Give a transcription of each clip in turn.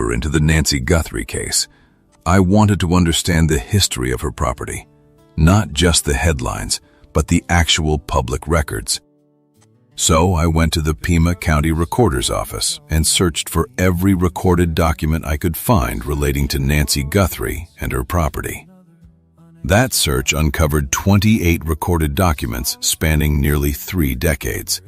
deeper into the Nancy Guthrie case. I wanted to understand the history of her property, not just the headlines, but the actual public records. So I went to the Pima County Recorder's Office and searched for every recorded document I could find relating to Nancy Guthrie and her property. That search uncovered 28 recorded documents spanning nearly 3 decades.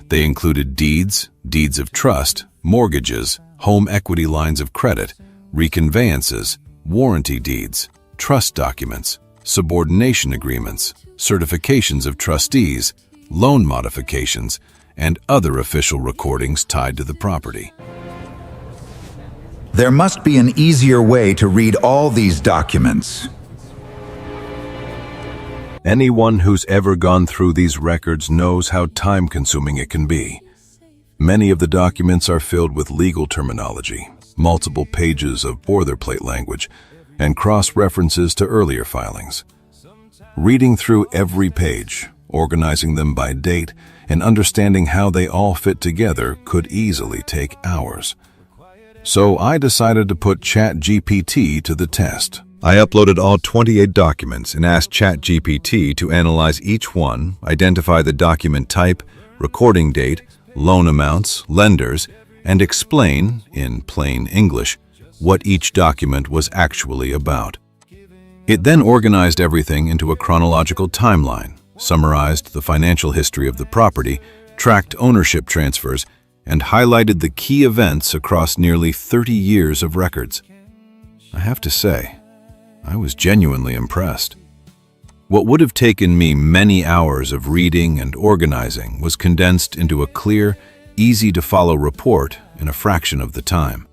They included deeds, deeds of trust, mortgages, home equity lines of credit, reconveyances, warranty deeds, trust documents, subordination agreements, certifications of trustees, loan modifications, and other official recordings tied to the property. There must be an easier way to read all these documents. Anyone who's ever gone through these records knows how time-consuming it can be. Many of the documents are filled with legal terminology, multiple pages of boilerplate language, and cross-references to earlier filings. Reading through every page, organizing them by date, and understanding how they all fit together could easily take hours. So I decided to put ChatGPT to the test. I uploaded all 28 documents and asked ChatGPT to analyze each one, identify the document type, recording date, loan amounts, lenders, and explain, in plain English, what each document was actually about. It then organized everything into a chronological timeline, summarized the financial history of the property, tracked ownership transfers, and highlighted the key events across nearly 30 years of records. I have to say, I was genuinely impressed. What would have taken me many hours of reading and organizing was condensed into a clear, easy-to-follow report in a fraction of the time.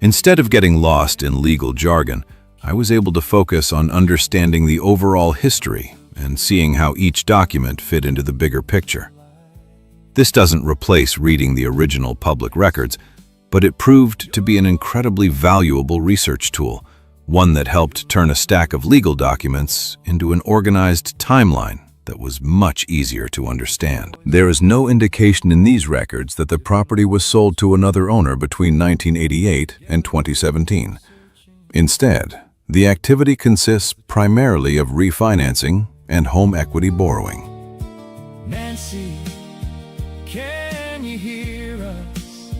Instead of getting lost in legal jargon, I was able to focus on understanding the overall history and seeing how each document fit into the bigger picture. This doesn't replace reading the original public records, but it proved to be an incredibly valuable research tool, one that helped turn a stack of legal documents into an organized timeline that was much easier to understand. There is no indication in these records that the property was sold to another owner between 1988 and 2017. Instead, the activity consists primarily of refinancing and home equity borrowing. Nancy, can you hear us?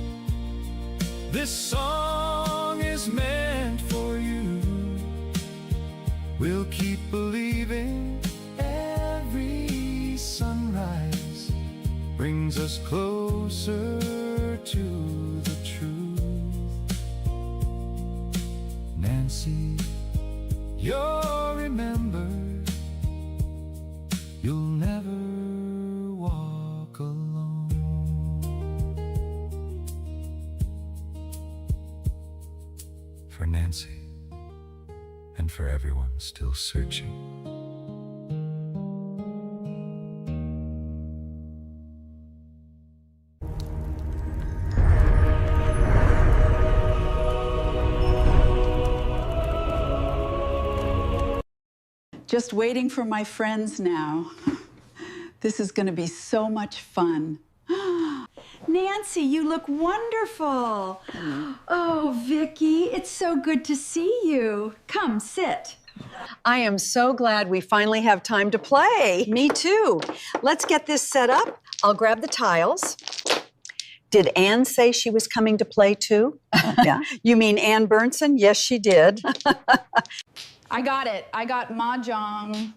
This song is meant for you. We'll keep believing every sunrise brings us closer to the truth. Nancy, you're remembered. You'll never walk alone. For Nancy, and for everyone still searching. Just waiting for my friends now. This is going to be so much fun. Nancy, you look wonderful. Oh, Vicky, it's so good to see you. Come, sit. I am so glad we finally have time to play. Me too. Let's get this set up. I'll grab the tiles. Did Anne say she was coming to play too? Yeah. You mean Anne Burnson? Yes, she did. I got it. I got Mahjong.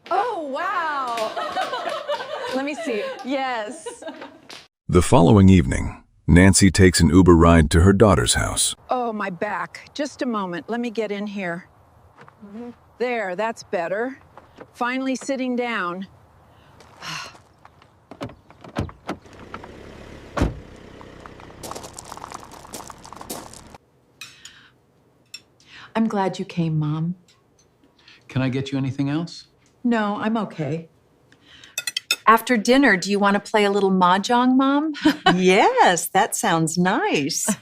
Oh, wow. Let me see. Yes. The following evening, Nancy takes an Uber ride to her daughter's house. Oh, my back. Just a moment. Let me get in here. There, that's better. Finally sitting down. I'm glad you came, Mom. Can I get you anything else? No, I'm okay. After dinner, do you want to play a little mahjong, Mom? Yes, that sounds nice.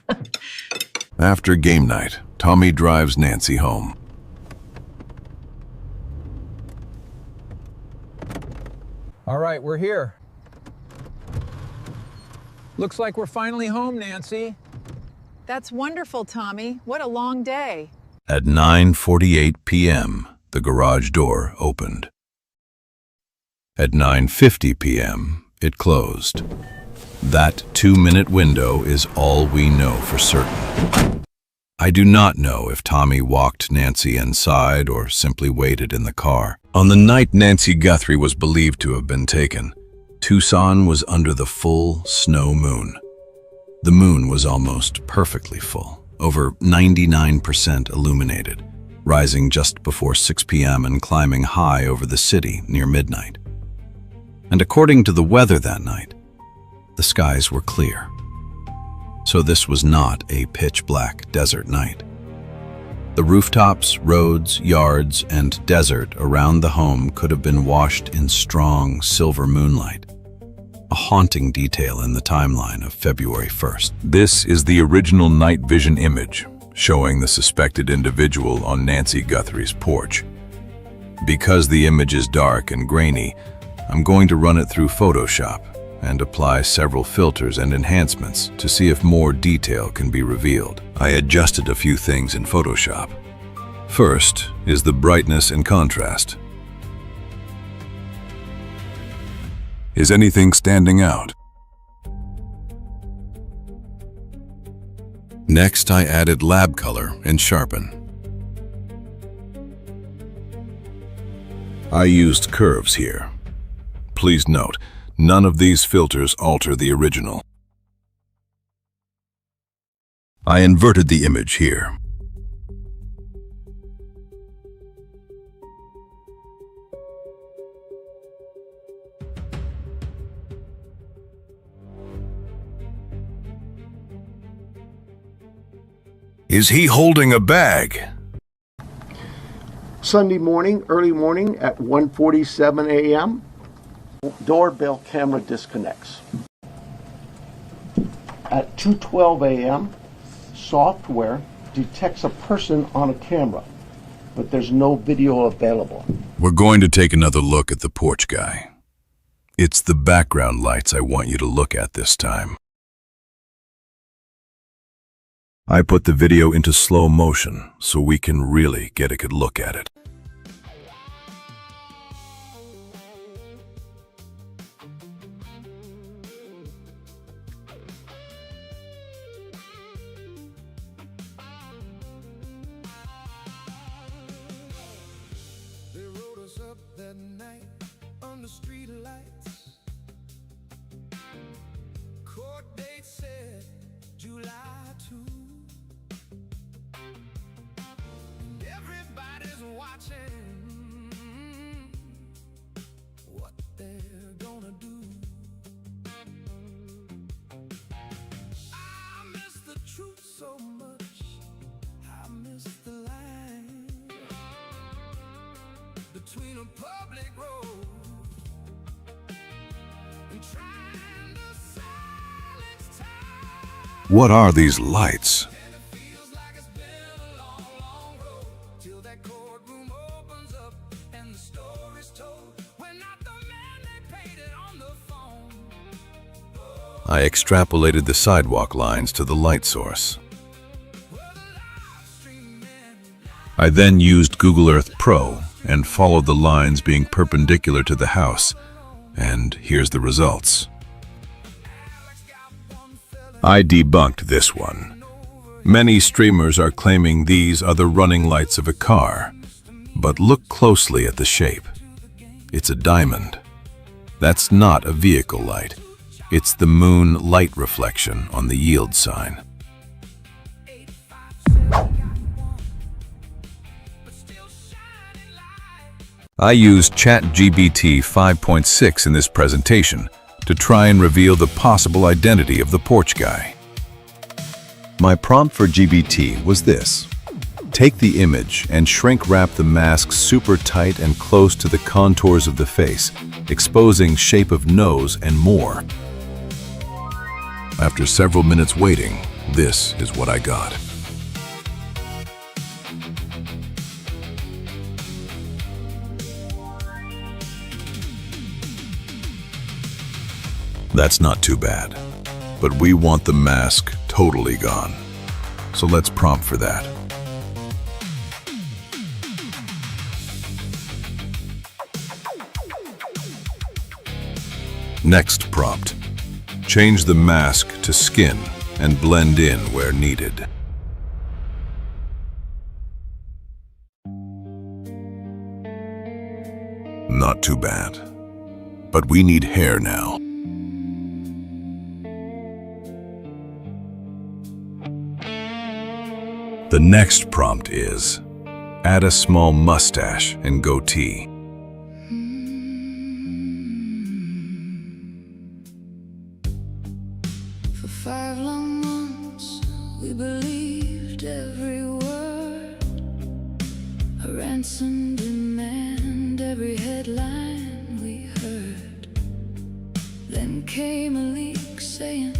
After game night, Tommy drives Nancy home. All right, we're here. Looks like we're finally home, Nancy. That's wonderful, Tommy. What a long day. At 9:48 p.m., the garage door opened. At 9:50 p.m., it closed. That 2-minute window is all we know for certain. I do not know if Tommy walked Nancy inside or simply waited in the car. On the night Nancy Guthrie was believed to have been taken, Tucson was under the full snow moon. The moon was almost perfectly full, over 99% illuminated, rising just before 6 p.m. and climbing high over the city near midnight. And according to the weather that night, the skies were clear. So this was not a pitch-black desert night. The rooftops, roads, yards, and desert around the home could have been washed in strong silver moonlight, a haunting detail in the timeline of February 1st. This is the original night vision image showing the suspected individual on Nancy Guthrie's porch. Because the image is dark and grainy, I'm going to run it through Photoshop and apply several filters and enhancements to see if more detail can be revealed. I adjusted a few things in Photoshop. First is the brightness and contrast. Is anything standing out? Next, I added lab color and sharpen. I used curves here. Please note, none of these filters alter the original. I inverted the image here. Is he holding a bag? Sunday morning, early morning at 1:47 a.m., doorbell camera disconnects. At 2:12 a.m., software detects a person on a camera, but there's no video available. We're going to take another look at the porch guy. It's the background lights I want you to look at this time. I put the video into slow motion so we can really get a good look at it. They wrote us up that night on the street lights. Court date said July 2. And everybody's watching what they're gonna do. I miss the truth so much. I miss the line between a public road and trying to silence time. What are these lights? And it feels like it's been a long, long road till that courtroom opens up and the story's told. We're not the man they painted on the phone. I extrapolated the sidewalk lines to the light source. I then used Google Earth Pro and followed the lines being perpendicular to the house, and here's the results. I debunked this one. Many streamers are claiming these are the running lights of a car, but look closely at the shape. It's a diamond. That's not a vehicle light. It's the moon light reflection on the yield sign. I used ChatGPT 5.6 in this presentation to try and reveal the possible identity of the porch guy. My prompt for GBT was this: take the image and shrink wrap the mask super tight and close to the contours of the face, exposing shape of nose and more. After several minutes waiting, this is what I got. That's not too bad, but we want the mask totally gone. so let's prompt for that. Next prompt. Change the mask to skin and blend in where needed. Not too bad. But we need hair now. The next prompt is, add a small mustache and goatee. For 5 long months, we believed every word. A ransom demand every headline we heard. Then came a leak saying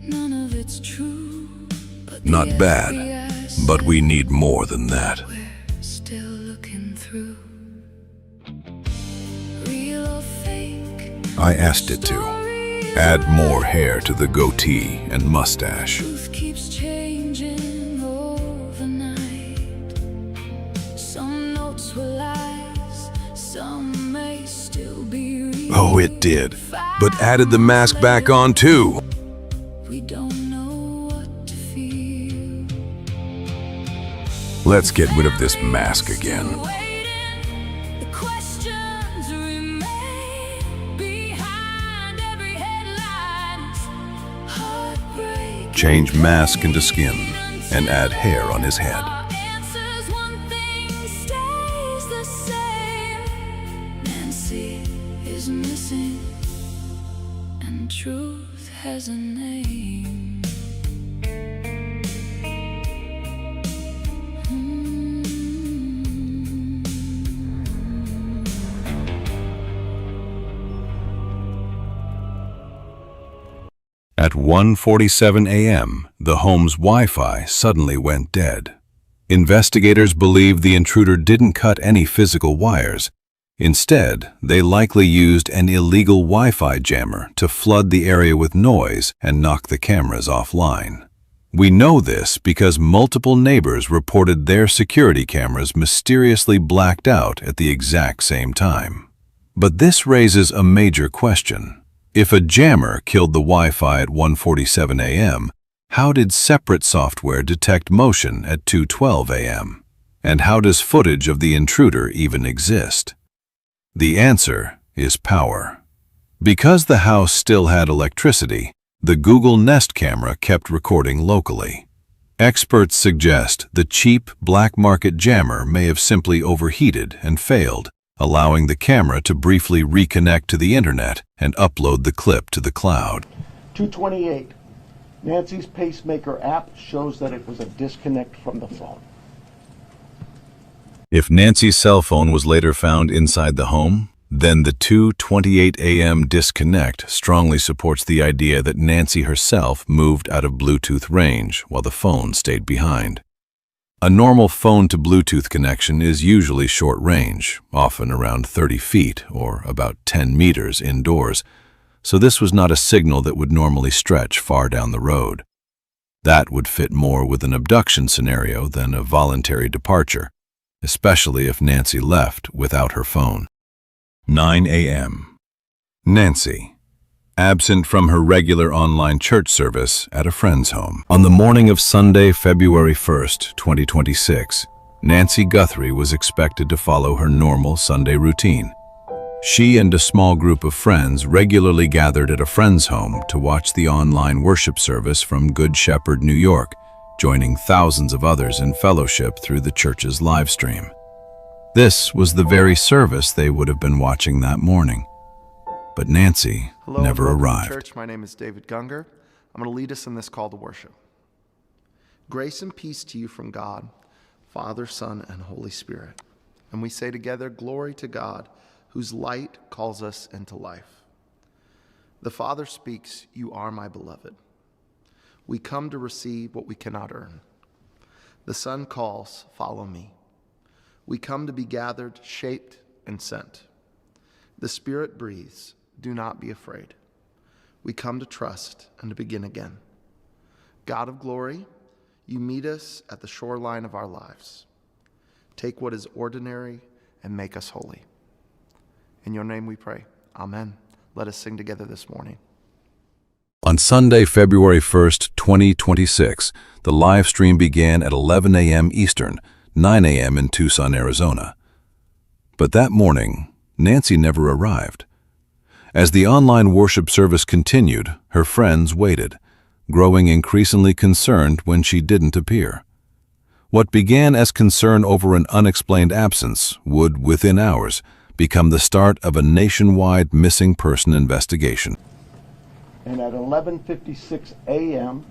none of it's true. But the Not bad, FBI but we need more than that. we're still looking through. Real or fake, I asked it to. Add more hair to the goatee and mustache. truth keeps changing overnight. Some notes were lies, some may still be real. Oh, it did, but added the mask back on too. We don't know what to feel. Let's get rid of this mask again. Waiting, the questions remain behind every headline. Heartbreak. Change mask into skin and add hair on his head. Answers, one thing stays the same. Nancy is missing, and truth has a name. At 1:47 a.m., the home's Wi-Fi suddenly went dead. Investigators believe the intruder didn't cut any physical wires. Instead, they likely used an illegal Wi-Fi jammer to flood the area with noise and knock the cameras offline. We know this because multiple neighbors reported their security cameras mysteriously blacked out at the exact same time. But this raises a major question. If a jammer killed the Wi-Fi at 1:47 a.m., how did separate software detect motion at 2:12 a.m.? And how does footage of the intruder even exist? The answer is power. Because the house still had electricity, the Google Nest camera kept recording locally. Experts suggest the cheap black market jammer may have simply overheated and failed, allowing the camera to briefly reconnect to the internet and upload the clip to the cloud. 228. Nancy's pacemaker app shows that it was a disconnect from the phone. If Nancy's cell phone was later found inside the home, then the 2:28 a.m. disconnect strongly supports the idea that Nancy herself moved out of Bluetooth range while the phone stayed behind. A normal phone-to-Bluetooth connection is usually short range, often around 30 feet or about 10 meters indoors, so this was not a signal that would normally stretch far down the road. That would fit more with an abduction scenario than a voluntary departure, especially if Nancy left without her phone. 9 a.m. Nancy, absent from her regular online church service at a friend's home. On the morning of Sunday, February 1st, 2026, Nancy Guthrie was expected to follow her normal Sunday routine. She and a small group of friends regularly gathered at a friend's home to watch the online worship service from Good Shepherd, New York, joining thousands of others in fellowship through the church's live stream. This was the very service they would have been watching that morning. But Nancy never welcome to arrived. Church, my name is David Gunger. I'm going to lead us in this call to worship. Grace and peace to you from God, Father, Son, and Holy Spirit. And we say together, glory to God, whose light calls us into life. The Father speaks, you are my beloved. We come to receive what we cannot earn. The Son calls, follow me. We come to be gathered, shaped, and sent. The Spirit breathes, do not be afraid. We come to trust and to begin again. God of glory, you meet us at the shoreline of our lives. Take what is ordinary and make us holy. In your name we pray. Amen. Let us sing together this morning. On Sunday, February 1st, 2026, the live stream began at 11 a.m. Eastern, 9 a.m. in Tucson, Arizona. But that morning, Nancy never arrived. As the online worship service continued, her friends waited, growing increasingly concerned when she didn't appear. What began as concern over an unexplained absence would, within hours, become the start of a nationwide missing person investigation. And at 11:56 a.m.,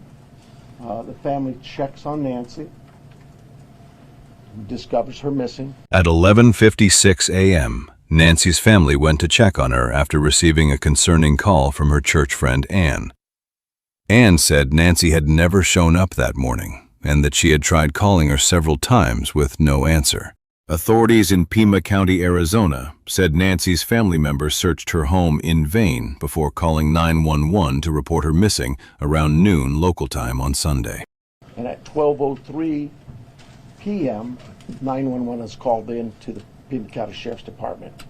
the family checks on Nancy, discovers her missing. At 11:56 a.m., Nancy's family went to check on her after receiving a concerning call from her church friend Ann. Ann said Nancy had never shown up that morning and that she had tried calling her several times with no answer. Authorities in Pima County, Arizona, said Nancy's family members searched her home in vain before calling 911 to report her missing around noon local time on Sunday. And at 12:03 p.m., 911 is called in to the Pima County Sheriff's Department.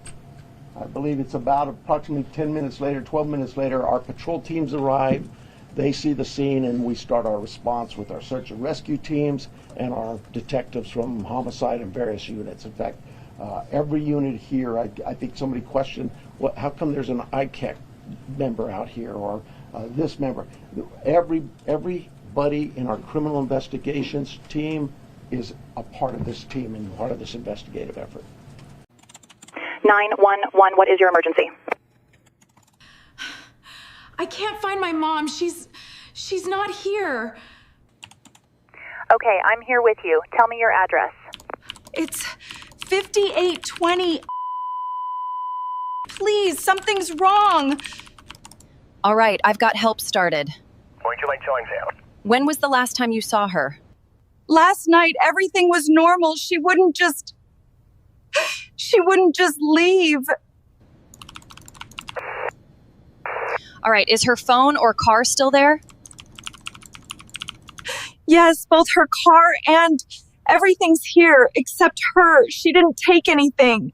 I believe it's about approximately 10 minutes later, 12 minutes later, our patrol teams arrive. They see the scene, and we start our response with our search and rescue teams and our detectives from homicide and various units. In fact, every unit here, I think somebody questioned, how come there's an ICAC member out here, or this member? Everybody in our criminal investigations team is a part of this team and part of this investigative effort. 911, what is your emergency? I can't find my mom. She's not here. Okay, I'm here with you. Tell me your address. It's 5820. Please, something's wrong. All right, I've got help started. Point your light showing out. When was the last time you saw her? Last night, everything was normal. She wouldn't just leave. All right, is her phone or car still there? Yes, both her car and everything's here except her. She didn't take anything.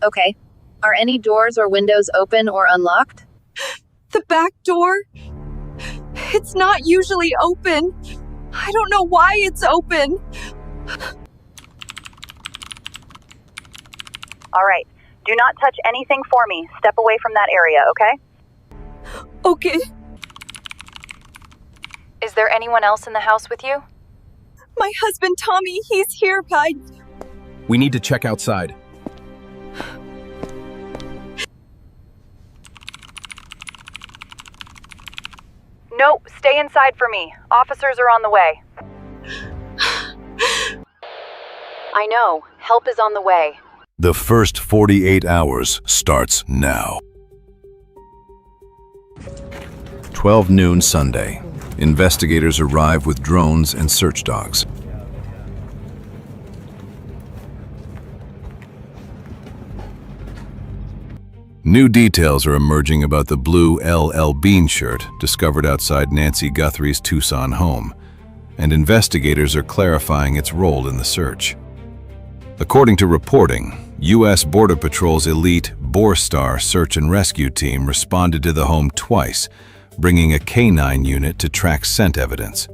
Okay. Are any doors or windows open or unlocked? The back door? It's not usually open. I don't know why it's open. All right. Do not touch anything for me. Step away from that area, okay? Okay. Is there anyone else in the house with you? My husband, Tommy, he's here, but We need to check outside. Nope, stay inside for me. Officers are on the way. I know. Help is on the way. The first 48 hours starts now. 12 noon Sunday. Investigators arrive with drones and search dogs. New details are emerging about the blue LL Bean shirt discovered outside Nancy Guthrie's Tucson home, and investigators are clarifying its role in the search. According to reporting, U.S. Border Patrol's elite Borstar search and rescue team responded to the home twice, bringing a K9 unit to track scent evidence.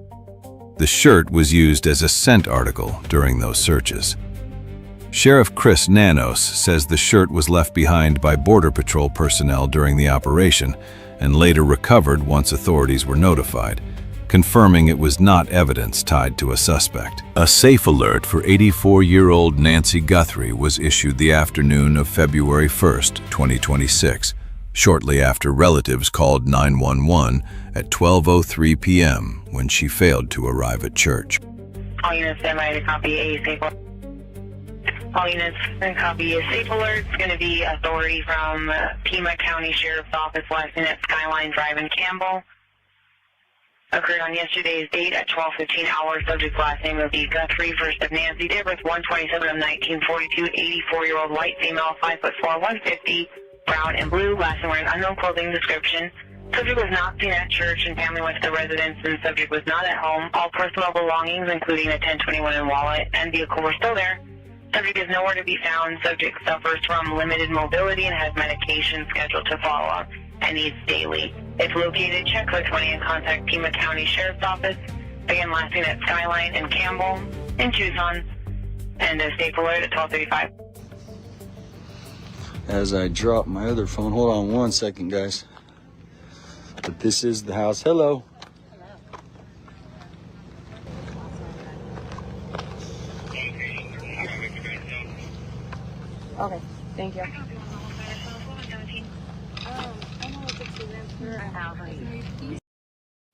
The shirt was used as a scent article during those searches. Sheriff Chris Nanos says the shirt was left behind by Border Patrol personnel during the operation and later recovered once authorities were notified, confirming it was not evidence tied to a suspect. A safe alert for 84-year-old Nancy Guthrie was issued the afternoon of February 1st, 2026, shortly after relatives called 911 at 12:03 p.m. when she failed to arrive at church. All units stand by to copy a safe alert. All units and copy a safe alert. It's going to be authority from Pima County Sheriff's Office, last name at Skyline Drive in Campbell. Occurred on yesterday's date at 12:15 hours. Subject last name of Guthrie, first of Nancy, date of birth 1/27 of 1942, 84-year-old white female, 5'4", 150, brown and blue, last name wearing unknown clothing description. Subject was not seen at church and family went to the residence and subject was not at home. All personal belongings, including a 1021 and wallet and vehicle, were still there. Subject is nowhere to be found. Subject suffers from limited mobility and has medication scheduled to follow up and needs daily. If located, check code 20 and contact Pima County Sheriff's Office. Again, last seen at Skyline and Campbell in Tucson. And a safe alert at 12:35. As I drop my other phone, hold on one second, guys. But this is the house. Hello. Okay, thank you.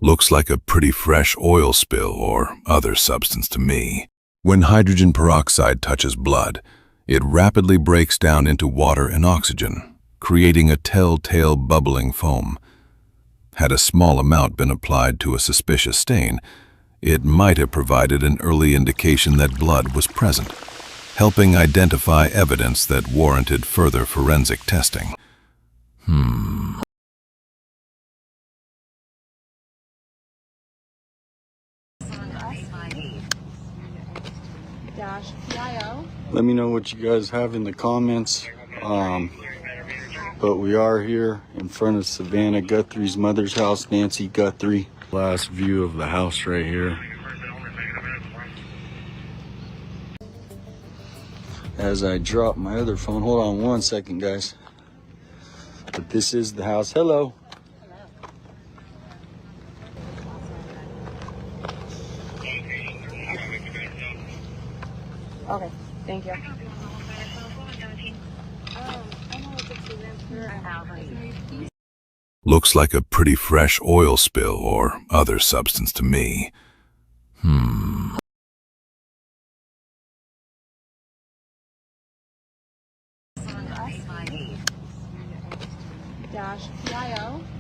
Looks like a pretty fresh oil spill or other substance to me. When hydrogen peroxide touches blood, it rapidly breaks down into water and oxygen, creating a telltale bubbling foam. Had a small amount been applied to a suspicious stain, it might have provided an early indication that blood was present, helping identify evidence that warranted further forensic testing. Let me know what you guys have in the comments. But we are here in front of Savannah Guthrie's mother's house, Nancy Guthrie. Last view of the house right here. As I drop my other phone, hold on one second, guys. But this is the house. Hello. Okay, thank you. Looks like a pretty fresh oil spill or other substance to me.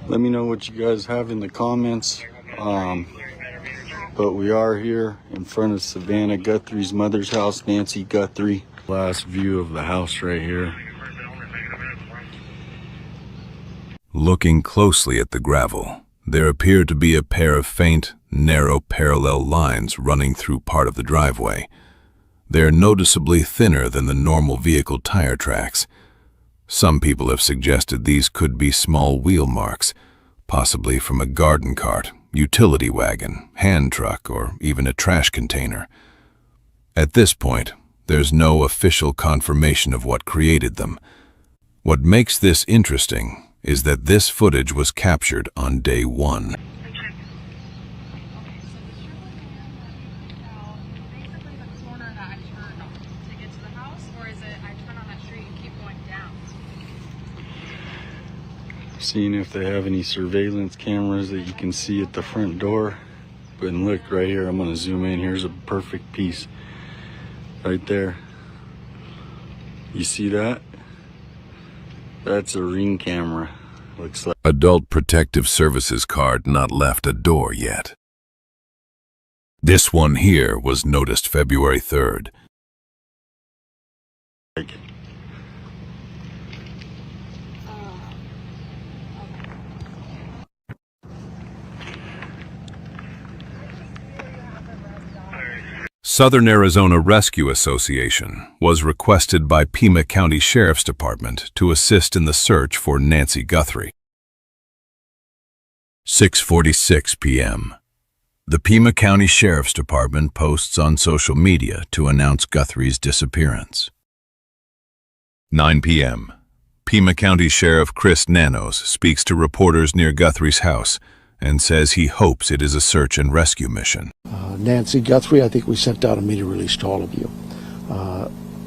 Let me know what you guys have in the comments. But we are here in front of Savannah Guthrie's mother's house, Nancy Guthrie. Last view of the house right here. Looking closely at the gravel, there appeared to be a pair of faint, narrow parallel lines running through part of the driveway. They're noticeably thinner than the normal vehicle tire tracks. Some people have suggested these could be small wheel marks, possibly from a garden cart, utility wagon, hand truck, or even a trash container. At this point, there's no official confirmation of what created them. What makes this interesting is that this footage was captured on day one. Seeing if they have any surveillance cameras that you can see at the front door. But look right here, I'm gonna zoom in. Here's a perfect piece right there. You see that? That's a Ring camera. Looks like Adult Protective Services card not left a door yet. This one here was noticed February 3rd. Southern Arizona Rescue Association was requested by Pima County Sheriff's Department to assist in the search for Nancy Guthrie. 6:46 p.m. The Pima County Sheriff's Department posts on social media to announce Guthrie's disappearance. 9 p.m. Pima County Sheriff Chris Nanos speaks to reporters near Guthrie's house and says he hopes it is a search and rescue mission. Nancy Guthrie, I think we sent out a media release to all of you.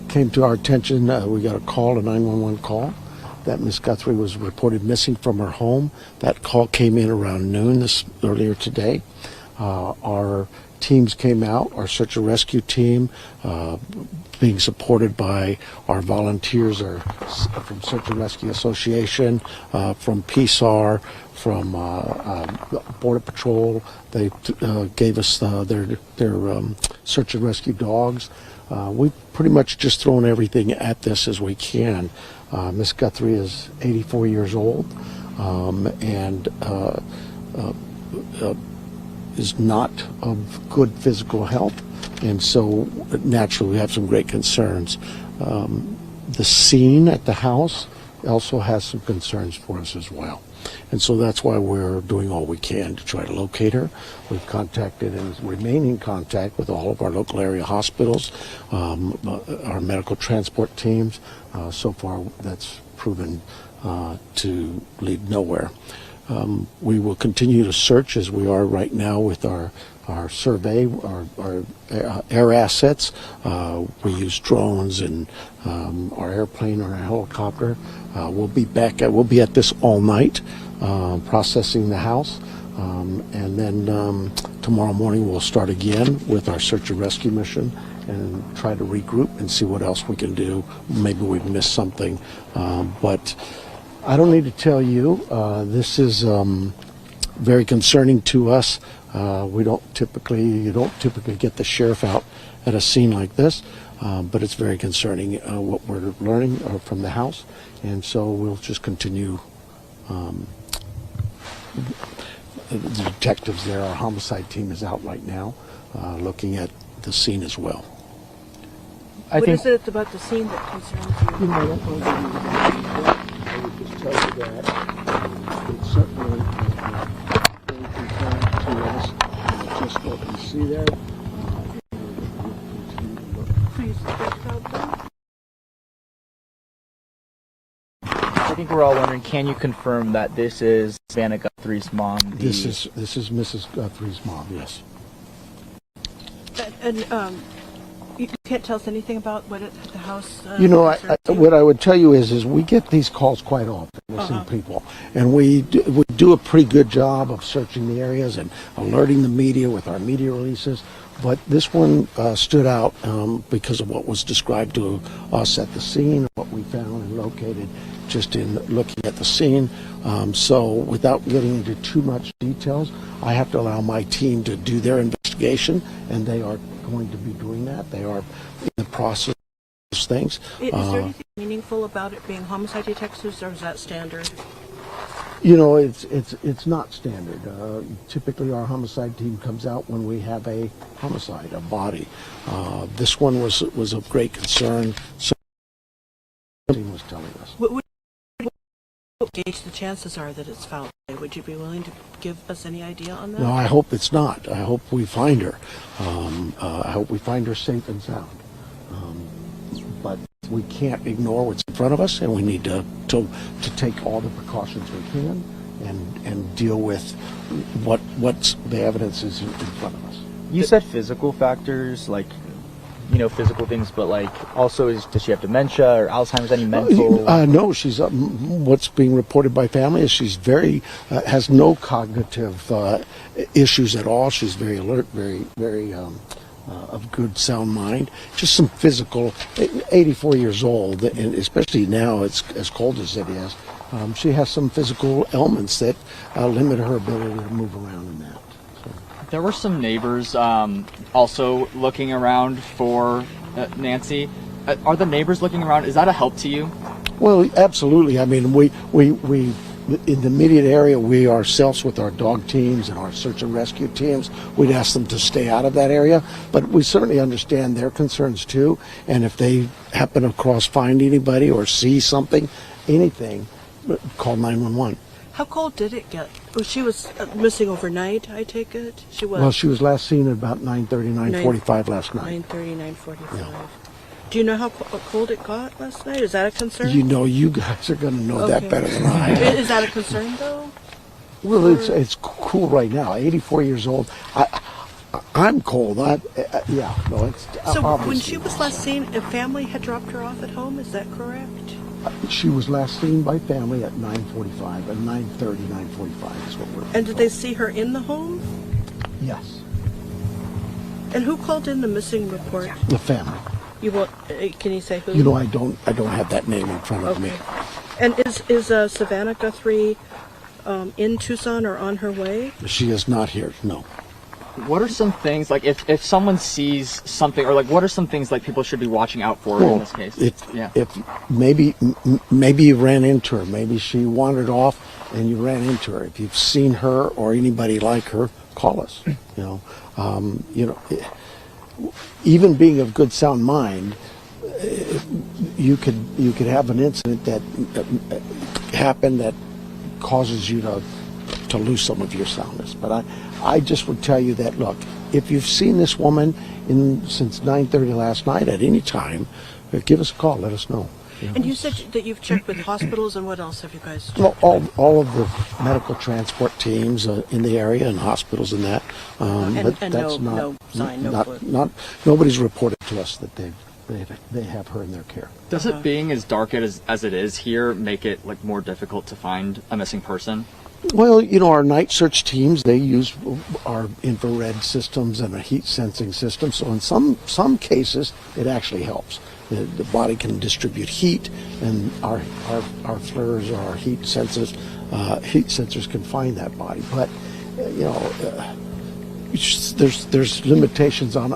Came to our attention, we got a call, a 911 call, that Miss Guthrie was reported missing from her home. That call came in around noon earlier today. Our teams came out, our search and rescue team, being supported by our volunteers from Search and Rescue Association, from PSAR, from Border Patrol. They gave us their search and rescue dogs. We've pretty much just thrown everything at this as we can. Miss Guthrie is 84 years old. and is not of good physical health, and so naturally we have some great concerns. The scene at the house also has some concerns for us as well. And so that's why we're doing all we can to try to locate her. We've contacted and remain in contact with all of our local area hospitals, our medical transport teams. So far that's proven to lead nowhere. We will continue to search as we are right now with our survey, our air assets. We use drones and our airplane or our helicopter. We'll be at this all night, processing the house, and then tomorrow morning we'll start again with our search and rescue mission and try to regroup and see what else we can do. Maybe we've missed something, but I don't need to tell you, this is very concerning to us. You don't typically get the sheriff out at a scene like this, but it's very concerning what we're learning from the house, and so we'll just continue. The detectives there, our homicide team is out right now, looking at the scene as well. What is it about the scene that concerns you? I would just tell you that it's certainly very concerning to us, just what we see there. Please speak out. I think we're all wondering, can you confirm that this is Savannah Guthrie's mom? This is Mrs. Guthrie's mom, yes. And you can't tell us anything about what at the house? What I would tell you is we get these calls quite often, missing people, and we do a pretty good job of searching the areas and alerting the media with our media releases. But this one stood out because of what was described to us at the scene, what we found and located just in looking at the scene. So without getting into too much details, I have to allow my team to do their investigation, and they are going to be doing that. They are in the process of those things. Is there anything meaningful about it being homicide detectives, or is that standard? You know, it's not standard. Typically, our homicide team comes out when we have a homicide, a body. This one was of great concern. So the team was telling us. What gauge the chances are that it's foul play? Would you be willing to give us any idea on that? No, I hope it's not. I hope we find her. I hope we find her safe and sound. But we can't ignore what's in front of us, and we need to take all the precautions we can and deal with what's the evidence is in front of us. You said physical factors, like, physical things, but like also does she have dementia or Alzheimer's, any mental? No, she's what's being reported by family is she's very has no cognitive issues at all. She's very alert, very of good sound mind. Just some physical. 84 years old, and especially now it's as cold as it is. She has some physical ailments that limit her ability to move around in that. There were some neighbors also looking around for Nancy. Are the neighbors looking around? Is that a help to you? Well, absolutely. I mean, we in the immediate area, we ourselves with our dog teams and our search and rescue teams, we'd ask them to stay out of that area. But we certainly understand their concerns too. And if they happen to find anybody or see something, anything, call 911. How cold did it get? Oh, she was missing overnight, I take it? She was. Well, she was last seen at about 9:30, 9:45 last night. 9:30, 9:45. Yeah. Do you know how cold it got last night? Is that a concern? You guys are going to know that better than I. Is that a concern, though? Well, it's cool right now. 84 years old. I'm cold. It's so obviously. When she was last seen, a family had dropped her off at home. Is that correct? She was last seen by family at 9:45, and 9:30, 9:45 is what we're. And did they see her in the home? Yes. And who called in the missing report? The family. Can you say who? I don't have that name in front of me. And is Savannah Guthrie in Tucson or on her way? She is not here. No. What are some things, like if someone sees something, or like what are some things like people should be watching out for in this case? If maybe you ran into her, maybe she wandered off and you ran into her, if you've seen her or anybody like her, call us. Even being of good sound mind, you could have an incident that happen that causes you to lose some of your soundness. But I just would tell you that, look, if you've seen this woman since 9:30 last night at any time, give us a call. Let us know. And you said that you've checked with hospitals, and what else have you guys checked? Well, all of the medical transport teams in the area and hospitals and that. But that's no sign, no clue. Nobody's reported to us that they have her in their care. Does it being as dark as it is here make it like more difficult to find a missing person? Well, our night search teams, they use our infrared systems and a heat sensing system. So in some cases, it actually helps. The body can distribute heat, and our flares or our heat sensors can find that body. But there's limitations on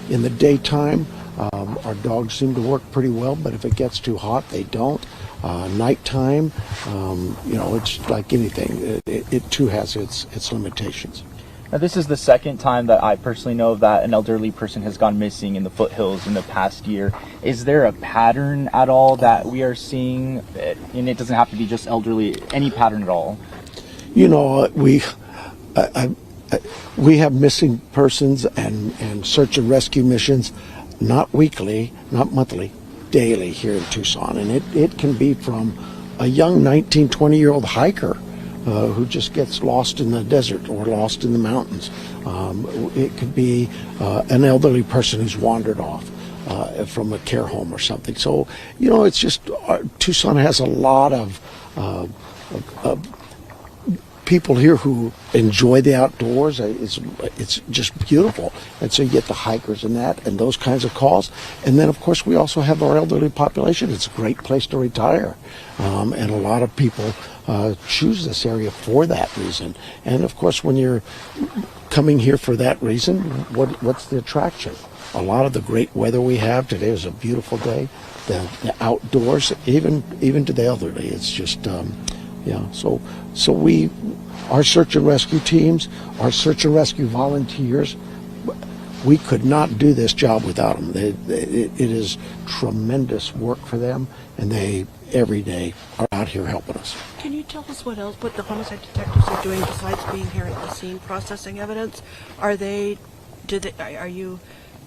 in the daytime. Our dogs seem to work pretty well, but if it gets too hot, they don't. Nighttime, it's like anything. It too has its limitations. Now, this is the second time that I personally know that an elderly person has gone missing in the foothills in the past year. Is there a pattern at all that we are seeing? And it doesn't have to be just elderly, any pattern at all. We have missing persons and search and rescue missions, not weekly, not monthly, daily here in Tucson. And it can be from a young 19, 20-year-old hiker who just gets lost in the desert or lost in the mountains. It could be an elderly person who's wandered off from a care home or something. So, it's just Tucson has a lot of people here who enjoy the outdoors. It's just beautiful. And so you get the hikers and those kinds of calls. And then, of course, we also have our elderly population. It's a great place to retire. And a lot of people choose this area for that reason. And, of course, when you're coming here for that reason, what's the attraction? A lot of the great weather we have today is a beautiful day. The outdoors, even to the elderly, it's just... So our search and rescue teams, our search and rescue volunteers, we could not do this job without them. It is tremendous work for them, and they every day are out here helping us. Can you tell us what the homicide detectives are doing besides being here at the scene processing evidence? Are you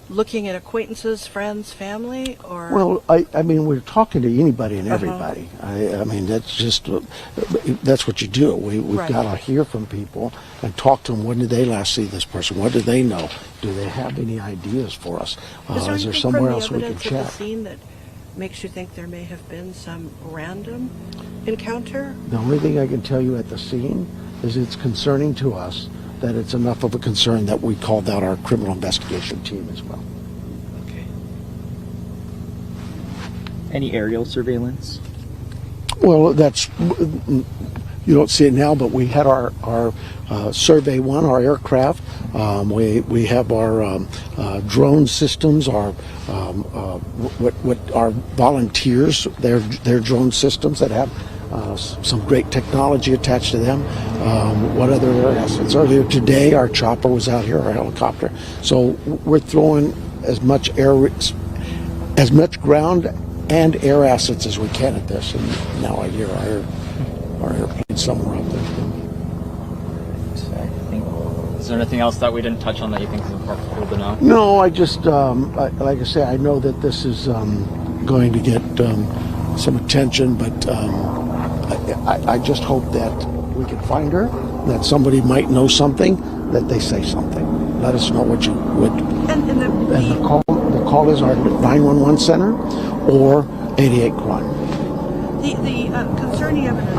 looking at acquaintances, friends, family, or? Well, I mean, we're talking to anybody and everybody. I mean, that's what you do. We've got to hear from people and talk to them. When did they last see this person? What do they know? Do they have any ideas for us? Is there somewhere else we can check? The scene that makes you think there may have been some random encounter? The only thing I can tell you at the scene is it's concerning to us that it's enough of a concern that we called out our criminal investigation team as well. Okay. Any aerial surveillance? Well, you don't see it now, but we had our Survey 1, our aircraft. We have our drone systems, our volunteers, their drone systems that have some great technology attached to them. What other air assets? Earlier today, our chopper was out here, our helicopter. So we're throwing as much ground and air assets as we can at this. And now I hear our airplane somewhere out there. Is there anything else that we didn't touch on that you think is important for people to know? No, I just, like I say, I know that this is going to get some attention, but I just hope that we can find her, that somebody might know something, that they say something. Let us know what you would. And the call is our 911 center or 88 crime. The concerning evidence.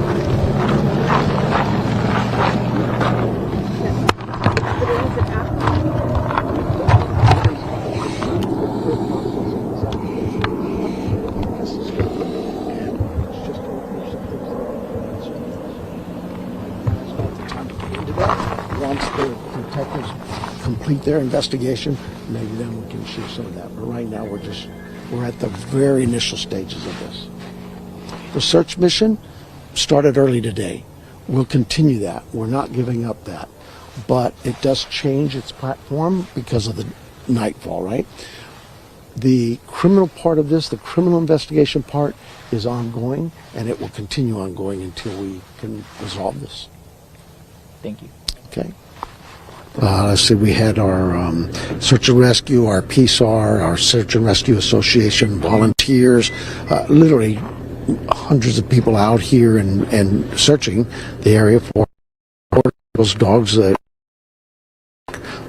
Once the detectives complete their investigation, maybe then we can share some of that. But right now we're at the very initial stages of this. The search mission started early today. we'll continue that. We're not giving up that. But it does change its platform because of the nightfall, right? The criminal part of this, the criminal investigation part, is ongoing, and it will continue ongoing until we can resolve this. Thank you. Okay. Let's see, we had our search and rescue, our PSAR, our search and rescue association, volunteers, literally hundreds of people out here and searching the area for those dogs that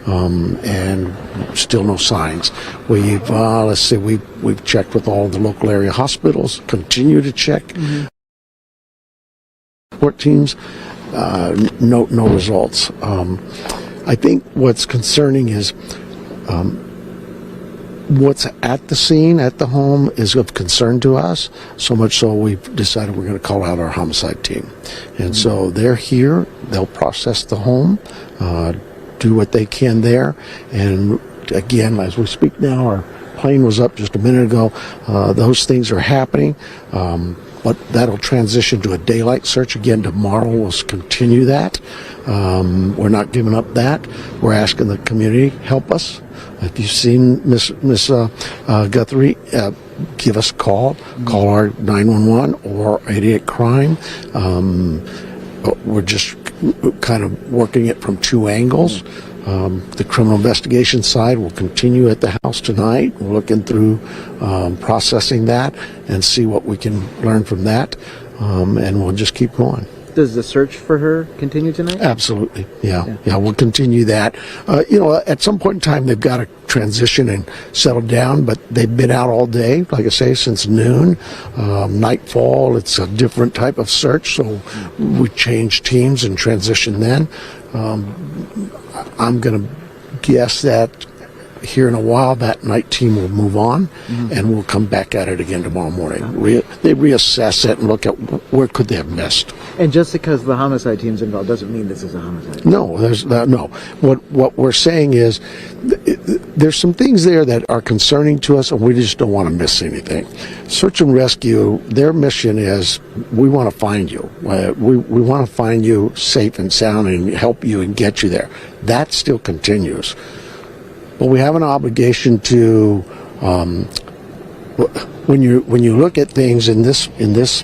and still no signs. We've let's see, we've checked with all the local area hospitals, continue to check. Support teams, no results. I think what's concerning is what's at the scene, at the home, is of concern to us, so much so we've decided we're going to call out our homicide team. And so they're here, they'll process the home, do what they can there, and again, as we speak now, our plane was up just a minute ago. Those things are happening, but that'll transition to a daylight search again tomorrow. We'll continue that. We're not giving up that. We're asking the community help us. If you've seen Miss Guthrie, give us a call. Call our 911 or 88 Crime. We're just kind of working it from two angles. The criminal investigation side will continue at the house tonight. We're looking through processing that and see what we can learn from that, and we'll just keep going. Does the search for her continue tonight? Absolutely, yeah, we'll continue that. At some point in time, they've got to transition and settle down, but they've been out all day, like I say, since noon. Nightfall, it's a different type of search, so we change teams and transition then. I'm going to guess that here in a while that night team will move on, and we'll come back at it again tomorrow morning. They reassess it and look at where could they have missed. And just because the homicide team's involved doesn't mean this is a homicide. No, there's no. What we're saying is there's some things there that are concerning to us, and we just don't want to miss anything. Search and rescue, their mission is we want to find you. We want to find you safe and sound and help you and get you there. That still continues. But we have an obligation to, when you look at things in this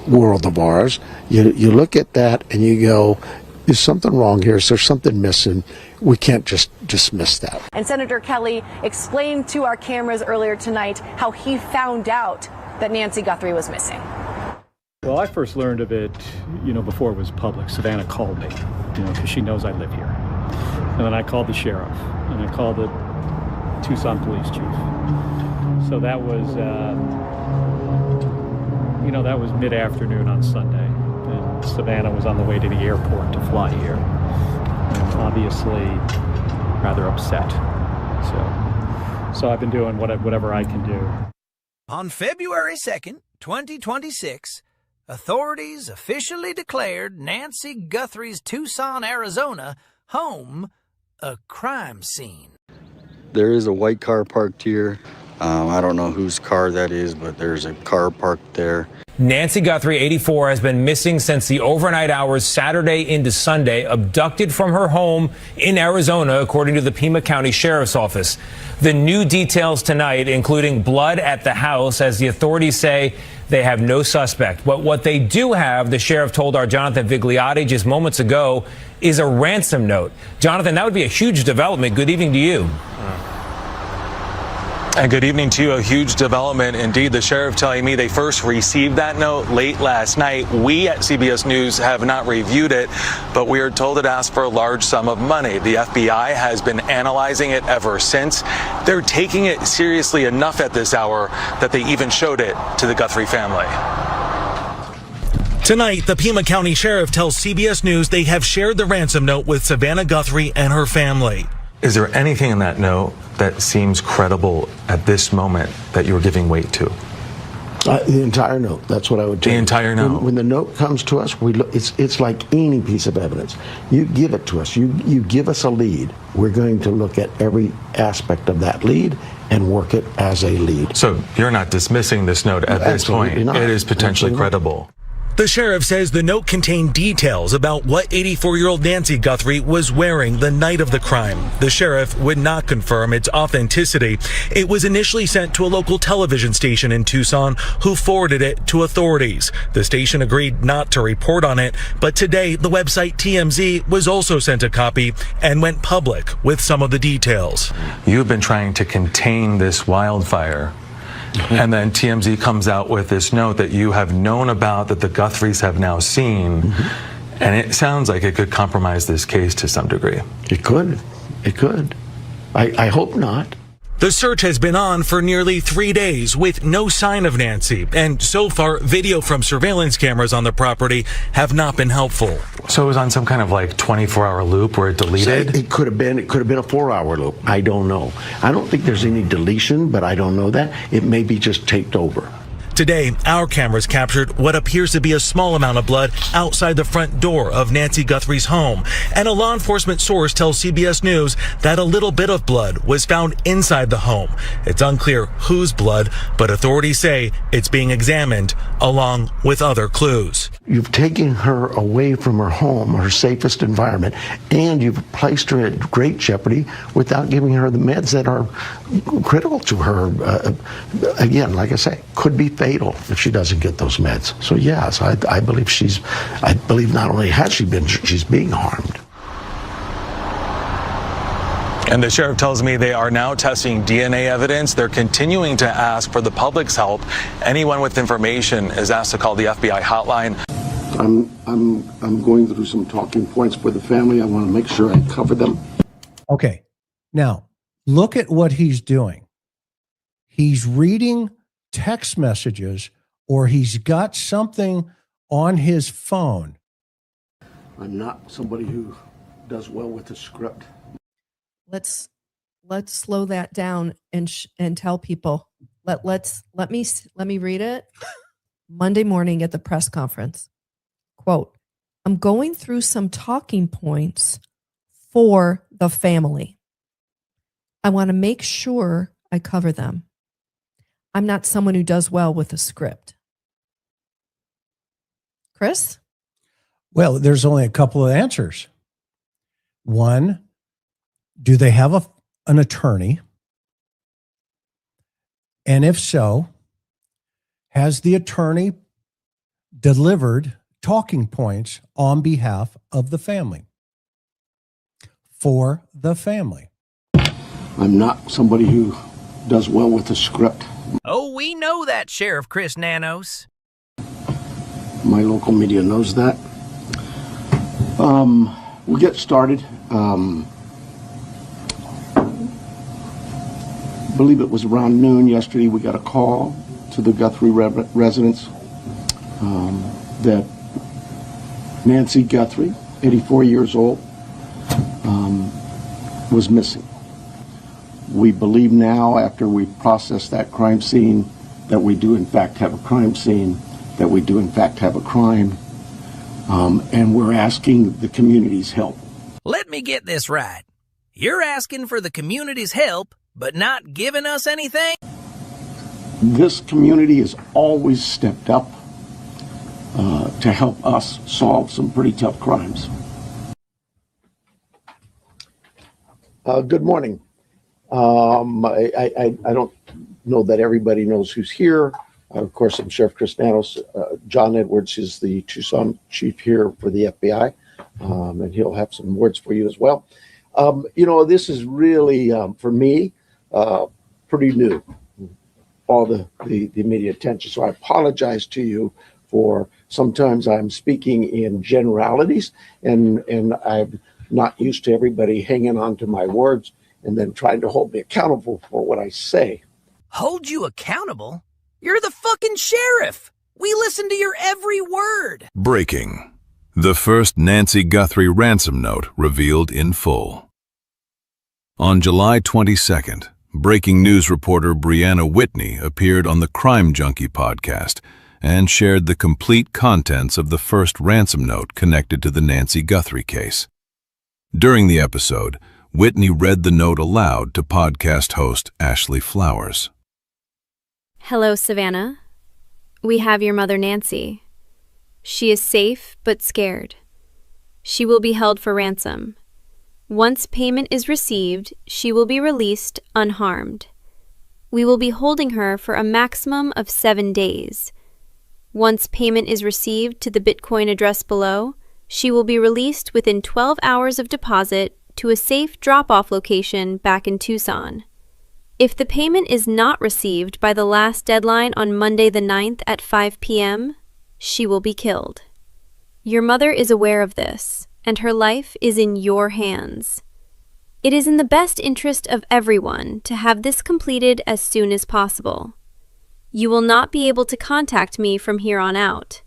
world of ours, you look at that and you go, is something wrong here? Is there something missing? We can't just dismiss that. And Senator Kelly explained to our cameras earlier tonight how he found out that Nancy Guthrie was missing. Well, I first learned of it, before it was public. Savannah called me, because she knows I live here. And then I called the sheriff, and I called the Tucson police chief. So that was, that was mid-afternoon on Sunday. And Savannah was on the way to the airport to fly here. And obviously rather upset. So I've been doing whatever I can do. On February 2nd, 2026, authorities officially declared Nancy Guthrie's Tucson, Arizona home a crime scene. There is a white car parked here. I don't know whose car that is, but there's a car parked there. Nancy Guthrie, 84, has been missing since the overnight hours Saturday into Sunday, abducted from her home in Arizona, according to the Pima County Sheriff's Office. The new details tonight, including blood at the house, as the authorities say they have no suspect. But what they do have, the sheriff told our Jonathan Vigliotti just moments ago, is a ransom note. Jonathan, that would be a huge development. Good evening to you. And good evening to you. A huge development indeed. The sheriff telling me they first received that note late last night. We at CBS News have not reviewed it, but we are told it asked for a large sum of money. The FBI has been analyzing it ever since. They're taking it seriously enough at this hour that they even showed it to the Guthrie family. Tonight, the Pima County Sheriff tells CBS News they have shared the ransom note with Savannah Guthrie and her family. Is there anything in that note that seems credible at this moment that you're giving weight to? The entire note. That's what I would tell you. The entire note. When the note comes to us, we look, it's like any piece of evidence. You give it to us. You give us a lead. We're going to look at every aspect of that lead and work it as a lead. So you're not dismissing this note at this point. Not. It is potentially credible. The sheriff says the note contained details about what 84-year-old Nancy Guthrie was wearing the night of the crime. The sheriff would not confirm its authenticity. It was initially sent to a local television station in Tucson, who forwarded it to authorities. The station agreed not to report on it, but today the website TMZ was also sent a copy and went public with some of the details. You've been trying to contain this wildfire. And then TMZ comes out with this note that you have known about, that the Guthries have now seen. And it sounds like it could compromise this case to some degree. It could. It could. I hope not. The search has been on for nearly 3 days with no sign of Nancy, and so far, video from surveillance cameras on the property have not been helpful. So it was on some kind of like 24-hour loop where it deleted? It could have been a 4-hour loop. I don't know. I don't think there's any deletion, but I don't know that. It may be just taped over. Today, our cameras captured what appears to be a small amount of blood outside the front door of Nancy Guthrie's home. And a law enforcement source tells CBS News that a little bit of blood was found inside the home. It's unclear whose blood, but authorities say it's being examined along with other clues. You've taken her away from her home, her safest environment, and you've placed her at great jeopardy without giving her the meds that are critical to her. Again, like I say, could be fatal if she doesn't get those meds. So yes, I believe not only has she been, she's being harmed. And the sheriff tells me they are now testing DNA evidence. They're continuing to ask for the public's help. Anyone with information is asked to call the FBI hotline. I'm going through some talking points for the family. I want to make sure I cover them. Okay. Now, look at what he's doing. He's reading text messages, or he's got something on his phone. I'm not somebody who does well with the script. Let's slow that down and tell people. Let me read it. Monday morning at the press conference. Quote, I'm going through some talking points for the family. I want to make sure I cover them. I'm not someone who does well with a script. Chris? Well, there's only a couple of answers. One, do they have an attorney? And if so, has the attorney delivered talking points on behalf of the family? For the family. I'm not somebody who does well with the script. Oh, we know that, Sheriff Chris Nanos. My local media knows that. We'll get started. I believe it was around noon yesterday, we got a call to the Guthrie residence that Nancy Guthrie, 84 years old, was missing. We believe now, after we processed that crime scene, that we do in fact have a crime scene, that we do in fact have a crime, and we're asking the community's help. Let me get this right. You're asking for the community's help, but not giving us anything? This community has always stepped up to help us solve some pretty tough crimes. Good morning. I don't know that everybody knows who's here. Of course, I'm Sheriff Chris Nanos. John Edwards is the Tucson chief here for the FBI, and he'll have some words for you as well. This is really, for me, pretty new, all the media attention. So I apologize to you for sometimes I'm speaking in generalities, and I'm not used to everybody hanging on to my words and then trying to hold me accountable for what I say. Hold you accountable? You're the fucking sheriff. We listen to your every word. Breaking. The first Nancy Guthrie ransom note revealed in full. On July 22nd, breaking news reporter Brianna Whitney appeared on the Crime Junkie podcast and shared the complete contents of the first ransom note connected to the Nancy Guthrie case. During the episode, Whitney read the note aloud to podcast host Ashley Flowers. Hello, Savannah. We have your mother, Nancy. She is safe but scared. She will be held for ransom. Once payment is received, she will be released unharmed. We will be holding her for a maximum of 7 days. Once payment is received to the Bitcoin address below, she will be released within 12 hours of deposit to a safe drop-off location back in Tucson. If the payment is not received by the last deadline on Monday the 9th at 5 p.m., she will be killed. Your mother is aware of this, and her life is in your hands. It is in the best interest of everyone to have this completed as soon as possible. You will not be able to contact me from here on out.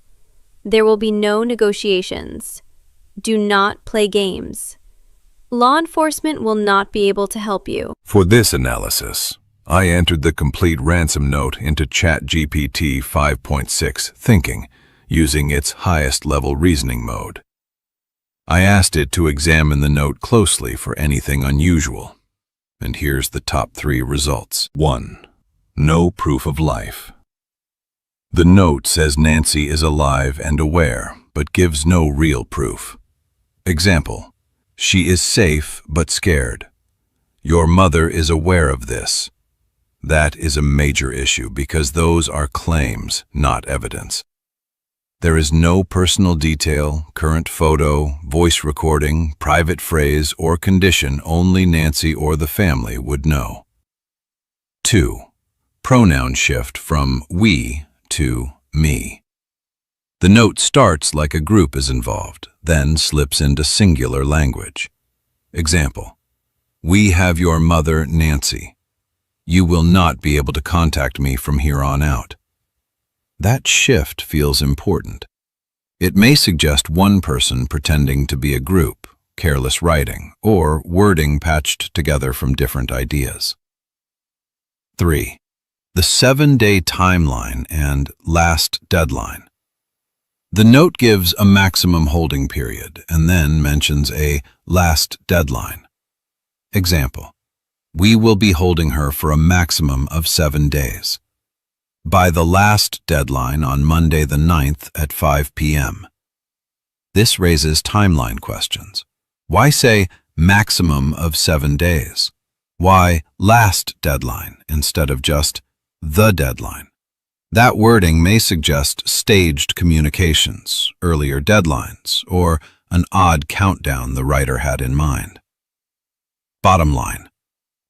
There will be no negotiations. Do not play games. Law enforcement will not be able to help you. For this analysis, I entered the complete ransom note into ChatGPT 5.6 Thinking, using its highest-level reasoning mode. I asked it to examine the note closely for anything unusual. And here's the top 3 results. 1. No proof of life. The note says Nancy is alive and aware, but gives no real proof. Example: she is safe but scared. Your mother is aware of this. That is a major issue because those are claims, not evidence. There is no personal detail, current photo, voice recording, private phrase, or condition only Nancy or the family would know. 2. Pronoun shift from we to me. The note starts like a group is involved, then slips into singular language. Example: we have your mother, Nancy. You will not be able to contact me from here on out. That shift feels important. It may suggest one person pretending to be a group, careless writing, or wording patched together from different ideas. 3. The 7-day timeline and last deadline. The note gives a maximum holding period and then mentions a last deadline. Example: we will be holding her for a maximum of 7 days. By the last deadline on Monday the 9th at 5 p.m. This raises timeline questions. Why say maximum of 7 days? Why last deadline instead of just the deadline? That wording may suggest staged communications, earlier deadlines, or an odd countdown the writer had in mind. Bottom line: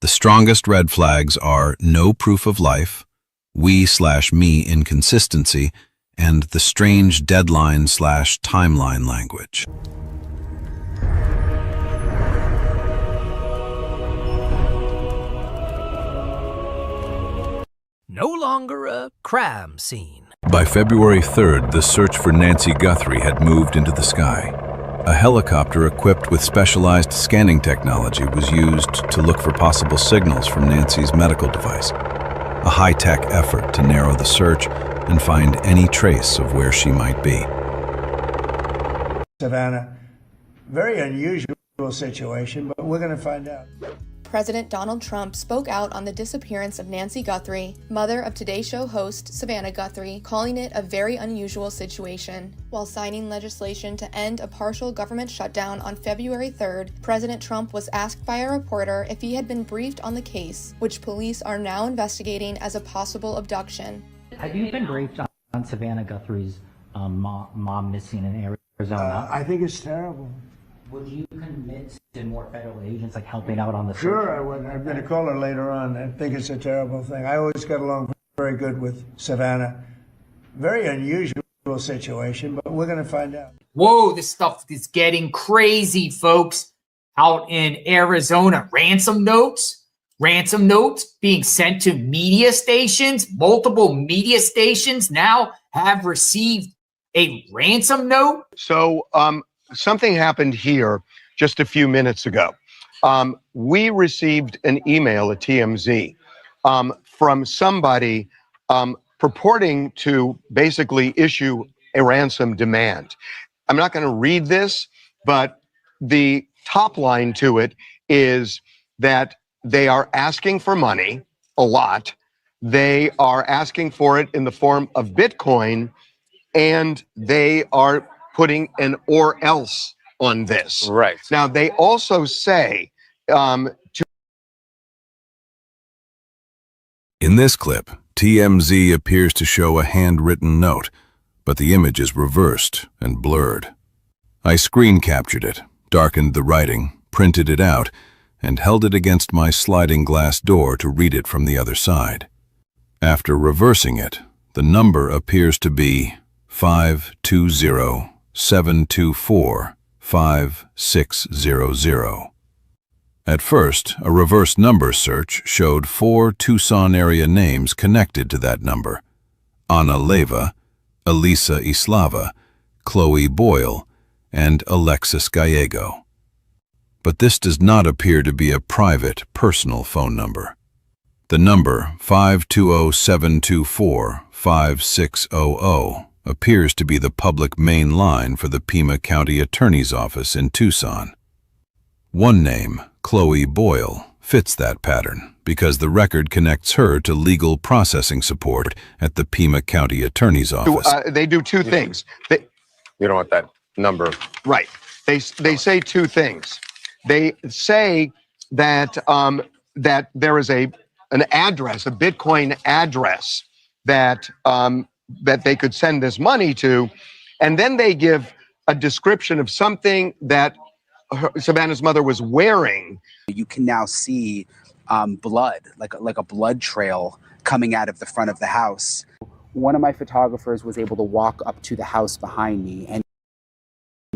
the strongest red flags are no proof of life, we/me inconsistency, and the strange deadline/timeline language. No longer a crime scene. By February 3rd, the search for Nancy Guthrie had moved into the sky. A helicopter equipped with specialized scanning technology was used to look for possible signals from Nancy's medical device. A high-tech effort to narrow the search and find any trace of where she might be. Savannah, very unusual situation, but we're going to find out. President Donald Trump spoke out on the disappearance of Nancy Guthrie, mother of Today Show host Savannah Guthrie, calling it a very unusual situation. While signing legislation to end a partial government shutdown on February 3rd, President Trump was asked by a reporter if he had been briefed on the case, which police are now investigating as a possible abduction. Have you been briefed on Savannah Guthrie's mom missing in Arizona? I think it's terrible. Would you commit to more federal agents like helping out on the search? Sure, I would. I'm going to call her later on. I think it's a terrible thing. I always got along very good with Savannah. Very unusual situation, but we're going to find out. Whoa, this stuff is getting crazy, folks. Out in Arizona, ransom notes being sent to media stations. Multiple media stations now have received a ransom note. So, something happened here just a few minutes ago. We received an email at TMZ from somebody purporting to basically issue a ransom demand. I'm not going to read this, but the top line to it is that they are asking for money, a lot. They are asking for it in the form of Bitcoin, and they are putting an or else on this. Right. Now, they also say In this clip, TMZ appears to show a handwritten note, but the image is reversed and blurred. I screen captured it, darkened the writing, printed it out, and held it against my sliding glass door to read it from the other side. After reversing it, the number appears to be 520-724-5600. At first, a reverse number search showed 4 Tucson area names connected to that number: Ana Leyva, Elisa Islava, Chloe Boyle, and Alexis Gallego. But this does not appear to be a private, personal phone number. The number 520-724-5600 appears to be the public main line for the Pima County Attorney's Office in Tucson. One name, Chloe Boyle, fits that pattern because the record connects her to legal processing support at the Pima County Attorney's Office. they do two things. You don't want that number. Right. They say two things. They say that that there is an address, a Bitcoin address that that they could send this money to, and then they give a description of something that Savannah's mother was wearing. You can now see blood, like a blood trail coming out of the front of the house. One of my photographers was able to walk up to the house behind me, and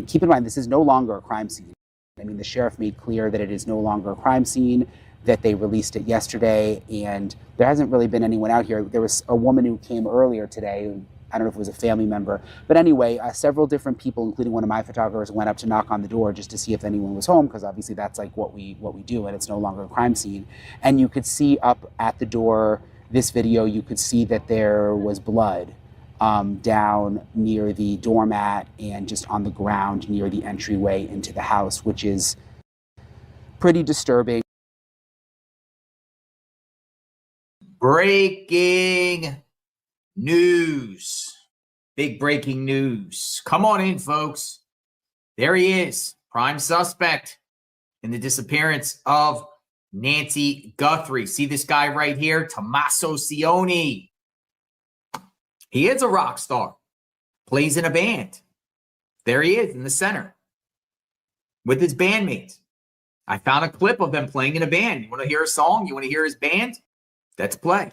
keep in mind, this is no longer a crime scene. I mean, the sheriff made clear that it is no longer a crime scene, that they released it yesterday, and there hasn't really been anyone out here. There was a woman who came earlier today. I don't know if it was a family member, but anyway, several different people, including one of my photographers, went up to knock on the door just to see if anyone was home, because obviously that's like what we do, and it's no longer a crime scene. And you could see up at the door, this video, you could see that there was blood down near the doormat and just on the ground near the entryway into the house, which is pretty disturbing. Breaking news. Big breaking news. Come on in, folks. There he is, prime suspect in the disappearance of Nancy Guthrie. See this guy right here, Tommaso Cioni. He is a rock star, plays in a band. There he is in the center with his bandmates. I found a clip of them playing in a band. You want to hear a song? You want to hear his band? Let's play.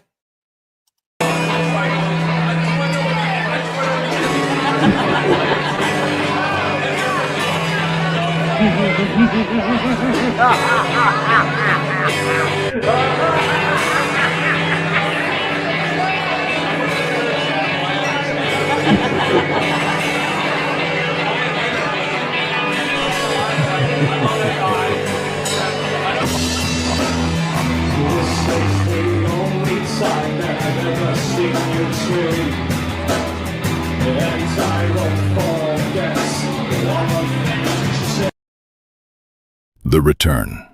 The return.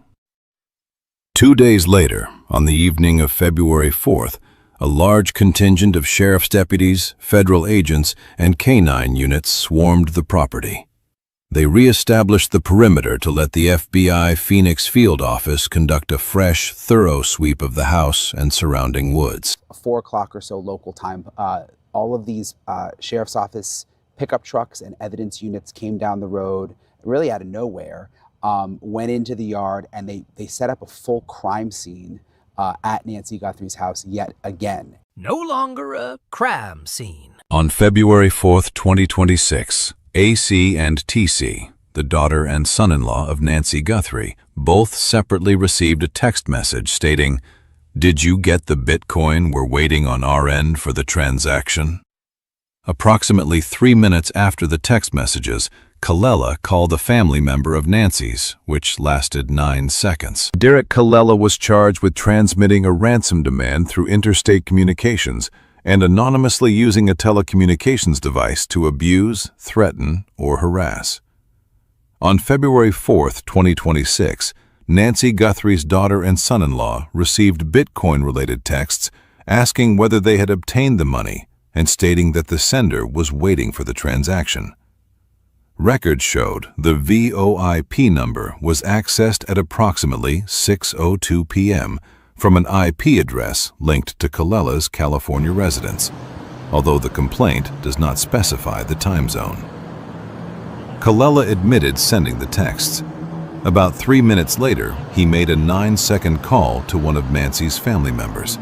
2 days later, on the evening of February 4th, a large contingent of sheriff's deputies, federal agents, and canine units swarmed the property. They re-established the perimeter to let the FBI Phoenix Field Office conduct a fresh, thorough sweep of the house and surrounding woods. 4 o'clock or so local time, all of these sheriff's office pickup trucks and evidence units came down the road, really out of nowhere, went into the yard, and they set up a full crime scene at Nancy Guthrie's house yet again. No longer a crime scene. On February 4th, 2026, AC and TC, the daughter and son-in-law of Nancy Guthrie, both separately received a text message stating, "Did you get the Bitcoin? We're waiting on our end for the transaction." Approximately 3 minutes after the text messages, Kallela called a family member of Nancy's, which lasted 9 seconds. Derek Kallela was charged with transmitting a ransom demand through interstate communications and anonymously using a telecommunications device to abuse, threaten, or harass. On February 4th, 2026, Nancy Guthrie's daughter and son-in-law received Bitcoin-related texts asking whether they had obtained the money, and stating that the sender was waiting for the transaction. Records showed the VoIP number was accessed at approximately 6:02 p.m. from an IP address linked to Kalella's California residence, although the complaint does not specify the time zone. Kalella admitted sending the texts. About 3 minutes later, he made a 9-second call to one of Nancy's family members.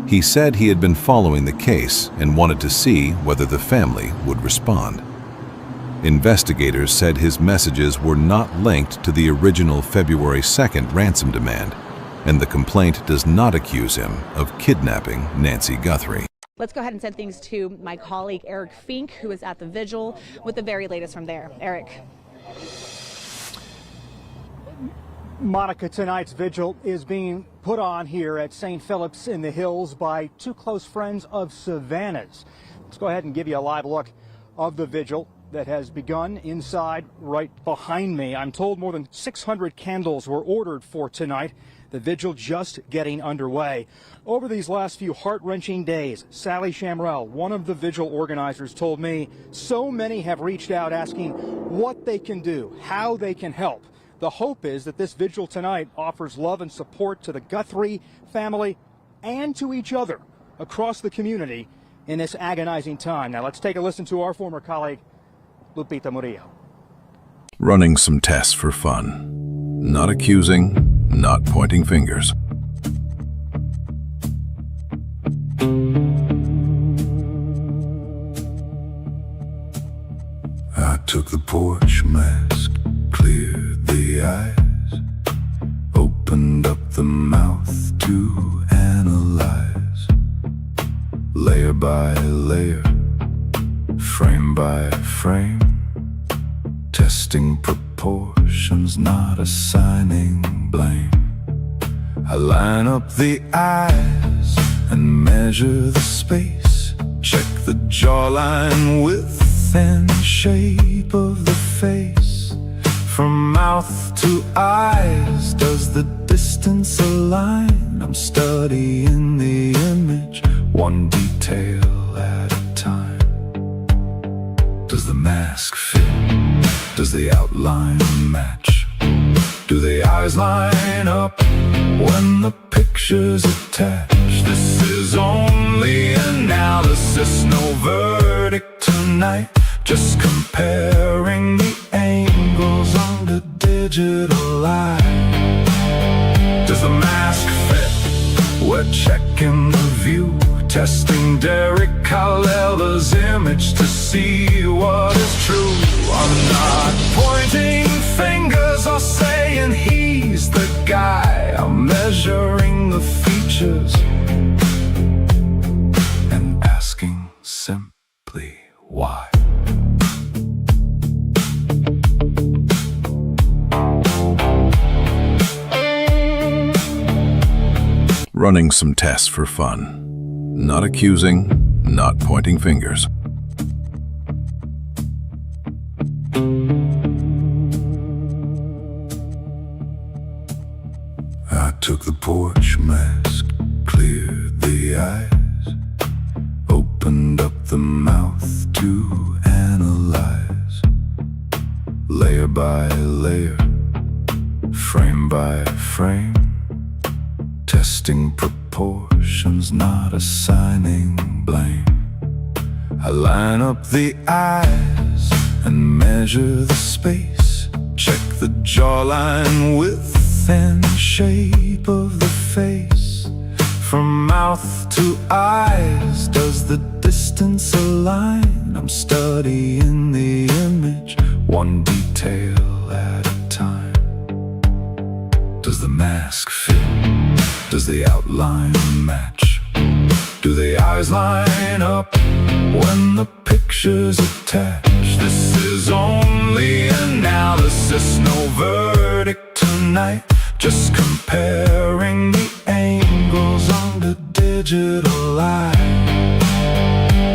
He said he had been following the case and wanted to see whether the family would respond. Investigators said his messages were not linked to the original February 2nd ransom demand, and the complaint does not accuse him of kidnapping Nancy Guthrie. Let's go ahead and send things to my colleague Eric Fink, who is at the vigil, with the very latest from there. Eric. Monica, tonight's vigil is being put on here at St. Philip's in the Hills by two close friends of Savannah's. Let's go ahead and give you a live look of the vigil that has begun inside right behind me. I'm told more than 600 candles were ordered for tonight. The vigil just getting underway. Over these last few heart-wrenching days, Sally Shamrell, one of the vigil organizers, told me so many have reached out asking what they can do, how they can help. The hope is that this vigil tonight offers love and support to the Guthrie family and to each other across the community in this agonizing time. Now let's take a listen to our former colleague, Lupita Murillo. Running some tests for fun. Not accusing, not pointing fingers. I took the porch mask, cleared the eyes, opened up the mouth to analyze, layer by layer, frame by frame, testing proportions, not assigning blame. I line up the eyes and measure the space, check the jawline, width and shape of the face. From mouth to eyes, does the distance align? I'm studying the image, one detail at a time. Does the mask fit? Does the outline match? Do the eyes line up when the picture's attached? This is only analysis, no verdict tonight. Just comparing the angles on the digital line. Does the mask fit? We're checking the view, testing Derek Kalella's image to see what is true. I'm not pointing fingers or saying he's the guy. I'm measuring the features and asking simply why. Running some tests for fun. Not accusing, not pointing fingers. I took the porch mask, cleared the eyes, opened up the mouth to analyze, layer by layer, frame by frame, testing proportions, not assigning blame. I line up the eyes and measure the space, check the jawline, width and shape of the face. From mouth to eyes, does the distance align? I'm studying the image, one detail at a time. Does the mask fit? Does the outline match? Do the eyes line up when the picture's attached? This is only analysis, no verdict tonight. Just comparing the angles on the digital line.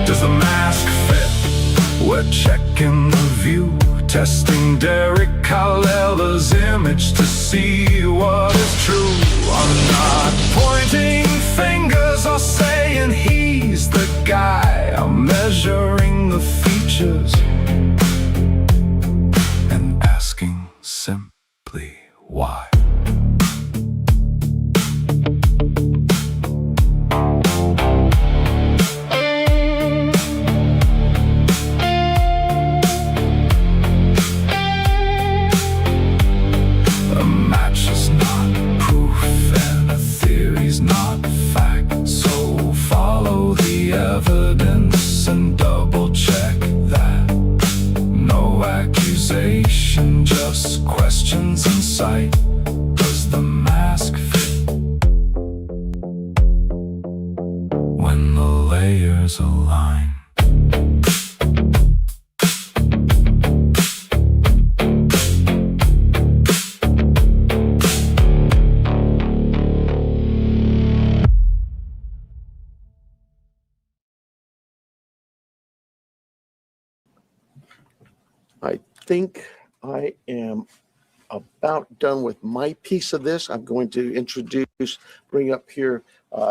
Does the mask fit? We're checking the view, testing Derek Kalella's image to see what is true. I'm not pointing fingers or saying he's the guy. sight. Does the mask fit when the layers align? I think I am about done with my piece of this. I'm going to bring up here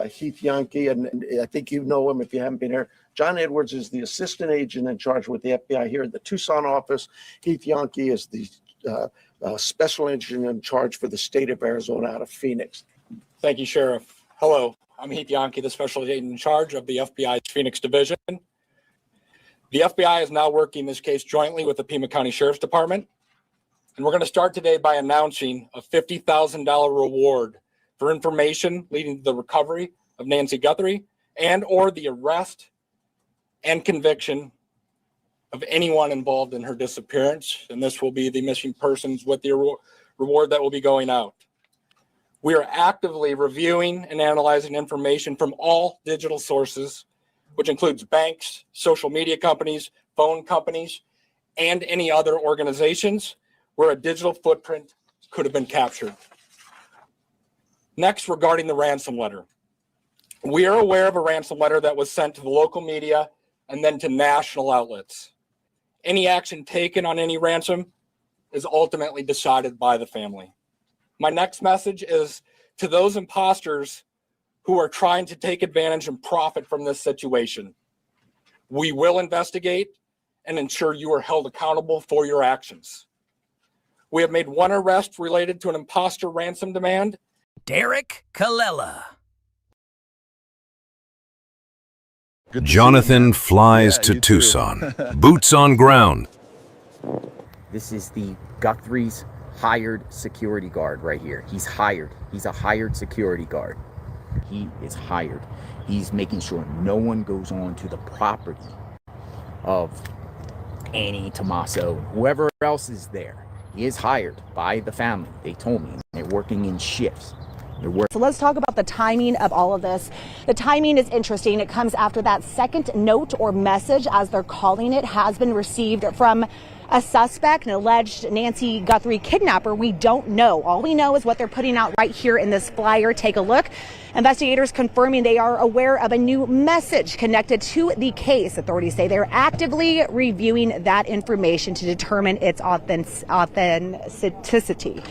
Heath Yankee, and I think you know him if you haven't been here. John Edwards is the assistant agent in charge with the FBI here at the Tucson office. Heath Yankee is the special agent in charge for the state of Arizona out of Phoenix. Thank you, Sheriff. Hello, I'm Heath Yankee, the special agent in charge of the FBI's Phoenix Division. The FBI is now working this case jointly with the Pima County Sheriff's Department. And we're going to start today by announcing a $50,000 reward for information leading to the recovery of Nancy Guthrie and or the arrest and conviction of anyone involved in her disappearance. And this will be the missing persons with the reward that will be going out. We are actively reviewing and analyzing information from all digital sources, which includes banks, social media companies, phone companies, and any other organizations where a digital footprint could have been captured. Next, regarding the ransom letter. We are aware of a ransom letter that was sent to the local media and then to national outlets. Any action taken on any ransom is ultimately decided by the family. My next message is to those imposters who are trying to take advantage and profit from this situation. We will investigate and ensure you are held accountable for your actions. We have made one arrest related to an imposter ransom demand. Derek Colella. Jonathan flies to Tucson, boots on ground. This is the Guthrie's hired security guard right here. He's hired. He's a hired security guard. He is hired. He's making sure no one goes on to the property of Annie, Tommaso, whoever else is there. He is hired by the family. They told me. They're working in shifts. So let's talk about the timing of all of this. The timing is interesting. It comes after that second note or message, as they're calling it, has been received from a suspect, an alleged Nancy Guthrie kidnapper. We don't know. All we know is what they're putting out right here in this flyer. Take a look. Investigators confirming they are aware of a new message connected to the case. Authorities say they're actively reviewing that information to determine its authenticity.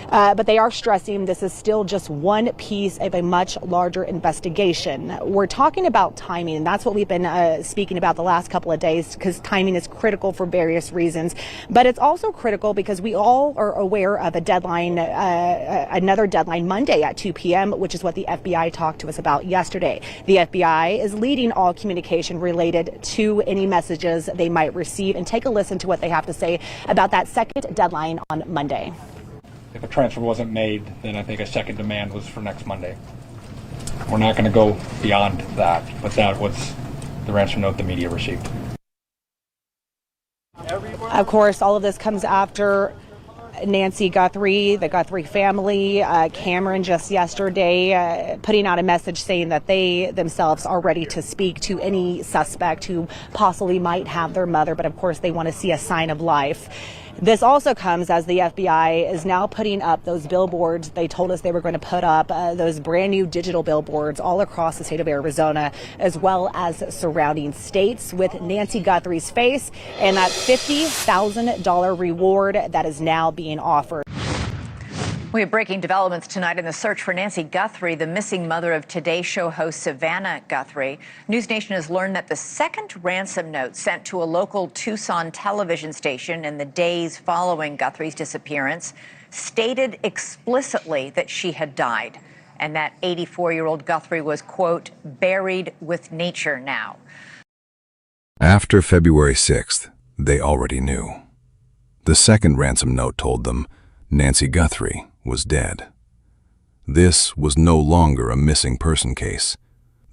But they are stressing this is still just one piece of a much larger investigation. We're talking about timing, and that's what we've been speaking about the last couple of days, because timing is critical for various reasons. But it's also critical because we all are aware of a deadline, another deadline Monday at 2 p.m., which is what the FBI talked to us about yesterday. The FBI is leading all communication related to any messages they might receive. And take a listen to what they have to say about that second deadline on Monday. If a transfer wasn't made, then I think a second demand was for next Monday. We're not going to go beyond that, but that was the ransom note the media received. Of course, all of this comes after Nancy Guthrie, the Guthrie family, Cameron just yesterday putting out a message saying that they themselves are ready to speak to any suspect who possibly might have their mother, but of course they want to see a sign of life. This also comes as the FBI is now putting up those billboards. They told us they were going to put up those brand new digital billboards all across the state of Arizona, as well as surrounding states, with Nancy Guthrie's face and that $50,000 reward that is now being offered. We have breaking developments tonight in the search for Nancy Guthrie, the missing mother of Today Show host Savannah Guthrie. News Nation has learned that the second ransom note sent to a local Tucson television station in the days following Guthrie's disappearance stated explicitly that she had died and that 84-year-old Guthrie was, quote, buried with nature now. After February 6th, they already knew. The second ransom note told them Nancy Guthrie was dead. This was no longer a missing person case.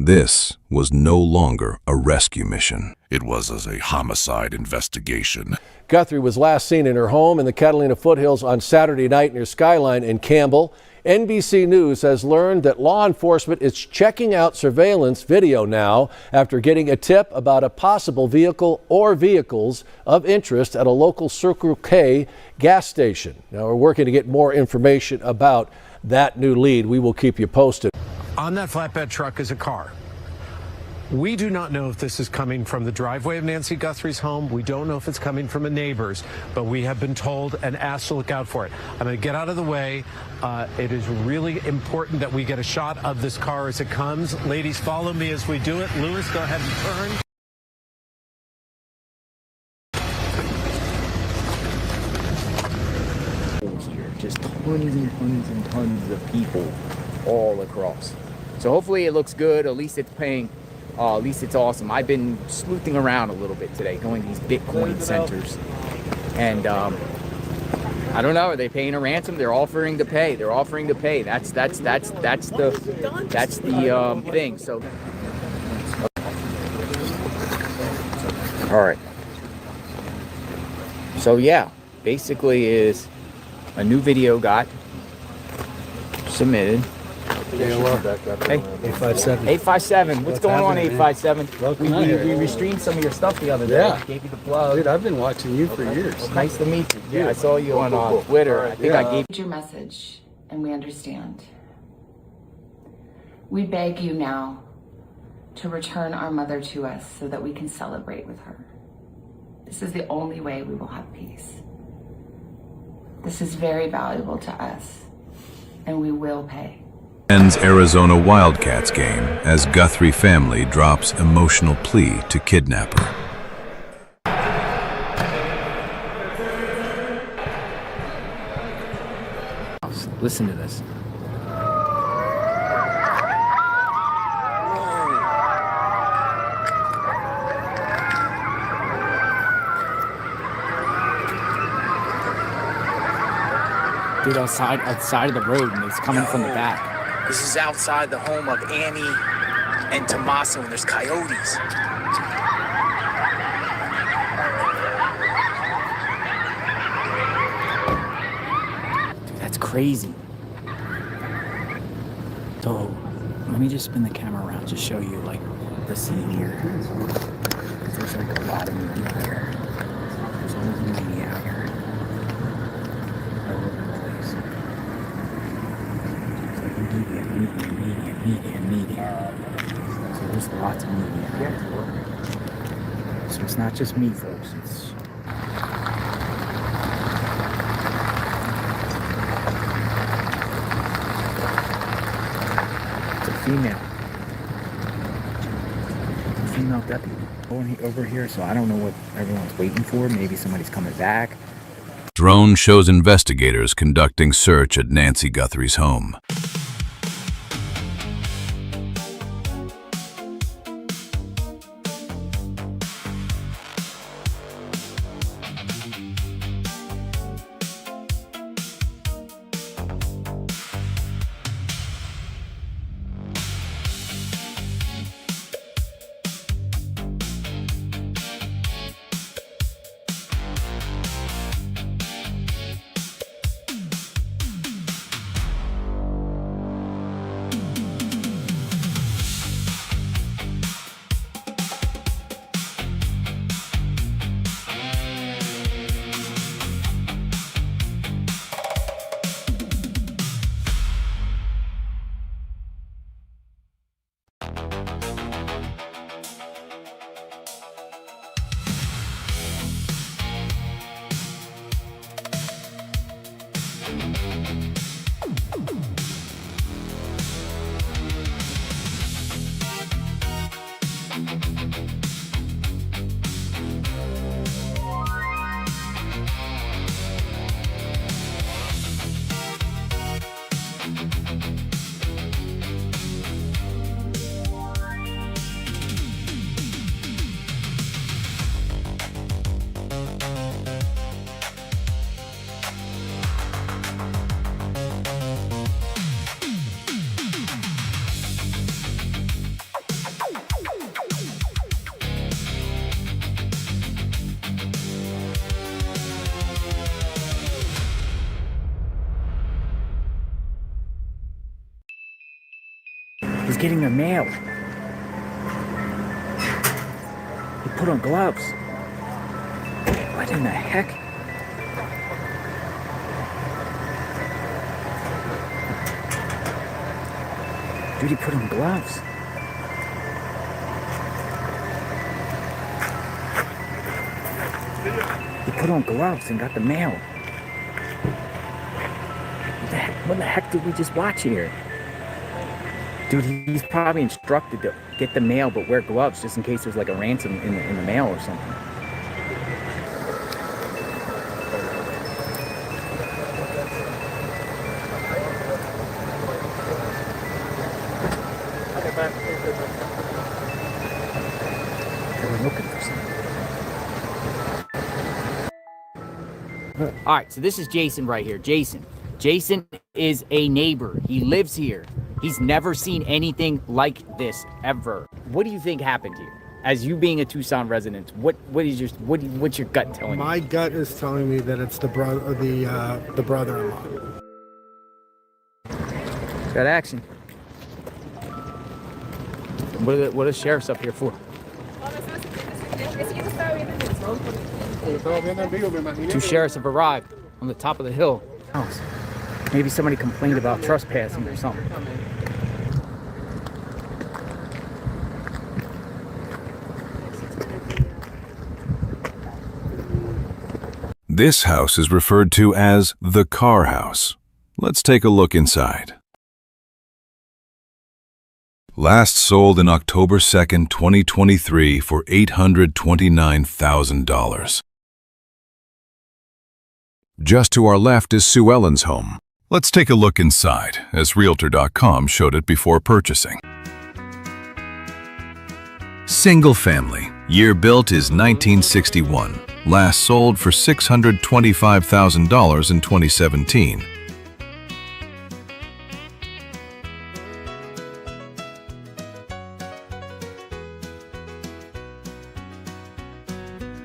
This was no longer a rescue mission. It was as a homicide investigation. Guthrie was last seen in her home in the Catalina foothills on Saturday night near Skyline in Campbell. NBC News has learned that law enforcement is checking out surveillance video now after getting a tip about a possible vehicle or vehicles of interest at a local Circle K gas station. Now we're working to get more information about that new lead. We will keep you posted. On that flatbed truck is a car. We do not know if this is coming from the driveway of Nancy Guthrie's home. We don't know if it's coming from a neighbor's, but we have been told and asked to look out for it. I'm going to get out of the way. It is really important that we get a shot of this car as it comes. Ladies, follow me as we do it. Lewis, go ahead and turn. Here, just tons and tons and tons of people all across. So hopefully it looks good. At least it's paying. At least it's awesome. I've been sleuthing around a little bit today, going to these Bitcoin centers, and I don't know. Are they paying a ransom? They're offering to pay. They're offering to pay. That's the thing. So, all right. So yeah, basically is a new video got submitted. Hey, 857. 857. What's going on, happening, 857? We restrained some of your stuff the other day. Yeah. Gave you the plug. Dude, I've been watching you for years. Well, nice to meet you. Yeah, I saw you on Twitter. I think I gave your message, and we understand. We beg you now to return our mother to us so that we can celebrate with her. This is the only way we will have peace. This is very valuable to us, and we will pay. Ends Arizona Wildcats game as Guthrie family drops emotional plea to kidnapper. Listen to this. Dude, outside of the road, and it's coming from the back. This is outside the home of Annie and Tommaso, and there's coyotes. Dude, that's crazy. So, let me just spin the camera around to show you, like, the scene here. There's, like, a lot of media here. There's always media out here. All over the place. Media. So there's lots of media. So it's not just me, folks. It's a female. Female deputy over here, so I don't know what everyone's waiting for. Maybe somebody's coming back. Drone shows investigators conducting search at Nancy Guthrie's home. was getting their mail. He put on gloves. What in the heck? Dude, he put on gloves. He put on gloves and got the mail. What the heck did we just watch here? Dude, he's probably instructed to get the mail but wear gloves just in case there's like a ransom in the mail or something. They're looking for something. All right, so this is Jason right here. Jason is a neighbor. He lives here. He's never seen anything like this ever. What do you think happened here? As you being a Tucson resident, what's your gut telling you? My gut is telling me that it's the brother-in-law. Got action. What are sheriffs up here for? Two sheriffs have arrived on the top of the hill. Maybe somebody complained about trespassing or something. This house is referred to as the car house. Let's take a look inside. Last sold in October 2nd, 2023 for $829,000. Just to our left is Sue Ellen's home. Let's take a look inside, as Realtor.com showed it before purchasing. Single family. Year built is 1961. Last sold for $625,000 in 2017.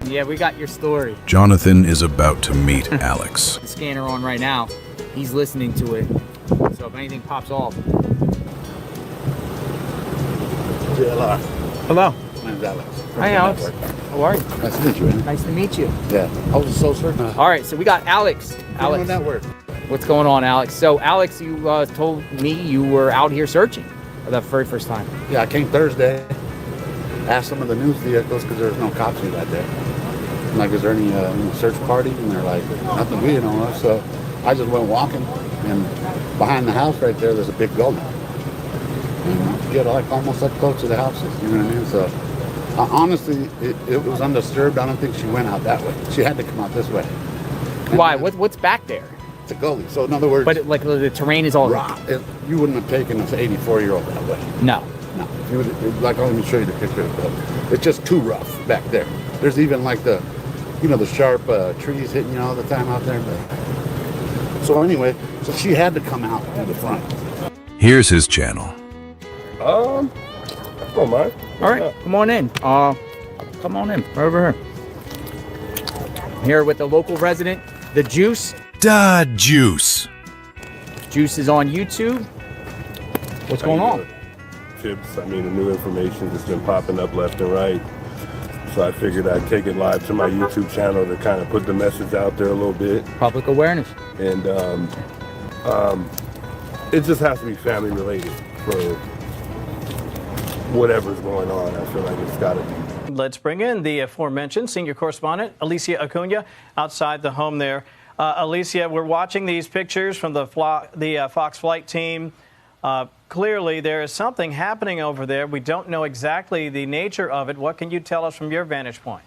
Yeah, we got your story. Jonathan is about to meet Alex. The scanner on right now. He's listening to it. So if anything pops off. JLR. Hello. My name's Alex. Hi, Alex. How are you? Nice to meet you, man. Nice to meet you. Yeah. I was a soul searcher. All right, so we got Alex. Alex. Network. What's going on, Alex? So, Alex, you told me you were out here searching for the very first time. Yeah, I came Thursday. Asked some of the news vehicles because there was no cops right there. I'm like, is there any search party? And they're like, nothing we know of. So I just went walking, and behind the house right there, there's a big gully. You get like almost like close to the houses. You know what I mean? So honestly, it was undisturbed. I don't think she went out that way. She had to come out this way. And why? What's back there? It's a gully. So in other words, but like the terrain is all rock. You wouldn't have taken an 84-year-old that way. No. No. You would, like, let me show you the picture of it. It's just too rough back there. There's even like the sharp trees hitting you all the time out there. But... So anyway, so she had to come out to the front. Here's his channel. Don't mind. All right, come on in. Come on in, right over here. Here with the local resident, the Juice. Da Juice. Juice is on YouTube. What's going on? Tips. The new information that's been popping up left and right. So I figured I'd take it live to my YouTube channel to kind of put the message out there a little bit. Public awareness. And it just has to be family related for whatever's going on. I feel like it's got to be. Let's bring in the aforementioned senior correspondent, Alicia Acuna, outside the home there. Alicia, we're watching these pictures from the Fox flight team. Clearly, there is something happening over there. We don't know exactly the nature of it. What can you tell us from your vantage point?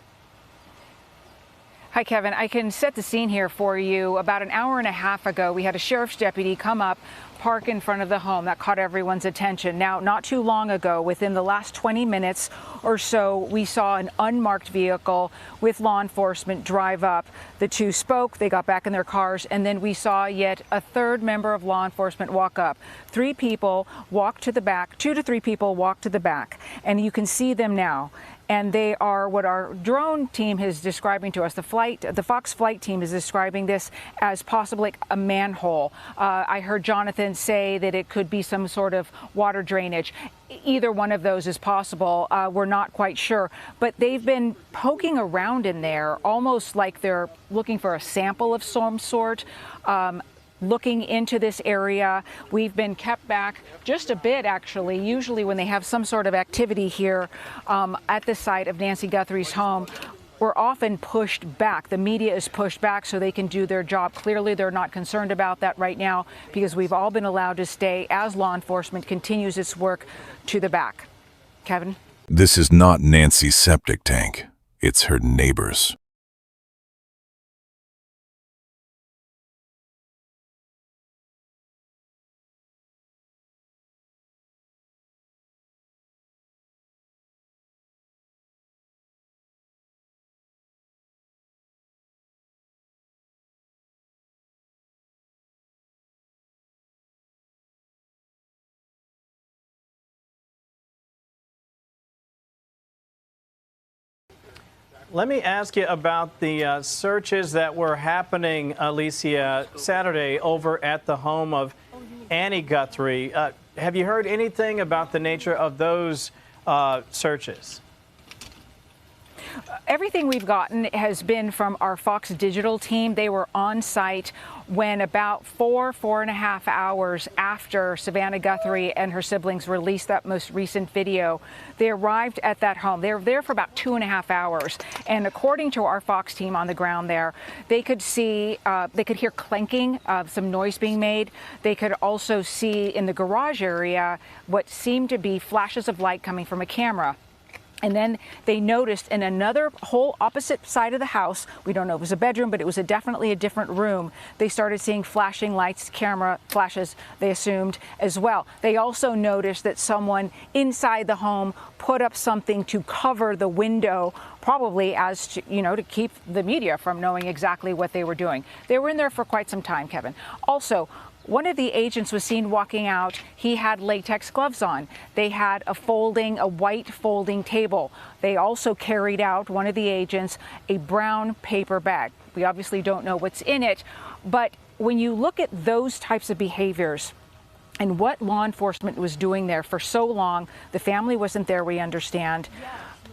Hi, Kevin. I can set the scene here for you. About an hour and a half ago, we had a sheriff's deputy come up, park in front of the home. That caught everyone's attention. Now, not too long ago, within the last 20 minutes or so, we saw an unmarked vehicle with law enforcement drive up. The two spoke, they got back in their cars, and then we saw yet a third member of law enforcement walk up. 3 people walked to the back, 2 to 3 people walked to the back, and you can see them now. and they are what our drone team is describing to us. The Fox flight team is describing this as possibly a manhole. I heard Jonathan say that it could be some sort of water drainage. Either one of those is possible. We're not quite sure, but they've been poking around in there almost like they're looking for a sample of some sort. Looking into this area. We've been kept back just a bit, actually. Usually when they have some sort of activity here at the site of Nancy Guthrie's home, we're often pushed back. The media is pushed back so they can do their job. Clearly, they're not concerned about that right now because we've all been allowed to stay as law enforcement continues its work to the back. Kevin? This is not Nancy's septic tank. It's her neighbor's. Let me ask you about the searches that were happening, Alicia, Saturday over at the home of Annie Guthrie. Have you heard anything about the nature of those searches? Everything we've gotten has been from our Fox Digital team. They were on site when about 4.5 hours after Savannah Guthrie and her siblings released that most recent video. They arrived at that home. They were there for about 2.5 hours. And according to our Fox team on the ground there, they could see, they could hear clanking, some noise being made. They could also see in the garage area what seemed to be flashes of light coming from a camera. And then they noticed in another whole opposite side of the house, we don't know if it was a bedroom, but it was definitely a different room. They started seeing flashing lights, camera flashes, they assumed as well. They also noticed that someone inside the home put up something to cover the window, probably as to, to keep the media from knowing exactly what they were doing. They were in there for quite some time, Kevin. Also, one of the agents was seen walking out. He had latex gloves on. They had a white folding table. They also carried out, one of the agents, a brown paper bag. We obviously don't know what's in it, but when you look at those types of behaviors and what law enforcement was doing there for so long, the family wasn't there, we understand.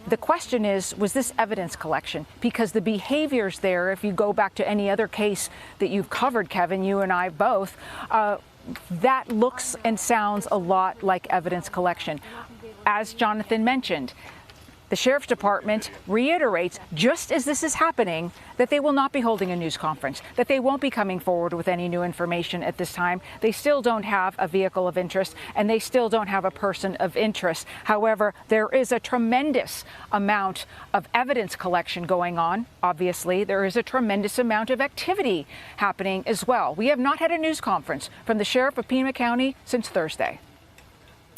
The question is, was this evidence collection? Because the behaviors there, if you go back to any other case that you've covered, Kevin, you and I both, that looks and sounds a lot like evidence collection. As Jonathan mentioned, the Sheriff's Department reiterates, just as this is happening, that they will not be holding a news conference, that they won't be coming forward with any new information at this time. They still don't have a vehicle of interest, and they still don't have a person of interest. However, there is a tremendous amount of evidence collection going on. Obviously, there is a tremendous amount of activity happening as well. We have not had a news conference from the Sheriff of Pima County since Thursday.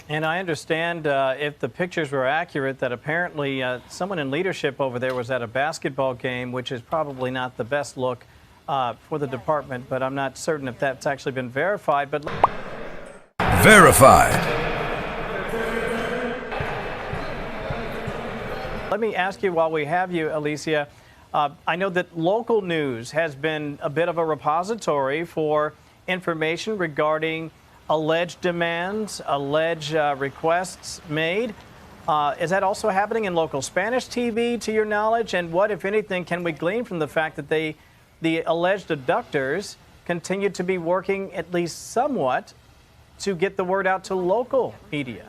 And I understand, if the pictures were accurate, that apparently someone in leadership over there was at a basketball game, which is probably not the best look for the department, but I'm not certain if that's actually been verified. But Verified. Let me ask you while we have you, Alicia, I know that local news has been a bit of a repository for information regarding alleged demands, alleged requests made. Is that also happening in local Spanish TV, to your knowledge? And what, if anything, can we glean from the fact that the alleged abductors continue to be working at least somewhat to get the word out to local media?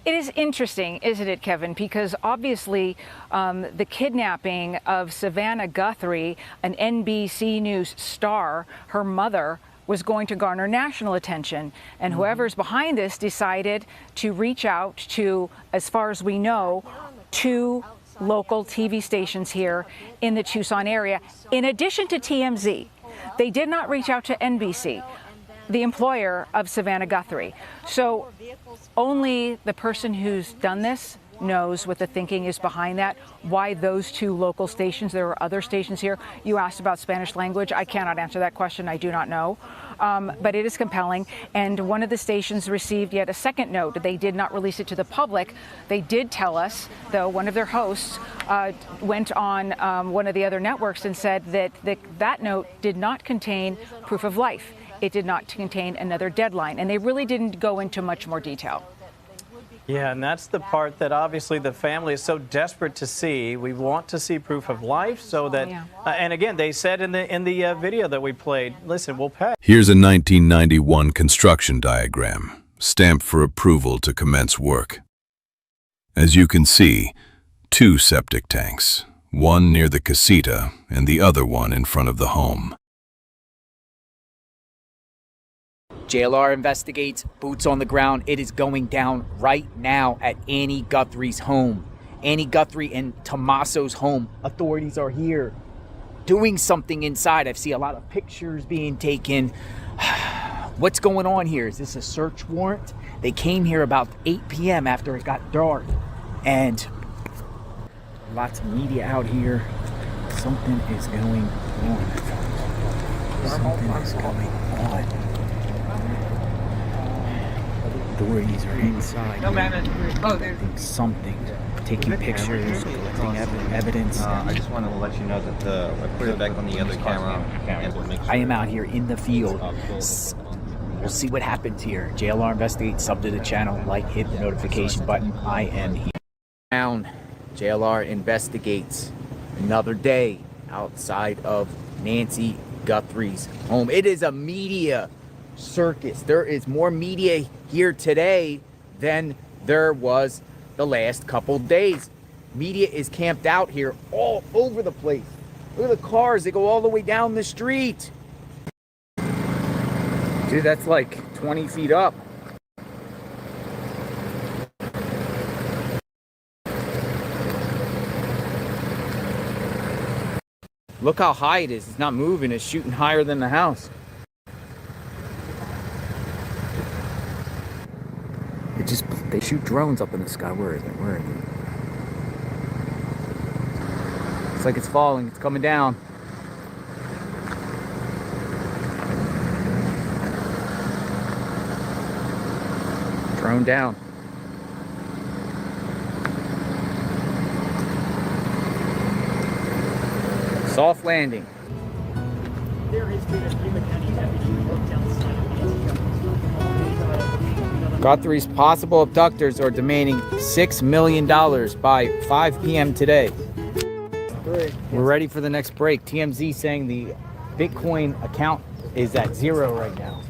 It is interesting, isn't it, Kevin? Because obviously the kidnapping of Savannah Guthrie, an NBC News star, her mother, was going to garner national attention. And whoever's behind this decided to reach out to, as far as we know, 2 local TV stations here in the Tucson area, in addition to TMZ. They did not reach out to NBC, the employer of Savannah Guthrie. So only the person who's done this knows what the thinking is behind that, why those two local stations. There are other stations here. You asked about Spanish language. I cannot answer that question. I do not know. But it is compelling. And one of the stations received yet a second note. They did not release it to the public. They did tell us, though, one of their hosts went on one of the other networks and said that that note did not contain proof of life. It did not contain another deadline. And they really didn't go into much more detail. Yeah, and that's the part that obviously the family is so desperate to see. We want to see proof of life so that, and again, they said in the video that we played, listen, we'll pay. Here's a 1991 construction diagram, stamped for approval to commence work. As you can see, 2 septic tanks, one near the casita and the other one in front of the home. JLR investigates, boots on the ground. It is going down right now at Annie Guthrie's home. Annie Guthrie and Tommaso's home. Authorities are here doing something inside. I see a lot of pictures being taken. What's going on here? Is this a search warrant? They came here about 8 p.m. after it got dark. And lots of media out here. Something is going on. Something is going on. Authorities are inside. Something. Taking pictures, collecting evidence. I just want to let you know that I put it back on the other camera. I am out here in the field. We'll see what happens here. JLR investigates, sub to the channel, like, hit the notification button. I am here. Down. JLR investigates. Another day outside of Nancy Guthrie's home. It is a media circus. There is more media here today than there was the last couple days. Media is camped out here all over the place. Look at the cars. They go all the way down the street. Dude, that's like 20 feet up. Look how high it is. It's not moving. It's shooting higher than the house. They shoot drones up in the sky. Where is it? Where is it? It's like it's falling. It's coming down. Drone down. Soft landing. There has been a Pima County deputy worked outside of Guthrie's possible abductors are demanding $6 million by 5 p.m. today. We're ready for the next break. TMZ saying the Bitcoin account is at 0 right now.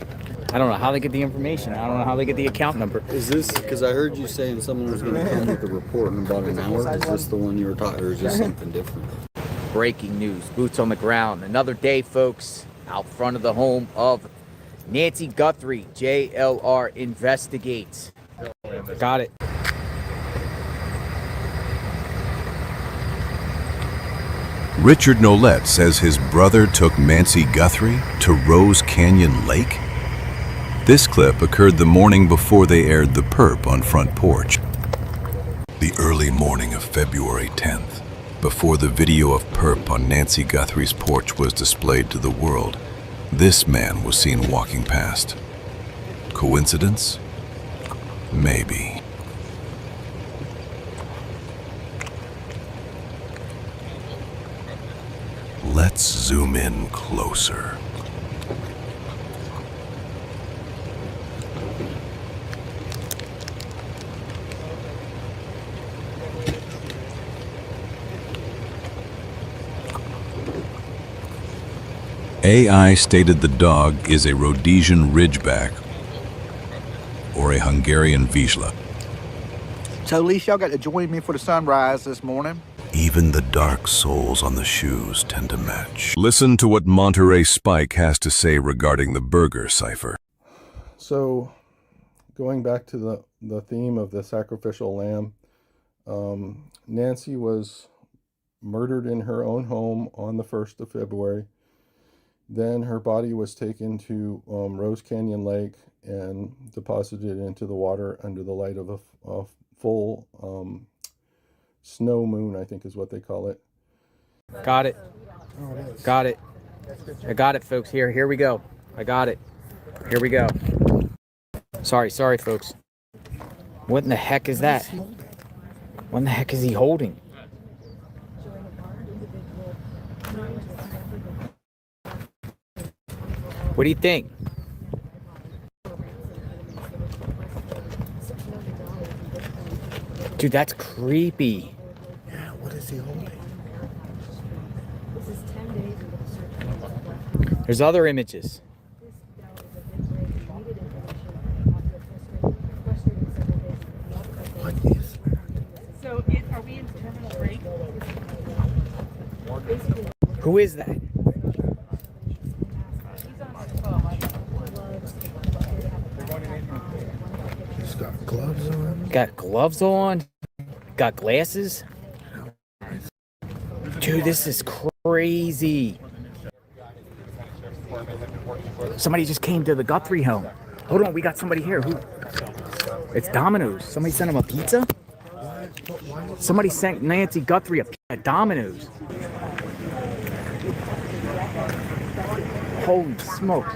I don't know how they get the information. I don't know how they get the account number. Is this, because I heard you saying someone was going to come with a report in about an hour. Is this the one you were talking, or is this something different? Breaking news, boots on the ground. Another day, folks, out front of the home of Nancy Guthrie. JLR investigates. Got it. Richard Nolette says his brother took Nancy Guthrie to Rose Canyon Lake. This clip occurred the morning before they aired The Perp on Front Porch. The early morning of February 10th, before the video of Perp on Nancy Guthrie's porch was displayed to the world, this man was seen walking past. Coincidence? Maybe. Let's zoom in closer. AI stated the dog is a Rhodesian Ridgeback or a Hungarian Vizsla. So at least y'all got to join me for the sunrise this morning. Even the dark soles on the shoes tend to match. Listen to what Monterey Spike has to say regarding the burger cipher. So, going back to the theme of the sacrificial lamb, Nancy was murdered in her own home on the 1st of February. Then her body was taken to Rose Canyon Lake and deposited into the water under the light of a full snow moon, I think is what they call it. Got it. Got it. I got it, folks. Here we go. I got it. Here we go. Sorry, folks. What in the heck is that? What in the heck is he holding? What do you think? Dude, that's creepy. Yeah, what is he holding? There's other images. What is that? So, are we in terminal break? Who is that? He's got gloves on. Got gloves on. Got glasses. Dude, this is crazy. Somebody just came to the Guthrie home. Hold on, we got somebody here. Who? It's Domino's. Somebody sent him a pizza? Somebody sent Nancy Guthrie a Domino's. Holy smokes.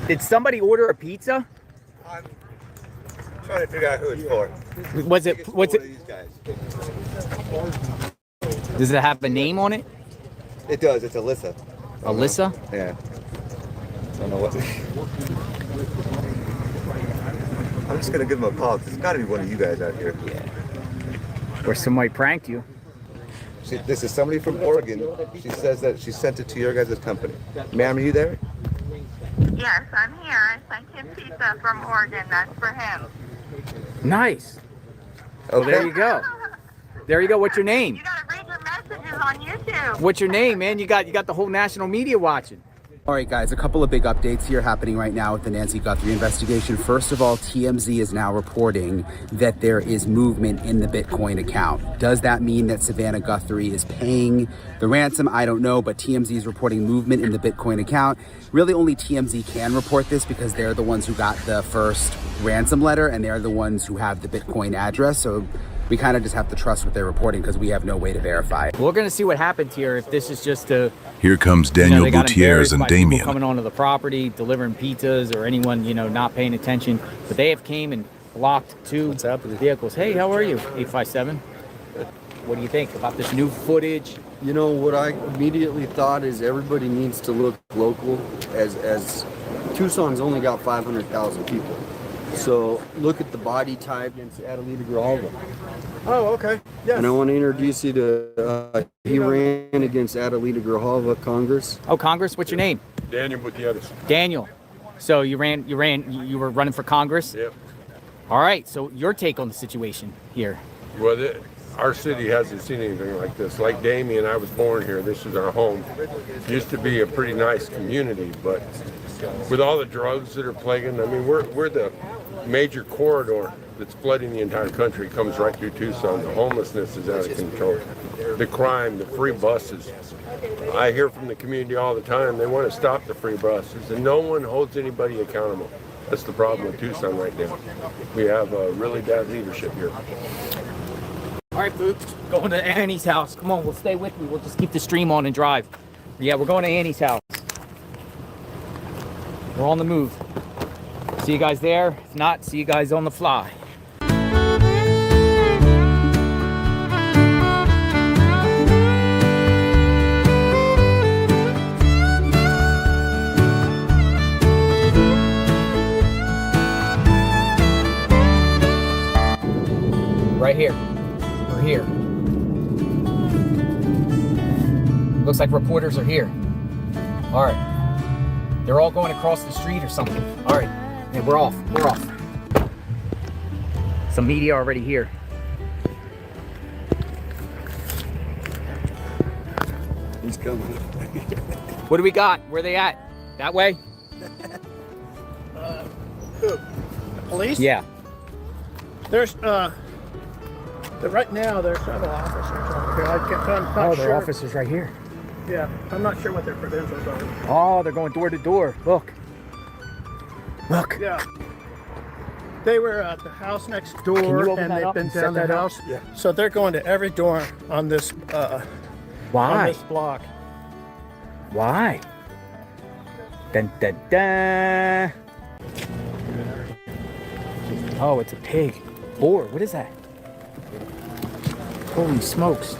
Did somebody order a pizza? I'm trying to figure out who it's for. Was it? Does it have a name on it? It does. It's Alyssa. Alyssa? Yeah. I don't know what. I'm just gonna give him a call. It's got to be one of you guys out here. Yeah. Or somebody pranked you. This is somebody from Oregon. She says that she sent it to your guys' company. Ma'am, are you there? Yes, I'm here. I sent him pizza from Oregon. That's for him. Nice. Well, Okay. there you go. There you go. What's your name? You gotta read your messages on YouTube. What's your name, man? You got the whole national media watching. All right, guys, a couple of big updates here happening right now with the Nancy Guthrie investigation. First of all, TMZ is now reporting that there is movement in the Bitcoin account. Does that mean that Savannah Guthrie is paying the ransom? I don't know, but TMZ is reporting movement in the Bitcoin account. Really, only TMZ can report this because they're the ones who got the first ransom letter and they're the ones who have the Bitcoin address. So we kind of just have to trust what they're reporting because we have no way to verify it. We're going to see what happens here if this is just a... Here comes Daniel they got Gutierrez embarrassed and by people Damien. coming onto the property, delivering pizzas, or anyone, not paying attention. But they have came and blocked two vehicles. Hey, how are you? 857. What do you think about this new footage? You know, what I immediately thought is everybody needs to look local, as Tucson's only got 500,000 people. So look at the body type against Adelita Grijalva. Oh, okay. Yes. And I want to introduce you to, he ran against Adelita Grijalva, Congress. Oh, Congress, what's your name? Daniel Gutierrez. Daniel. So you were running for Congress? Yep. All right, so your take on the situation here. Well, our city hasn't seen anything like this. Like Damien, I was born here. This is our home. Used to be a pretty nice community, but with all the drugs that are plaguing, I mean, we're the major corridor that's flooding the entire country. It comes right through Tucson. The homelessness is out of control. The crime, the free buses. I hear from the community all the time, they want to stop the free buses, and no one holds anybody accountable. That's the problem with Tucson right now. We have really bad leadership here. All right, folks, going to Annie's house. Come on, we'll stay with me. We'll just keep the stream on and drive. Yeah, we're going to Annie's house. We're on the move. See you guys there. If not, see you guys on the fly. Right here. We're here. Looks like reporters are here. All right. They're all going across the street or something. All right. Yeah, we're off. We're off. Some media already here. He's coming. What do we got? Where are they at? That way? Who? Police? Yeah. There's, right now there's several officers over here. I'm not Oh, sure. there are officers right here. Yeah, I'm not sure what their credentials are. Oh, they're going door to door. Look. Look. Yeah. They were at the house next door, open and that they've up been and set down the that up? house. So they're going to every door on this Why? on this block. Why? Dun, dun, dun. Oh, it's a pig. Boar, what is that? Holy smokes.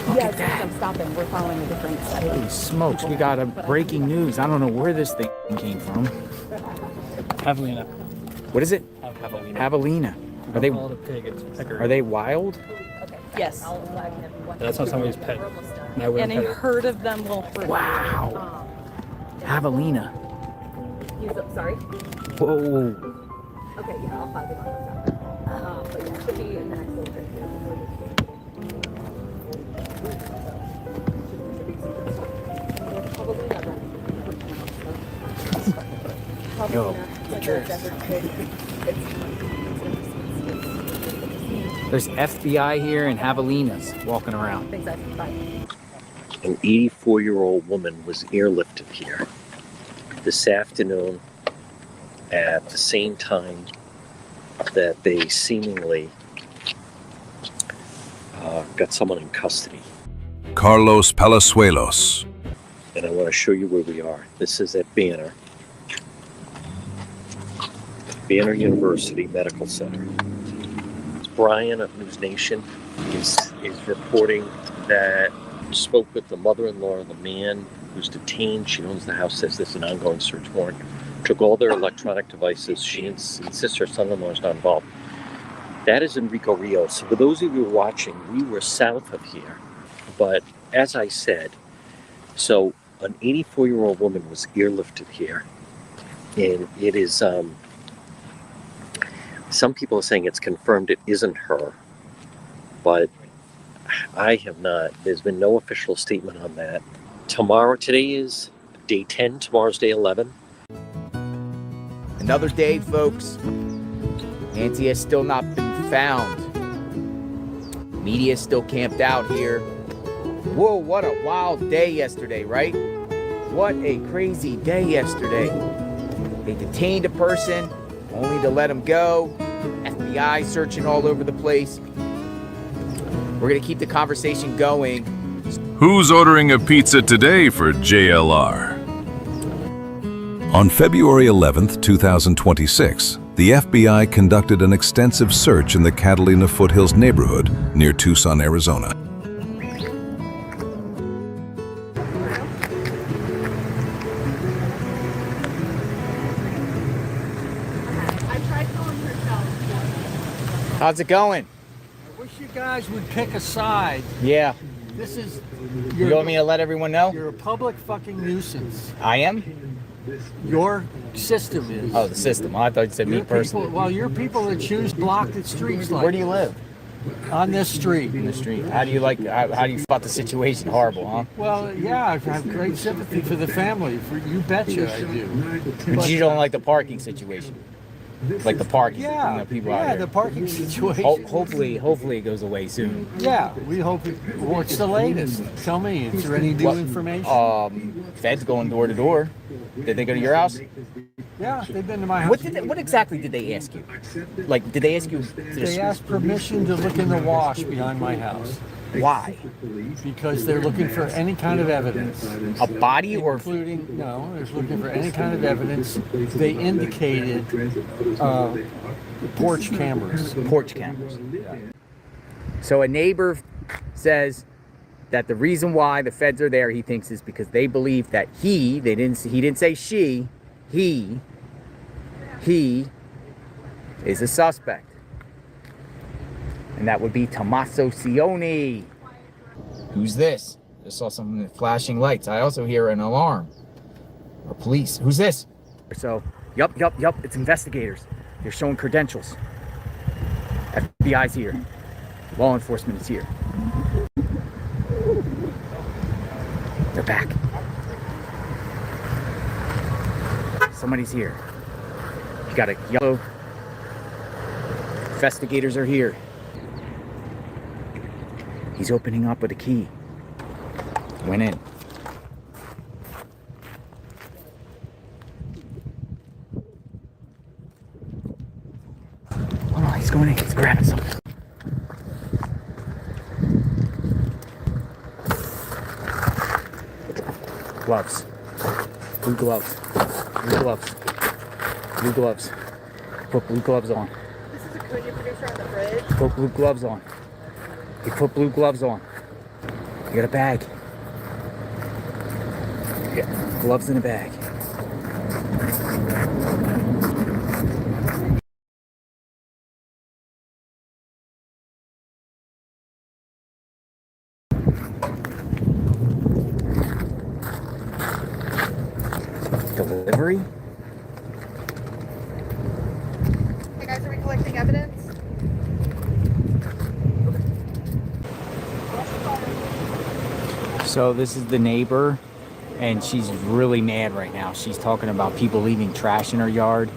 Look at that. I'm stopping. We're following a different set. Holy smokes, we got a breaking news. I don't know where this thing came from. Javelina. What is it? Javelina. Javelina. Are they, Call it a pig. It's pecker. are they wild? Yes. That's not somebody's pet. And I wouldn't And a pet it. herd of them will hurt. Wow. Javelina. Sorry. Whoa. Okay, yeah, I'll flag it on this out. But yeah, should be in the next little bit. Yo, there's FBI here and javelinas walking around. Exactly. An 84-year-old woman was airlifted here this afternoon at the same time that they seemingly got someone in custody. Carlos Palazuelos. And I want to show you where we are. This is at Banner University Medical Center. Brian of News Nation is reporting that spoke with the mother-in-law of the man who's detained. She owns the house, says there's an ongoing search warrant. Took all their electronic devices. She insists her son-in-law is not involved. That is Enrico Rios. So for those of you watching, we were south of here. But as I said, so an 84-year-old woman was airlifted here. And it is, some people are saying it's confirmed it isn't her. But I have not. There's been no official statement on that. Today is day 10. Tomorrow's day 11. Another day, folks. Nancy has still not been found. Media is still camped out here. Whoa, what a wild day yesterday, right? What a crazy day yesterday. They detained a person, only to let him go. FBI searching all over the place. We're going to keep the conversation going. Who's ordering a pizza today for JLR? On February 11th, 2026, the FBI conducted an extensive search in the Catalina Foothills neighborhood near Tucson, Arizona. How's it going? I wish you guys would pick a side. Yeah. This is. You want me to let everyone know? You're a public fucking nuisance. I am? Your system is. Oh, the system. I thought you said me Your personally. people, well, you're people that choose blocked streets like. Where do you live? On this street. In the street. How do you spot the situation? Horrible, huh? Well, yeah, I have great sympathy for the family. You betcha I do. But you don't like the parking situation. Like the parking. Yeah, you know, people out yeah, here. the parking situation. Hopefully it goes away soon. Yeah, we hope it. What's the latest? Tell me, is there any new information? Feds going door to door. Did they go to your house? Yeah, they've been to my house. What exactly did they ask you? Like, did they ask you? They asked permission to look in the wash behind my house. Why? Because they're looking for any kind of evidence. A body or? No, they're looking for any kind of evidence. They indicated porch cameras. Porch cameras. So a neighbor says that the reason why the feds are there, he thinks, is because they believe that he didn't say she, he is a suspect. And that would be Tommaso Cioni. Who's this? I saw some flashing lights. I also hear an alarm. Or police. Who's this? So, yup, it's investigators. They're showing credentials. FBI's here. Law enforcement is here. They're back. Somebody's here. You got a yellow. Investigators are here. He's opening up with a key. Went in. going in. He's grabbing something. Gloves. Blue gloves. Blue gloves. Blue gloves. Put blue gloves on. This is a Korean producer on the bridge. Put blue gloves on. You put blue gloves on. You got a bag. You got gloves in a bag. Delivery? Hey guys, are we collecting evidence? So this is the neighbor, and she's really mad right now. She's talking about people leaving trash in her yard.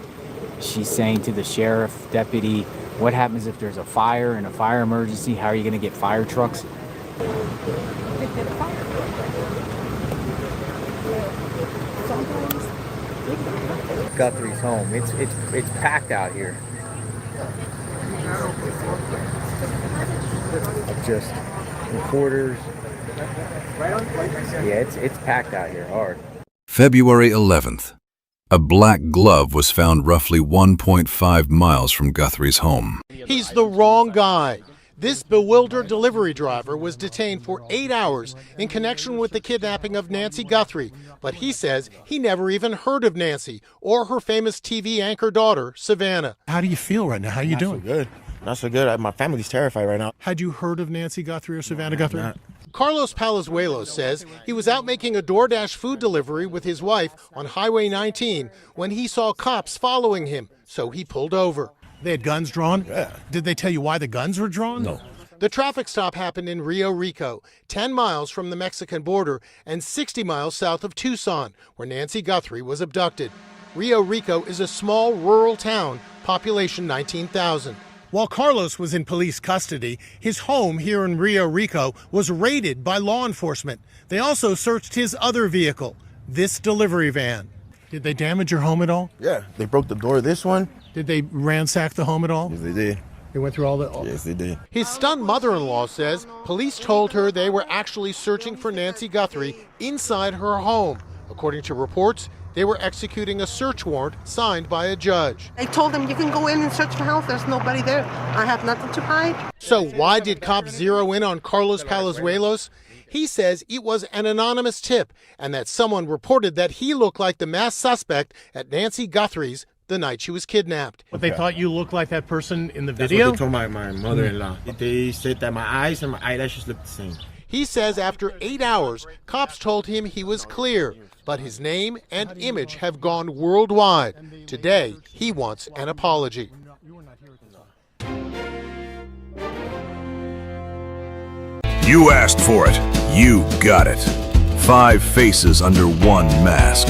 She's saying to the sheriff deputy, what happens if there's a fire and a fire emergency? How are you going to get fire trucks? Guthrie's home. It's packed out here. Just reporters. Yeah, it's packed out here hard. February 11th. A black glove was found roughly 1.5 miles from Guthrie's home. He's the wrong guy. This bewildered delivery driver was detained for 8 hours in connection with the kidnapping of Nancy Guthrie, but he says he never even heard of Nancy or her famous TV anchor daughter, Savannah. How do you feel right now? How are you doing? So good. Not so good. My family's terrified right now. Had you heard of Nancy Guthrie or Savannah Guthrie? Carlos Palazuelos says he was out making a DoorDash food delivery with his wife on Highway 19 when he saw cops following him, so he pulled over. They had guns drawn? Yeah. Did they tell you why the guns were drawn? No. The traffic stop happened in Rio Rico, 10 miles from the Mexican border and 60 miles south of Tucson, where Nancy Guthrie was abducted. Rio Rico is a small rural town, population 19,000. While Carlos was in police custody, his home here in Rio Rico was raided by law enforcement. They also searched his other vehicle, this delivery van. Did they damage your home at all? Yeah, they broke the door of this one. Did they ransack the home at all? Yes, they did. They went through all the... Yes, they did. His stunned mother-in-law says police told her they were actually searching for Nancy Guthrie inside her home. According to reports, they were executing a search warrant signed by a judge. I told them you can go in and search the house. There's nobody there. I have nothing to hide. So why did cops zero in on Carlos Palazuelos? He says it was an anonymous tip and that someone reported that he looked like the masked suspect at Nancy Guthrie's the night she was kidnapped. But they thought you looked like that person in the That's video? what they told my mother-in-law. They said that my eyes and my eyelashes looked the same. He says after 8 hours, cops told him he was clear, but his name and image have gone worldwide. Today, he wants an apology. You asked for it. You got it. 5 faces under one mask.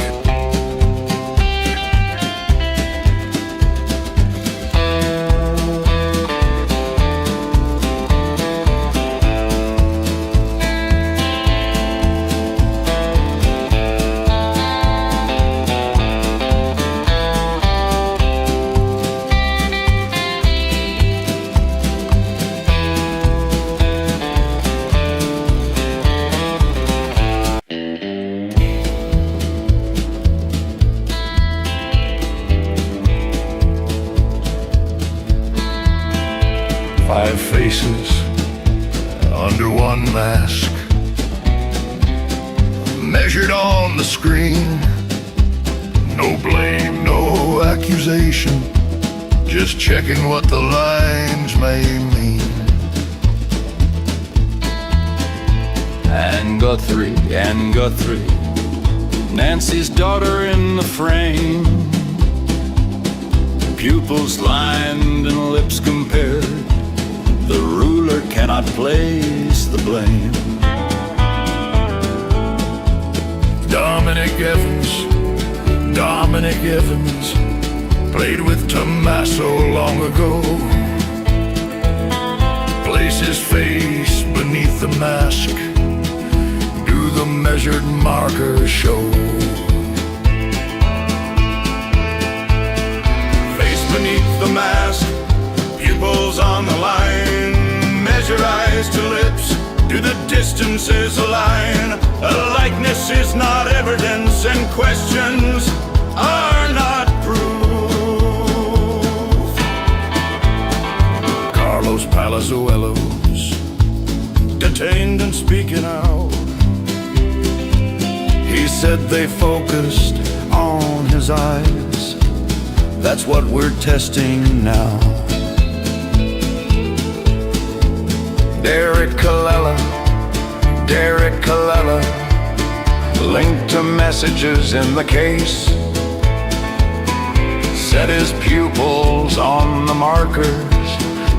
Five faces under one mask, measured on the screen. No blame, no accusation, just checking what the lines may mean. And Guthrie, Nancy's daughter in the frame, pupils lined and lips compared. The ruler cannot place the blame. Dominic Evans, played with Tommaso long ago. Place his face beneath the mask, do the measured markers show? Face beneath the mask, pupils To the distance is a line. A likeness is not evidence, and questions are not proof. Carlos Palazuelos, detained and speaking out. He said they focused on his eyes. That's what we're testing now. Derek Colella, linked to messages in the case. Set his pupils on the markers.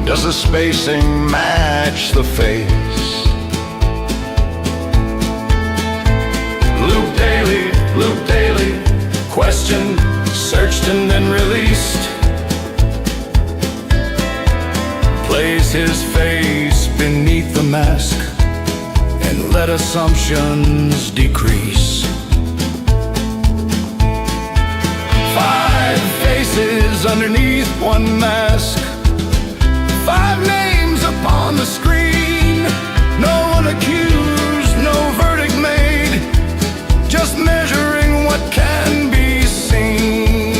Does the spacing match the face? Luke Daly, questioned, searched and then released. Plays his face beneath the mask and let assumptions decrease. 5 faces underneath one mask. 5 names upon the screen. No one accused, no verdict made. Just measuring what can be seen.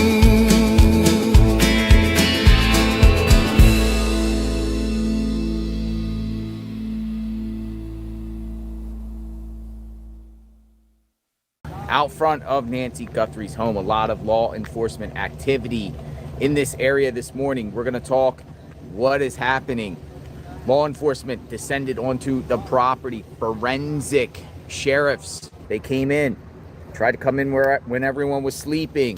Out front of Nancy Guthrie's home, a lot of law enforcement activity in this area this morning. We're going to talk what is happening. Law enforcement descended onto the property. Forensic sheriffs, they came in, tried to come in when everyone was sleeping.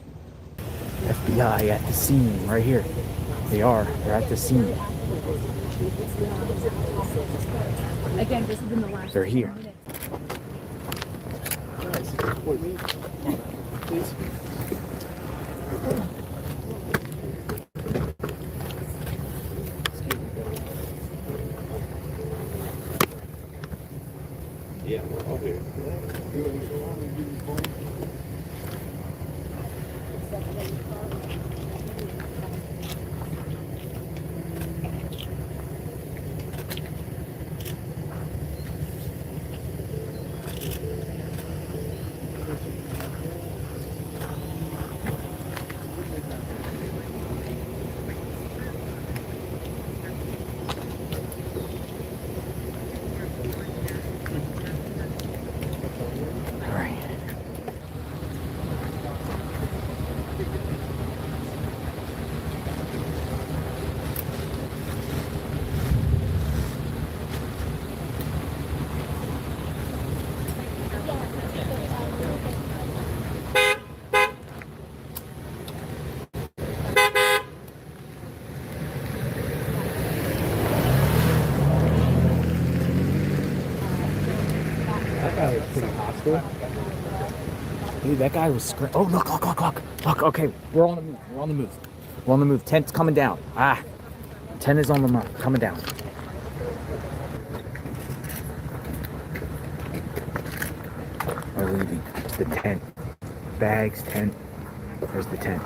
FBI at the scene right here. They're at the scene. Again, this has been the last. They're here. Please. Yeah, okay. Dude, that guy was screaming. Oh, look. Okay, we're on the move. We're on the move. Tent's coming down. Tent is on the move. Coming down. We're leaving. It's the tent. Bags, tent. There's the tent.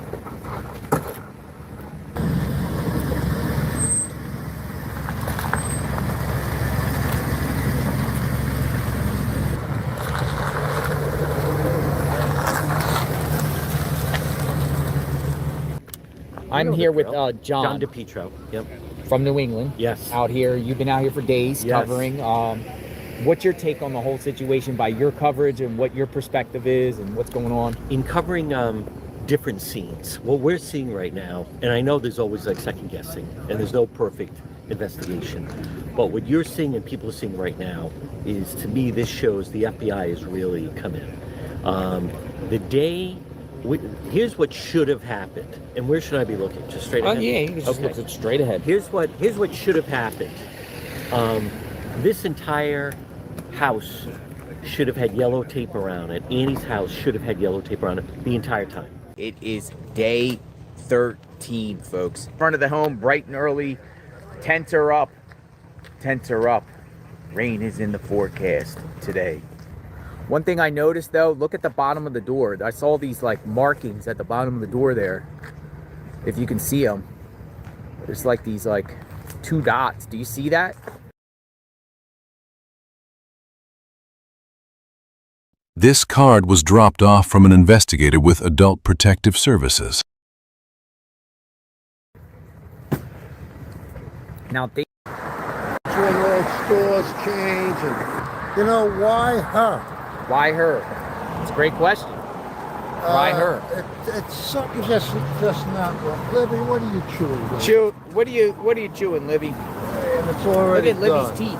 I'm here with John DePietro. Yep. From New England. Yes. Out here. You've been out here for days Yes. covering. What's your take on the whole situation by your coverage and what your perspective is and what's going on? In covering different scenes, what we're seeing right now, and I know there's always like second guessing and there's no perfect investigation, but what you're seeing and people are seeing right now is, to me, this shows the FBI has really come in. Here's what should have happened. And where should I be looking? Just straight ahead? Yeah, you can just look straight ahead. Here's what should have happened. This entire house should have had yellow tape around it. Annie's house should have had yellow tape around it the entire time. It is day 13, folks. Front of the home, bright and early. Tents are up. Rain is in the forecast today. One thing I noticed though, look at the bottom of the door. I saw these like markings at the bottom of the door there. If you can see them, there's like these like 2 dots. Do you see that? This card was dropped off from an investigator with Adult Protective Services. Now, General stores change, and you know, why her? Why her? It's a great question. Why her? It's something just not right. Libby, what are you chewing? Bro? What are you chewing, Libby? And it's already Look at done. Libby's teeth.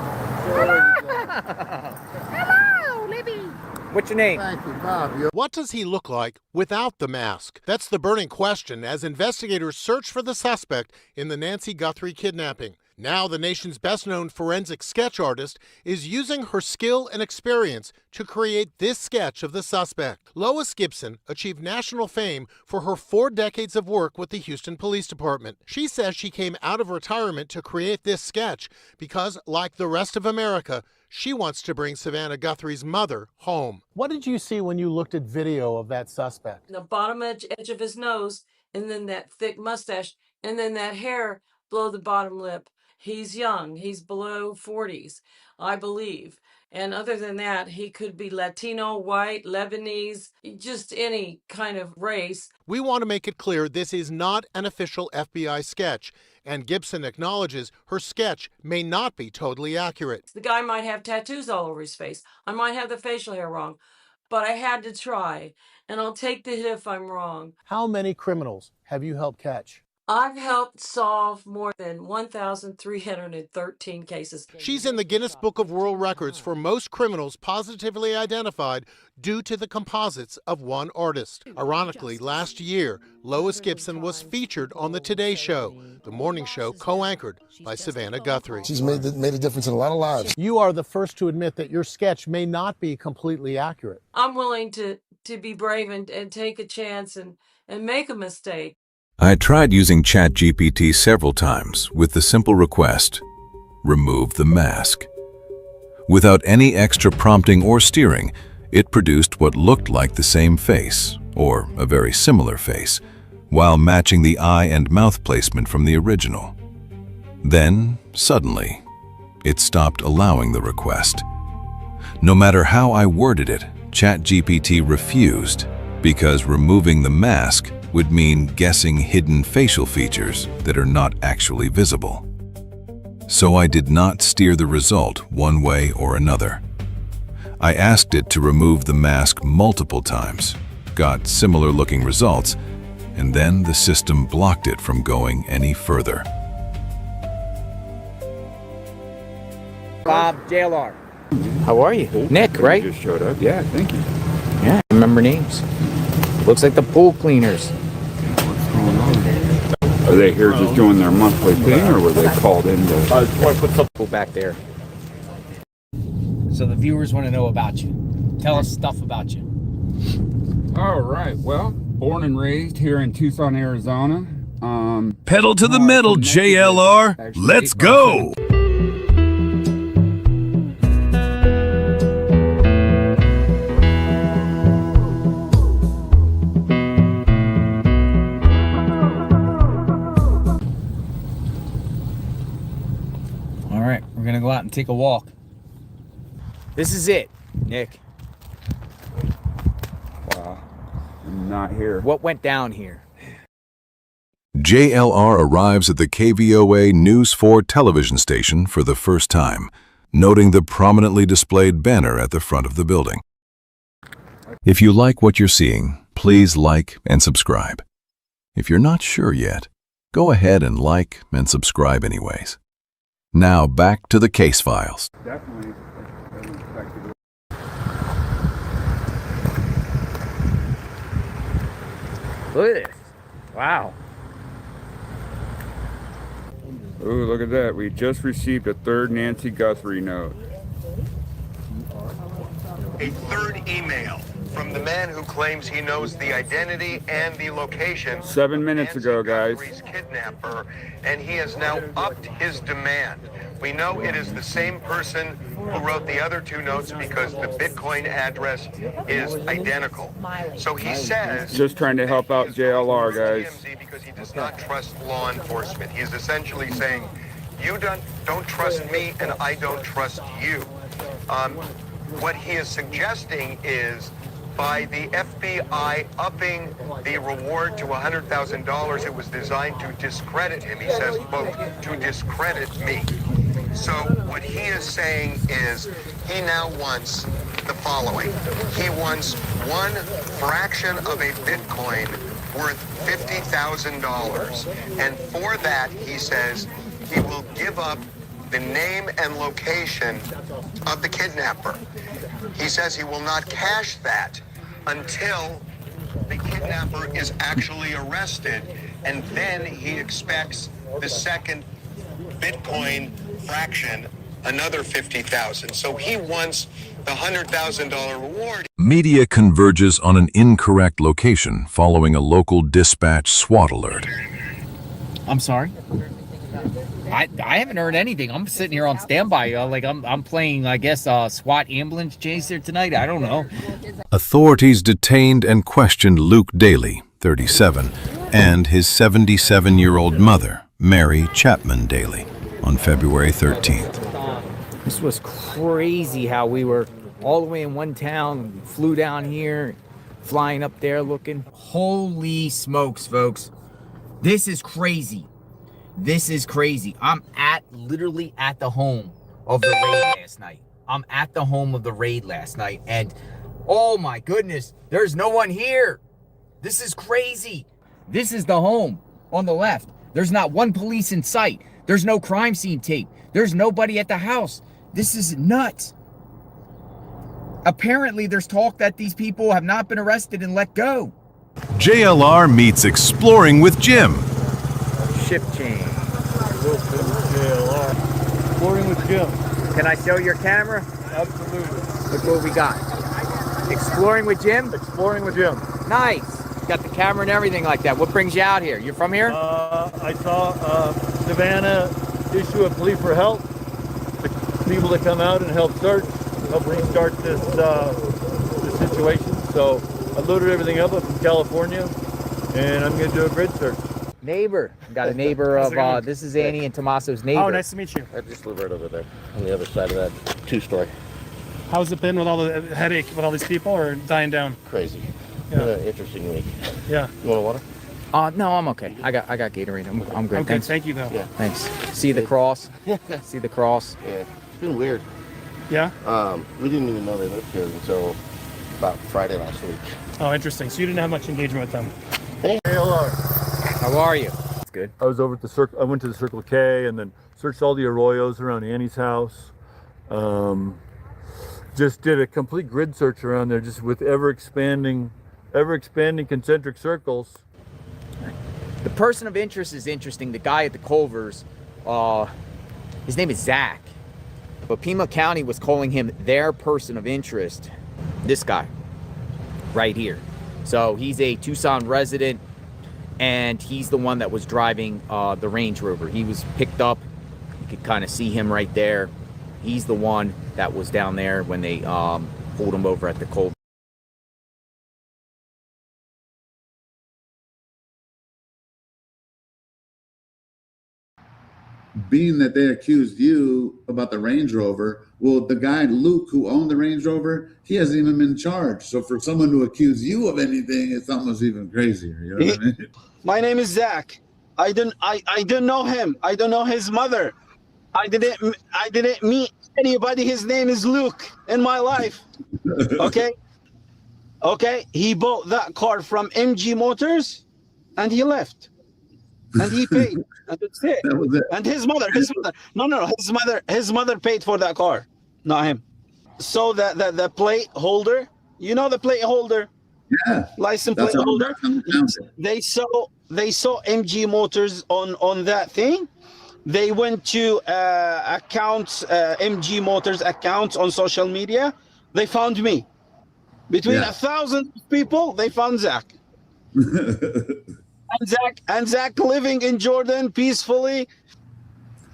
Hello, Libby. What's your name? Thank you, Bob. What does he look like without the mask? That's the burning question as investigators search for the suspect in the Nancy Guthrie kidnapping. Now the nation's best-known forensic sketch artist is using her skill and experience to create this sketch of the suspect. Lois Gibson achieved national fame for her 4 decades of work with the Houston Police Department. She says she came out of retirement to create this sketch because, like the rest of America, she wants to bring Savannah Guthrie's mother home. What did you see when you looked at video of that suspect? The bottom edge of his nose, and then that thick mustache, and then that hair below the bottom lip. He's young. He's below 40s, I believe. And other than that, he could be Latino, white, Lebanese, just any kind of race. We want to make it clear this is not an official FBI sketch, and Gibson acknowledges her sketch may not be totally accurate. The guy might have tattoos all over his face. I might have the facial hair wrong, but I had to try, and I'll take the hit if I'm wrong. How many criminals have you helped catch? I've helped solve more than 1,313 cases. She's in the Guinness Book of World Records for most criminals positively identified due to the composites of one artist. Ironically, last year, Lois Gibson was featured on the Today Show, the morning show co-anchored by Savannah Guthrie. She's made a difference in a lot of lives. You are the first to admit that your sketch may not be completely accurate. I'm willing to be brave and take a chance and make a mistake. I tried using ChatGPT several times with the simple request, remove the mask. Without any extra prompting or steering, it produced what looked like the same face, or a very similar face, while matching the eye and mouth placement from the original. Then, suddenly, it stopped allowing the request. No matter how I worded it, ChatGPT refused, because removing the mask would mean guessing hidden facial features that are not actually visible. So I did not steer the result one way or another. I asked it to remove the mask multiple times, got similar looking results, and then the system blocked it from going any further. Bob, JLR. How are you? Nick, right? Just showed up. Yeah, thank you. Yeah, I remember names. Looks like the pool cleaners. Are they here just doing their monthly thing, or were they called in to... I want to put some pool back there. So the viewers want to know about you. Tell us stuff about you. All right. Well, born and raised here in Tucson, Arizona. Pedal to the metal, JLR. Let's go. All right, we're gonna go out and take a walk. This is it, Nick. Wow. I'm not here. What went down here? JLR arrives at the KVOA News 4 television station for the first time, noting the prominently displayed banner at the front of the building. If you like what you're seeing, please like and subscribe. If you're not sure yet, go ahead and like and subscribe anyways. Now back to the case files. Definitely. Look at this. Wow. Ooh, look at that. We just received a third Nancy Guthrie note. A third email from the man who claims he knows the identity and the location 7 minutes ago, guys. Guthrie's kidnapper, and he has now upped his demand. We know it is the same person who wrote the other 2 notes because the Bitcoin address is identical. So he says... Just trying to help out JLR, guys. Because he does not trust law enforcement. He is essentially saying, you don't trust me and I don't trust you. what he is suggesting is by the FBI upping the reward to $100,000, it was designed to discredit him. He says, quote, to discredit me. So what he is saying is he now wants the following. He wants one fraction of a Bitcoin worth $50,000. And for that, he says, he will give up the name and location of the kidnapper. He says he will not cash that until the kidnapper is actually arrested, and then he expects the second Bitcoin fraction, another 50,000. So he wants the $100,000 reward. Media converges on an incorrect location following a local dispatch SWAT alert. I'm sorry. I haven't heard anything. I'm sitting here on standby. Like I'm playing, I guess, SWAT ambulance chaser tonight. I don't know. Authorities detained and questioned Luke Daly, 37, and his 77-year-old mother, Mary Chapman Daly, on February 13th. This was crazy how we were all the way in one town, flew down here, flying up there looking. Holy smokes, folks. This is crazy. This is crazy. I'm literally at the home of the raid last night. I'm at the home of the raid last night, and oh my goodness, there's no one here. This is crazy. This is the home on the left. There's not one police in sight. There's no crime scene tape. There's nobody at the house. This is nuts. Apparently, there's talk that these people have not been arrested and let go. JLR meets Exploring with Jim. Shift change. Exploring with Jim. Can I show your camera? Absolutely. Look what we got. Exploring with Jim? Exploring with Jim. Nice. Got the camera and everything like that. What brings you out here? You're from here? I saw Savannah issue a plea for help. The people to come out and help restart this situation. So I loaded everything up from California, and I'm going to do a grid search. Neighbor. Got a neighbor of, this is Annie and Tommaso's neighbor. Oh, nice to meet you. I just live right over there on the other side of that two-story. How's it been with all the headache with all these people, or dying down? Crazy. Yeah. Interesting week. Yeah. You want water? No, I'm okay. I got Gatorade. I'm good. Okay, Thanks. thank you though. Yeah. Thanks. See the cross? See the cross? Yeah. It's been weird. Yeah? We didn't even know they lived here until about Friday last week. Oh, interesting. So you didn't have much engagement with them. Hey. Hello. How are you? That's good. I was over at the Circle. I went to the Circle K and then searched all the arroyos around Annie's house. Just did a complete grid search around there, just with ever expanding concentric circles. The person of interest is interesting. The guy at the Culvers, his name is Zach, but Pima County was calling him their person of interest. This guy, right here. So he's a Tucson resident, and he's the one that was driving the Range Rover. He was picked up. You could kind of see him right there. He's the one that was down there when they pulled him over at the Culvers. Being that they accused you about the Range Rover, well, the guy, Luke, who owned the Range Rover, he hasn't even been charged. So for someone to accuse you of anything, it's almost even crazier. You know what I mean? My name is Zach. I don't know him. I don't know his mother. I didn't meet anybody. His name is Luke in my life. Okay? Okay? He bought that car from MG Motors and he left. And he paid. And that's it. That was it. And his mother. His mother paid for that car, not him. So the plate holder, you know the plate holder? Yeah. License plate holder. They saw MG Motors on that thing. They went to accounts, MG Motors accounts on social media. They found me. Between 1,000 people, they found Zach. And Zach living in Jordan peacefully.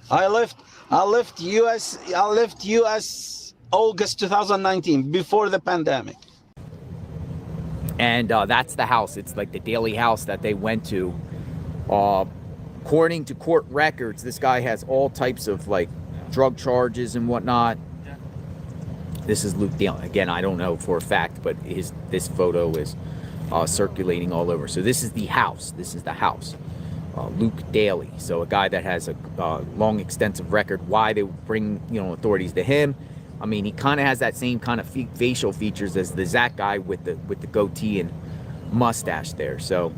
I left US August 2019, before the pandemic. And that's the house. It's like the daily house that they went to. According to court records, this guy has all types of like drug charges and whatnot. This is Luke Daly. Again, I don't know for a fact, but this photo is circulating all over. So this is the house. This is the house. Luke Daly. So a guy that has a long, extensive record. Why they bring authorities to him? I mean, he kind of has that same kind of facial features as the Zach guy with the goatee and mustache there. So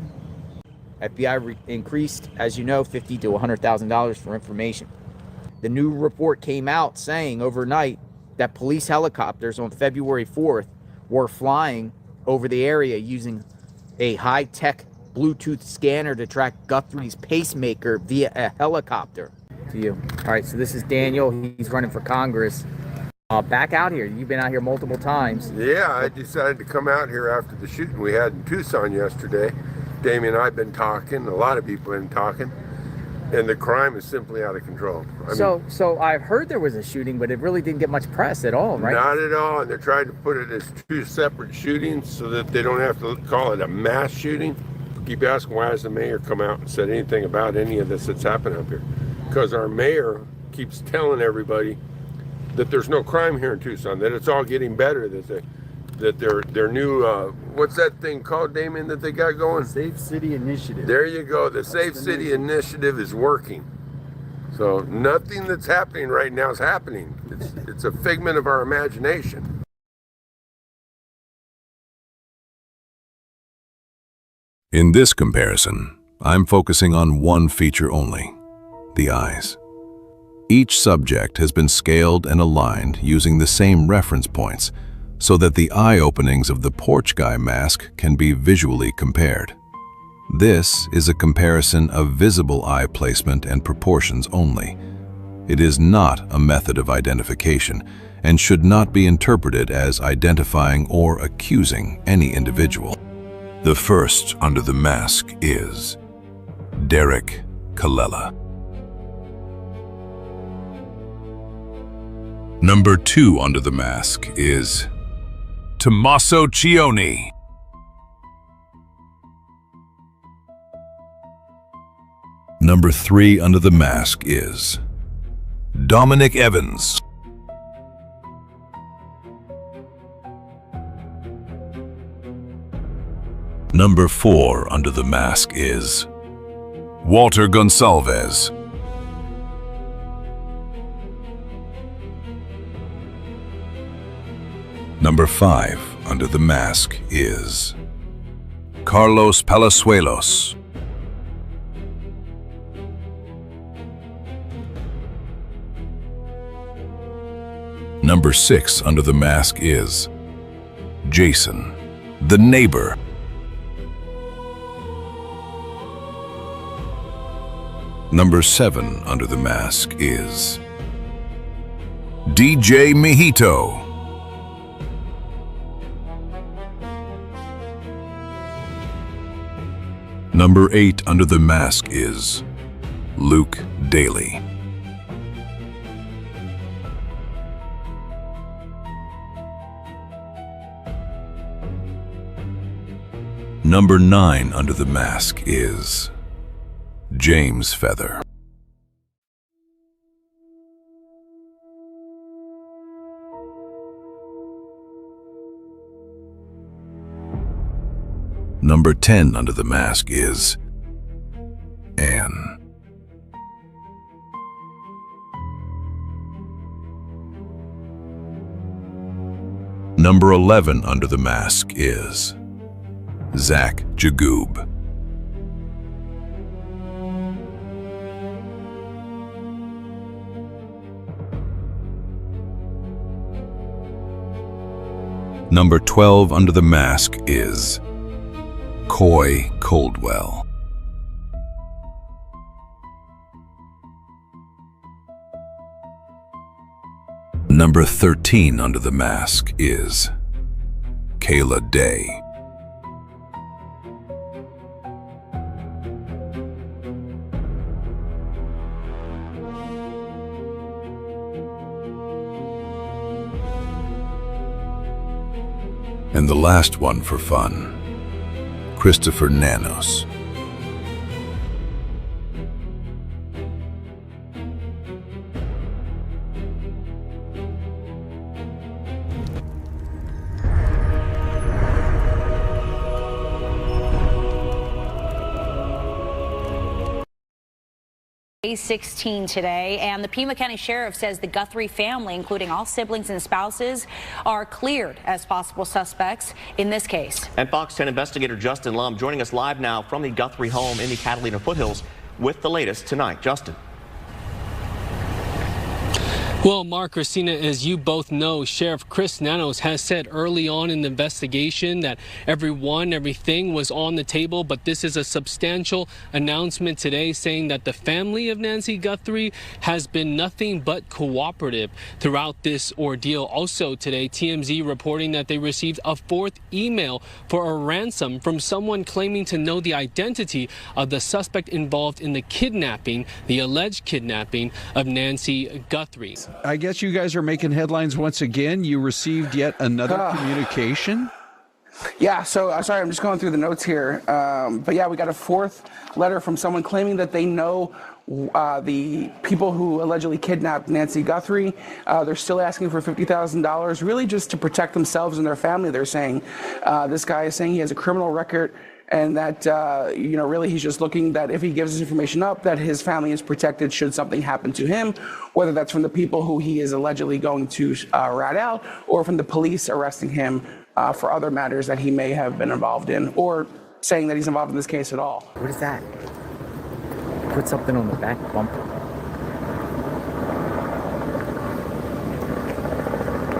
FBI increased, as you know, $50,000 to $100,000 for information. The new report came out saying overnight that police helicopters on February 4th were flying over the area using a high-tech Bluetooth scanner to track Guthrie's pacemaker via a helicopter. To you. All right, so this is Daniel. He's running for Congress. Back out here. You've been out here multiple times. Yeah, I decided to come out here after the shooting we had in Tucson yesterday. Damien and I have been talking. A lot of people have been talking. And the crime is simply out of control. So I've heard there was a shooting, but it really didn't get much press at all, right? Not at all. And they're trying to put it as two separate shootings so that they don't have to call it a mass shooting. Keep asking, why has the mayor come out and said anything about any of this that's happened up here? Because our mayor keeps telling everybody that there's no crime here in Tucson, that it's all getting better, that their new what's that thing called, Damien, that they got going? Safe City Initiative. There you go. The Safe City Initiative is working. So nothing that's happening right now is happening. It's a figment of our imagination. In this comparison, I'm focusing on one feature only: the eyes. Each subject has been scaled and aligned using the same reference points so that the eye openings of the Porch guy mask can be visually compared. This is a comparison of visible eye placement and proportions only. It is not a method of identification and should not be interpreted as identifying or accusing any individual. The first under the mask is Derek Colella. Number 2 under the mask is Tommaso Cioni. Number 3 under the mask is Dominic Evans. Number 4 under the mask is Walter Gonsalves. Number 5 under the mask is Carlos Palazuelos. Number 6 under the mask is Jason, the neighbor. Number 7 under the mask is DJ Mejito. Number 8 under the mask is Luke Daly. Number 9 under the mask is James Feather. Number 10 under the mask is Anne. Number 11 under the mask is Zach Jagoob. Number 12 under the mask is Coy Coldwell. Number 13 under the mask is Kayla Day. And the last one for fun, Christopher Nanos. Day 16 today, and the Pima County Sheriff says the Guthrie family, including all siblings and spouses, are cleared as possible suspects in this case. And Fox 10 investigator Justin Lum joining us live now from the Guthrie home in the Catalina foothills with the latest tonight. Justin. Well, Mark, Christina, as you both know, Sheriff Chris Nanos has said early on in the investigation that everything was on the table, but this is a substantial announcement today saying that the family of Nancy Guthrie has been nothing but cooperative throughout this ordeal. Also today, TMZ reporting that they received a fourth email for a ransom from someone claiming to know the identity of the suspect involved in the kidnapping, the alleged kidnapping of Nancy Guthrie. I guess you guys are making headlines once again. You received yet another communication. Yeah, so sorry, I'm just going through the notes here. But yeah, we got a fourth letter from someone claiming that they know the people who allegedly kidnapped Nancy Guthrie. They're still asking for $50,000, really just to protect themselves and their family. They're saying this guy is saying he has a criminal record, and that, really he's just looking that if he gives his information up, that his family is protected should something happen to him, whether that's from the people who he is allegedly going to rat out, or from the police arresting him for other matters that he may have been involved in, or saying that he's involved in this case at all. What is that? Put something on the back bumper.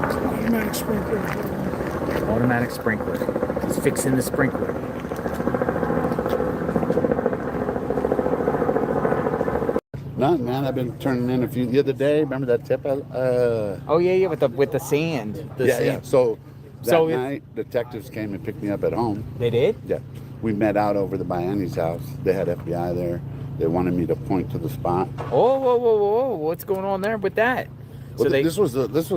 Automatic sprinkler. Automatic sprinkler. He's fixing the sprinkler. None, man. I've been turning in a few the other day. Remember that tip? Oh yeah, with the sand. Yeah. So that night, detectives came and picked me up at home. They did? Yeah. We met out over to Bayani's house. They had FBI there. They wanted me to point to the spot. Oh, whoa! What's going on there with that? Well, this was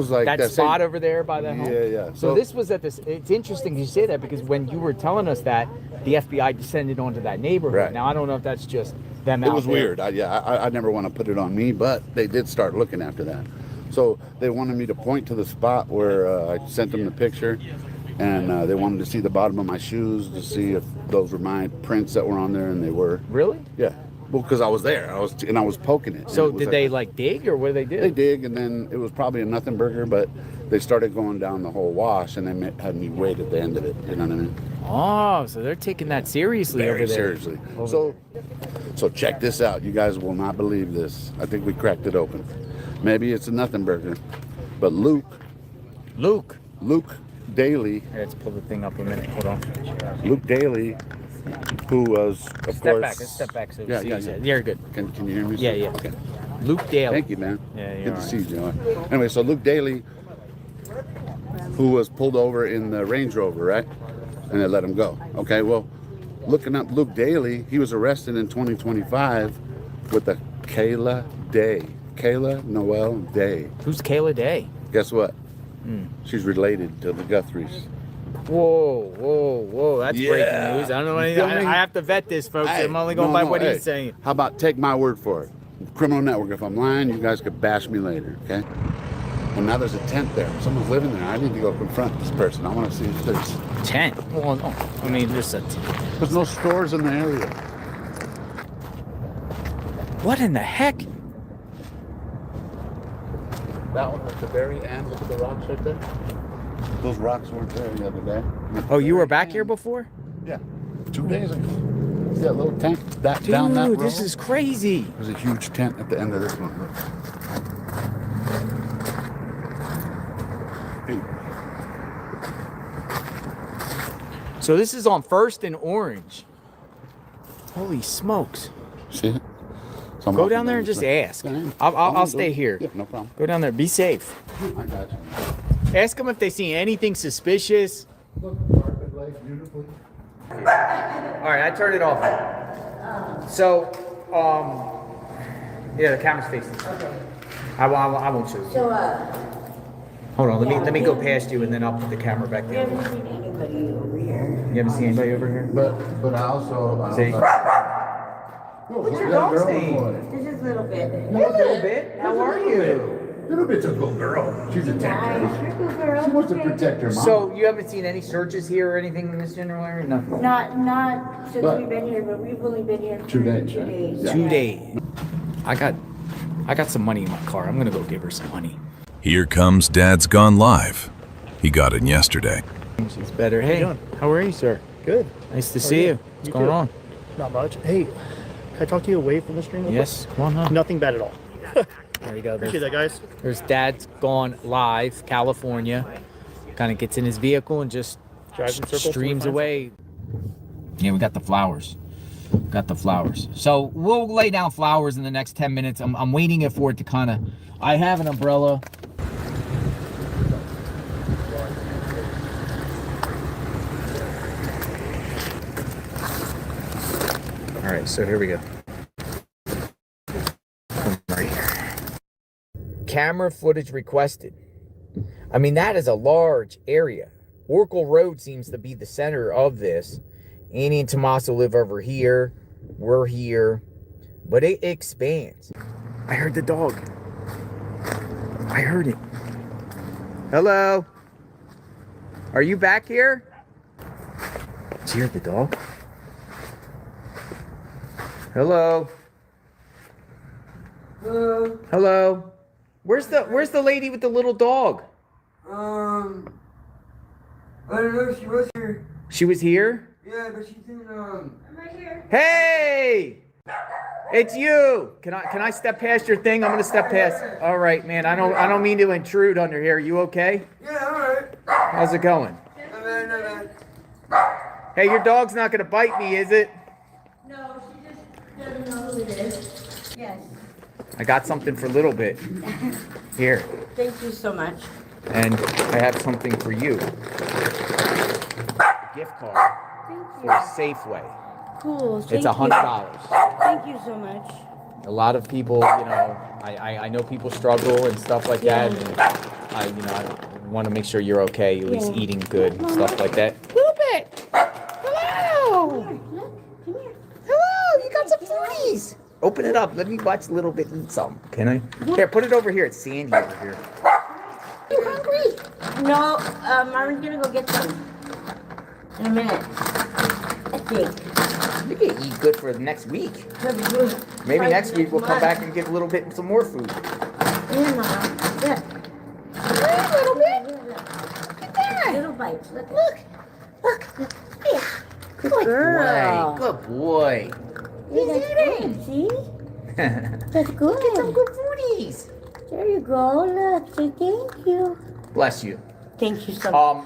like that spot over there by the home. Yeah. So this was at this. It's interesting you say that because when you were telling us that, the FBI descended onto that neighborhood. Right. Now I don't know if that's just them. It was weird. I never want to put it on me, but they did start looking after that. So they wanted me to point to the spot where I sent them the picture, and they wanted to see the bottom of my shoes to see if those were my prints that were on there, and they were. Really? Yeah. Well, because I was there, I was poking it. So did they dig, or what did they do? They dig, and then it was probably a nothing burger, but they started going down the whole wash, and they had me wait at the end of it. You know what I mean? Oh, so they're taking that seriously Very over there. seriously. So check this out. You guys will not believe this. I think we cracked it open. Maybe it's a nothing burger, but Luke Daly. Let's pull the thing up a minute. Hold on. Luke Daly, who was, of course... Let's step back. So yeah. You're good. Can you hear me? Yeah. Okay. Luke Daly. Thank you, man. Yeah, good to see you, Joe. Anyway, so Luke Daly, who was pulled over in the Range Rover, right? And they let him go. Okay, well, looking up Luke Daly, he was arrested in 2025 with a Kayla Noel Day. Who's Kayla Day? Guess what? She's related to the Guthries. Whoa. That's breaking news. I don't know anything. I have to vet this, folks. I'm only going by what he's saying. How about take my word for it? Criminal Network, if I'm lying, you guys could bash me later, okay? Well, now there's a tent there. Someone's living there. I need to go confront this person. I want to see if there's... Tent? Well, no. I mean, there's a tent. There's no stores in the area. What in the heck? That one at the very end. Look at the rocks right there. Those rocks weren't there the other day. Oh, you were back here before? Yeah. 2 days ago. See that little tent Dude, down that road? This is crazy. There's a huge tent at the end of this one. Look. So this is on First and Orange. Holy smokes. See it? Go down there and just ask. I'll stay here. Yeah, no problem. Go down there. Be safe. I got you. Ask them if they see anything suspicious. Look, carpet light beautifully. All right, I turned it off. So, yeah, the camera's facing. Okay. I won't show you. So, hold on. Let me go past you, and then I'll put the camera back there. You haven't seen anybody over here. You haven't seen anybody over here? But I also... See? What's your dog's name? This is Little Bit. Little Bit? How are you? Little Bit's a good girl. She's a Nice. You're a good girl. She wants to protect her mom. So you haven't seen any searches here or anything in this general area? Nothing. Not since we've been here, but we've only been here for 2 days. 2 days. Yeah. 2 days. I got some money in my car. I'm gonna go give her some money. Here comes Dad's Gone Live. He got in yesterday. She's better. Hey, how are you, sir? Good. Nice to see you. What's going on? Not much. Hey, can I talk to you away from the stream real Yes, quick? come on, huh? Nothing bad at all. There you go. Appreciate that, guys. There's Dad's Gone Live, California. Kind of gets in his vehicle and just Drives in circles, streams 25. away. Yeah, we got the flowers. Got the flowers. So we'll lay down flowers in the next 10 minutes. I'm waiting for it to kind of... I have an umbrella. All right, so here we go. Right here. Camera footage requested. I mean, that is a large area. Oracle Road seems to be the center of this. Annie and Tommaso live over here. We're here. But it expands. I heard the dog. I heard it. Hello? Are you back here? Did you hear the dog? Hello? Hello? Hello? Where's the lady with the little dog? I don't know if she was here. She was here? Yeah, but she's in, I'm right here. Hey! It's you! Can I step past your thing? I'm gonna step past. All right, man. I don't mean to intrude under here. You okay? Yeah, alright. How's it going? Not bad, not bad. Hey, your dog's not gonna bite me, is it? No, she just doesn't know who it is. Yes. I got something for Little Bit. Here. Thank you so much. And I have something for you. A gift card for Safeway. Cool. It's $100. Thank you so much. A lot of people, you know, I know people struggle and stuff like that. And I want to make sure you're okay, at least eating good and stuff like that. Little Bit! Hello! Hello! You got some foodies! Open it up. Let me watch Little Bit eat some. Can I? Here, put it over here. It's sandy over here. You hungry? No, Marvin's gonna go get some in a minute. I think. You can eat good for the next week. Maybe next week we'll come back and give Little Bit some more food. Yeah, Mom. Look. Hey, Little Bit. Look at that. Little bites. Look. Look. Yeah. Good girl. boy. Good boy. He's eating. See? That's good. Get some good foodies. There you go. Look. Say thank you. Bless you. Thank you so much.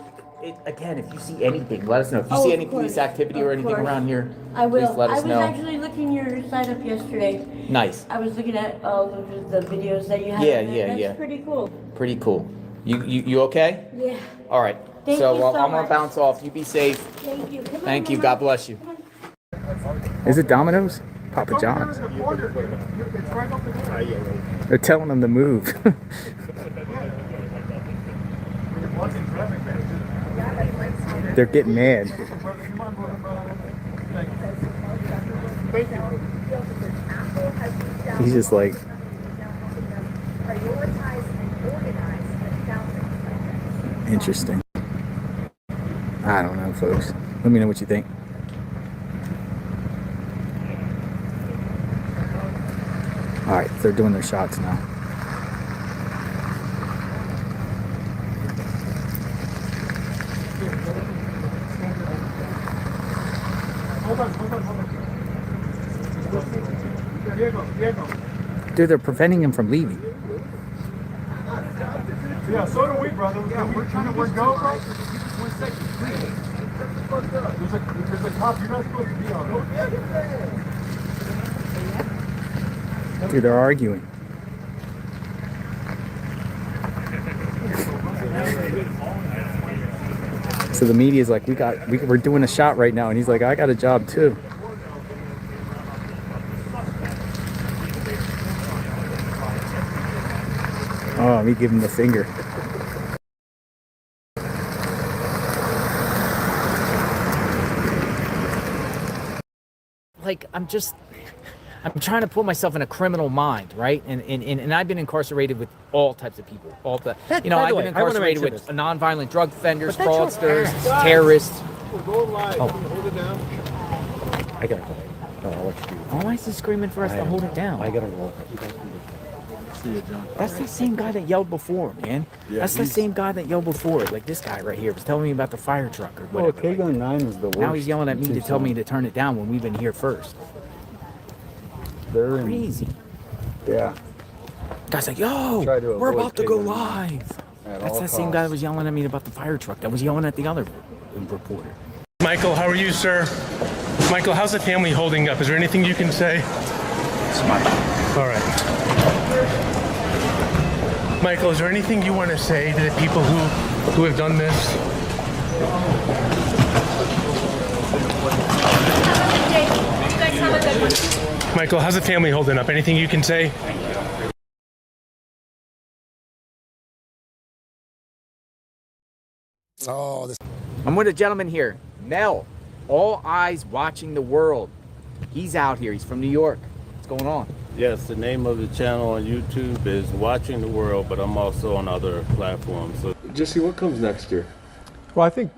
Again, if you see anything, let us know. If you Oh, see of any course. police activity or anything Of course. around here, I will. please let us know. I was actually looking your site up yesterday. Nice. I was looking at all of the videos that you have. Yeah, in there. yeah, That's yeah. pretty cool. Pretty cool. You okay? Yeah. All right. Thank so you so I'm gonna much. bounce off. You be safe. Thank you. Come on, Thank you. Mama. God bless you. Is it Domino's? Papa John's. They're telling them to move. They're getting mad. He's just like... Interesting. I don't know, folks. Let me know what you think. All right, they're doing their shots now. Dude, they're preventing him from leaving. Yeah, so do we, brother. Yeah, we're trying to work go, bro. There's a cop. You're not supposed to be on. Dude, they're arguing. So the media's like, we're doing a shot right now, and he's like, I got a job too. Oh, let me give him the finger. Like, I'm trying to put myself in a criminal mind, right? And I've been incarcerated with all types of people. I've been incarcerated with nonviolent drug offenders, fraudsters, terrorists. We're going live. Oh. Hold it down. I gotta go. Oh, I'll let you do it. Why is he screaming for us to hold it down? I gotta roll. See you, John. That's the same guy that yelled before, man. Yeah, That's the same guy that yelled before. Like this guy right here was telling me about the fire truck or Oh, whatever. K-Gun 9 is the worst. Now he's yelling at me to tell me to turn it down when we've been here first. They're in, Crazy. yeah. Guy's like, yo, Try to we're avoid about to go K-Gun 9 live. at That's all that same guy that costs. was yelling at me about the fire truck. That was yelling at the other reporter. Michael, how are you, sir? Michael, how's the family holding up? Is there anything you can say? All right. Michael, is there anything you want to say to the people who have done this? You guys have a good one. Michael, how's the family holding up? Anything you can say? Oh, this. I'm with a gentleman here, Mel. All eyes watching the world. He's out here. He's from New York. What's going on? Yes, the name of the channel on YouTube is Watching the World, but I'm also on other platforms. So, Jesse, what comes next year? Well, I think,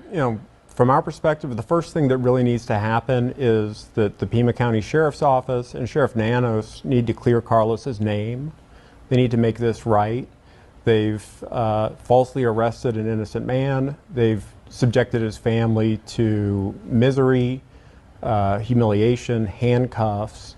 from our perspective, the first thing that really needs to happen is that the Pima County Sheriff's Office and Sheriff Nanos need to clear Carlos's name. They need to make this right. They've falsely arrested an innocent man. They've subjected his family to misery, humiliation, handcuffs,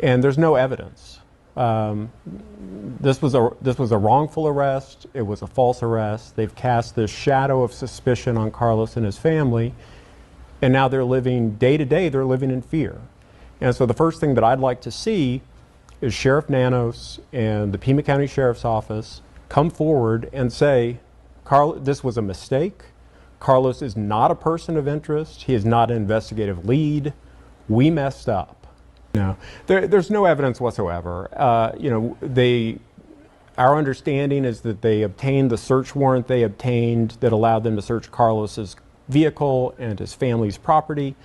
and there's no evidence. This was a wrongful arrest. It was a false arrest. They've cast this shadow of suspicion on Carlos and his family, and now they're living day to day. They're living in fear. And so the first thing that I'd like to see is Sheriff Nanos and the Pima County Sheriff's Office come forward and say, this was a mistake. Carlos is not a person of interest. He is not an investigative lead. We messed up. No, there's no evidence whatsoever. Our understanding is that they obtained the search warrant they obtained that allowed them to search Carlos's vehicle and his family's property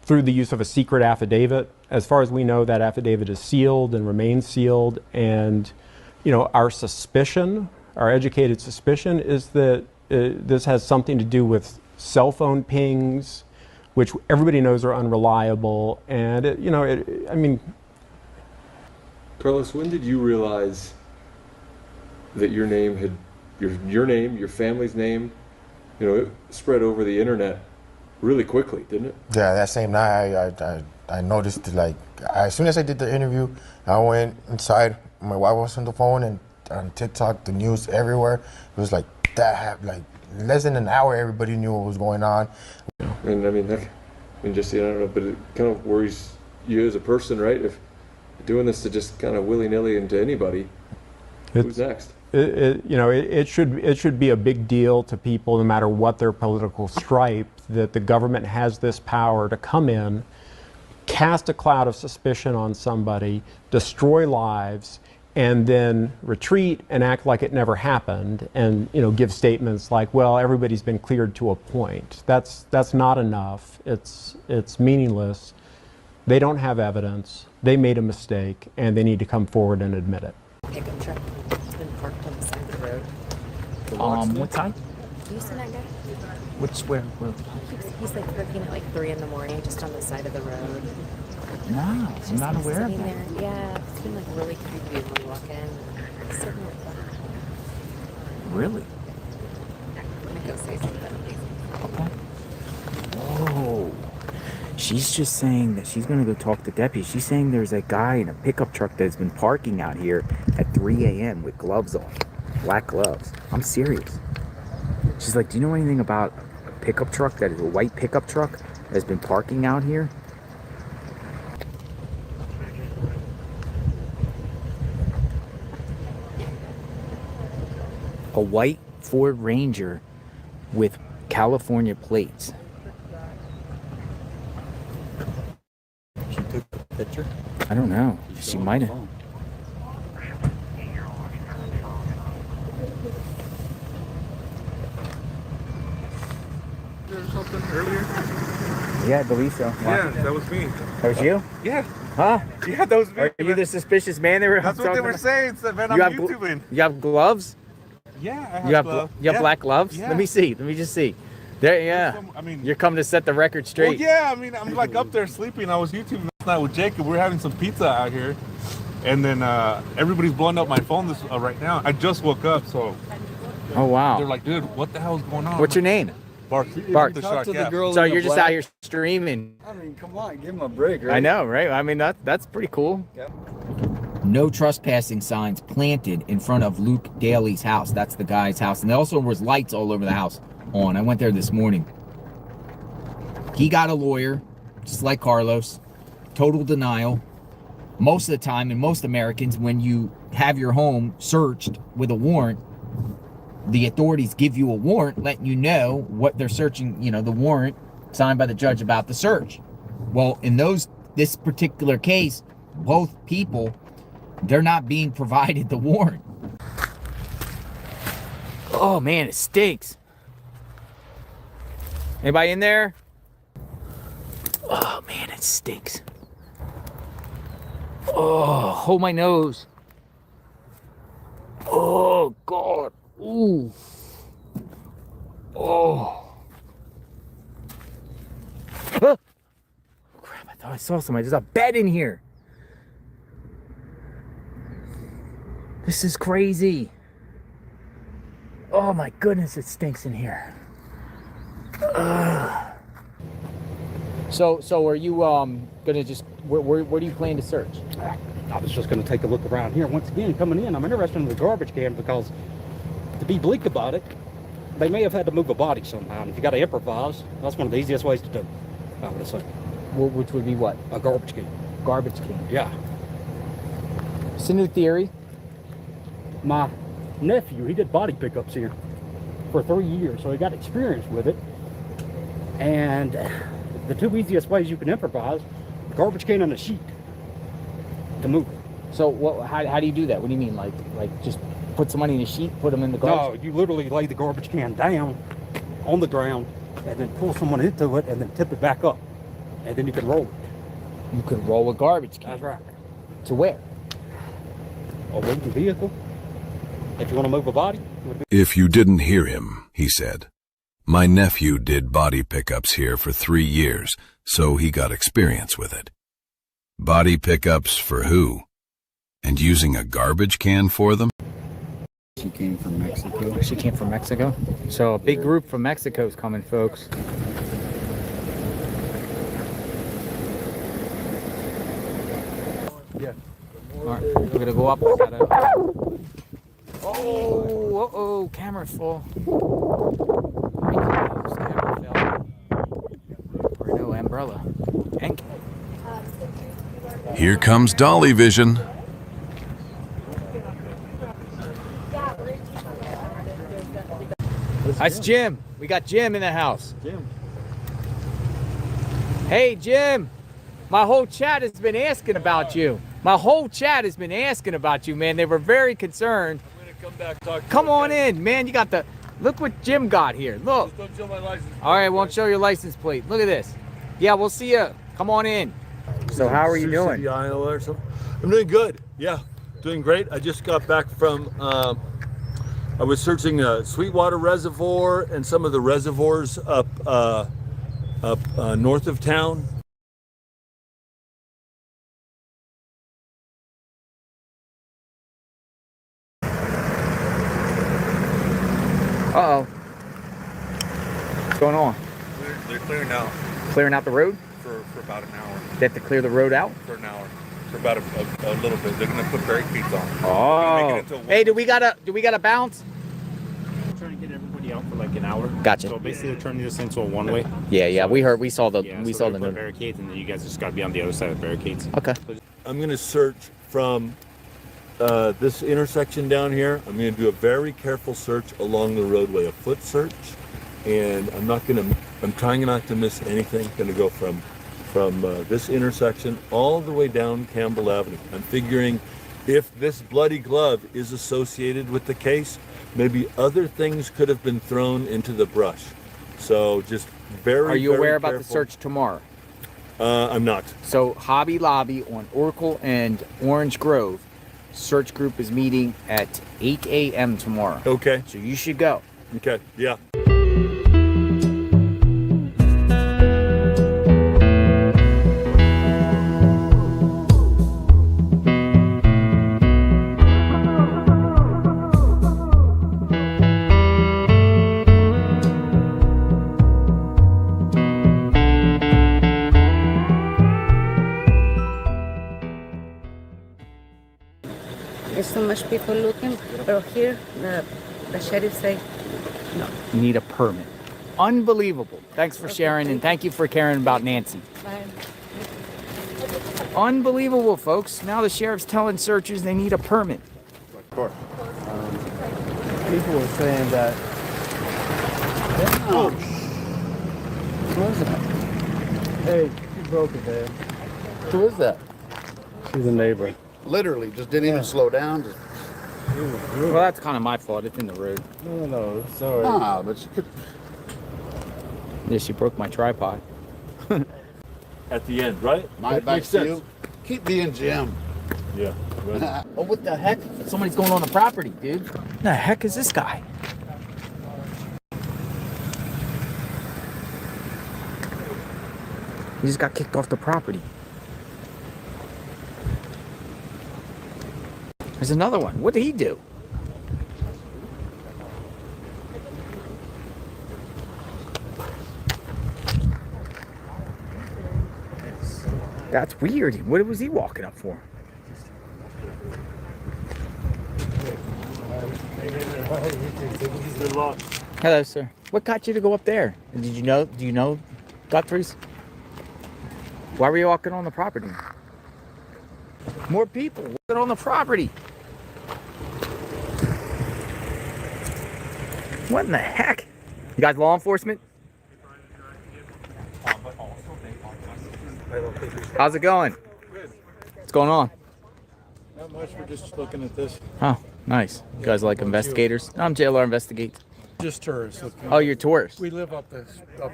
through the use of a secret affidavit. As far as we know, that affidavit is sealed and remains sealed. And, our suspicion, our educated suspicion, is that this has something to do with cell phone pings, which everybody knows are unreliable. And, Carlos, when did you realize that your name had, your name, your family's name, it spread over the internet really quickly, didn't it? Yeah, that same night I noticed, like, as soon as I did the interview, I went inside. My wife was on the phone, and on TikTok, the news everywhere. It was like that happened, like less than an hour, everybody knew what was going on. And Jesse, I don't know, but it kind of worries you as a person, right? If you're doing this to just kind of willy-nilly into anybody, who's next? It should be a big deal to people, no matter what their political stripe, that the government has this power to come in, cast a cloud of suspicion on somebody, destroy lives, and then retreat and act like it never happened, and give statements like, well, everybody's been cleared to a point. That's not enough. It's meaningless. They don't have evidence. They made a mistake, and they need to come forward and admit it. Pickup truck. It's been parked on the side of the road. What time? You seen that guy? Where? He's like parking at like 3 in the morning, just on the side of the road. No, I'm not aware of Sitting that. there. Yeah, it's been like really creepy when we walk in. He's sitting like that. Really? I'm gonna go say something. Okay. Whoa. She's just saying that she's gonna go talk to deputies. She's saying there's a guy in a pickup truck that's been parking out here at 3 a.m. with gloves on, black gloves. I'm serious. She's like, do you know anything about a pickup truck that is a white pickup truck that has been parking out here? A white Ford Ranger with California plates. She took a picture? I don't know. She might have. Or something earlier? Yeah, I believe so. Yeah, that was me. That was you? Yeah. Huh? Yeah, that was me. Are you the suspicious man they were That's what they talking were about? saying. So, man, I'm You have YouTubing. You have gloves? Yeah, I have You have gloves. you have Yeah. black gloves? Yeah. Let me see. Let me just see. There, yeah. You're coming to set the record straight. Well, yeah, I'm like up there sleeping. I was YouTubing. Night with Jacob, we're having some pizza out here, and then everybody's blowing up my phone right now. I just woke up, so. Oh wow. They're like, dude, what the hell is going on? What's your name? Bart. Bart. Yeah. So you're just out here streaming. I mean, come on, give him a break, right? I know, right? I mean, that's pretty cool. Yeah. No trespassing signs planted in front of Luke Daly's house. That's the guy's house. And there also was lights all over the house on. I went there this morning. He got a lawyer, just like Carlos. Total denial. Most of the time, and most Americans, when you have your home searched with a warrant, the authorities give you a warrant letting you know what they're searching, you know, the warrant signed by the judge about the search. Well, in this particular case, both people, they're not being provided the warrant. Oh man, it stinks. Anybody in there? Oh man, it stinks. Oh, hold my nose. Oh God. Ooh. Oh. Ah. Crap, I thought I saw somebody. There's a bed in here. This is crazy. Oh my goodness, it stinks in here. Ugh. So are you gonna just where do you plan to search? I was just gonna take a look around here. Once again, coming in, I'm interested in the garbage can because, to be bleak about it, they may have had to move a body somehow. And if you got to improvise, that's one of the easiest ways to do it, I would say. Which would be what? A garbage can. Garbage can. Yeah. It's a new theory. My nephew, he did body pickups here for 3 years, so he got experience with it. And the two easiest ways you can improvise, a garbage can and a sheet to move it. So how do you do that? What do you mean? Like just put some money in a sheet, put them in the garbage? No, you literally lay the garbage can down on the ground and then pull someone into it and then tip it back up. And then you can roll it. You can roll a garbage can? That's right. To where? A wooden vehicle. If you want to move a body. If you didn't hear him, he said, my nephew did body pickups here for 3 years, so he got experience with it. Body pickups for who? And using a garbage can for them? She came from Mexico. She came from Mexico? So a big group from Mexico is coming, folks. Yeah. All right, we're gonna go up. I gotta... Oh, uh-oh, camera full. Or no umbrella. And... Here comes Dolly Vision. That's Jim. We got Jim in the house. Jim. Hey, Jim. My whole chat has been asking about you. My whole chat has been asking about you, man. They were very concerned. I'm gonna come back talk to Come you, on okay? in, man. You got the... Look what Jim got here. Look. Just don't show my license plate. All right, won't show your license plate. Look at this. Yeah, we'll see you. Come on in. So how are you Sioux doing? City, Iowa or something. I'm doing good. Yeah, doing great. I just got back from, I was searching Sweetwater Reservoir and some of the reservoirs up north of town. Uh-oh. What's going on? They're clearing out Clearing out the road? for about an hour. They have to clear the road out? For an hour. For about a little bit. They're gonna put barricades on. Oh. Hey, do we gotta bounce? I'm trying to get everybody out for like an hour. Gotcha. So basically, they're turning this into a one-way. Yeah, we saw the put barricades, and then you guys just gotta be on the other side of the barricades. Okay. I'm gonna search from this intersection down here. I'm gonna do a very careful search along the roadway, a foot search, and I'm trying not to miss anything. Gonna go from this intersection all the way down Campbell Avenue. I'm figuring if this bloody glove is associated with the case, maybe other things could have been thrown into the brush. So just very, Are you aware very about the careful. search tomorrow? I'm not. So Hobby Lobby on Oracle and Orange Grove, search group is meeting at 8 a.m. tomorrow. Okay. So you should go. Okay, yeah. There's so much people looking, but here the sheriff say no. You need a permit. Unbelievable. Thanks for sharing, and thank you for caring about Nancy. Bye. Unbelievable, folks. Now the sheriff's telling searchers they need a permit. Of course. People were saying that. Oh. Who is that? Hey, you broke it, man. Who is that? She's a neighbor. Literally, just didn't even slow down. Just... Well, that's kind of my fault. It's in the road. No, sorry. Ah, but she could... Yeah, she broke my tripod. At the end, right? My back to you. Keep being Jim. Yeah. Right. Oh, what the heck? Somebody's going on the property, dude. What the heck is this guy? He just got kicked off the property. There's another one. What did he do? That's weird. What was he walking up for? Good luck. Hello, sir. What got you to go up there? Do you know Guthrie's? Why were you walking on the property? More people walking on the property. What in the heck? You guys law enforcement? How's it going? What's going on? Not much. We're just looking at this. Oh, nice. You guys like investigators? I'm JLR Investigates. Just tourists. Oh, you're tourists? We live up the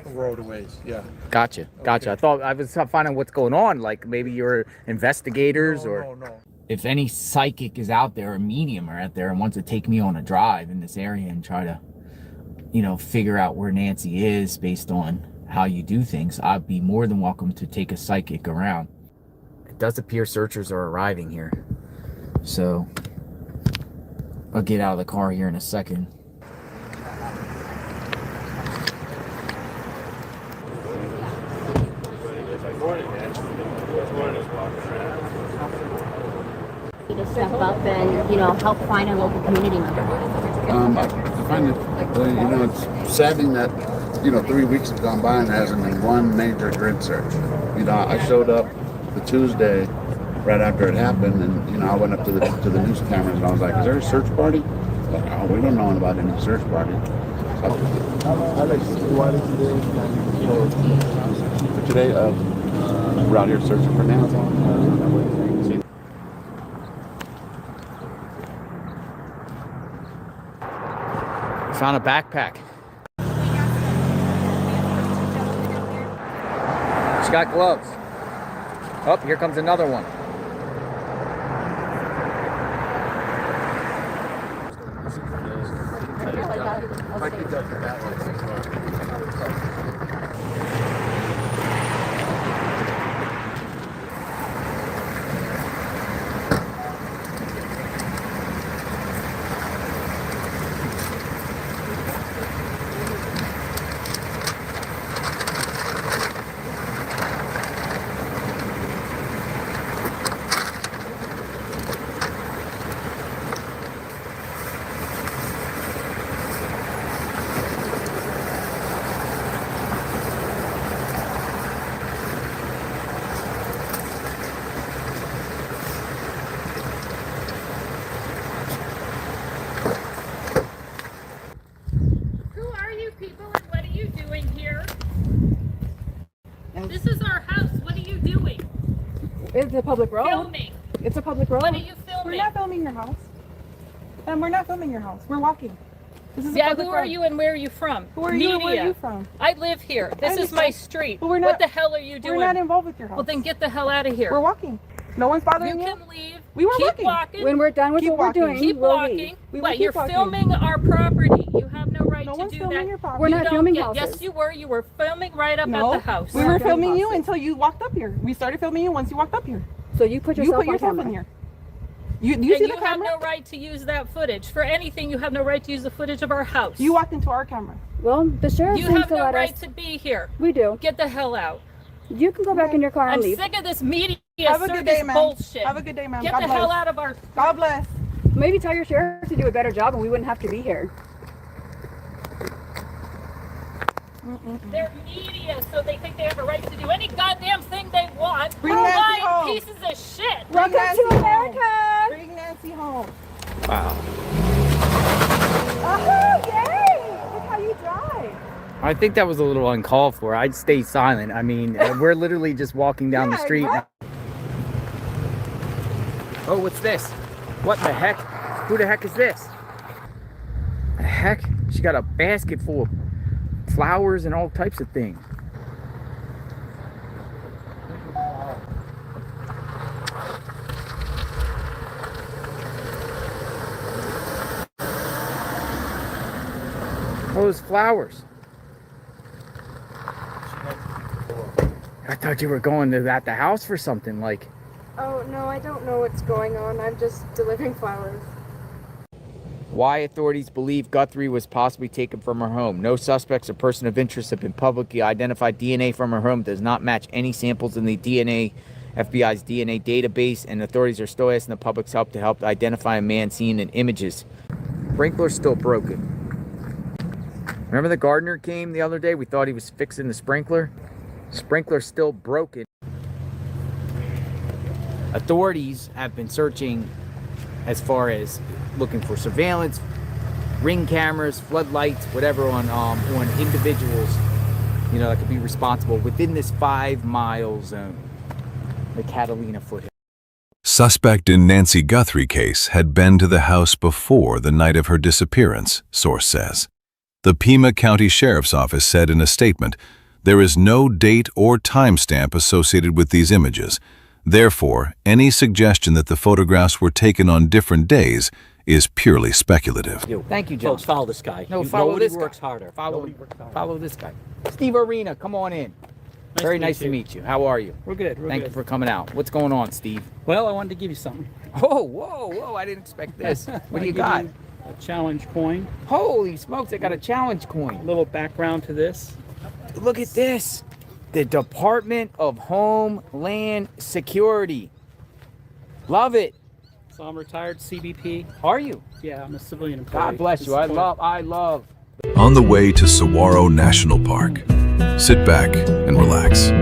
road a ways. Yeah. Gotcha. I thought I was finding what's going on. Like maybe you're investigators or. No. If any psychic is out there, or medium are out there and wants to take me on a drive in this area and try to, figure out where Nancy is based on how you do things, I'd be more than welcome to take a psychic around. It does appear searchers are arriving here. So I'll get out of the car here in a second. To step up and, help find a local community member. I find it, it's saddening that, 3 weeks have gone by and there hasn't been one major grid search. I showed up the Tuesday right after it happened, and, I went up to the news cameras and I was like, is there a search party? Like, oh, we don't know about any search party. I like to see why today, we're out here searching for Nancy. Found a backpack. She's got gloves. Oh, here comes another one. It's a public road. Filming. It's a public road. What are you filming? We're not filming your house. And we're not filming your house. We're walking. This is a Yeah, public who road. are you and where are you from? Who are you and where are you from? I live here. This is my street. But we're not, what the hell are you doing? We're not involved with your house. Well, then get the hell out of here. We're walking. No one's bothering you. You can leave. We were Keep walking. When we're done with Keep what we're walking. doing, Keep we'll walking. leave. We will But keep you're walking. filming our property. You have no right No to one's do filming that. your property. We're You not don't filming get- Yes, you were. You were filming right up No, at the house. we were filming you until you walked up here. We started filming you once you walked up here. So you put yourself in here. You see you the have camera? no right to use that footage. For anything, you have no right to use the footage of our house. You walked into our camera. Well, the sheriff You seems have to no let right us. to be here. We do. Get the hell out. You can go back in your car and I'm leave. sick of this media Have a good day, circus ma'am. bullshit. Have a good day, ma'am. Get God the bless. hell out of our... God bless. Maybe tell your sheriff to do a better job and we wouldn't have to be here. They're media, so they think they have a right to do any goddamn thing they want. Bring Nancy home. Pieces of shit. Welcome to America. Home. Bring Nancy home. Wow. Oh, yay! Look how you drive. I think that was a little uncalled for. I'd stay silent. I mean, we're literally just walking down the street. Right. Oh, what's this? What the heck? Who the heck is this? The heck? She got a basket full of flowers and all types of things. All those flowers. I thought you were going to the house for something, like. Oh, no, I don't know what's going on. I'm just delivering flowers. Why authorities believe Guthrie was possibly taken from her home. No suspects or person of interest have been publicly identified. DNA from her home does not match any samples in the FBI's DNA database, and authorities are still asking the public's help to help identify a man seen in images. Sprinkler's still broken. Remember the gardener came the other day? We thought he was fixing the sprinkler. Sprinkler's still broken. Authorities have been searching as far as looking for surveillance, ring cameras, floodlights, whatever on individuals, you know, that could be responsible within this 5-mile zone. The Catalina foothills. Suspect in Nancy Guthrie case had been to the house before the night of her disappearance, source says. The Pima County Sheriff's Office said in a statement, "There is no date or timestamp associated with these images. Therefore, any suggestion that the photographs were taken on different days is purely speculative." Thank you, Joe. Folks, follow this guy. No, follow this guy. Works harder. Follow this guy. Steve Arena, come on in. Very nice to meet you. How are you? We're good. Thank you for coming out. What's going on, Steve? Well, I wanted to give you something. Oh, whoa, I didn't expect this. What do you got? A challenge coin. Holy smokes, I got a challenge coin. A little background to this. Look at this. The Department of Homeland Security. Love it. So I'm retired CBP. Are you? Yeah, I'm a civilian employee. God bless you. I love. On the way to Saguaro National Park, sit back and relax.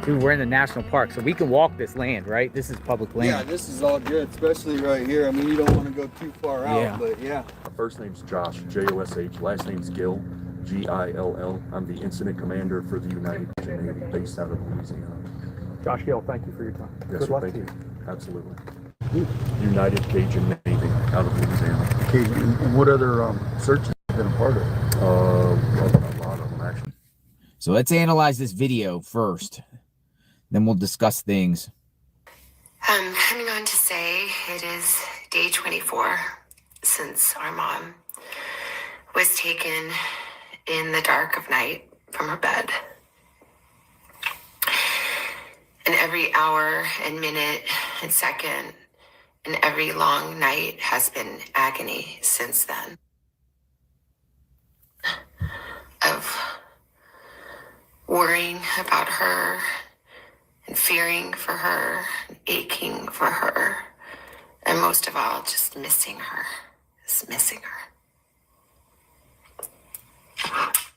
Dude, we're in the national park, so we can walk this land, right? This is public land. Yeah, this is all good, especially right here. I mean, you don't want to go too far out, Yeah. but yeah. My first name's Josh, Josh. Last name's Gill, Gill. I'm the incident commander for the United States Navy based out of Louisiana. Josh Gill, thank you for your time. Yes, Good sir, luck thank to you. you. Absolutely. United Cajun Navy out of Louisiana. Okay, and what other searches have you been a part of? A lot of them, actually. So let's analyze this video first. Then we'll discuss things. Coming on to say it is day 24 since our mom was taken in the dark of night from her bed. And every hour and minute and second and every long night has been agony since then. Of worrying about her and fearing for her, and aching for her, and most of all, just missing her,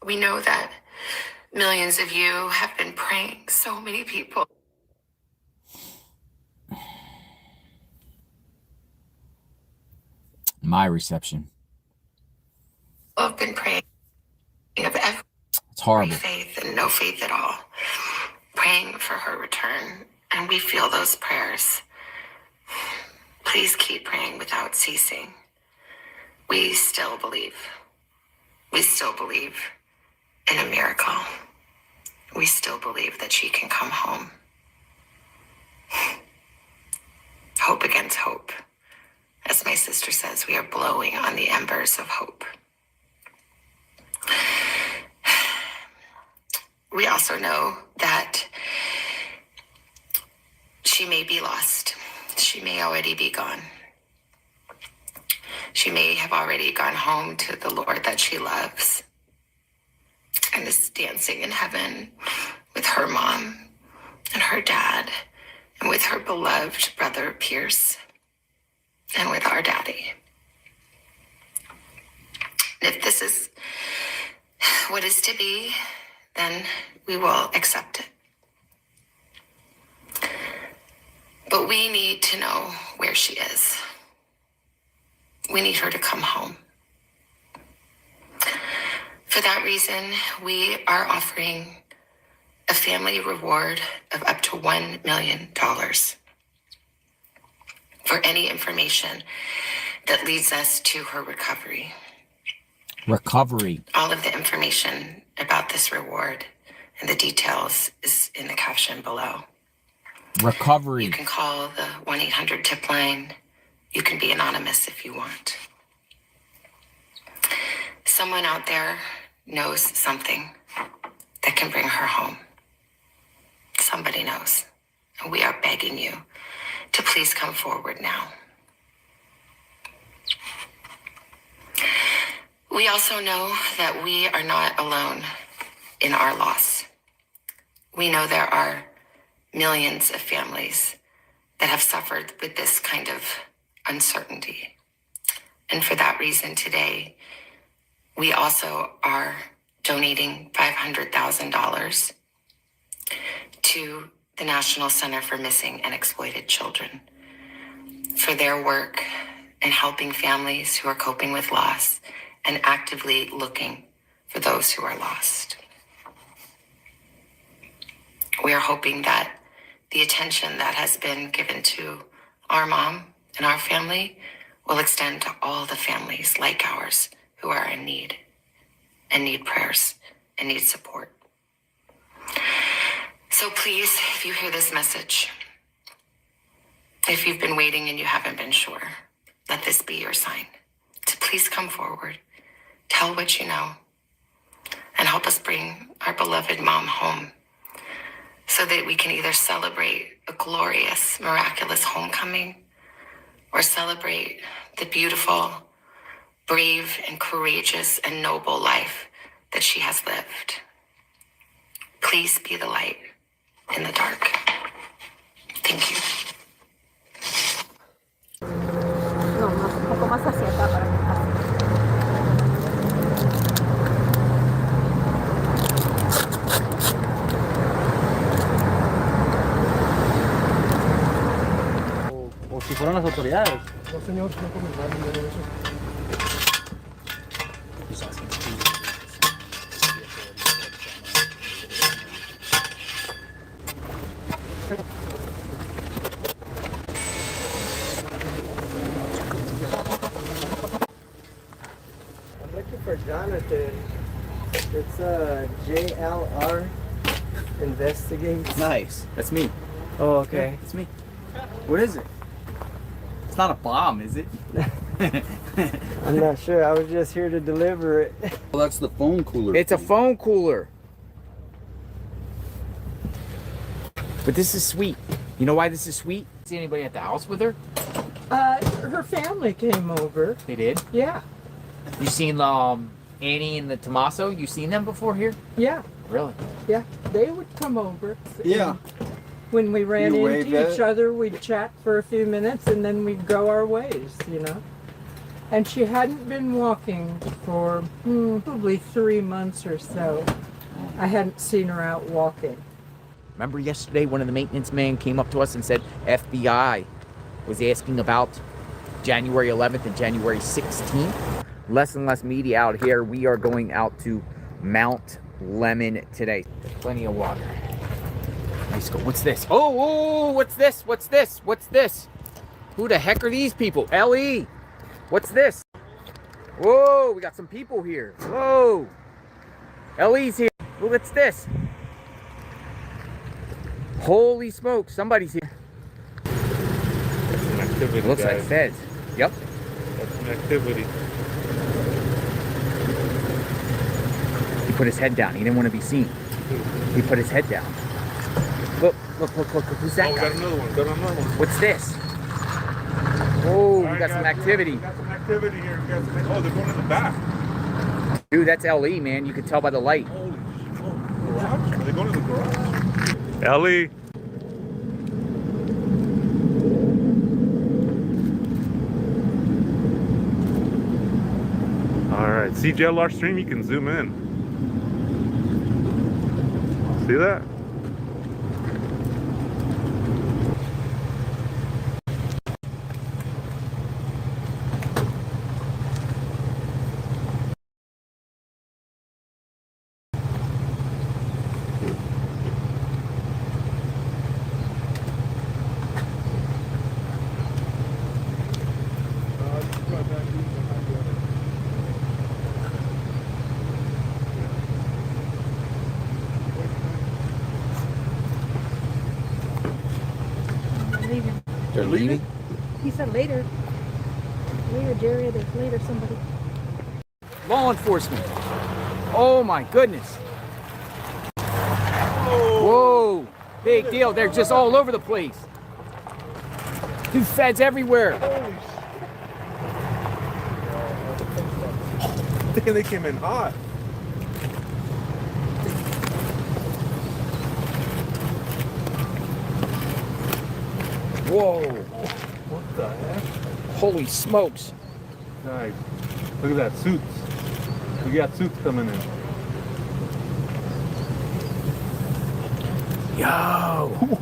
We know that millions of you have been praying, so many people. My reception. Have been praying of every It's horrible. faith and no faith at all, praying for her return, and we feel those prayers. Please keep praying without ceasing. We still believe. We still believe in a miracle. We still believe that she can come home. hope against hope. As my sister says, we are blowing on the embers of hope. We also know that she may be lost. She may already be gone. She may have already gone home to the Lord that she loves and is dancing in heaven with her mom and her dad and with her beloved brother Pierce and with our daddy. And if this is what is to be, then we will accept it. But we need to know where she is. We need her to come home. For that reason, we are offering a family reward of up to $1 million for any information that leads us to her recovery. Recovery. All of the information about this reward and the details is in the caption below. Recovery. You can call the 1-800 tip line. You can be anonymous if you want. Someone out there knows something that can bring her home. Somebody knows. And we are begging you to please come forward now. We also know that we are not alone in our loss. We know there are millions of families that have suffered with this kind of uncertainty. And for that reason today, we also are donating $500,000 to the National Center for Missing and Exploited Children for their work in helping families who are coping with loss and actively looking for those who are lost. We are hoping that the attention that has been given to our mom and our family will extend to all the families like ours who are in need and need prayers and need support. So please, if you hear this message, if you've been waiting and you haven't been sure, let this be your sign to please come forward, tell what you know, and help us bring our beloved mom home so that we can either celebrate a glorious, miraculous homecoming or celebrate the beautiful, brave, and courageous and noble life that she has lived. Please be the light in the dark. Thank you. No, un poco más hacia acá para que pase. O si fueron las autoridades. No, señor, no come nada de eso. I'm looking for Jonathan. It's JLR Investigates. Nice. That's me. Oh, okay. It's me. What is it? It's not a bomb, is it? I'm not sure. I was just here to deliver it. Well, that's the phone cooler. It's a phone cooler. But this is sweet. You know why this is sweet? See anybody at the house with her? Her family came over. They did? Yeah. You seen Annie and the Tommaso? You seen them before here? Yeah. Really? Yeah. They would come over. Yeah. When we ran You into wave each at- other, we'd chat for a few minutes and then we'd go our ways, you know. And she hadn't been walking for probably 3 months or so. I hadn't seen her out walking. Remember yesterday one of the maintenance men came up to us and said FBI was asking about January 11th and January 16th? Less and less media out here. We are going out to Mount Lemon today. Plenty of water. Nice go. What's this? Oh, what's this? What's this? What's this? Who the heck are these people? Ellie! What's this? Whoa, we got some people here. Whoa! Ellie's here. What's this? Holy smoke, somebody's here. activity, Looks guys. like feds. Yep. That's some activity. He put his head down. He didn't want to be seen. He put his head down. Look. Who's that Oh, we guy? got another one. Got another one. What's this? Oh, we All right, got some guys, activity. We got some activity here. We got some, oh, they're going to the back. Dude, that's LE, man. You can tell by the light. Holy shit. Garage? Are they going to the garage? Ellie. All right, CJLR stream, you can zoom in. See that? They're leaving? He said later. Later, Jared, or later somebody. Law enforcement. Oh my goodness. Whoa. Big deal. They're just all over the place. Dude, feds everywhere. Damn, they came in hot. Whoa. What the heck? Holy smokes. Nice. Look at that, suits. We got suits coming in. Yo.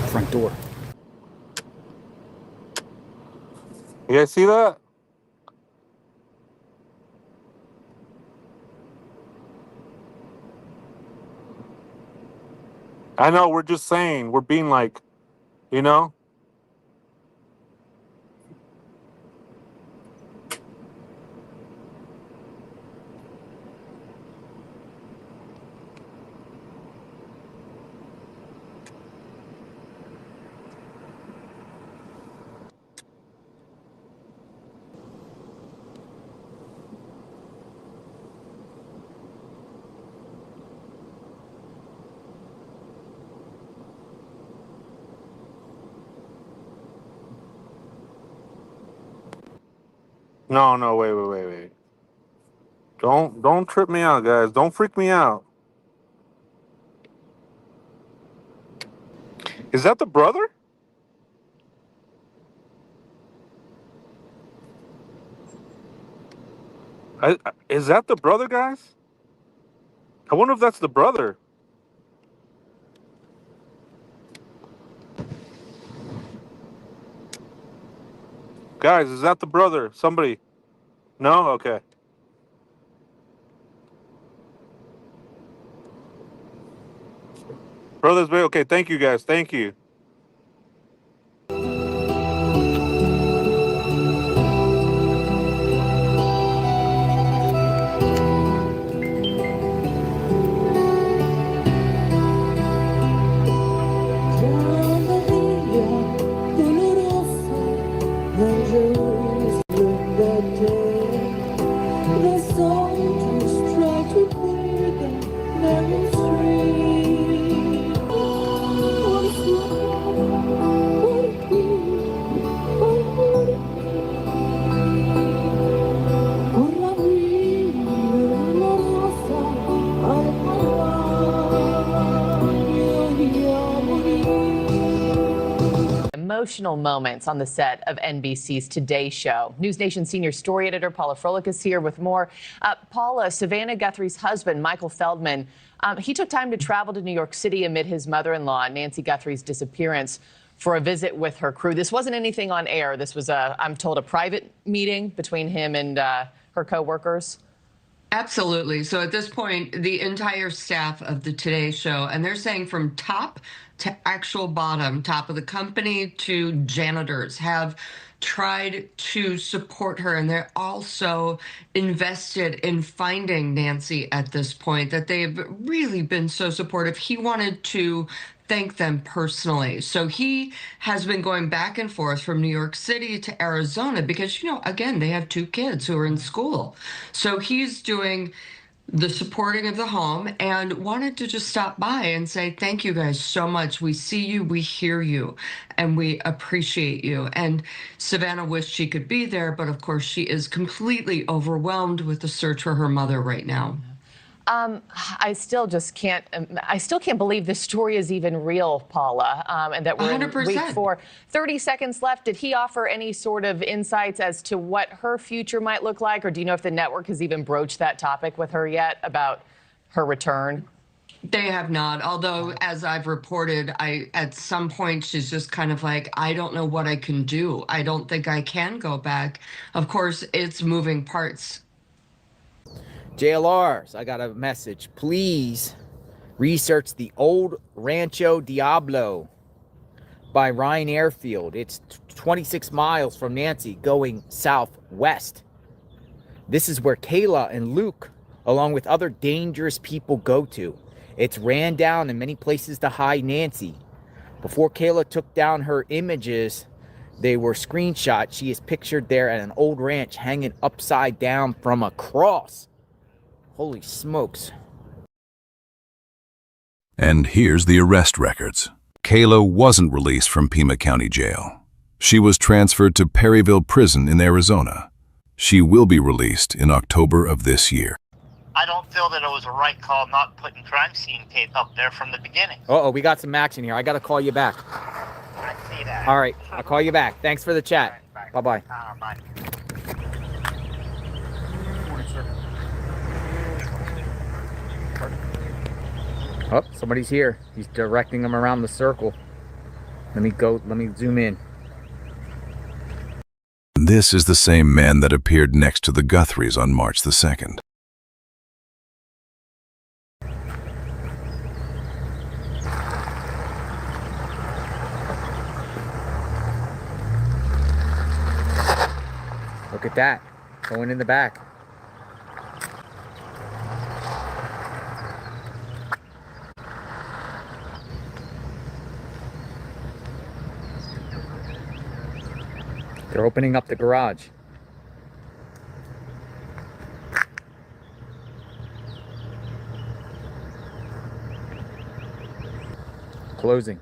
Front door. You guys see that? I know, we're just saying, we're being like, you know? No, wait. Don't trip me out, guys. Don't freak me out. Is that the brother? Is that the brother, guys? I wonder if that's the brother. Guys, is that the brother? Somebody. No? Okay. Brothers, okay, thank you, guys. Thank you. Emotional moments on the set of NBC's Today Show. News Nation senior story editor Paula Froelich is here with more. Paula, Savannah Guthrie's husband, Michael Feldman, he took time to travel to New York City amid his mother-in-law, Nancy Guthrie's disappearance, for a visit with her crew. This wasn't anything on air. This was, I'm told, a private meeting between him and her co-workers. Absolutely. So at this point, the entire staff of the Today Show, and they're saying from top to actual bottom, top of the company to janitors, have tried to support her. And they're also invested in finding Nancy at this point, that they've really been so supportive. He wanted to thank them personally. So he has been going back and forth from New York City to Arizona because, again, they have 2 kids who are in school. So he's doing the supporting of the home and wanted to just stop by and say, thank you guys so much. We see you, we hear you, and we appreciate you. And Savannah wished she could be there, but of course she is completely overwhelmed with the search for her mother right now. I still can't believe this story is even real, Paula, and that we're in 100%. week 4. 30 seconds left. Did he offer any sort of insights as to what her future might look like? Or do you know if the network has even broached that topic with her yet about her return? They have not, although as I've reported, at some point she's just kind of like, I don't know what I can do. I don't think I can go back. Of course, it's moving parts. JLRs, I got a message. Please research the old Rancho Diablo by Ryan Airfield. It's 26 miles from Nancy going southwest. This is where Kayla and Luke, along with other dangerous people, go to. It's ran down in many places to hide Nancy. Before Kayla took down her images, they were screenshot. She is pictured there at an old ranch hanging upside down from a cross. Holy smokes. And here's the arrest records. Kayla wasn't released from Pima County Jail. She was transferred to Perryville Prison in Arizona. She will be released in October of this year. I don't feel that it was a right call not putting crime scene tape up there from the beginning. Uh-oh, we got some action here. I got to call you back. I see that. All right, I'll call you back. Thanks for the chat. Bye-bye. Bye. Oh, somebody's here. He's directing them around the circle. Let me zoom in. This is the same man that appeared next to the Guthries on March the 2nd. Look at that. Going in the back. They're opening up the garage. Closing.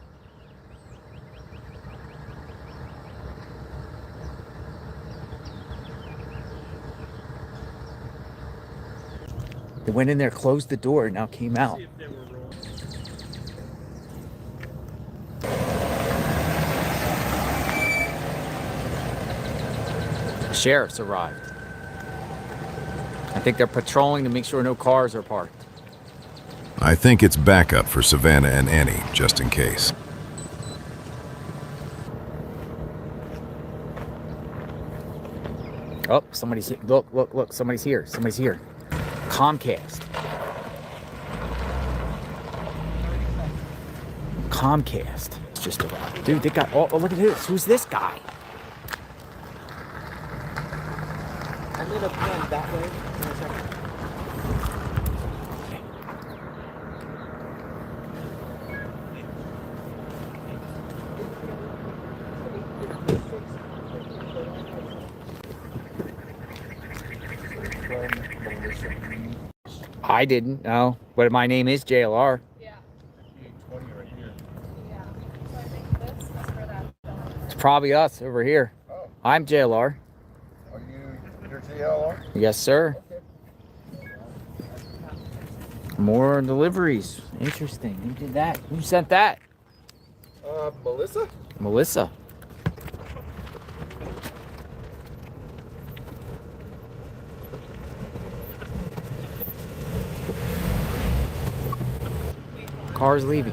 They went in there, closed the door, and now came out. Sheriffs arrived. I think they're patrolling to make sure no cars are parked. I think it's backup for Savannah and Annie, just in case. Oh, somebody's here. Look, somebody's here. Somebody's here. Comcast. It's just arrived. Dude, they got, oh, look at this. Who's this guy? I'm gonna pan that way in a second. I didn't know, but my name is JLR. It's probably us over here. Oh. I'm JLR. Are you're JLR? Yes, sir. More deliveries. Interesting. Who did that? Who sent that? Melissa? Melissa. Car's leaving.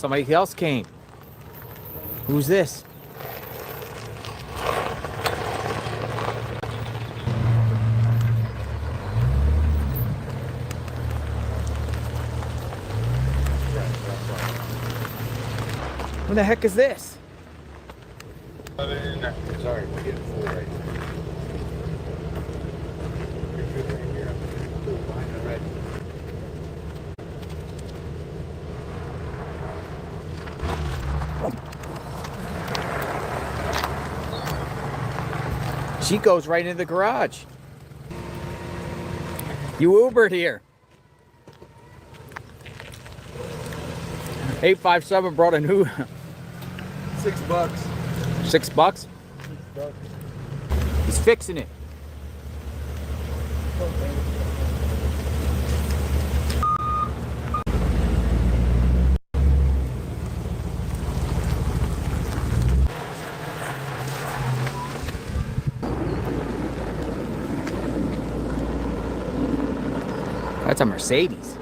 somebody else came. Who's this? What the heck is this? Sorry, we're getting full right now. She goes right into the garage. You Ubered here. 857 brought a new. $6. $6? He's fixing it. That's a Mercedes.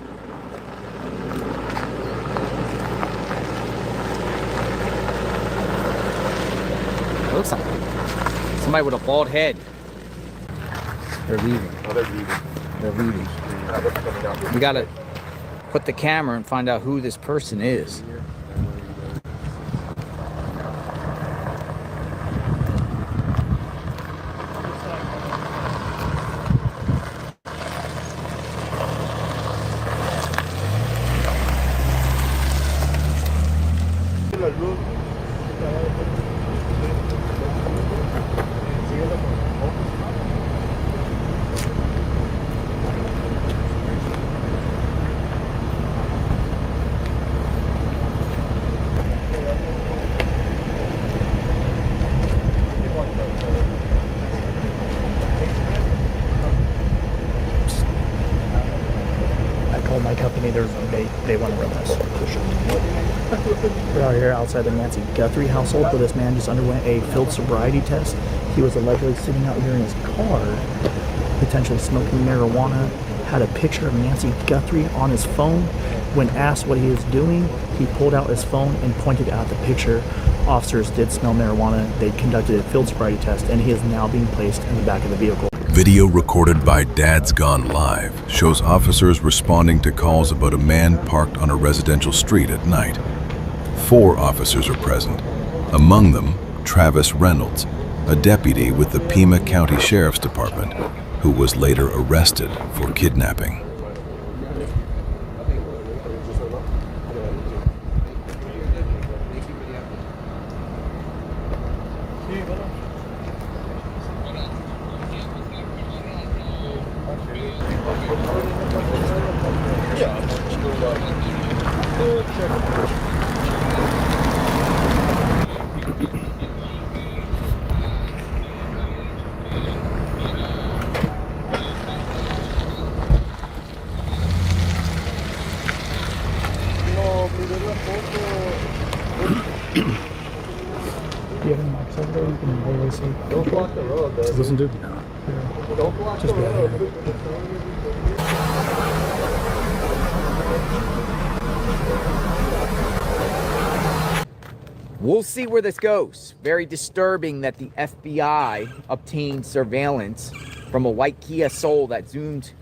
It looks like somebody with a bald head. They're leaving. Oh, they're leaving. They're leaving. We gotta put the camera and find out who this person is. My company, they want to run this. We're out here outside the Nancy Guthrie household where this man just underwent a field sobriety test. He was allegedly sitting out here in his car, potentially smoking marijuana, had a picture of Nancy Guthrie on his phone. When asked what he was doing, he pulled out his phone and pointed at the picture. Officers did smell marijuana. They conducted a field sobriety test, and he is now being placed in the back of the vehicle. Video recorded by Dad's Gone Live shows officers responding to calls about a man parked on a residential street at night. 4 officers are present, among them Travis Reynolds, a deputy with the Pima County Sheriff's Department, who was later arrested for kidnapping. Do you have any mics over there you can literally say? Don't block the road, though. Listen to. Don't block Just the road. We'll see where this goes. Very disturbing that the FBI obtained surveillance from a white Kia Soul that zoomed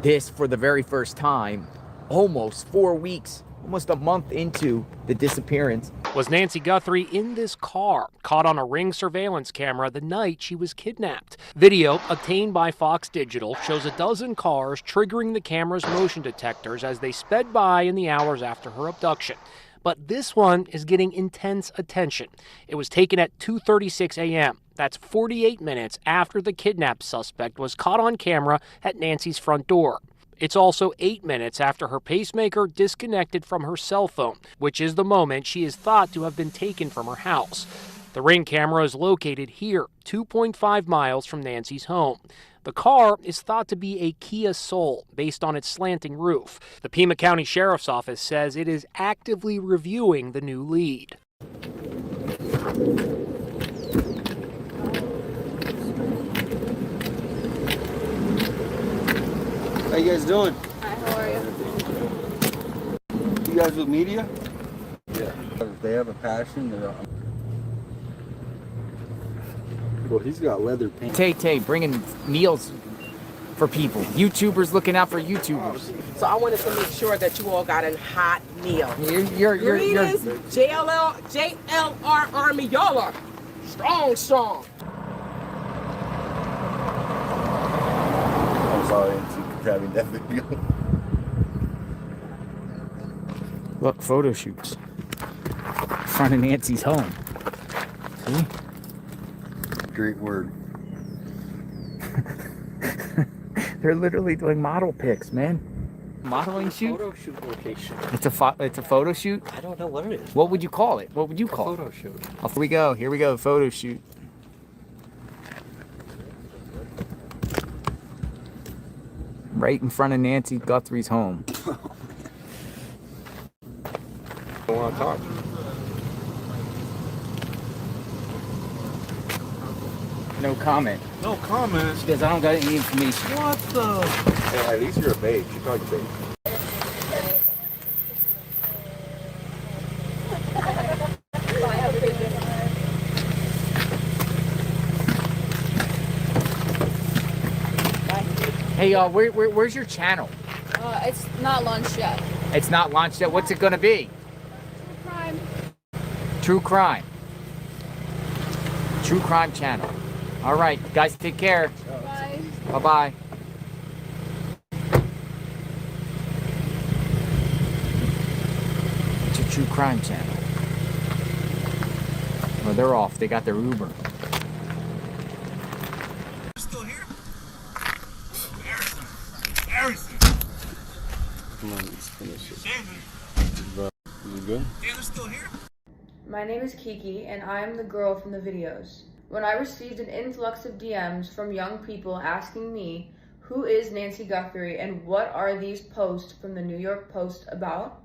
this for the very first time, almost 4 weeks, almost a month into the disappearance. Was Nancy Guthrie in this car, caught on a Ring surveillance camera the night she was kidnapped? Video obtained by Fox Digital shows a dozen cars triggering the camera's motion detectors as they sped by in the hours after her abduction. But this one is getting intense attention. It was taken at 2:36 a.m. That's 48 minutes after the kidnapped suspect was caught on camera at Nancy's front door. It's also 8 minutes after her pacemaker disconnected from her cell phone, which is the moment she is thought to have been taken from her house. The Ring camera is located here, 2.5 miles from Nancy's home. The car is thought to be a Kia Soul based on its slanting roof. The Pima County Sheriff's Office says it is actively reviewing the new lead. How you guys doing? Hi, how are you? You guys with media? Yeah. If they have a passion, they're... Well, he's got leather pants. Tay bringing meals for people. YouTubers looking out for YouTubers. So I wanted to make sure that you all got a hot meal. You're JLR Army, y'all are strong. I'm sorry, it's having that video. Look, photo shoots. In front of Nancy's home. See? Great word. They're literally doing model pics, man. Modeling shoot? Photo shoot location. It's a photo shoot? I don't know what it is. What would you call it? What would you call it? Photo shoot. Oh, here we go, photo shoot. Right in front of Nancy Guthrie's home. I want to talk. No comment. No comments. Because I don't got any information. What the? Hey, at least you're a babe. She called you babe. Hey, where's your channel? It's not launched yet. It's not launched yet. What's it gonna be? Crime. True crime. True crime channel. All right, guys, take care. Bye. Bye-bye. It's a true crime channel. Well, they're off. They got their Uber. Still here? Harrison. Come on, let's finish it. David. Is it good? Taylor's still here? My name is Kiki, and I am the girl from the videos. When I received an influx of DMs from young people asking me, who is Nancy Guthrie and what are these posts from the New York Post about,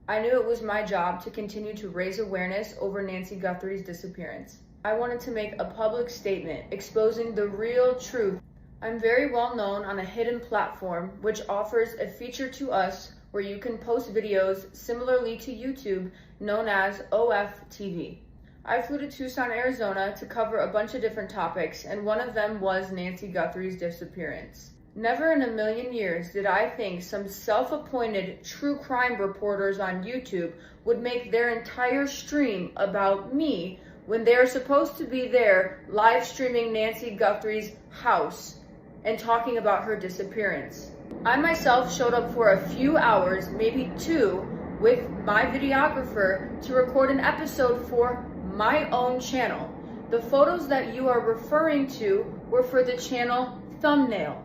I knew it was my job to continue to raise awareness over Nancy Guthrie's disappearance. I wanted to make a public statement exposing the real truth. I'm very well known on a hidden platform which offers a feature to us where you can post videos similarly to YouTube known as OFTV. I flew to Tucson, Arizona to cover a bunch of different topics, and one of them was Nancy Guthrie's disappearance. Never in a million years did I think some self-appointed true crime reporters on YouTube would make their entire stream about me when they're supposed to be there live streaming Nancy Guthrie's house and talking about her disappearance. I myself showed up for a few hours, maybe 2, with my videographer to record an episode for my own channel. The photos that you are referring to were for the channel thumbnail.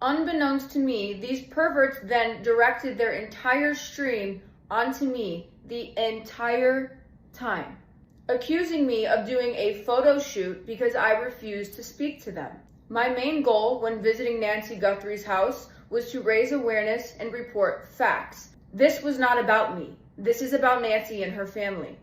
Unbeknownst to me, these perverts then directed their entire stream onto me the entire time, accusing me of doing a photo shoot because I refused to speak to them. My main goal when visiting Nancy Guthrie's house was to raise awareness and report facts. This was not about me. This is about Nancy and her family.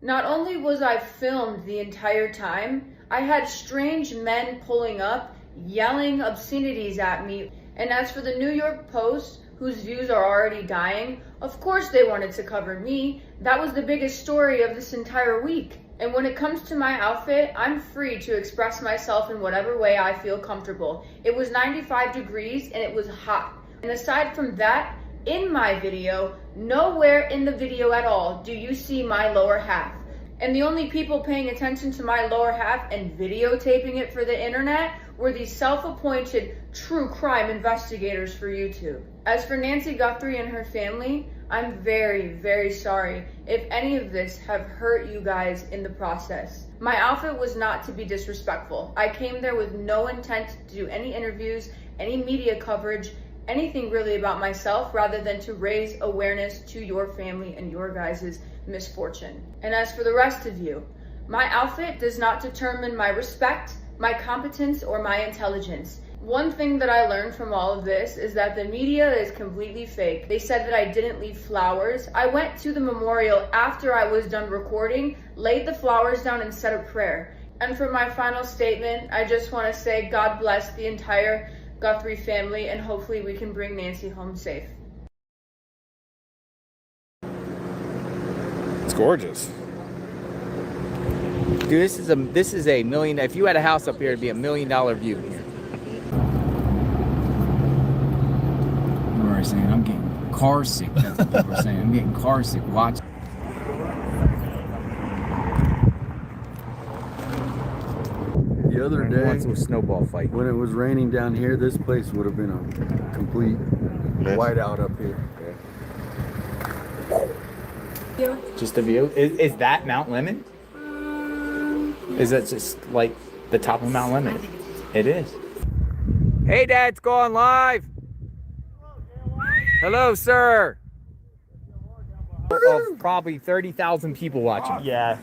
Not only was I filmed the entire time, I had strange men pulling up, yelling obscenities at me. And as for the New York Post, whose views are already dying, of course they wanted to cover me. That was the biggest story of this entire week. And when it comes to my outfit, I'm free to express myself in whatever way I feel comfortable. It was 95 degrees and it was hot. And aside from that, in my video, nowhere in the video at all do you see my lower half. And the only people paying attention to my lower half and videotaping it for the internet were these self-appointed true crime investigators for YouTube. As for Nancy Guthrie and her family, I'm very, very sorry if any of this have hurt you guys in the process. My outfit was not to be disrespectful. I came there with no intent to do any interviews, any media coverage, anything really about myself rather than to raise awareness to your family and your guys' misfortune. And as for the rest of you, my outfit does not determine my respect, my competence, or my intelligence. One thing that I learned from all of this is that the media is completely fake. They said that I didn't leave flowers. I went to the memorial after I was done recording, laid the flowers down and said a prayer. And for my final statement, I just want to say God bless the entire Guthrie family, and hopefully we can bring Nancy home safe. It's gorgeous. Dude, this is a million. If you had a house up here, it'd be $1 million view here. People are saying I'm getting car sick. That's what people are saying. I'm getting car sick. Watch. The other day, wants a snowball fight. when it was raining down here, this place would have been a complete whiteout up here. Just a view. Is that Mount Lemon? Is that just like the top of Mount Lemon? It is. Hey, Dad, it's going live. Hello, sir. Of probably 30,000 people watching. Yeah.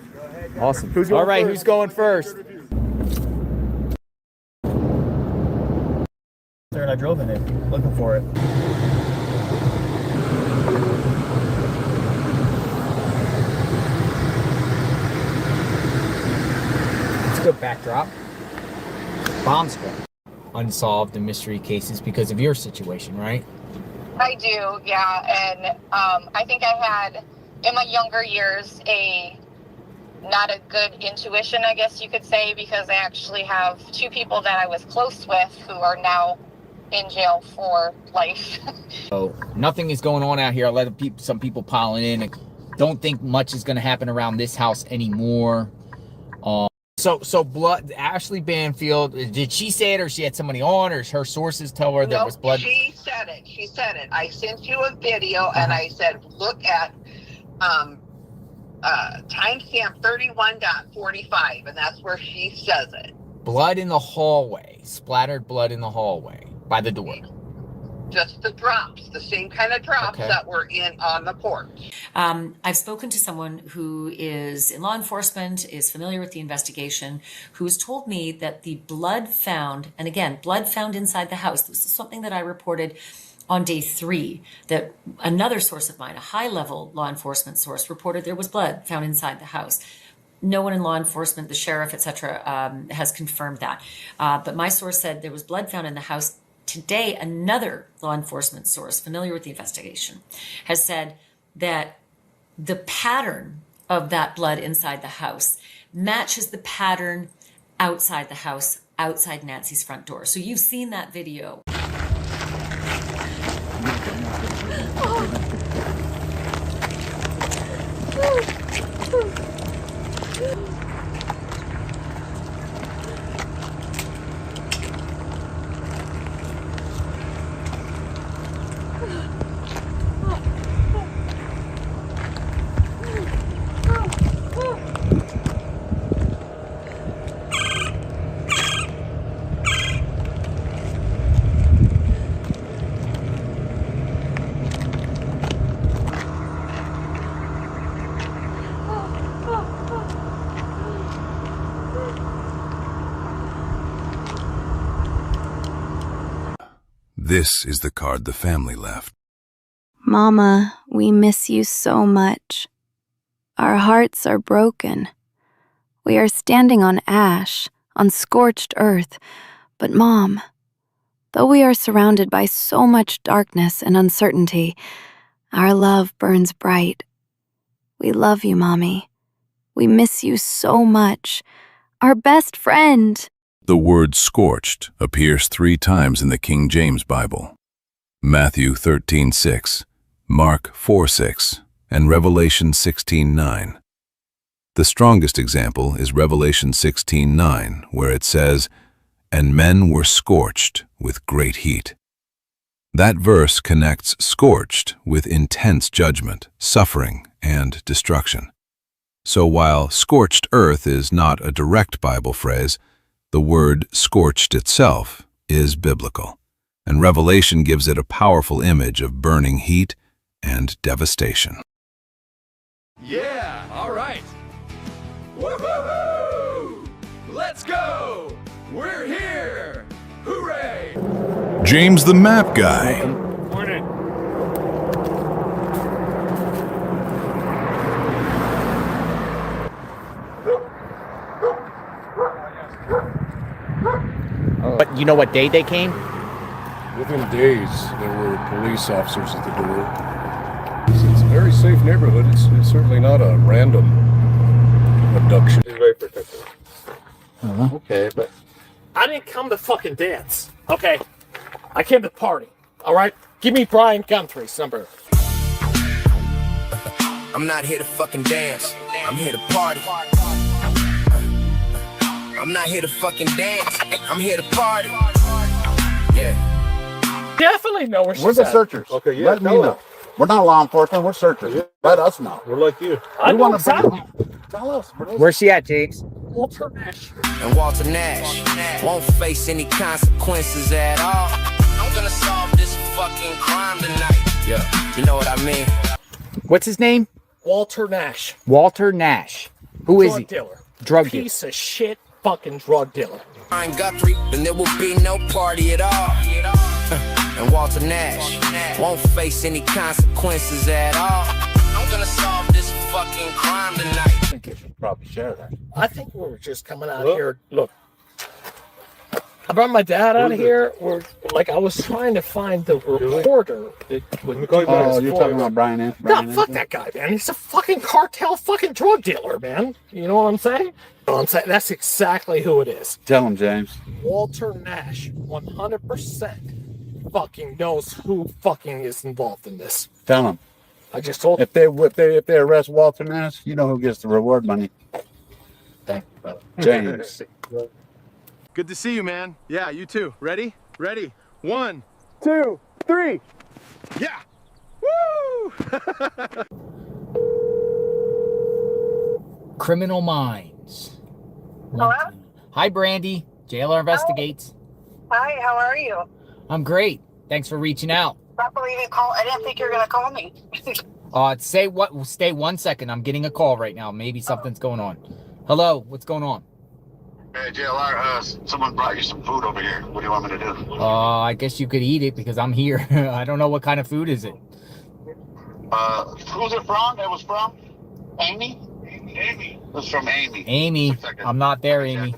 Awesome. All right, who's going first? Third, I drove in it, looking for it. It's a good backdrop. Bomb squad. Unsolved and mystery cases because of your situation, right? I do, yeah. And I think I had, in my younger years, not a good intuition, I guess you could say, because I actually have 2 people that I was close with who are now in jail for life. So nothing is going on out here. I let some people piling in. I don't think much is going to happen around this house anymore. So blood. Ashley Banfield, did she say it, or she had somebody on, or her sources tell her there was blood? She said it. She said it. I sent you a video, and I said, look at timestamp 31.45, and that's where she says it. Blood in the hallway, splattered blood in the hallway by the door. Just the drops, the same kind of drops that were on the porch. I've spoken to someone who is in law enforcement, is familiar with the investigation, who's told me that the blood found, and again, blood found inside the house. This is something that I reported on day 3, that another source of mine, a high-level law enforcement source, reported there was blood found inside the house. No one in law enforcement, the sheriff, etc., has confirmed that. But my source said there was blood found in the house. Today, another law enforcement source familiar with the investigation has said that the pattern of that blood inside the house matches the pattern outside the house, outside Nancy's front door. So you've seen that video. This is the card the family left. Mama, we miss you so much. Our hearts are broken. We are standing on ash, on scorched earth. But Mom, though we are surrounded by so much darkness and uncertainty, our love burns bright. We love you, Mommy. We miss you so much. Our best friend. The word scorched appears 3 times in the King James Bible. Matthew 13:6, Mark 4:6, and Revelation 16:9. The strongest example is Revelation 16:9, where it says, "And men were scorched with great heat." That verse connects scorched with intense judgment, suffering, and destruction. So while scorched earth is not a direct Bible phrase, the word scorched itself is biblical, and Revelation gives it a powerful image of burning heat and devastation. Yeah, all right. Woohoo! Let's go! We're here! Hooray! James the Map Guy. Morning. But you know what day they came? Within days, there were police officers at the door. Since very safe neighborhood. It's certainly not a random abduction. He's very protective. Okay, but I didn't come to fucking dance. Okay, I came to party. All right, give me Brian Guthrie's number. I'm not here to fucking dance. I'm here to party. I'm not here to fucking dance. I'm here to party. Yeah. Definitely know where she's We're the at. searchers. Okay, yeah, Let me know. We're not law enforcement. We're searchers. Yeah. Let us know. We're like you. I We know wanna exactly. Tell us. Where's she at, James? Walter Nash. And Walter Nash won't face any consequences at all. I'm gonna solve this fucking crime tonight. Yeah, you know what I mean? What's his name? Walter Nash. Walter Nash. Who is he? Drug dealer. Drug dealer. Piece of shit fucking drug dealer. Brian Guthrie, then there will be no party at all. And Walter Nash won't face any consequences at all. I'm gonna solve this fucking crime tonight. I think you should probably share that. I think we were just coming out here. Look, I brought my dad out of here. I was trying to find the reporter that would do Oh, this you're for talking me. about Brian? No, fuck that guy, man. He's a fucking cartel fucking drug dealer, man. You know what I'm saying? That's exactly who it is. Tell him, James. Walter Nash, 100% fucking knows who fucking is involved in this. Tell him. I just told If they arrest Walter Nash, you know who gets the reward money. Thank you, brother. James. Good to see you, man. Yeah, you too. Ready? Ready. 1, 2, 3. Yeah. Woo! Criminal Minds. Hello? Hi, Brandy. JLR Investigates. Hi, how are you? I'm great. Thanks for reaching out. Not believe you call. I didn't think you were gonna call me. Stay 1 second. I'm getting a call right now. Maybe something's going on. Hello, what's going on? Hey, JLR, someone brought you some food over here. What do you want me to do? I guess you could eat it because I'm here. I don't know what kind of food is it. Who's it from? It was from Amy? Amy. It was from Amy. Amy. I'm not there, Amy.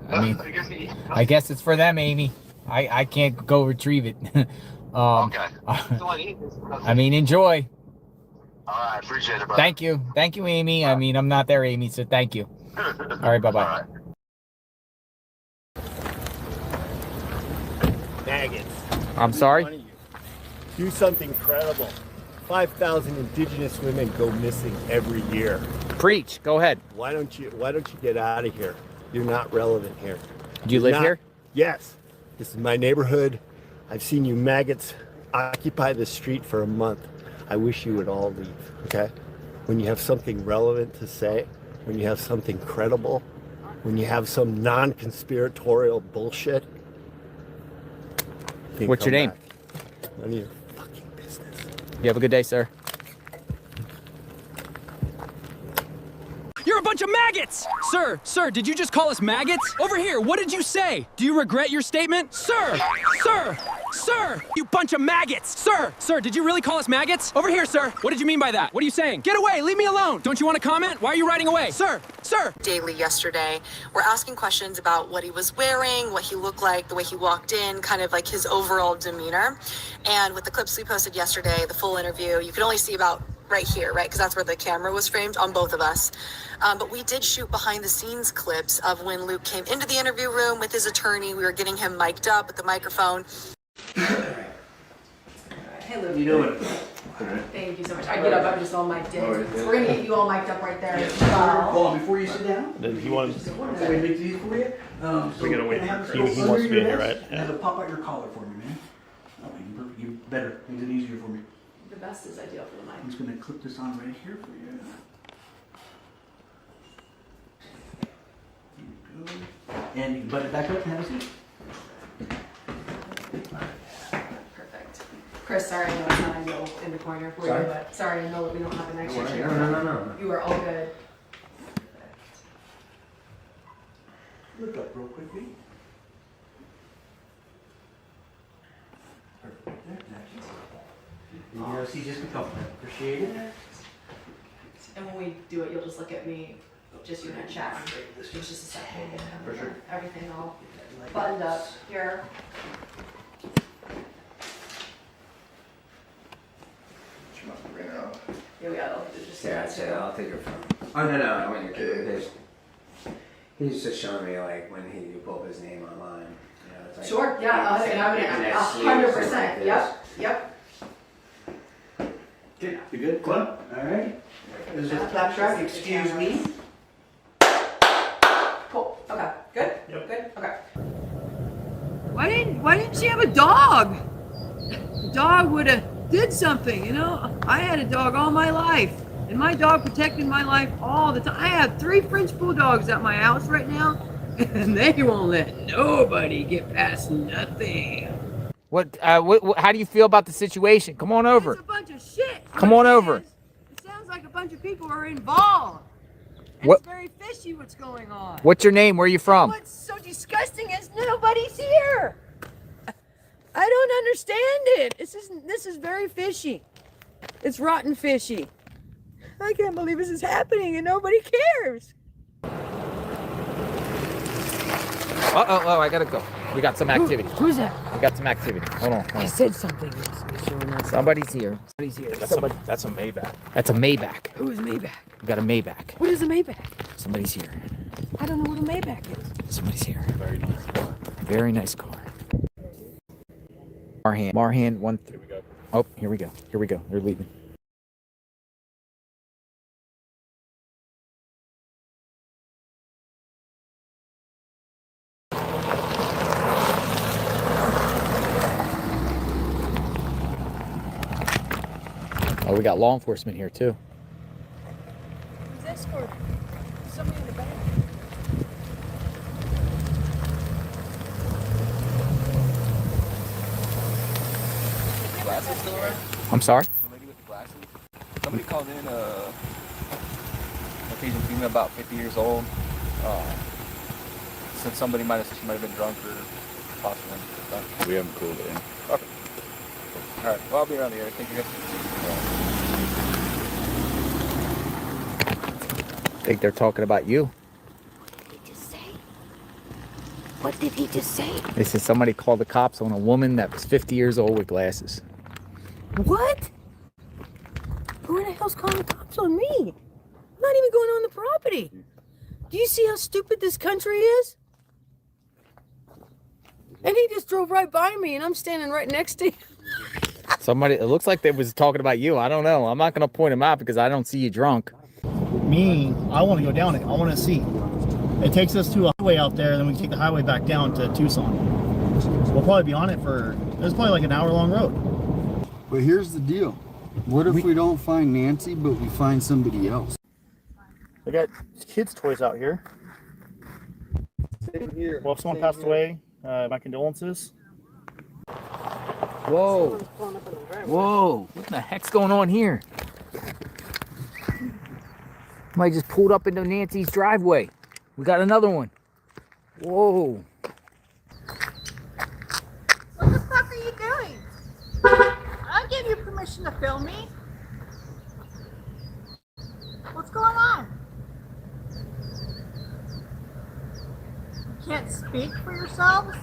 I guess it's for them, Amy. I can't go retrieve it. Okay. I mean, enjoy. All right, appreciate it, bro. Thank you, Amy. I mean, I'm not there, Amy, so thank you. All right, bye-bye. Maggots. I'm sorry? Do something incredible. 5,000 indigenous women go missing every year. Preach. Go ahead. Why don't you get out of here? You're not relevant here. Do you live here? Yes. This is my neighborhood. I've seen you maggots occupy the street for a month. I wish you would all leave, okay? When you have something relevant to say, when you have something credible, when you have some non-conspiratorial bullshit. What's your name? Back. None of your fucking business. You have a good day, sir. You're a bunch of maggots! Sir, did you just call us maggots? Over here, what did you say? Do you regret your statement? Sir, you bunch of maggots! Sir, did you really call us maggots? Over here, sir. What did you mean by that? What are you saying? Get away, leave me alone. Don't you want to comment? Why are you riding away? Sir! Daily yesterday. We're asking questions about what he was wearing, what he looked like, the way he walked in, kind of like his overall demeanor. And with the clips we posted yesterday, the full interview, you could only see about right here, right? Because that's where the camera was framed on both of us. But we did shoot behind the scenes clips of when Luke came into the interview room with his attorney. We were getting him mic'd up with the microphone. Hey, Luke. How you doing? Thank you so much. I get up, I'm just all mic'd in. So we're gonna get you all mic'd up right there as well. Hold on, before you sit down. Then he wanted. We make these for you. We gotta wait. He wants to be in here, right? Yeah. To pop out your collar for me, man. Oh, you better. Makes it easier for me. The best is ideal for the mic. I'm just gonna clip this on right here for you. There you go. And you butt it back up and have a seat. Perfect. Chris, sorry, I know it's not ideal in the corner for you, but sorry, I know that we don't have an extra chair. No. You are all good. Look up real quickly. Perfect. There, see, just become appreciate it. And when we do it, you'll just look at me, just you and I chat. It's just a second. For sure. Everything all buttoned up here. Yeah, I'll take your phone. Oh, no, I want your kid. He's just showing me, like, when you pull up his name online. You know, it's like, Sure, yeah, and I would 100%. Yep. Okay, you good? Good? All right. This is clap track. Excuse me. Cool. Okay. Good? Yep. Good? Okay. Why didn't she have a dog? The dog would have did something, you know? I had a dog all my life, and my dog protected my life all the time. I have 3 French bulldogs at my house right now, and they won't let nobody get past nothing. What? How do you feel about the situation? Come on over. It's a bunch of shit. Come on over. It sounds like a bunch of people are involved. What? It's very fishy what's going on. What's your name? Where are you from? What's so disgusting is nobody's here. I don't understand it. This is very fishy. It's rotten fishy. I can't believe this is happening and nobody cares. Oh, I gotta go. We got some activity. Who's that? We got some activity. Hold on. I said something. Somebody's here. Somebody's here. That's a Maybach. That's a Maybach. Who is Maybach? We got a Maybach. What is a Maybach? Somebody's here. I don't know what a Maybach is. Somebody's here. Very nice car. Very nice car. Marhan 1. Here we go. Oh, here we go. They're leaving. Oh, we got law enforcement here too. Who's this for? Somebody in the back. Glasses still around? I'm sorry? The lady with the glasses? Somebody called in Caucasian female about 50 years old. Said somebody she might have been drunk or possibly. We haven't called it in. Okay. Alright, well, I'll be around the area. Thank you guys. I think they're talking about you. What did he just say? They said somebody called the cops on a woman that was 50 years old with glasses. What? Who in the hell's calling the cops on me? I'm not even going on the property. Do you see how stupid this country is? And he just drove right by me and I'm standing right next to him. It looks like they was talking about you. I don't know. I'm not going to point them out because I don't see you drunk. Me, I want to go down it. I want to see. It takes us to a highway out there, then we can take the highway back down to Tucson. We'll probably be on it it's probably like an hour-long road. But here's the deal. What if we don't find Nancy, but we find somebody else? They got kids' toys out here. Same here. Well, if someone passed away, my condolences. Whoa. Whoa. What the heck's going on here? Somebody just pulled up into Nancy's driveway. We got another one. Whoa. What the fuck are you doing? I gave you permission to film me. What's going on? You can't speak for yourselves?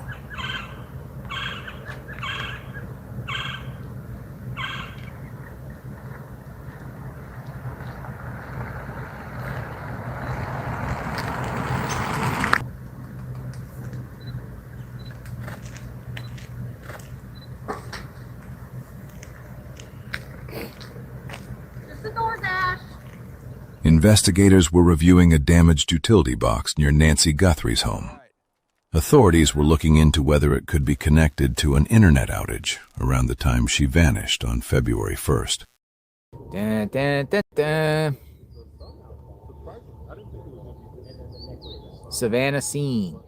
Investigators were reviewing a damaged utility box near Nancy Guthrie's home. Authorities were looking into whether it could be connected to an internet outage around the time she vanished on February 1st. Dun, dun, dun, dun. Savannah scene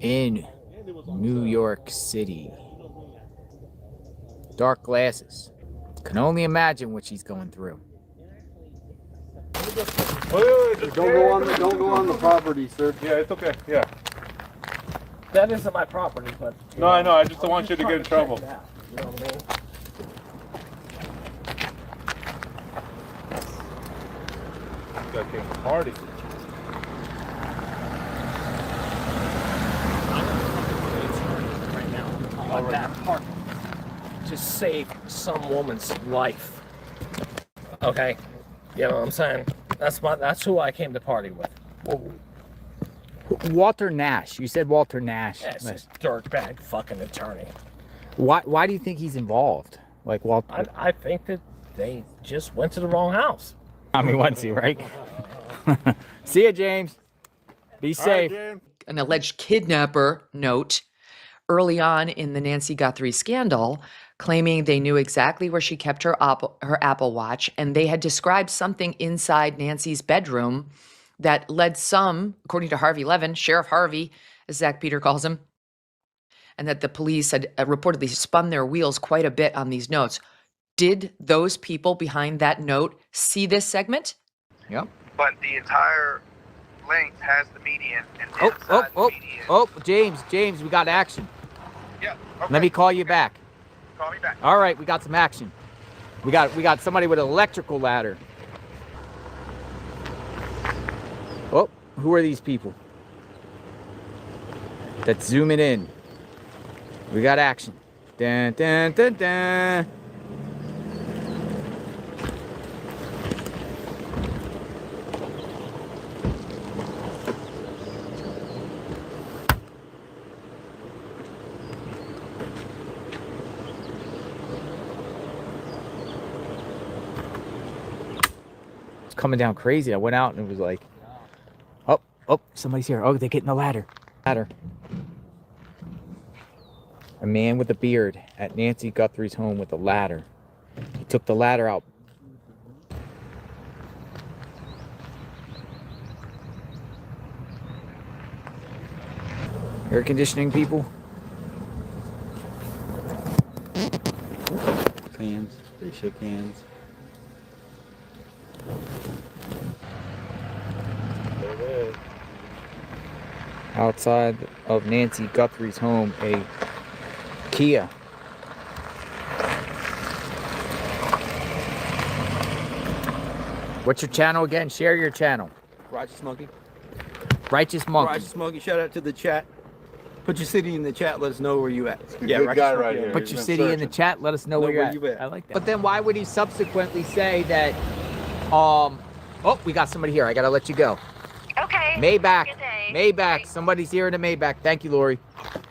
in New York City. Dark glasses. Can only imagine what she's going through. Don't go on the property, sir. Yeah, it's okay. Yeah. That isn't my property, but... No, I know. I just don't want you to get in trouble. You know what I mean? That came party. Right now. Like that park. To save some woman's life. Okay, you know what I'm saying? That's who I came to party with. Walter Nash. You said Walter Nash. Yeah, it's this dirtbag fucking attorney. Why do you think he's involved? Like Walter? I think that they just went to the wrong house. I mean, once you right? See ya, James. Be safe. An alleged kidnapper note early on in the Nancy Guthrie scandal, claiming they knew exactly where she kept her Apple Watch, and they had described something inside Nancy's bedroom that led some, according to Harvey Levin, Sheriff Harvey, as Zach Peter calls him, and that the police had reportedly spun their wheels quite a bit on these notes. Did those people behind that note see this segment? Yep. But the entire length has the median, and James, we got action. Yeah. Okay. Let me call you back. Call me back. All right, we got some action. We got somebody with an electrical ladder. Oh, who are these people? That's zooming in. We got action. Dun, dun, dun, dun. It's coming down crazy. I went out and it was like, oh, somebody's here. Oh, they're getting the ladder. A man with a beard at Nancy Guthrie's home with a ladder. He took the ladder out. Air conditioning people. Hands. They shook hands. Outside of Nancy Guthrie's home, a Kia. What's your channel again? Share your channel. Righteous Monkey. Righteous Monkey. Righteous Monkey. Shout out to the chat. Put your city in the chat. Let us know where you at. Yeah, good guy right here. Put your city in the chat. Let us know where you're at. I like that. But then why would he subsequently say that, oh, we got somebody here. I got to let you go. Okay. Maybach. Good day. Maybach. Somebody's here in a Maybach. Thank you, Lori.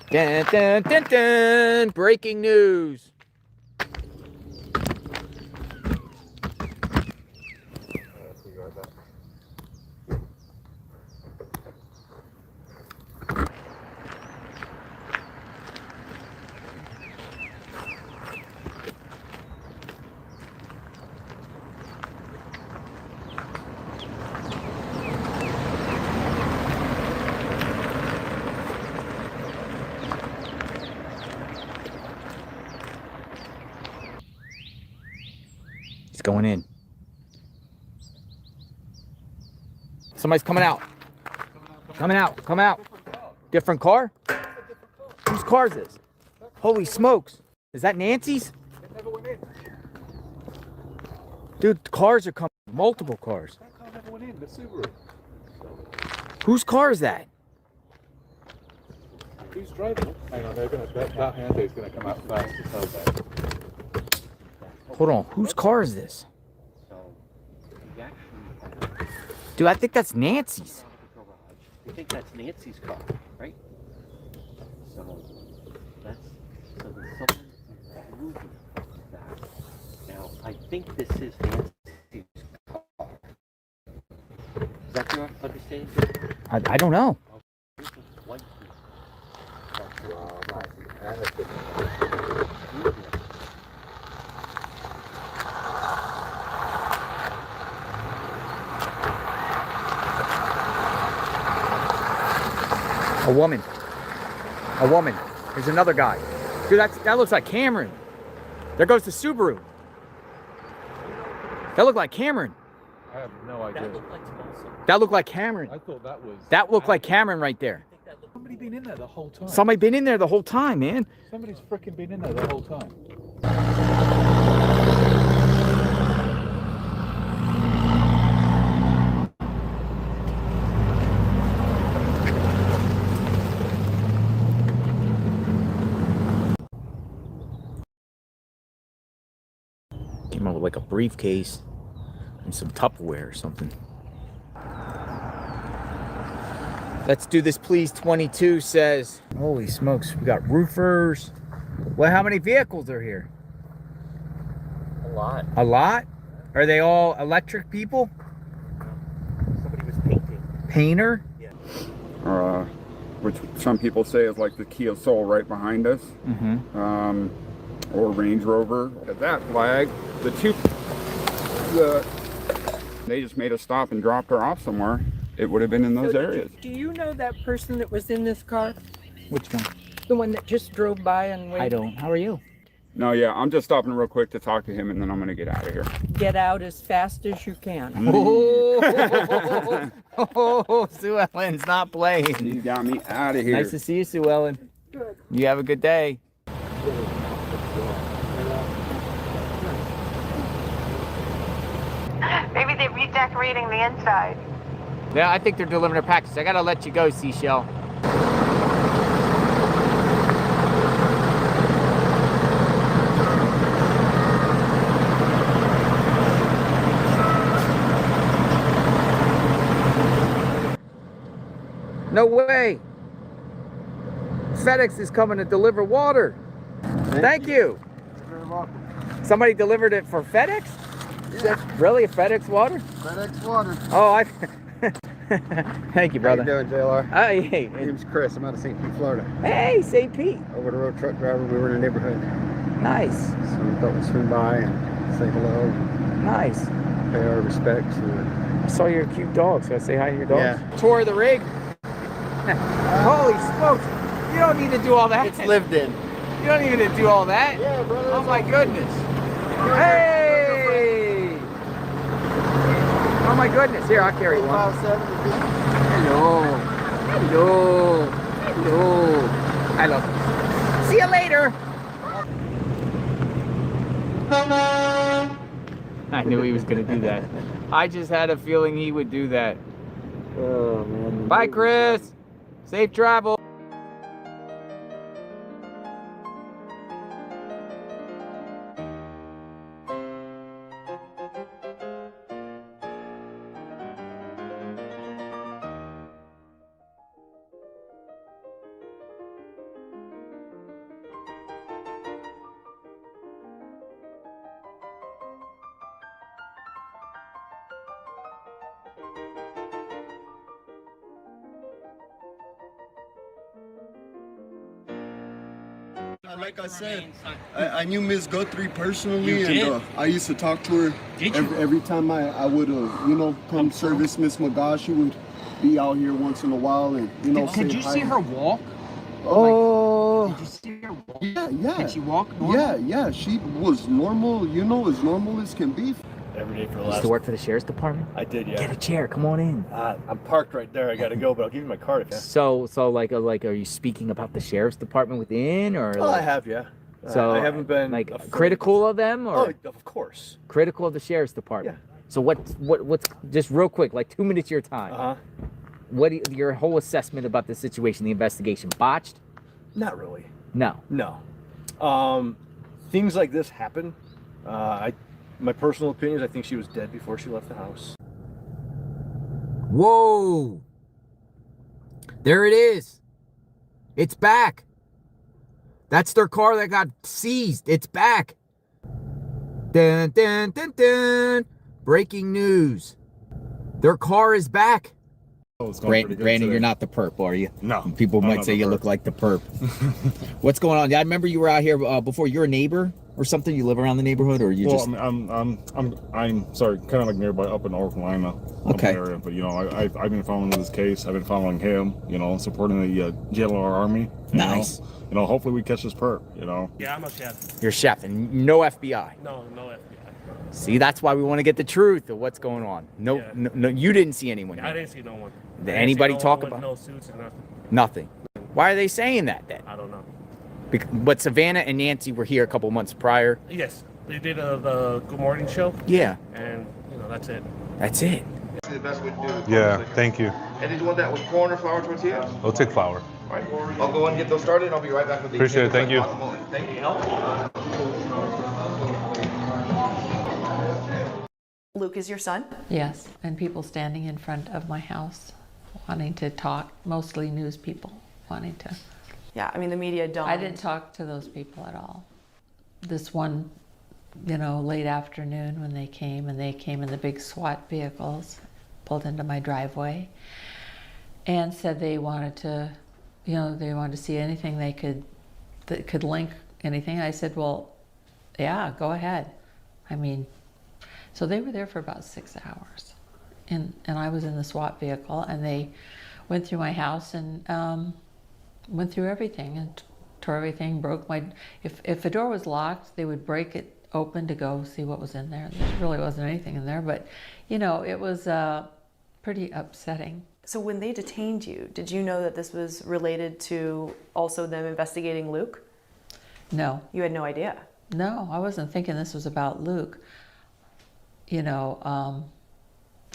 Dun, dun, dun, dun. Breaking news. He's going in. Somebody's coming out. Coming out. Come out. Different car? Whose car is this? Holy smokes. Is that Nancy's? Dude, cars are coming. Multiple cars. Whose car is that? Who's driving? Hang on, that Hyundai is going to come out fast to tell that. Hold on. Whose car is this? Dude, I think that's Nancy's. You think that's Nancy's car, right? So there's someone moving that. Now I think this is Nancy's car. Is that your understanding? I don't know. A woman. There's another guy. Dude, that looks like Cameron. There goes the Subaru. That looked like Cameron. I have no idea. That looked like Cameron. I thought that was... That looked like Cameron right there. Somebody been in there the whole time. Somebody been in there the whole time, man. Somebody's freaking been in there the whole time. Came out with like a briefcase. And some Tupperware or something. Let's do this, please. 22 says, holy smokes, we got roofers. Well, how many vehicles are here? A lot. A lot? Are they all electric people? Somebody was painting. Painter? Yeah. Which some people say is like the Kia Soul right behind us. Mm-hmm. Or Range Rover. At that flag, they just made us stop and dropped her off somewhere. It would have been in those areas. Do you know that person that was in this car? Which one? The one that just drove by and waited? I don't. How are you? No, yeah, I'm just stopping real quick to talk to him, and then I'm going to get out of here. Get out as fast as you can. Oh, Sue Ellen's not playing. You got me out of here. Nice to see you, Sue Ellen. Good. You have a good day. Maybe they're redecorating the inside. Yeah, I think they're delivering a package. I gotta let you go, Seashell. No way. FedEx is coming to deliver water. Thank you. You're very welcome. Somebody delivered it for FedEx? Yeah. Really? A FedEx water? FedEx water. Oh, I... Thank you, brother. How you doing, JLR? Hey. My name's Chris. I'm out of St. Pete, Florida. Hey, St. Pete. Over the road truck driver. We were in the neighborhood. Nice. So we thought we'd swing by and say hello. Nice. Pay our respects. I saw your cute dog, so I say hi to your dog. Yeah. Tour of the rig. Holy smokes. You don't need to do all that. It's lived in. You don't need to do all that. Yeah, brother. Oh my goodness. Hey! Oh my goodness. Here, I'll carry one. Hello. Hello. Hello. I love you. See you later. I knew he was going to do that. I just had a feeling he would do that. Oh, man. Bye, Chris. Safe travel. Like I said, I knew Miss Guthrie personally, You did? and I used to talk to her every time I would, come service Miss McGaw. She would be out here once in a while, and Could you see her walk? Oh, Did you see her walk? yeah. Did she walk normal? Yeah. She was normal, as normal as can be. Every day for the last. Used to work for the sheriff's department? I did, yeah. Get a chair. Come on in. I'm parked right there. I gotta go, but I'll give you my card if you. So like, are you speaking about the sheriff's department within, or? Well, I have, yeah. So I haven't been like critical of them, or? Oh, of course. Critical of the sheriff's department. Yeah. So what's just real quick, like 2 minutes of your time. What your whole assessment about the situation, the investigation, botched? Not really. No. Things like this happen. My personal opinion is I think she was dead before she left the house. Whoa! There it is. It's back. That's their car that got seized. It's back. Dun, dun, dun, dun. Breaking news. Their car is back. Brandon, you're not the perp, are you? No. People I'm might not say the you perp. look like the perp. What's going on? I remember you were out here before. You're a neighbor or something. You live around the neighborhood, or you just? I'm sorry, kind of like nearby up in North Carolina. Okay. Area, but I've been following this case. I've been following him. supporting the JLR Army. Nice. Hopefully we catch this perp. Yeah, I'm a chef. You're chef and no FBI. No FBI. See, that's why we want to get the truth of what's going on. No, you didn't see anyone. I didn't see no one. Did anybody talk about? No suits or nothing. Nothing. Why are they saying that then? I don't know. But Savannah and Nancy were here a couple months prior. Yes, they did the Good Morning Show. Yeah. And that's it. That's it. The best way to do it. Yeah, thank you. And did you want that with corn or flour tortillas? I'll take flour. All right, I'll go and get those started. I'll be right back with the Appreciate it. Thank you. Thank you. Luke is your son? Yes, and people standing in front of my house wanting to talk, mostly news people wanting to. Yeah, I mean, the media don't. I didn't talk to those people at all. This one, you know, late afternoon when they came, and they came in the big SWAT vehicles, pulled into my driveway, and said they wanted to, you know, they wanted to see anything they could, that could link anything. I said, well, yeah, go ahead. I mean, so they were there for about 6 hours. And I was in the SWAT vehicle, and they went through my house and went through everything and tore everything, broke my, if the door was locked, they would break it open to go see what was in there. There really wasn't anything in there, but you know, it was pretty upsetting. So when they detained you, did you know that this was related to also them investigating Luke? No. You had no idea? No, I wasn't thinking this was about Luke. You know,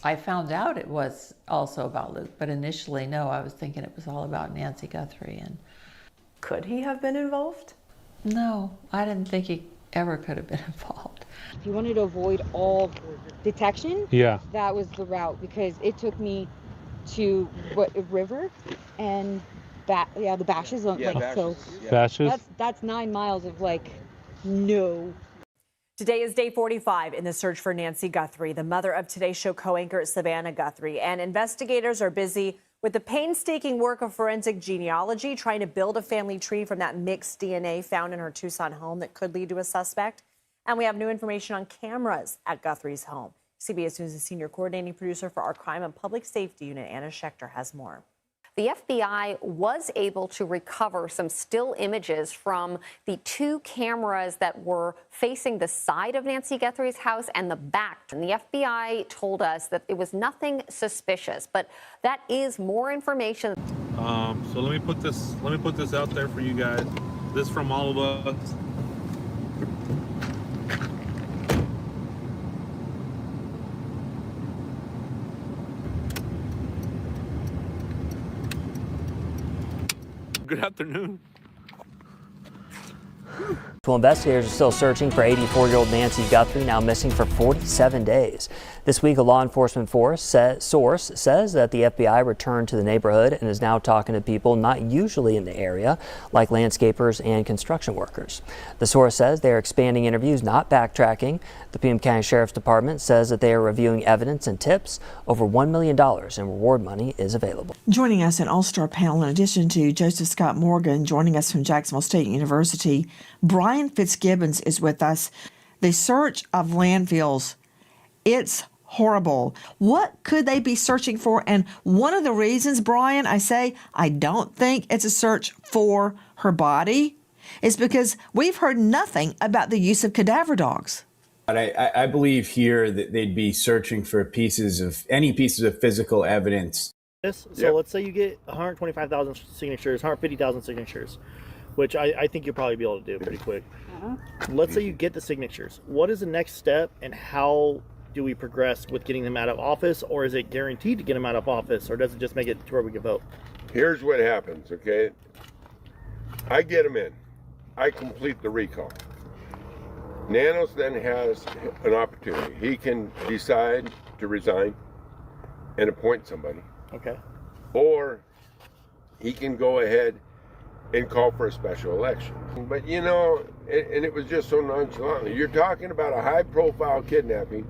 I found out it was also about Luke, but initially, no, I was thinking it was all about Nancy Guthrie. And could he have been involved? No, I didn't think he ever could have been involved. If you wanted to avoid all detection, that was the route, because it took me to a river and the Bashes. Bashes. That's 9 miles of no. Today is day 45 in the search for Nancy Guthrie, the mother of Today Show co-anchor Savannah Guthrie. And investigators are busy with the painstaking work of forensic genealogy, trying to build a family tree from that mixed DNA found in her Tucson home that could lead to a suspect. And we have new information on cameras at Guthrie's home. CBS News' senior coordinating producer for our crime and public safety unit, Anna Schechter, has more. The FBI was able to recover some still images from the 2 cameras that were facing the side of Nancy Guthrie's house and the back. And the FBI told us that it was nothing suspicious, but that is more information. So let me put this out there for you guys. This from all of us. Good afternoon. Well, investigators are still searching for 84-year-old Nancy Guthrie, now missing for 47 days. This week, a law enforcement source says that the FBI returned to the neighborhood and is now talking to people not usually in the area, like landscapers and construction workers. The source says they are expanding interviews, not backtracking. The Pima County Sheriff's Department says that they are reviewing evidence and tips. Over $1 million in reward money is available. Joining us, an all-star panel in addition to Joseph Scott Morgan, joining us from Jacksonville State University, Brian Fitzgibbons is with us. The search of landfills, it's horrible. What could they be searching for? And one of the reasons, Brian, I say I don't think it's a search for her body is because we've heard nothing about the use of cadaver dogs. But I believe here that they'd be searching for any pieces of physical evidence. So let's say you get 125,000 signatures, 150,000 signatures, which I think you'll probably be able to do pretty quick. Let's say you get the signatures. What is the next step, and how do we progress with getting them out of office, or is it guaranteed to get them out of office, or does it just make it to where we can vote? Here's what happens, okay? I get them in. I complete the recall. Nanos then has an opportunity. He can decide to resign and appoint somebody. Okay. Or he can go ahead and call for a special election. But you know, and it was just so nonchalant. You're talking about a high-profile kidnapping,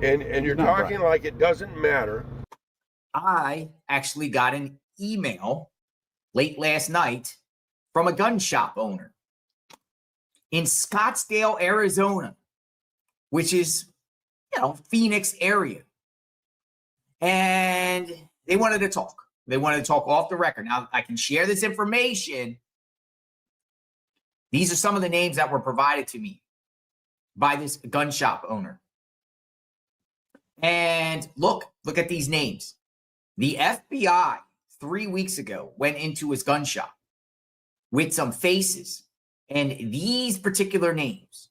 and you're talking like it doesn't matter. I actually got an email late last night from a gun shop owner in Scottsdale, Arizona, which is, Phoenix area. And they wanted to talk. They wanted to talk off the record. Now, I can share this information. These are some of the names that were provided to me by this gun shop owner. And look at these names. The FBI 3 weeks ago went into his gun shop with some faces and these particular names.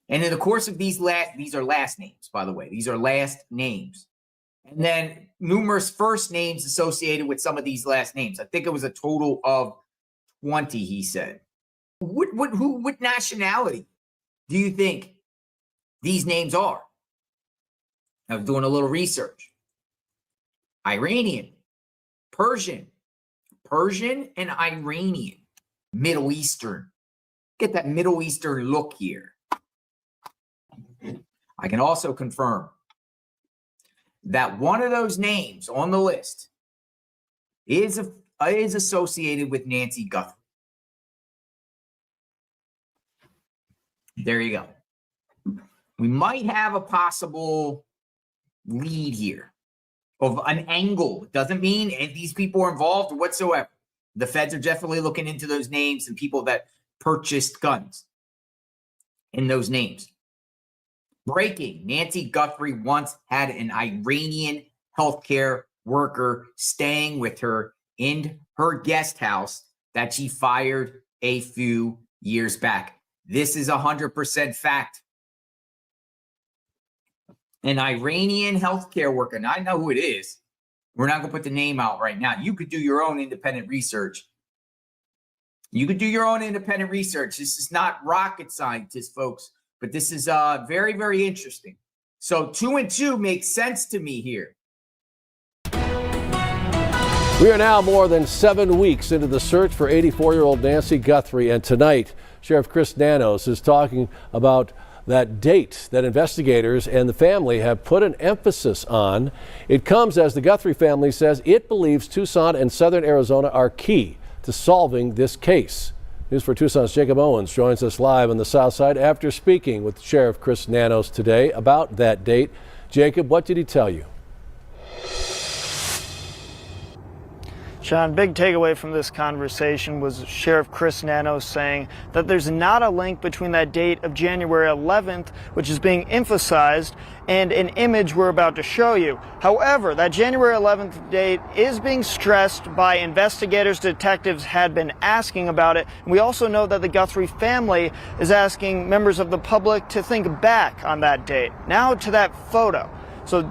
And in the course of these are last names, by the way. These are last names. And then numerous first names associated with some of these last names. I think it was a total of 20, he said. What nationality do you think these names are? I was doing a little research. Iranian, Persian and Iranian, Middle Eastern. Get that Middle Eastern look here. I can also confirm that one of those names on the list is associated with Nancy Guthrie. There you go. We might have a possible lead here of an angle. It doesn't mean these people are involved whatsoever. The feds are definitely looking into those names and people that purchased guns in those names. Breaking: Nancy Guthrie once had an Iranian healthcare worker staying with her in her guest house that she fired a few years back. This is 100% fact. An Iranian healthcare worker. Now, I know who it is. We're not going to put the name out right now. You could do your own independent research. This is not rocket scientists, folks, but this is very, very interesting. So 2 and 2 makes sense to me here. We are now more than 7 weeks into the search for 84-year-old Nancy Guthrie, and tonight, Sheriff Chris Nanos is talking about that date that investigators and the family have put an emphasis on. It comes as the Guthrie family says it believes Tucson and southern Arizona are key to solving this case. News for Tucson's Jacob Owens joins us live on the south side after speaking with Sheriff Chris Nanos today about that date. Jacob, what did he tell you? Sean, big takeaway from this conversation was Sheriff Chris Nanos saying that there's not a link between that date of January 11th, which is being emphasized, and an image we're about to show you. However, that January 11th date is being stressed by investigators. Detectives had been asking about it. And we also know that the Guthrie family is asking members of the public to think back on that date. Now to that photo. So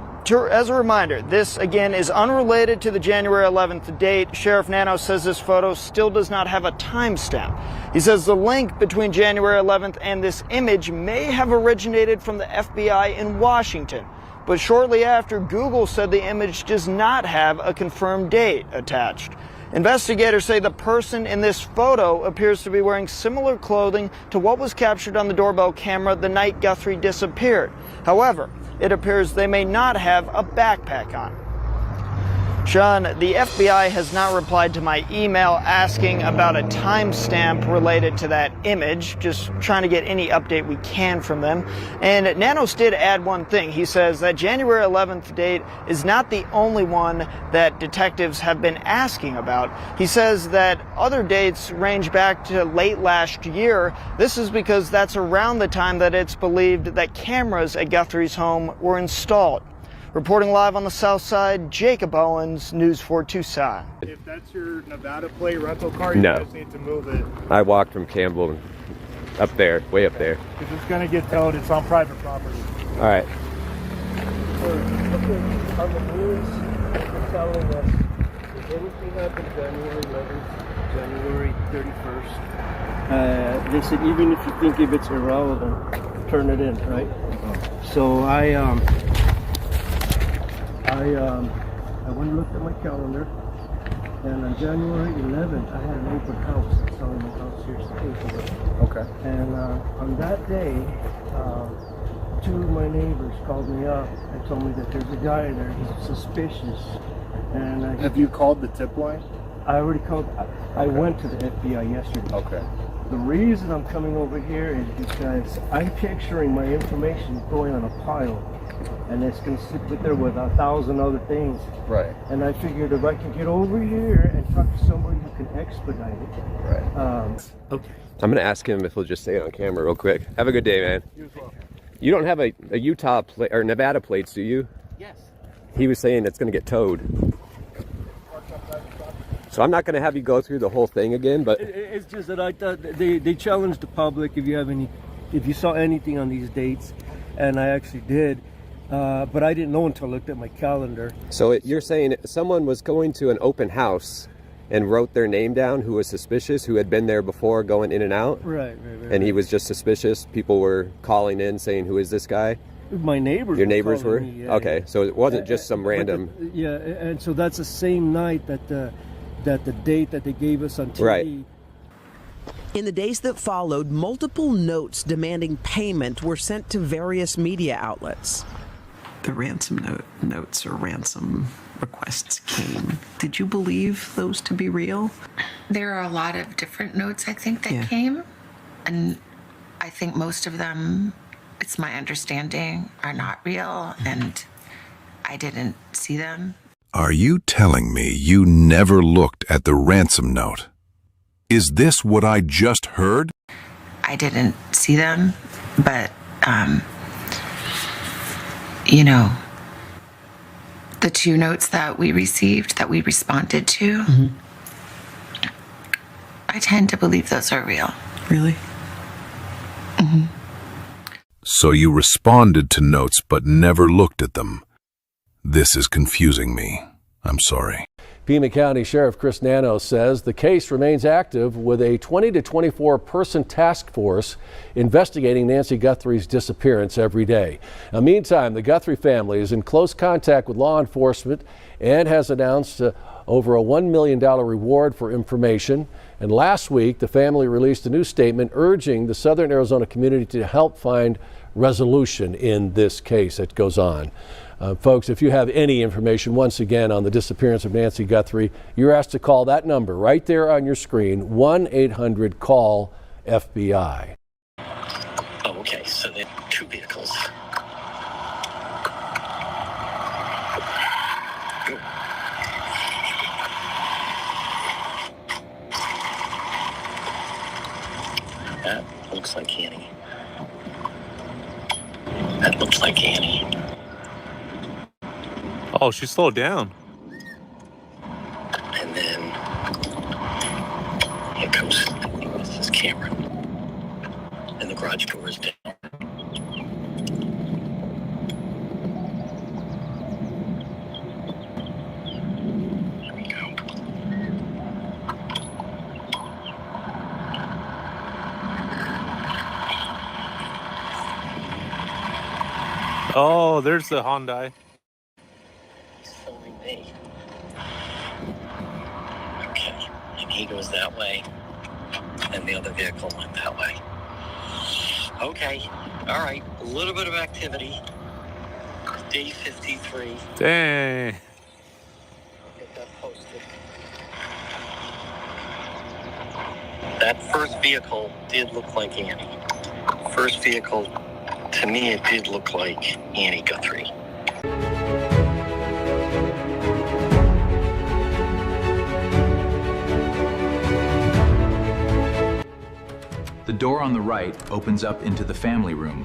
as a reminder, this again is unrelated to the January 11th date. Sheriff Nanos says this photo still does not have a timestamp. He says the link between January 11th and this image may have originated from the FBI in Washington. But shortly after, Google said the image does not have a confirmed date attached. Investigators say the person in this photo appears to be wearing similar clothing to what was captured on the doorbell camera the night Guthrie disappeared. However, it appears they may not have a backpack on. Sean, the FBI has not replied to my email asking about a timestamp related to that image, just trying to get any update we can from them. And Nanos did add one thing. He says that January 11th date is not the only one that detectives have been asking about. He says that other dates range back to late last year. This is because that's around the time that it's believed that cameras at Guthrie's home were installed. Reporting live on the south side, Jacob Owens, News 4 Tucson. If that's your Nevada plate rental car, you guys need to move it. I walked from Campbell up there, way up there. If it's going to get towed, it's on private property. All right. On the news, they're telling us if anything happened January 11th, January 31st, they said even if you think if it's irrelevant, turn it in, right? So I went and looked at my calendar, and on January 11th, I had an open house selling my house here to Okay. And on that day, two of my neighbors called me up and told me that there's a guy there, he's suspicious. And have you called the tip line? I already called. I went to the FBI yesterday. Okay. The reason I'm coming over here is because I'm picturing my information going on a pile, and it's going to sit there with 1,000 other things. Right. And I figured if I can get over here and talk to somebody who can expedite it. Right. Okay. I'm going to ask him if he'll just say it on camera real quick. Have a good day, man. You as well. You don't have a Utah plate or Nevada plates, do you? Yes. He was saying it's going to get towed. So I'm not going to have you go through the whole thing again, but It's just that I thought they challenged the public if you saw anything on these dates, and I actually did, but I didn't know until I looked at my calendar. So you're saying someone was going to an open house and wrote their name down who was suspicious, who had been there before going in and out? Right. And he was just suspicious. People were calling in saying, who is this guy? My neighbors. Your neighbors were? calling me, yeah, okay, so it wasn't just some but random. yeah, and so that's the same night that the date that they gave us on TV. Right. In the days that followed, multiple notes demanding payment were sent to various media outlets. The ransom notes or ransom requests came. Did you believe those to be real? There are a lot of different notes, I think, that came. And I think most of them, it's my understanding, are not real. And I didn't see them. Are you telling me you never looked at the ransom note? Is this what I just heard? I didn't see them, but, you know, the two notes that we received, that we responded to, I tend to believe those are real. Really? So you responded to notes but never looked at them. This is confusing me. I'm sorry. Pima County Sheriff Chris Nanos says the case remains active with a 20 to 24 person task force investigating Nancy Guthrie's disappearance every day. Now, meantime, the Guthrie family is in close contact with law enforcement and has announced over a $1 million reward for information. And last week, the family released a new statement urging the Southern Arizona community to help find resolution in this case that goes on. Folks, if you have any information, once again, on the disappearance of Nancy Guthrie, you're asked to call that number right there on your screen, 1-800-CALL-FBI. Oh, okay, so there are two vehicles. Go. That looks like Annie. That looks like Annie. Oh, she slowed down. And then here comes this camera. And the garage door is down. Here we go. Oh, there's the Hyundai. Me. Okay, and he goes that way, and the other vehicle went that way. Okay, all right, a little bit of activity. Day 53. Dang. I'll get that posted. That first vehicle did look like Annie. First vehicle, to me, it did look like Annie Guthrie. The door on the right opens up into the family room.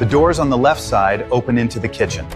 The doors on the left side open into the kitchen.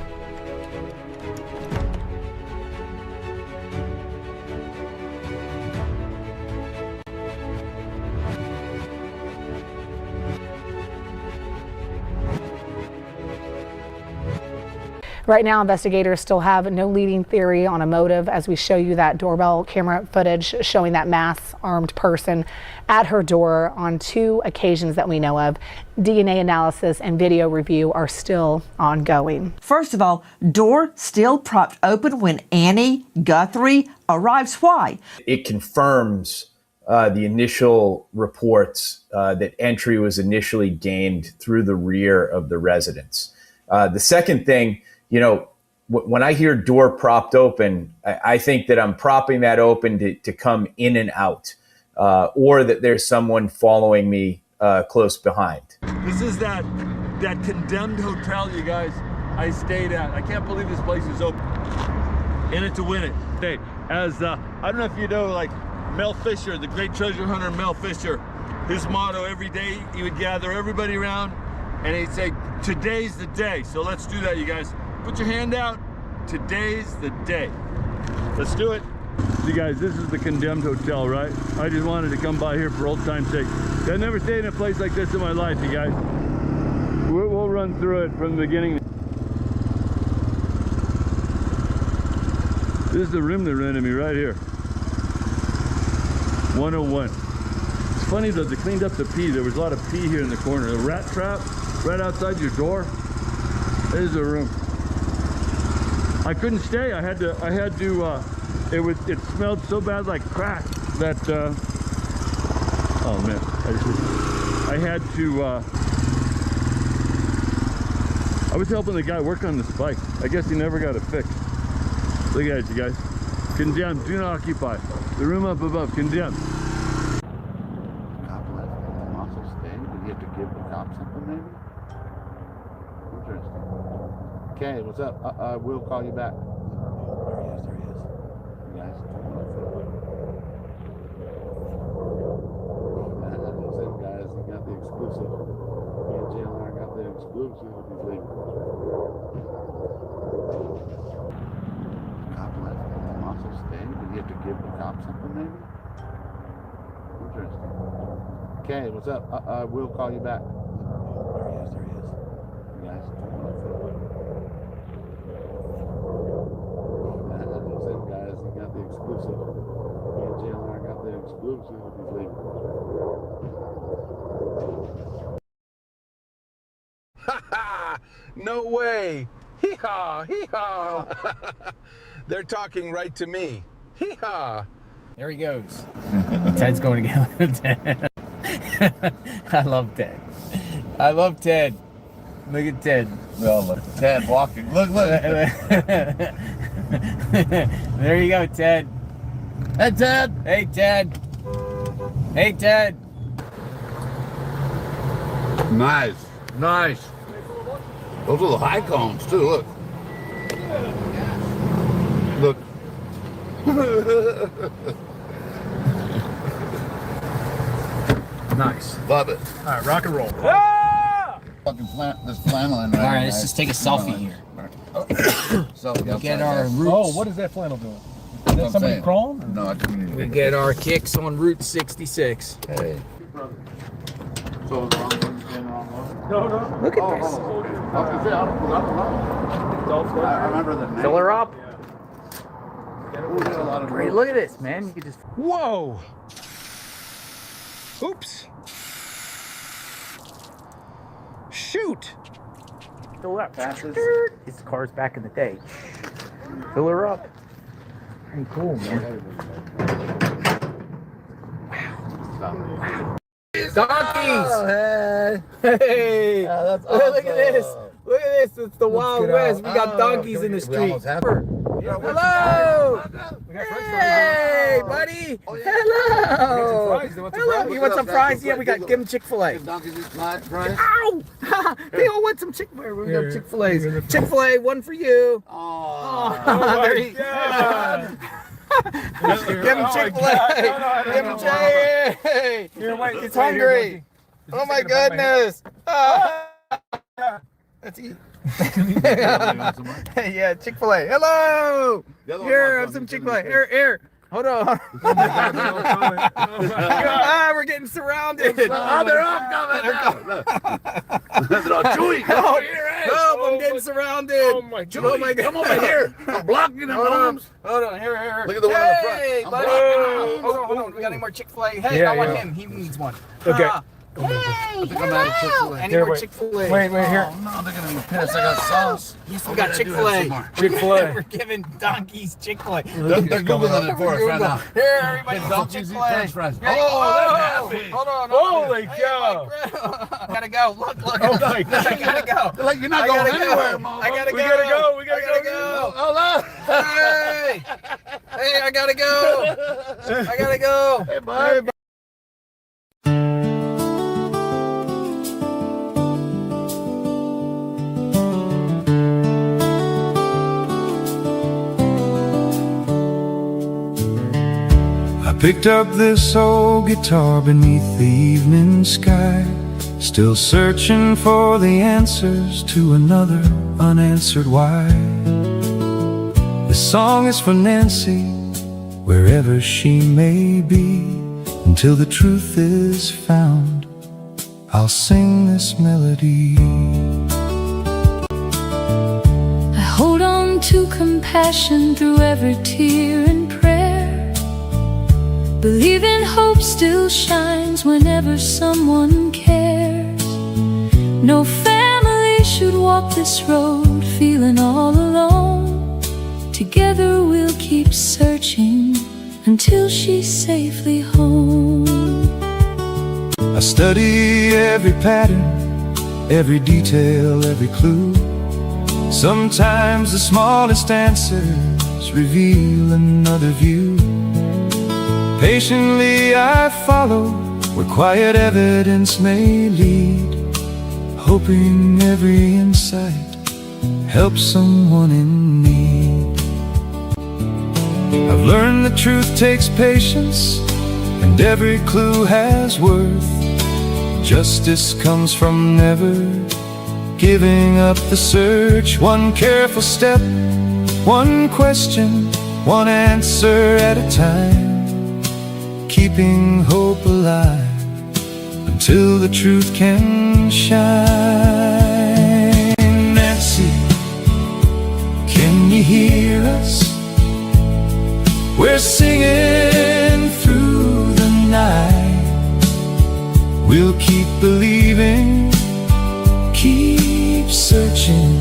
Right now, investigators still have no leading theory on a motive as we show you that doorbell camera footage showing that masked armed person at her door on 2 occasions that we know of. DNA analysis and video review are still ongoing. First of all, door still propped open when Annie Guthrie arrives. Why? It confirms the initial reports that entry was initially gained through the rear of the residence. The second thing, you know, when I hear door propped open, I think that I'm propping that open to come in and out, or that there's someone following me close behind. This is that condemned hotel, you guys, I stayed at. I can't believe this place is open. In it to win it. Hey, as I don't know if you know, like Mel Fisher, the great treasure hunter Mel Fisher, his motto every day, he would gather everybody around and he'd say, today's the day. So let's do that, you guys. Put your hand out. Today's the day. Let's do it. You guys, this is the condemned hotel, right? I just wanted to come by here for old time's sake. I've never stayed in a place like this in my life, you guys. We'll run through it from the beginning. This is the room they rented me right here. 101. It's funny though, they cleaned up the pee. There was a lot of pee here in the corner. A rat trap right outside your door. There's the room. I couldn't stay. I had to. It smelled so bad like crack that. Oh man, I had to. I was helping the guy work on this bike. I guess he never got it fixed. Look at it, you guys. Condemned. Do not occupy. The room up above. Condemned. Cop left. And also stayed. Did you have to give the cop something, maybe? Interesting. Okay, what's up? We'll call you back. There he is. You guys. Same guys. He got the exclusive. Me and Jailer got the exclusive. He's leaving. Cop left. And also stayed. Did you have to give the cop something, maybe? Interesting. Okay, what's up? We'll call you back. There he is. You guys. Same guys. He got the exclusive. Me and Jailer got the exclusive. He's leaving. No way. Hee-haw, hee-haw. They're talking right to me. Hee-haw. There he goes. Ted's going to get Ted. I love Ted. I love Ted. Look at Ted. Oh, look. Ted walking. Look. There you go, Ted. Hey, Ted. Hey, Ted. Hey, Ted. Nice. Those are the high cones too. Look. Nice. Love it. All right, rock and roll. Fucking this flannel in right. All right, let's just take a selfie here. Selfie. Get our roots. Oh, what is that flannel doing? Is that somebody crawling? No, I didn't. We get our kicks on Route 66. Hey. So the wrong one's getting the wrong one? No. Look at this. I remember the name. Fill her up. Yeah. Great. Look at this, man. You can just. Whoa. Oops. Shoot. Fill her up. These cars back in the day. Fill her up. Pretty cool, man. Wow. Donkeys! Oh, Hey! that's awesome. Look at this! Look at this! It's the Wild West. We got donkeys in the street. Hello! Hey, buddy! Hello! Hello! You want some fries? Yeah, we got. Give them Chick-fil-A. Ow! They all want some Chick-fil-A. We got Chick-fil-A's. Chick-fil-A, one for you. Oh, there you go. Give him Chick-fil-A. Give him Chick. He's hungry. Oh my goodness. Let's eat. Yeah, Chick-fil-A. Hello. Here, have some Chick-fil-A. Here. Hold on. We're getting surrounded. Oh, they're all coming. They're all chewy. Help, I'm getting surrounded. Oh my God. Come over here. I'm blocking them homes. Hold on. Here. Look at the one in the front. Hey, I'm buddy. blocking them. Hold on. We got any more Chick-fil-A? Hey, I want him. He needs one. Okay. Hey, I think I'm out of Chick-fil-A. Any more Chick-fil-A? Wait, here. Oh, no, they're going to be pissed. I got sauce. Yes, we got Chick-fil-A. Chick-fil-A. We're giving donkeys Chick-fil-A. They're Googling it for us right now. Here, everybody, Hey, some donkeys eat Chick-fil-A. French fries. Hey, Oh, they're happy. Hold on. Holy cow. I gotta go. Look. Oh my God. I gotta go. They're like, you're not going anywhere, Mom. I gotta go. We gotta go. Oh, no. Hey, I gotta go. Hey, bud. I picked up this old guitar beneath the evening sky, still searching for the answers to another unanswered why. This song is for Nancy, wherever she may be. Until the truth is found, I'll sing this melody. I hold on to compassion through every tear and prayer. Believe in hope still shines whenever someone cares. No family should walk this road feeling all alone. Together we'll keep searching until she's safely home. I study every pattern, every detail, every clue. Sometimes the smallest answers reveal another view. Patiently I follow where quiet evidence may lead, hoping every insight helps someone in need. I've learned the truth takes patience, and every clue has worth. Justice comes from never giving up the search. One careful step, one question, one answer at a time, keeping hope alive until the truth can shine. Nancy, can you hear us? We're singing through the night. We'll keep believing, keep searching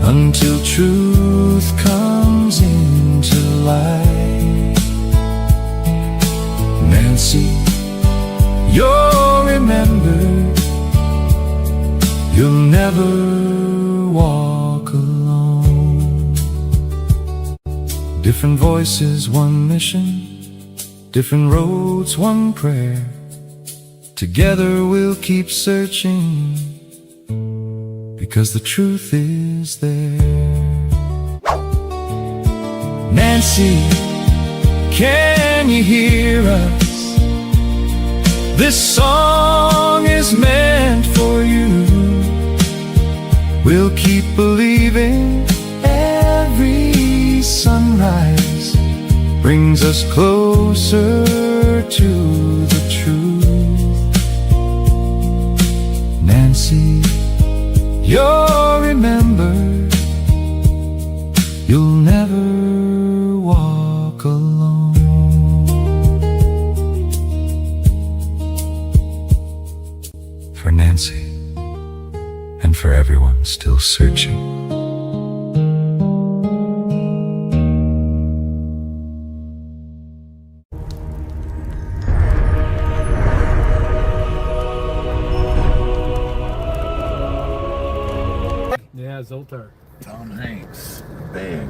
until truth comes into light. Nancy, you'll remember, you'll never walk alone. Different voices, one mission, different roads, one prayer. Together we'll keep searching, because the truth is there. Nancy, can you hear us? This song is meant for you. We'll keep believing every sunrise brings us closer to the truth. Nancy, you'll remember, you'll never walk alone. For Nancy, and for everyone still searching. Yeah, Zoltar. Tom Hanks. Big.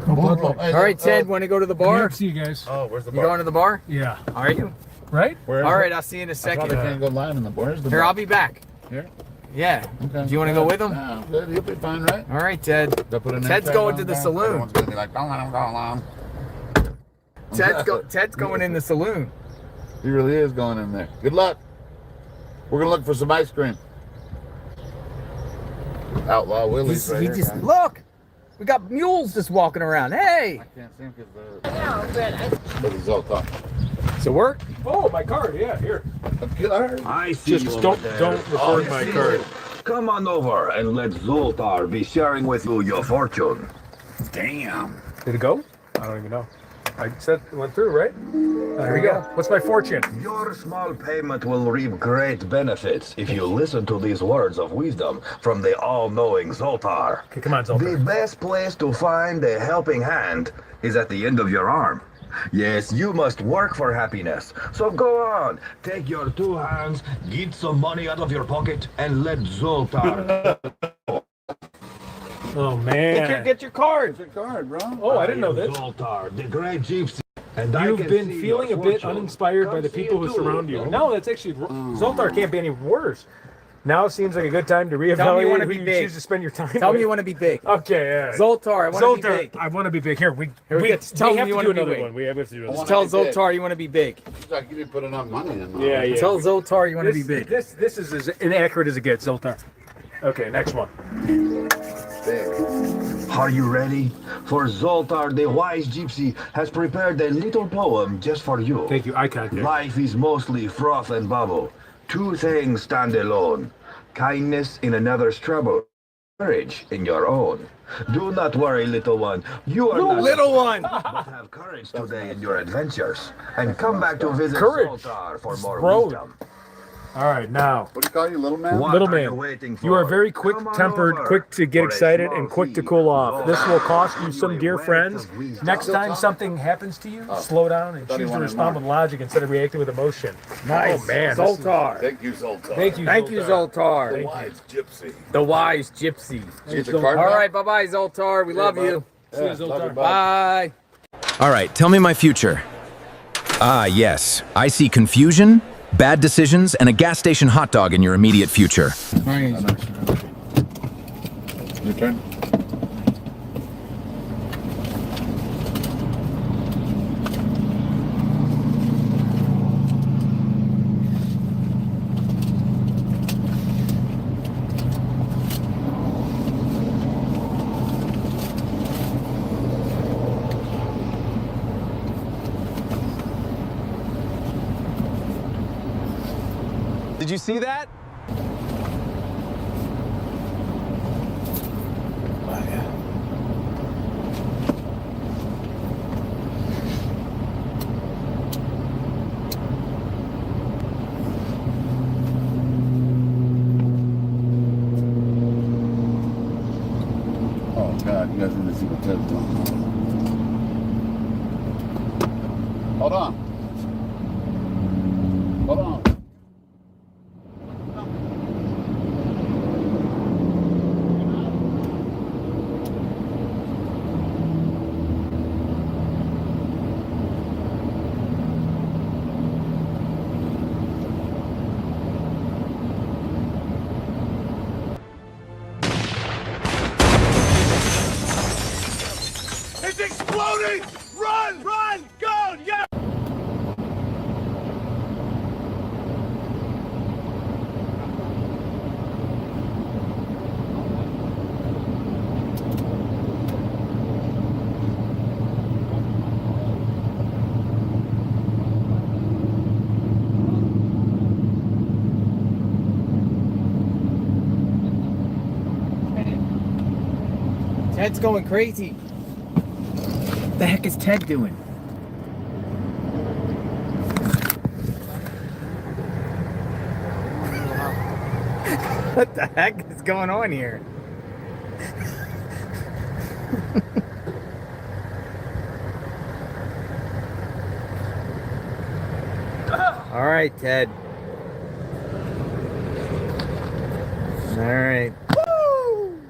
All right, Ted, want to go to the bar? See you guys. Oh, where's the You bar? going to the bar? Yeah. Are you? Right? Where's All right, the- I'll see you in a I second. probably can't go line in the bar. Where's the Here, bar? I'll be back. Here? Yeah. Okay. Do you want to go with him? No, good. He'll be fine, right? All right, Ted. They'll put a name Ted's tag going on to the there. saloon. Everyone's gonna be like, don't let him go along. Ted's going in the saloon. He really is going in there. Good luck. We're gonna look for some ice cream. Outlaw Willie's right here, guys. Look. We got mules just walking around. Hey. I can't see him because the result on. So work? Oh, my card. Yeah, here. I see Just you don't over there. record my card. Come on over and let Zoltar be sharing with you your fortune. Damn. Did it go? I don't even know. I said it went through, right? Here we go. What's my fortune? Your small payment will reap great benefits if you listen to these words of wisdom from the all-knowing Zoltar. Okay, come on, Zoltar. The best place to find a helping hand is at the end of your arm. Yes, you must work for happiness. So go on, take your two hands, get some money out of your pocket, and let Zoltar. Oh, man. Get your card. Get your card, bro. Oh, I didn't know this. Zoltar, the great gypsy. And You've I can been see feeling your a bit fortune. uninspired by the Come see people it who too. surround you. No, that's actually Zoltar can't be any worse. Now seems like a good time to reevaluate Tell me you want to who be you big. choose to spend your time Tell with. me you want to be big. Okay, all right. Zoltar, I want to be Zoltar, big. I want to be big. Here, we Tell have him to you do want to be another big. one. We have to do another Just one. tell be big. Zoltar you want to be big. He's like, you didn't put enough money in. Yeah, yeah. Tell Zoltar you want to be big. This is as inaccurate as it gets, Zoltar. Okay, next one. Are you ready? For Zoltar, the wise gypsy, has prepared a little poem just for you. Thank you, eye contact. Life is mostly froth and bubble. Two things stand alone. Kindness in another's trouble. courage in your own. Do not worry, little one. You are not little one. but have courage today in your adventures, and come back to visit Courage. Zoltar for more Bro. wisdom. All right, now. What do you call you, little man? What Little are you man, waiting you are for? very Come on quick-tempered, over quick to get for a excited, small and quick to fee. cool off. This will cost you Zoltar some will dear wealth friends. of wisdom. Next time something happens to you, slow down and Thought he choose to wanted respond more. with logic instead of reacting with emotion. Nice. Oh, man. Zoltar. Thank you, Zoltar. Thank you, Thank you, Zoltar. The wise gypsy. The wise gypsy. Get the card All back? right, bye-bye, Zoltar. We love bud. you. Yeah, love you, bud. Bye. All right, tell me my future. Ah, yes. I see confusion, bad decisions, and a gas station hot dog in your immediate future. Your turn. Did you see that? Oh, God, you guys need to see what Ted's doing. Hold on. Hold on. It's exploding! Run! Run! Go! Yeah! Ted's going crazy. What the heck is Ted doing? What the heck is going on here? All right, Ted. All right. Woo!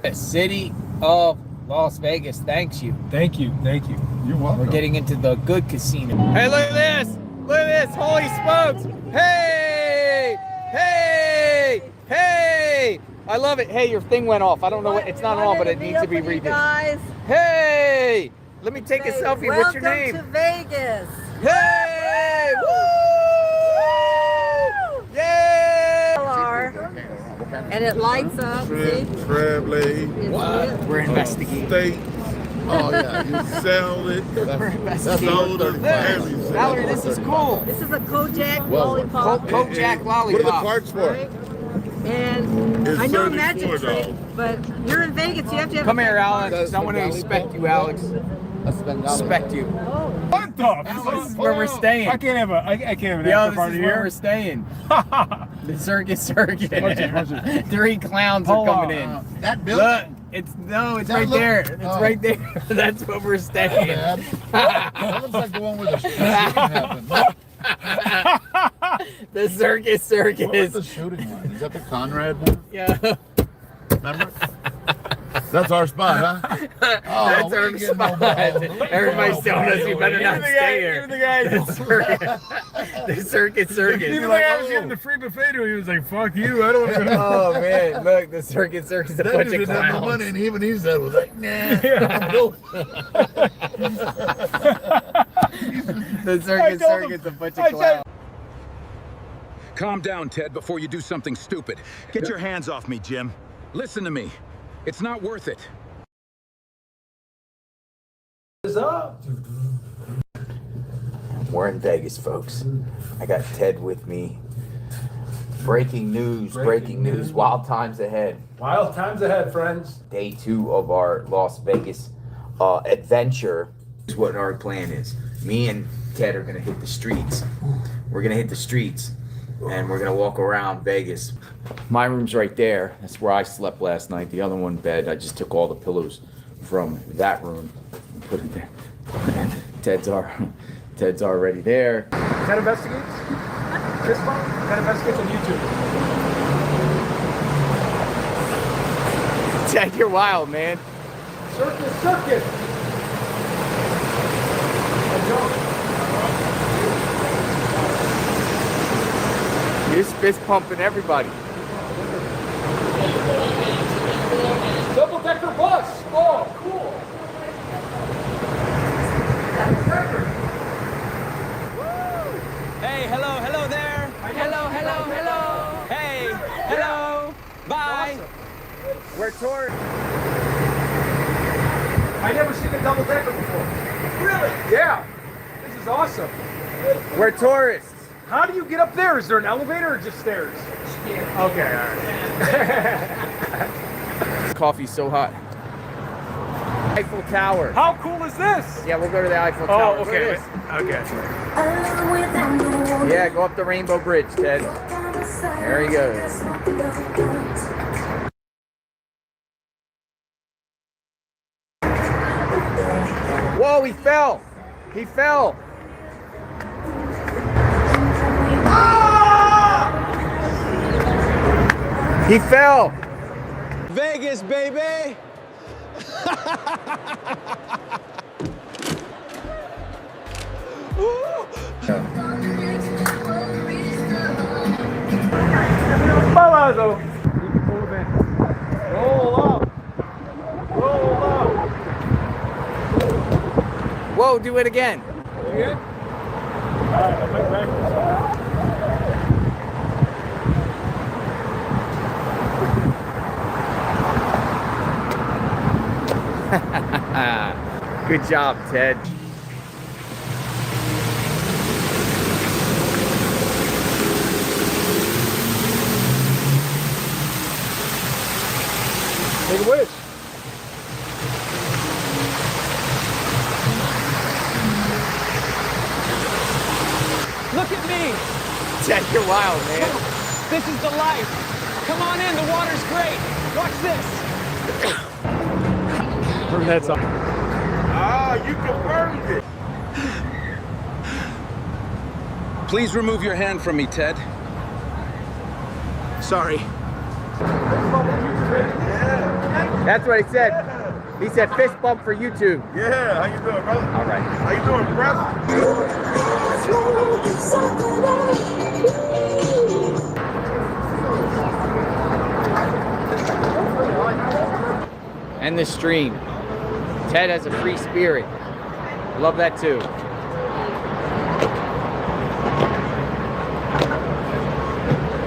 The city of Las Vegas thanks you. Thank you. Thank you. You're welcome. We're getting into the good casino. Hey, look at this! Look at this! Holy smokes! Hey! Hey! Hey! I love it. Hey, your thing went off. I don't know what. It's not on, but it needs to be redone. Guys, Hey! Let me take a selfie. What's your name? welcome to Vegas. Hey! Woo! Yay! And it lights up. See? Crab leg. What? We're investigating. Steak. Oh, yeah. You sell it. We're investigating. Soda. This, Valerie, this is cool. This is a Kojak lollipop. Kojak lollipop. What are the parts for? Right? And It's I know $34. magic trick, but you're in Vegas. You have to have. Come here, Alex. I want to inspect you, Alex. Inspect you. What the? This is where we're staying. I can't have an Yo, after this party is where here. we're staying. The circus. 3 clowns are coming in. That building. Look, it's That right look- there. It's oh. right there. That's where we're staying. That looks like the one where the shooting happened. Look. The circus. What was the shooting one? Is that the Conrad one? Yeah. Remember? That's our spot, huh? Oh, That's we our ain't getting spot. no Everybody's telling us we better not stay here. Even the guy. The circus. Even the guy was getting the free buffet to him. He was like, "Fuck you! I don't want to go." Oh man, look, the circus. A That bunch dude of didn't have the clowns. money, and even he said was like, nah. The circus. A bunch of clowns. Calm down, Ted, before you do something stupid. Get your hands off me, Jim. Listen to me. It's not worth it. We're in Vegas, folks. I got Ted with me. Breaking news. Wild times ahead. Wild times ahead, friends. Day 2 of our Las Vegas adventure. This is what our plan is. Me and Ted are gonna hit the streets. We're gonna hit the streets and we're gonna walk around Vegas. My room's right there. That's where I slept last night. The other one bed, I just took all the pillows from that room and put it there. Ted's already there. Ted investigates? This one? Ted investigates on YouTube. Ted, you're wild, man. Circus. You're fist pumping everybody. Double-decker bus. Oh, cool. Hey, hello there. Hello. Hey, hello. Bye. We're touring. I never seen a double-decker before. Really? Yeah. This is awesome. We're tourists. How do you get up there? Is there an elevator or just stairs? Stairs. Okay, all right. Coffee's so hot. Eiffel Tower. How cool is this? Yeah, we'll go to the Eiffel Tower. Oh, okay. Okay. Yeah, go up the Rainbow Bridge, Ted. There he goes. Whoa, he fell. He fell. He fell. Vegas, baby. Palazzo. Roll up. Whoa, do it again. Yeah. Good job, Ted. Take a whiz. Look at me. Ted, you're wild, man. This is the life. Come on in, the water's great. Watch this. Turn that side. Ah, you confirmed it. Please remove your hand from me, Ted. Sorry. That's what he said. He said fist bump for YouTube. Yeah, how you doing, brother? All right. How you doing, brother? And the stream. Ted has a free spirit. Love that too.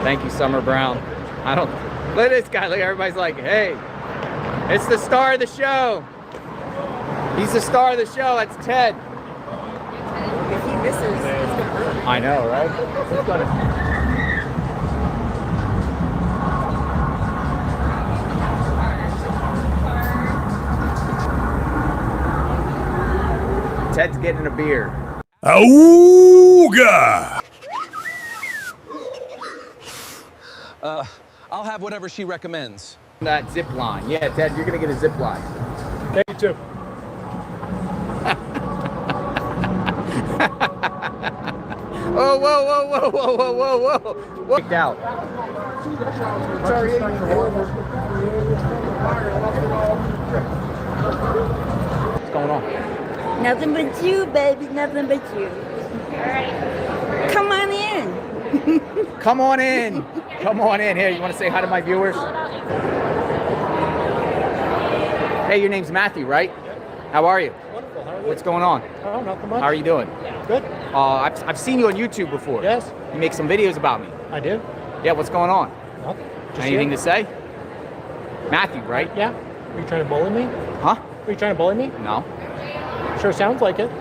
Thank you, Summer Brown. I don't. Look at this guy. Look, everybody's like, hey, it's the star of the show. He's the star of the show. That's Ted. If he misses, it's gonna hurt. I know, right? It's gonna. Ted's getting a beer. Auga! I'll have whatever she recommends. That zip line. Yeah, Ted, you're gonna get a zip line. Okay, you too. Oh, whoa. Worked out. What's going on? Nothing but you, baby. Nothing but you. All right. Come on in. Come on in. Come on in. Here, you want to say hi to my viewers? Hey, your name's Matthew, right? How are you? Wonderful. How are you? What's going on? Oh, nothing much. How are you doing? Good. I've seen you on YouTube before. Yes. You make some videos about me. I do. Yeah, what's going on? Nothing. Just Anything you. to say? Matthew, right? Yeah. Are you trying to bully me? Huh? Are you trying to bully me? No. Sure sounds like it.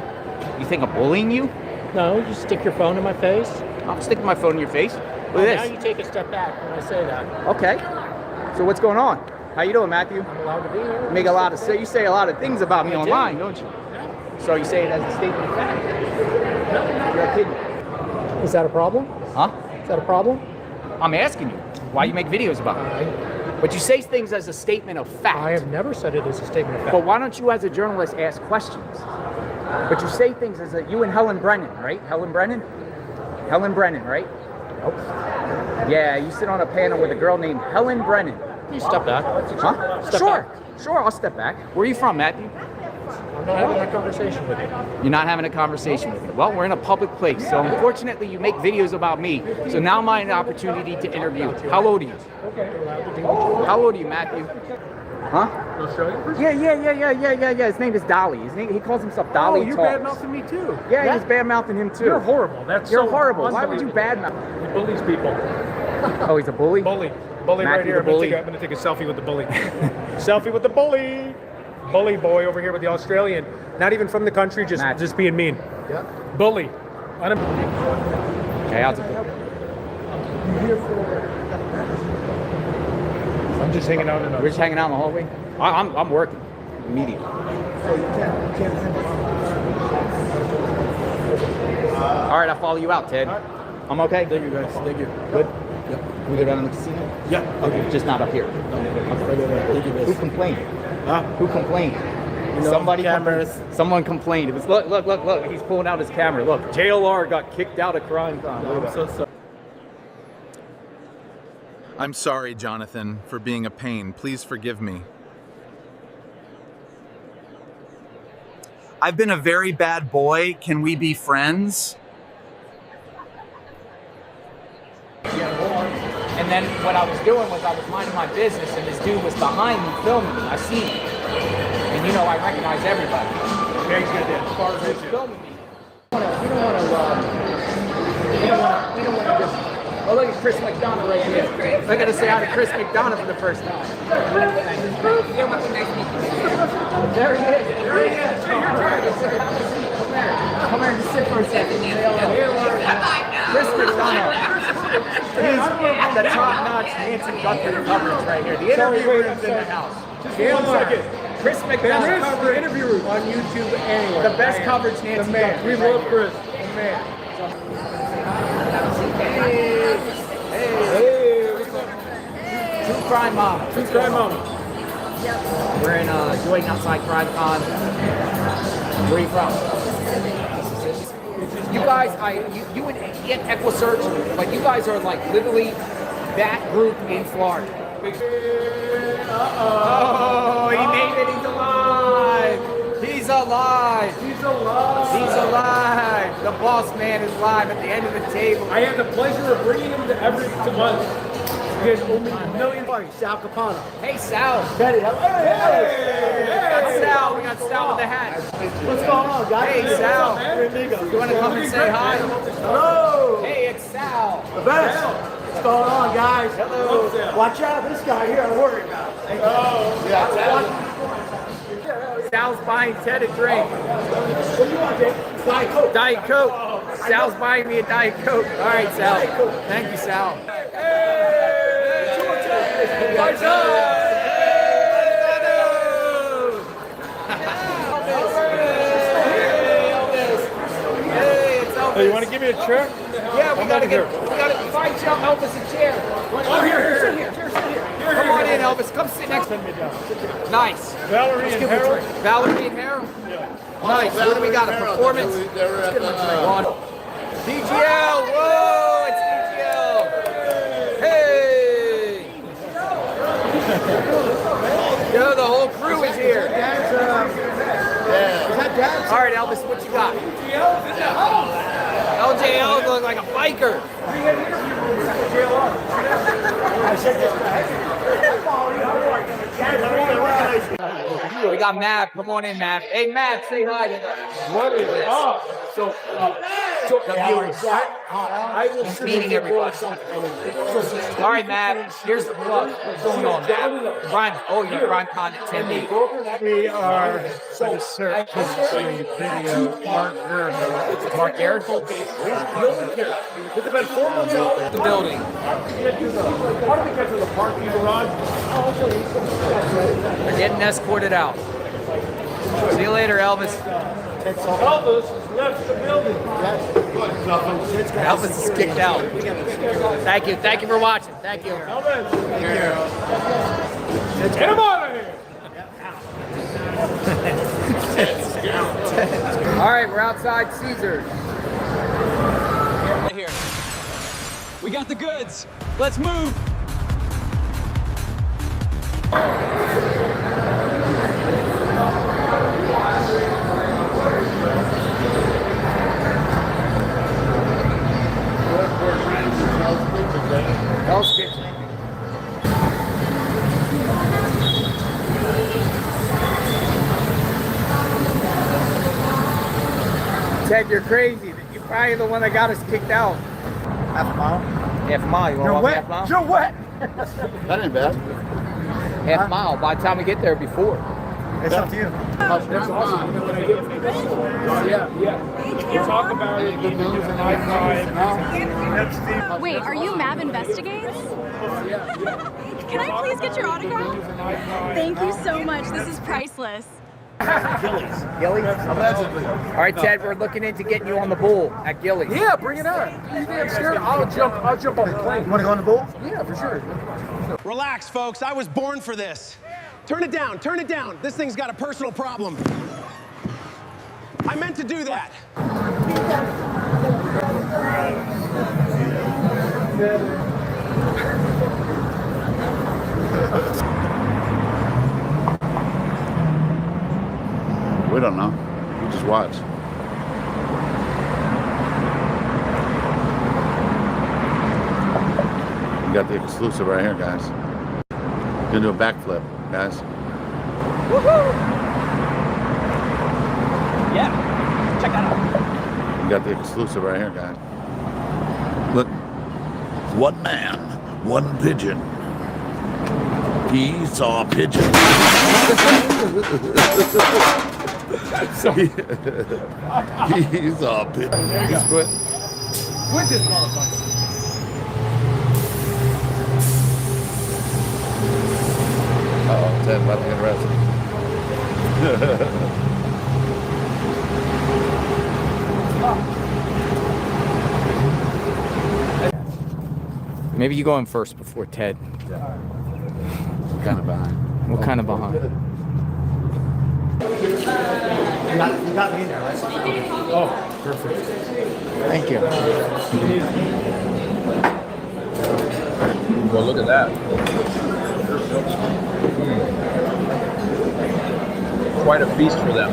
You think I'm bullying you? No, you stick your phone in my face. I'm sticking my phone in your face. Look at Now this. you take a step back when I say that. Okay. So what's going on? How you doing, Matthew? I'm allowed to be here. You make a lot of you say a lot of things about me I do. online, don't you? So you say it as a statement of fact. Your opinion. Is that a problem? Huh? Is that a problem? I'm asking you why you make videos about it. But you say things as a statement of fact. I have never said it as a statement of fact. But why don't you, as a journalist, ask questions? But you say things as you and Helen Brennan, right? Helen Brennan, right? Nope. Yeah, you sit on a panel with a girl named Helen Brennan. You step back. Huh? Step Sure. back. Sure, I'll step back. Where are you from, Matthew? I'm not having a conversation with you. You're not having a conversation with me. Well, we're in a public place, so unfortunately you make videos about me. So now I'm an opportunity to interview you. How old are you? Okay, allowed to do what you want. How old are you, Matthew? Huh? Australian? Yeah. His name is Dolly. He calls himself Dolly. Oh, you're Talks. bad-mouthing me too. Yeah, he's bad-mouthing him too. You're horrible. You're so horrible. Why would you bad-mouth? He bullies people. Oh, he's a bully? Bully Matthew right here. the bully. I'm gonna take a selfie with the bully. Selfie with the bully. Bully boy over here with the Australian. Not even from the country, just being mean. Yeah. Bully. Okay, how's it going? I'm just hanging out in We're just hanging out in the hallway? I'm working. Immediately. All right, I'll follow you out, Ted. I'm okay? Thank you, guys. Thank you. Good? Yep. Can we go down to the casino? Yeah. Okay, just not up here. Who complained? Huh? Who complained? Somebody someone complained. It was look. He's pulling out his camera. Look, JLR got kicked out of crime time. I'm so sorry. I'm sorry, Jonathan, for being a pain. Please forgive me. I've been a very bad boy. Can we be friends? And then what I was doing was I was minding my business, and this dude was behind me filming me. I see him. And you know I recognize everybody. Yeah, he's good there. As far as He's filming me. We don't want to just... Oh, look at Chris McDonough right here. I got to say hi to Chris McDonough for the first time. There he is. Come here and sit for a second. Chris McDonough. He's the top-notch Nancy Guthrie coverage right here. The interview room's in the house. Just 1 second. Chris McDonough coverage interview room on YouTube anywhere. The best coverage Nancy Guthrie. We love Chris. The man. Hey. True Crime Mom. True Crime Mom. We're in Joy Outside Crime Con. Where are you from? You guys, you and EquiSearch, like you guys are like literally that group in Florida. Oh, he made it. He's alive. He's alive. He's alive. He's alive. The boss man is live at the end of the table. I have the pleasure of bringing him to every month. He has only $1 million. Sal Capano. Hey, Sal. Betty, hello. Hey. Sal. We got Sal with the hat. What's going on, guys? Hey, Sal. You want to come and say hi? Hello. Hey, it's Sal. The best. What's going on, guys? Hello. Watch out, this guy here, I'm worried about. Oh, yeah. Sal's buying Ted a drink. What do you want, Dave? Diet Coke. Diet Coke. Sal's buying me a Diet Coke. All right, Sal. Thank you, Sal. Hey, you want to give me a chair? Yeah, we gotta find Elvis a chair. Oh, here. Sit here. Come on in, Elvis. Come sit next to me. Nice. Valerie and Harold. Valerie and Harold? Yeah. Nice. What do we got? A performance? DGL. Whoa, it's DGL. Hey. Yo, the whole crew is here. All right, Elvis, what you got? LJL looks like a biker. We got Matt. Come on in, Matt. Hey, Matt, say hi. What is up? So, I will meeting everybody. All right, Matt. Here's the plug. What's going on, Matt? Brian. Oh, you're Brian Con attendee. We are going to search the video. Mark Garrett. It's been 4 months old. The building. How do we get to the parking garage? They're getting escorted out. See you later, Elvis. Elvis has left the building. Elvis is kicked out. Thank you. Thank you for watching. Thank you. Elvis. Get him out of here. All right, we're outside Caesars. Right here. We got the goods. Let's move. Hell's Kitchen. Ted, you're crazy. You're probably the one that got us kicked out. Half a mile? Half a mile. You want to walk half a mile? You're wet. That ain't bad. Half a mile. By the time we get there, before. It's up to you. That's awesome. Yeah. We talk about it. Good news and I Wait, are you MAB Investigates? Can I please get your autograph? Thank you so much. This is priceless. Gillies. Allegedly. All right, Ted, we're looking into getting you on the bull at Gillies. Yeah, bring it on. You damn scared? I'll jump on the plane. You want to go on the bull? Yeah, for sure. Relax, folks. I was born for this. Turn it down. Turn it down. This thing's got a personal problem. I meant to do that. We don't know. We just watch. We got the exclusive right here, guys. Gonna do a backflip, guys. Woohoo! Yeah, check that out. We got the exclusive right here, guys. Look. One man, one pigeon. He saw a pigeon. He saw a pigeon. He's quit. Quit this motherfucker. Uh-oh, Ted about to get arrested. Maybe you go in first before Ted. Kind of behind. What kind of behind? You got me in there, right? Oh, perfect. Thank you. Well, look at that. Quite a feast for them.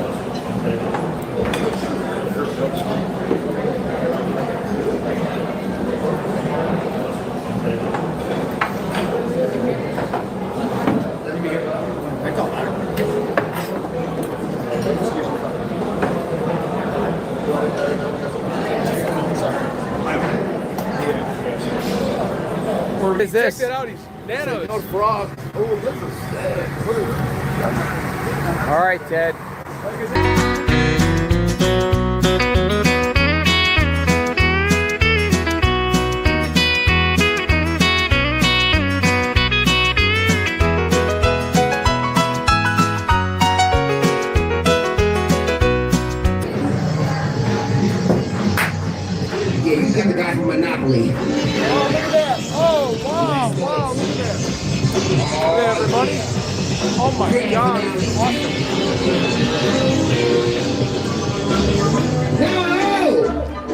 What is this? Check that out. He's nanos. No frog. Oh, this is sad. All right, Ted. Yeah, you got the guy from Monopoly. Oh, look at that. Oh, wow, look at that. Hey, everybody. Oh, my God. No!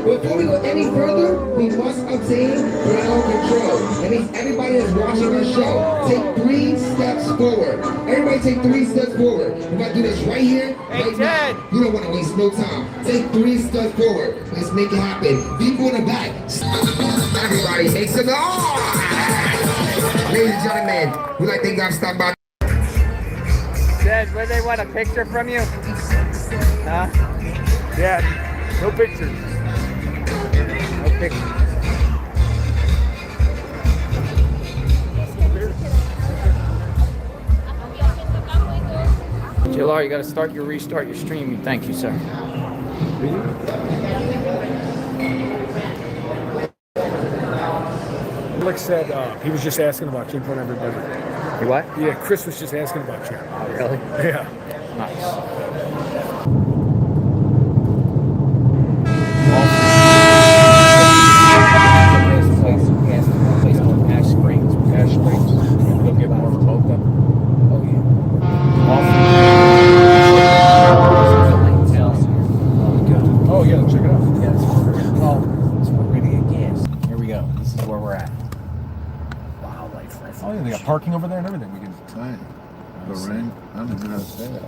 Before we go any further, we must obtain ground control. That means everybody that's watching our show, take 3 steps forward. Everybody take 3 steps forward. If I do this right here, right now, you don't want to waste no time. Take 3 steps forward. Let's make it happen. People in the back. Everybody make some noise! Ladies and gentlemen, we'd like to thank God stop by. Ted, where they want a picture from you? Huh? Yeah, no pictures. picture. JLR, you got to restart your stream. Thank you, sir. Alex said he was just asking about you in front of everybody. You what? Yeah, Chris was just asking about you. Oh, really? Yeah. Nice. Ash Springs. You'll get more remote then. Oh yeah. Oh yeah, check it out. Yeah, well, so we're ready to get gas. Here we go. This is where we're at. Wildlife refuge. Oh yeah, they got parking over there and everything. We can. Right. The ring. I don't even know how to say that.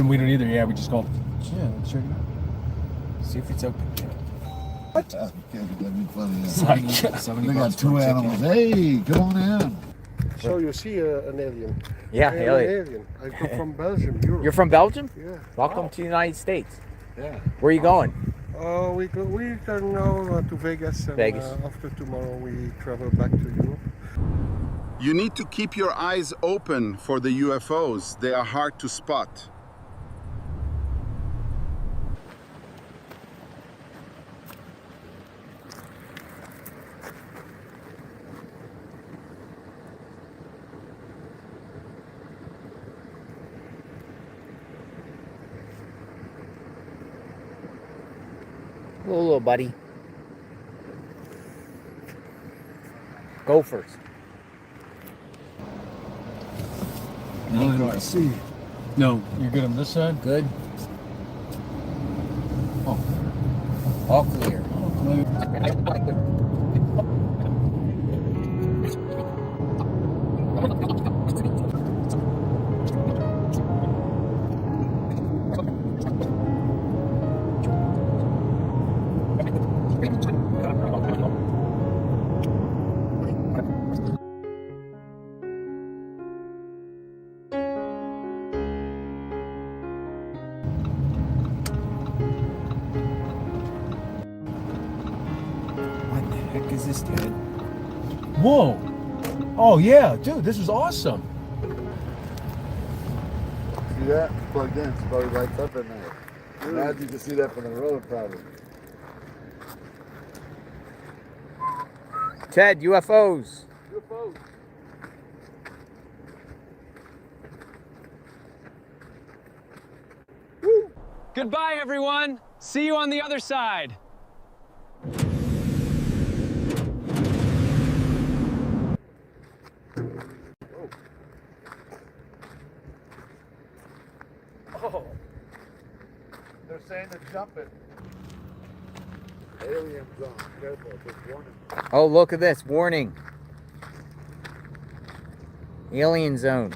We didn't either. Yeah, we just called. Yeah, let's check it out. See if it's open. What? That'd be funny. They got two animals. Hey, come on in. So you see an alien? Yeah, I am alien. an alien. I come from Belgium, Europe. You're from Belgium? Yeah. Welcome to the United States. Yeah. Where are you going? We can now to Vegas. And, Vegas. After tomorrow, we travel back to Europe. You need to keep your eyes open for the UFOs. They are hard to spot. Little buddy. Gophers. No, I see. No, you're good on this side? Good. Oh. All clear. What the heck is this, Ted? Whoa. Oh yeah, dude, this is awesome. See that? It's plugged in. It's probably lights up in there. Imagine you can see that from the road, probably. Ted, UFOs. UFOs. Goodbye, everyone. See you on the other side. Oh. They're saying to jump it. Alien zone. Careful. Just warning. Oh, look at this. Warning. Alien zone.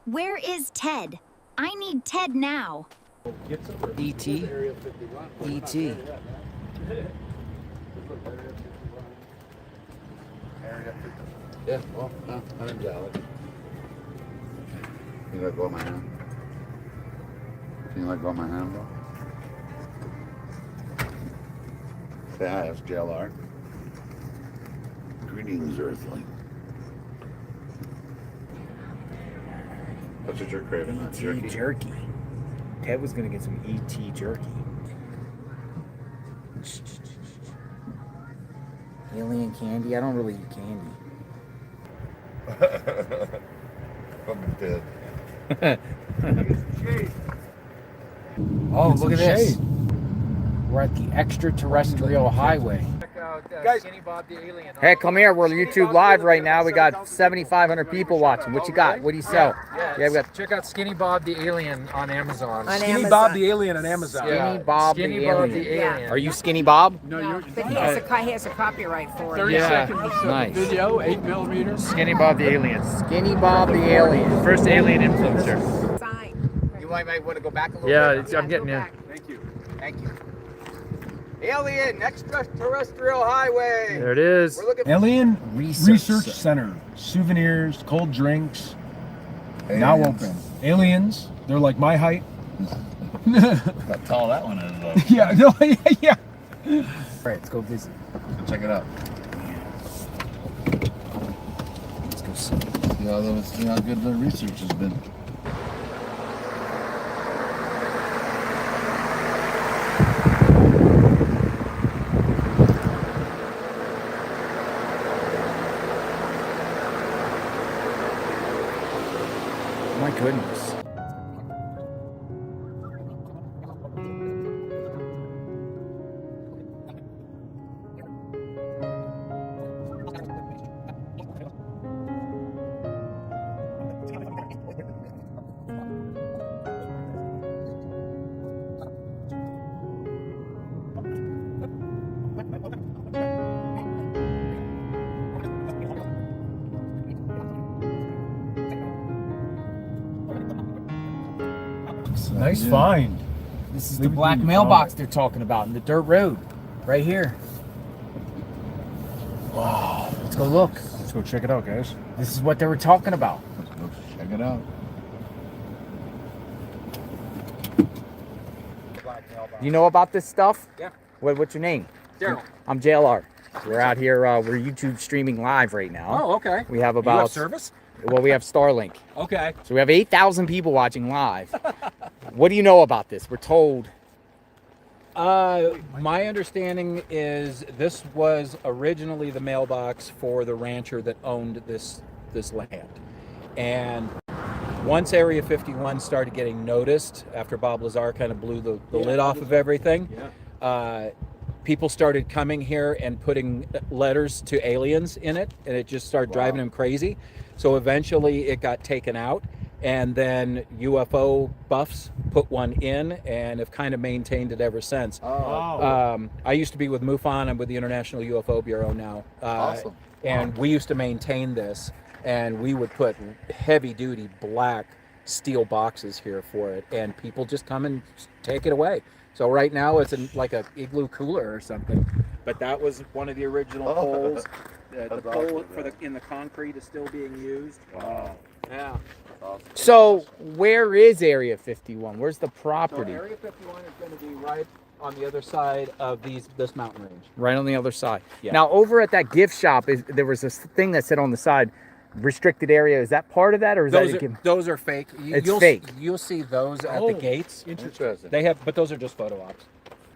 Where is Ted? I need Ted now. E.T. E.T. Yeah, well, no, I didn't doubt it. Can you let go of my hand? Can you let go of my hand, bro? Say hi, it's JLR. Greetings, Earthling. That's what you're craving, not jerky. Jerky. Ted was gonna get some E.T. jerky. Alien candy? I don't really eat candy. I'm dead. Oh, look at this. We're at the extraterrestrial highway. Guys, Skinny Bob the Alien. Hey, come here. We're YouTube Live right now. We got 7,500 people watching. What you got? What do you sell? Yeah, we got. Check out Skinny Bob the Alien on Amazon. Skinny Bob the Alien on Amazon. Skinny Bob the Skinny Bob Alien. the Alien. Are you Skinny Bob? No, but he has a copyright for it. 30 seconds of Nice. video, 8mm. Skinny Bob the Alien. Skinny Bob the Alien. First alien influencer. You might want to go back a little Yeah, bit. I'm getting you. Thank you. Thank you. Alien extraterrestrial highway. There it is. We're looking Alien Research Center. Souvenirs, cold drinks. Now Aliens. open. Aliens. They're like my height. How tall that one is, though. Yeah, no, yeah. All right, let's go visit. Let's check it out. Let's go see. See how good the research has been. My goodness. Nice find. This is the black mailbox they're talking about in the dirt road, right here. Wow. Let's go look. Let's go check it out, guys. This is what they were talking about. Let's go check it out. You know about this stuff? Yeah. What's your name? Daryl. I'm JLR. We're out here. We're YouTube streaming live right now. Oh, okay. We have You about have service? Well, we have Starlink. Okay. So we have 8,000 people watching live. What do you know about this? We're told. My understanding is this was originally the mailbox for the rancher that owned this land. And once Area 51 started getting noticed, after Bob Lazar kind of blew the lid off of everything, people started coming here and putting letters to aliens in it, and it just started driving them crazy. So eventually it got taken out, and then UFO buffs put one in and have kind of maintained it ever since. I used to be with MUFON. I'm with the International UFO Bureau now. Awesome. And we used to maintain this, and we would put heavy-duty black steel boxes here for it, and people just come and take it away. So right now it's in like a igloo cooler or something. But that was one of the original poles. The pole in the concrete is still being used. Wow. Yeah. So where is Area 51? Where's the property? So Area 51 is going to be right on the other side of this mountain range. Right on the other side. Yeah. Now over at that gift shop, there was this thing that said on the side, restricted area. Is that part of that, or is those are fake? It's fake. You'll see those at the gates. Interesting. They have, but those are just photo ops.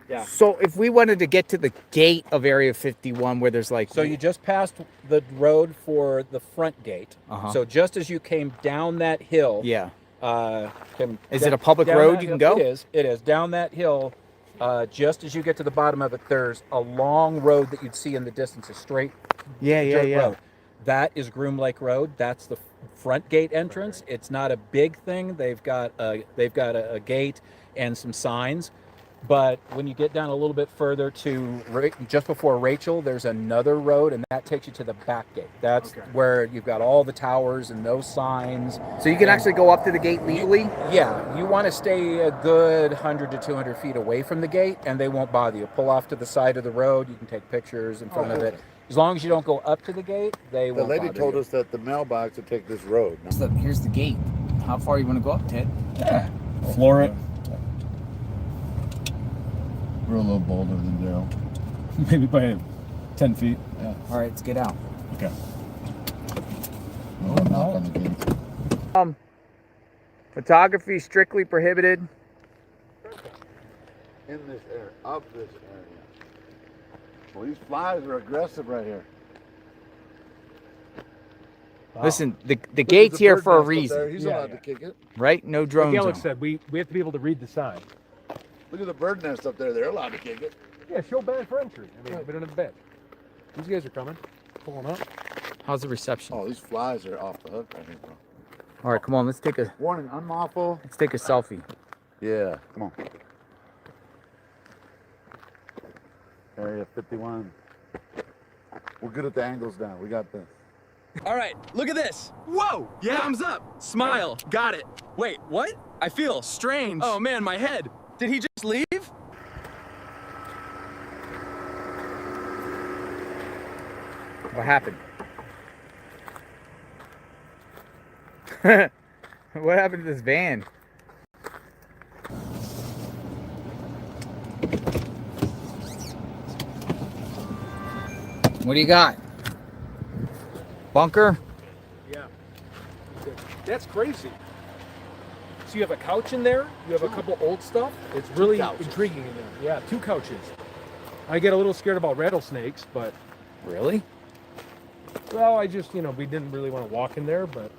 Yeah. So if we wanted to get to the gate of Area 51 where there's like... So you just passed the road for the front gate. Uh-huh. So just as you came down that hill... Yeah. Is it a public road you can go? It is. Down that hill, just as you get to the bottom of it, there's a long road that you'd see in the distance, a straight dirt road. That is Groom Lake Road. That's the front gate entrance. It's not a big thing. They've got a gate and some signs. But when you get down a little bit further to just before Rachel, there's another road, and that takes you to the back gate. That's where you've got all the towers and those signs. So you can actually go up to the gate legally? Yeah, you want to stay a good 100 to 200 feet away from the gate, and they won't bother you. Pull off to the side of the road. You can take pictures in front of it. As long as you don't go up to the gate, they won't bother you. The lady told us that the mailbox would take this road. Here's the gate. How far you want to go up, Ted? Yeah. Floor it. We're a little bolder than Daryl. Maybe by 10 feet. Yeah. All right, let's get out. Okay. Knock on the gate. Photography strictly prohibited. In this area, of this area. Well, these flies are aggressive right here. Wow. Listen, the gate's here for a reason. He's allowed to kick it. Right? No drone Like zone. Alex said, we have to be able to read the sign. Look at the bird nest up there. They're allowed to kick it. Yeah, show band for entry. I mean, we don't have a bed. These guys are coming. Pulling up. How's the reception? Oh, these flies are off the hook right here, bro. All right, come on. Let's take a Warning, unlawful. Let's take a selfie. Yeah, come on. Area 51. We're good at the angles now. We got this. All right, look at this. Whoa, yeah. Thumbs up, smile, got it. Wait, what? I feel strange. Oh man, my head. Did he just leave? What happened? What happened to this van? What do you got? Bunker? Yeah. That's crazy. So you have a couch in there. You have a couple old stuff. It's really intriguing in there. Yeah, 2 couches. I get a little scared about rattlesnakes, but... Really? Well, I just, we didn't really want to walk in there, but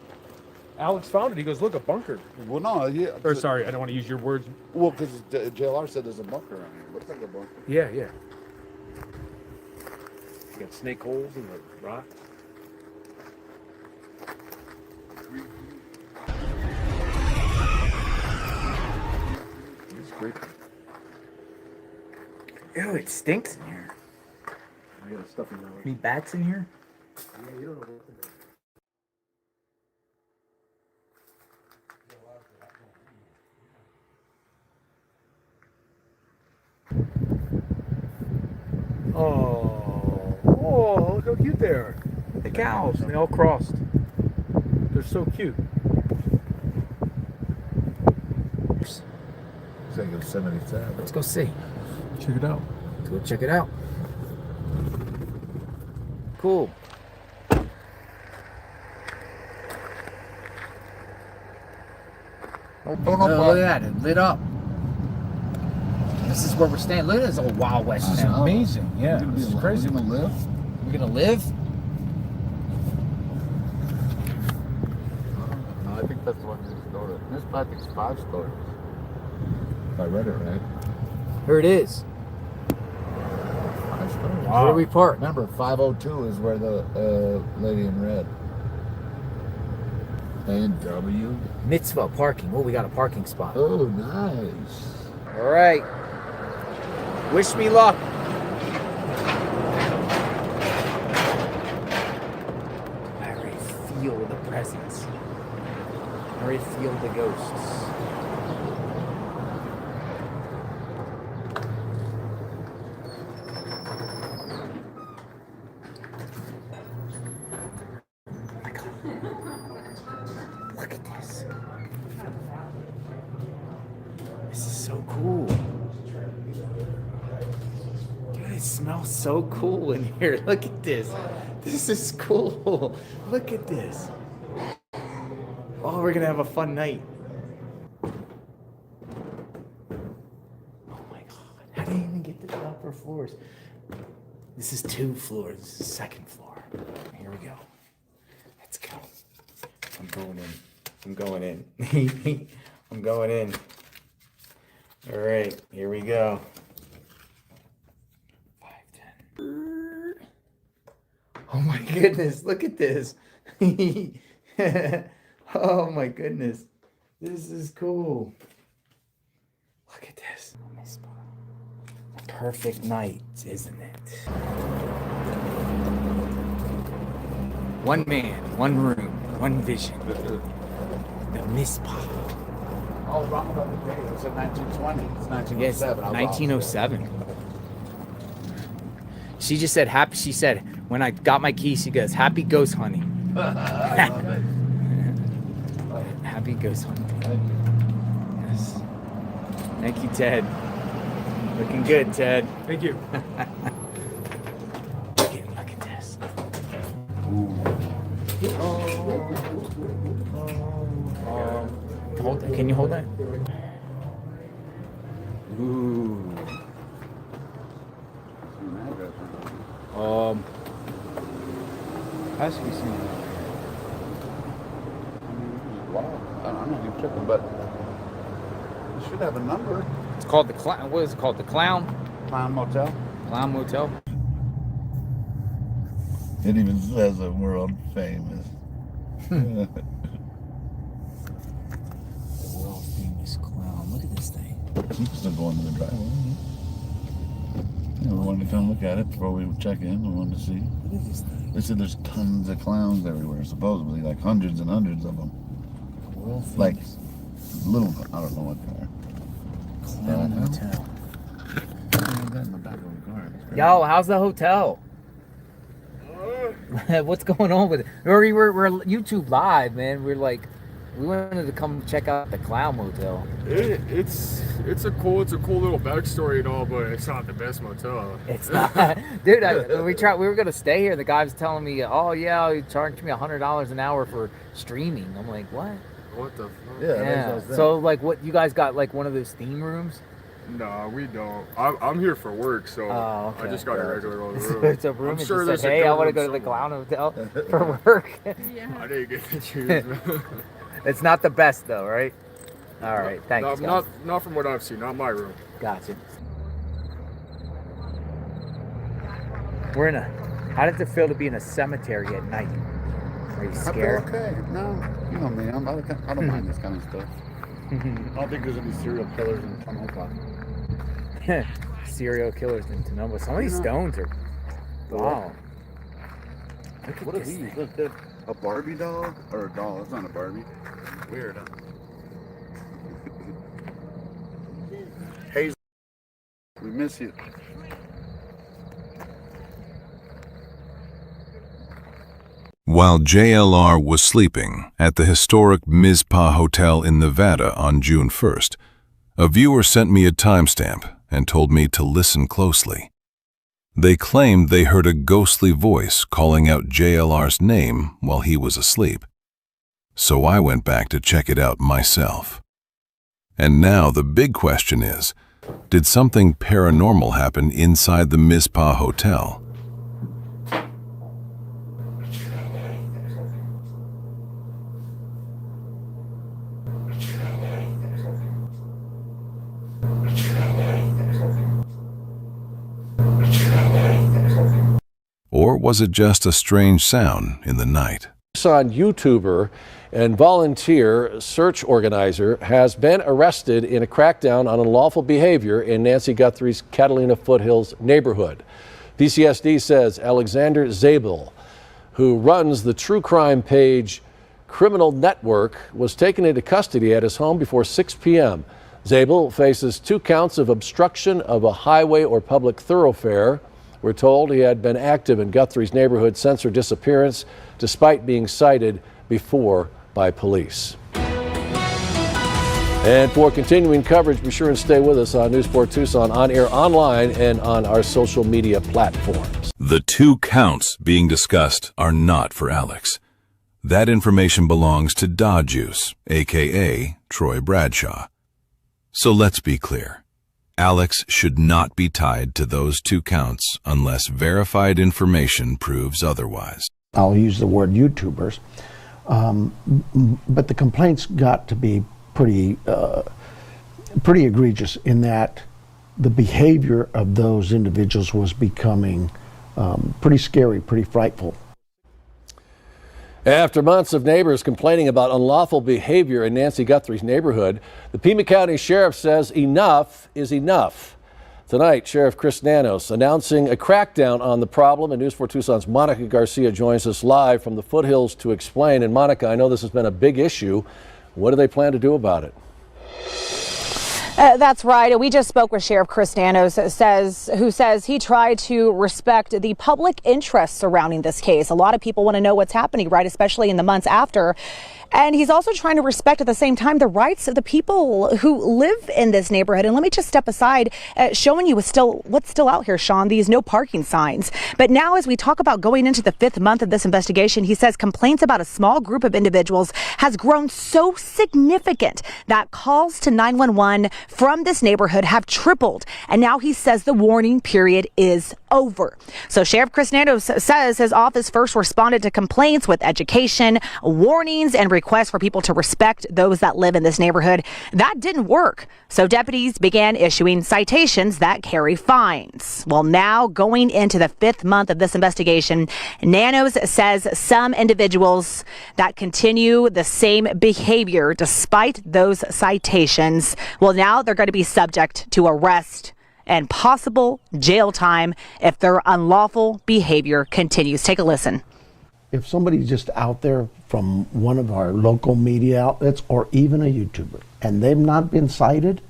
Alex found it. He goes, look, a bunker. Well, no, yeah. Or sorry, I don't want to use your words. Well, because JLR said there's a bunker around here. Looks like a bunker. Yeah. You got snake holes in the rock. It's creepy. Ew, it stinks in here. I got stuff in there. Any bats in here? Yeah, you don't know what's in there. Oh, look how cute they are. The cows. They all crossed. They're so cute. It's like Yosemite Sam. Let's go see. Check it out. Let's go check it out. Cool. Oh, look at that. It lit up. This is where we're staying. Look at this old Wild West. This is town. amazing. Yeah, this is crazy. We're gonna live. We're gonna live? No, I think that's the one next door to. This I think is 5 stories. If I read it right. Here it is. 5 stories. Where do we park? Remember, 502 is where the lady in red. A&W. Mitzvah parking. Oh, we got a parking spot. Oh, nice. All right. Wish me luck. I already feel the presence. I already feel the ghosts. Look at this. This is so cool. Dude, it smells so cool in here. Look at this. This is cool. Look at this. Oh, we're gonna have a fun night. Oh my god. How do you even get to the upper floors? This is 2 floors. This is the 2nd floor. Here we go. Let's go. I'm going in. I'm going in. I'm going in. All right, here we go. 510. Oh my goodness, look at this. Oh my goodness. This is cool. Look at this. Perfect night, isn't it? One man, one room, one vision. The Mizpah. Oh, wrong about the date. It was in 1920. It's 1907. Yes, 1907. She just said happy. She said when I got my key, she goes happy ghost hunting. I love it. Happy ghost hunting. Yes. Thank you, Ted. Looking good, Ted. Thank you. Look at this. Hold that. Can you hold that? Ooh. Has to be seen. Wow. I don't know if you're tripping, but it should have a number. It's called the Clown. What is it called? The Clown? Clown Motel. Clown Motel. It even says that world famous. The world famous clown. Look at this thing. Keep still going to the driveway. Yeah, we wanted to come look at it before we check in. We wanted to see. Look at this thing. They said there's tons of clowns everywhere, supposedly, like hundreds and hundreds of them. World famous. Like little, I don't know what they are. Clown Motel. That in the back of the car. Yo, how's the hotel? What's going on with it? We're YouTube live, man. We're like, We wanted to come check out the Clown Motel. It's a cool little backstory and all, but it's not the best motel. It's not, dude. We were gonna stay here. The guy was telling me, oh yeah, he charged me $100 an hour for streaming. I'm like, what? What the fuck? Yeah. So like, what you guys got? Like one of those theme rooms? No, we don't. I'm here for work, so okay. I just got a regular old room. It's a room. I'm and sure just there's said, a hey, good I want to room go to the somewhere. Clown Hotel for work. I didn't get to choose, man. It's not the best though, right? All right, thanks. Not from what I've seen. Not my room. Gotcha. We're in a. How does it feel to be in a cemetery at night? Are you scared? I feel okay. No, you know me. I don't mind this kind of stuff. I don't think there's any serial killers in Tonopah. Serial killers in Tonopah. Some of these stones are. Wow. Look at What are this these? thing. Look, they're a Barbie doll? Or a doll. It's not a Barbie. Weird, huh? Hazel, we miss you. While JLR was sleeping at the historic Mizpah Hotel in Nevada on June 1st, a viewer sent me a timestamp and told me to listen closely. They claimed they heard a ghostly voice calling out JLR's name while he was asleep. So I went back to check it out myself. And now the big question is, did something paranormal happen inside the Mizpah Hotel? Or was it just a strange sound in the night? On YouTuber and volunteer search organizer has been arrested in a crackdown on unlawful behavior in Nancy Guthrie's Catalina Foothills neighborhood. PCSD says Alexander Zabel, who runs the true crime page Criminal Network, was taken into custody at his home before 6 p.m. Zabel faces 2 counts of obstruction of a highway or public thoroughfare. We're told he had been active in Guthrie's neighborhood since her disappearance, despite being cited before by police. And for continuing coverage, be sure and stay with us on News 4 Tucson, on air, online, and on our social media platforms. The 2 counts being discussed are not for Alex. That information belongs to Dodjuice, a.k.a. Troy Bradshaw. So let's be clear. Alex should not be tied to those 2 counts unless verified information proves otherwise. I'll use the word YouTubers, but the complaints got to be pretty egregious in that the behavior of those individuals was becoming pretty scary, pretty frightful. After months of neighbors complaining about unlawful behavior in Nancy Guthrie's neighborhood, the Pima County Sheriff says enough is enough. Tonight, Sheriff Chris Nanos announcing a crackdown on the problem, and News 4 Tucson's Monica Garcia joins us live from the foothills to explain. And Monica, I know this has been a big issue. What do they plan to do about it? That's right. We just spoke with Sheriff Chris Nanos, who says he tried to respect the public interest surrounding this case. A lot of people want to know what's happening, right, especially in the months after. And he's also trying to respect at the same time the rights of the people who live in this neighborhood. And let me just step aside, showing you what's still out here, Sean, these no parking signs. But now as we talk about going into the 5th month of this investigation, he says complaints about a small group of individuals has grown so significant that calls to 911 from this neighborhood have tripled. And now he says the warning period is over. So Sheriff Chris Nanos says his office first responded to complaints with education, warnings, and requests for people to respect those that live in this neighborhood. That didn't work. So deputies began issuing citations that carry fines. Well, now going into the 5th month of this investigation, Nanos says some individuals that continue the same behavior despite those citations, well, now they're going to be subject to arrest and possible jail time if their unlawful behavior continues. Take a listen. If somebody's just out there from one of our local media outlets or even a YouTuber and they've not been cited,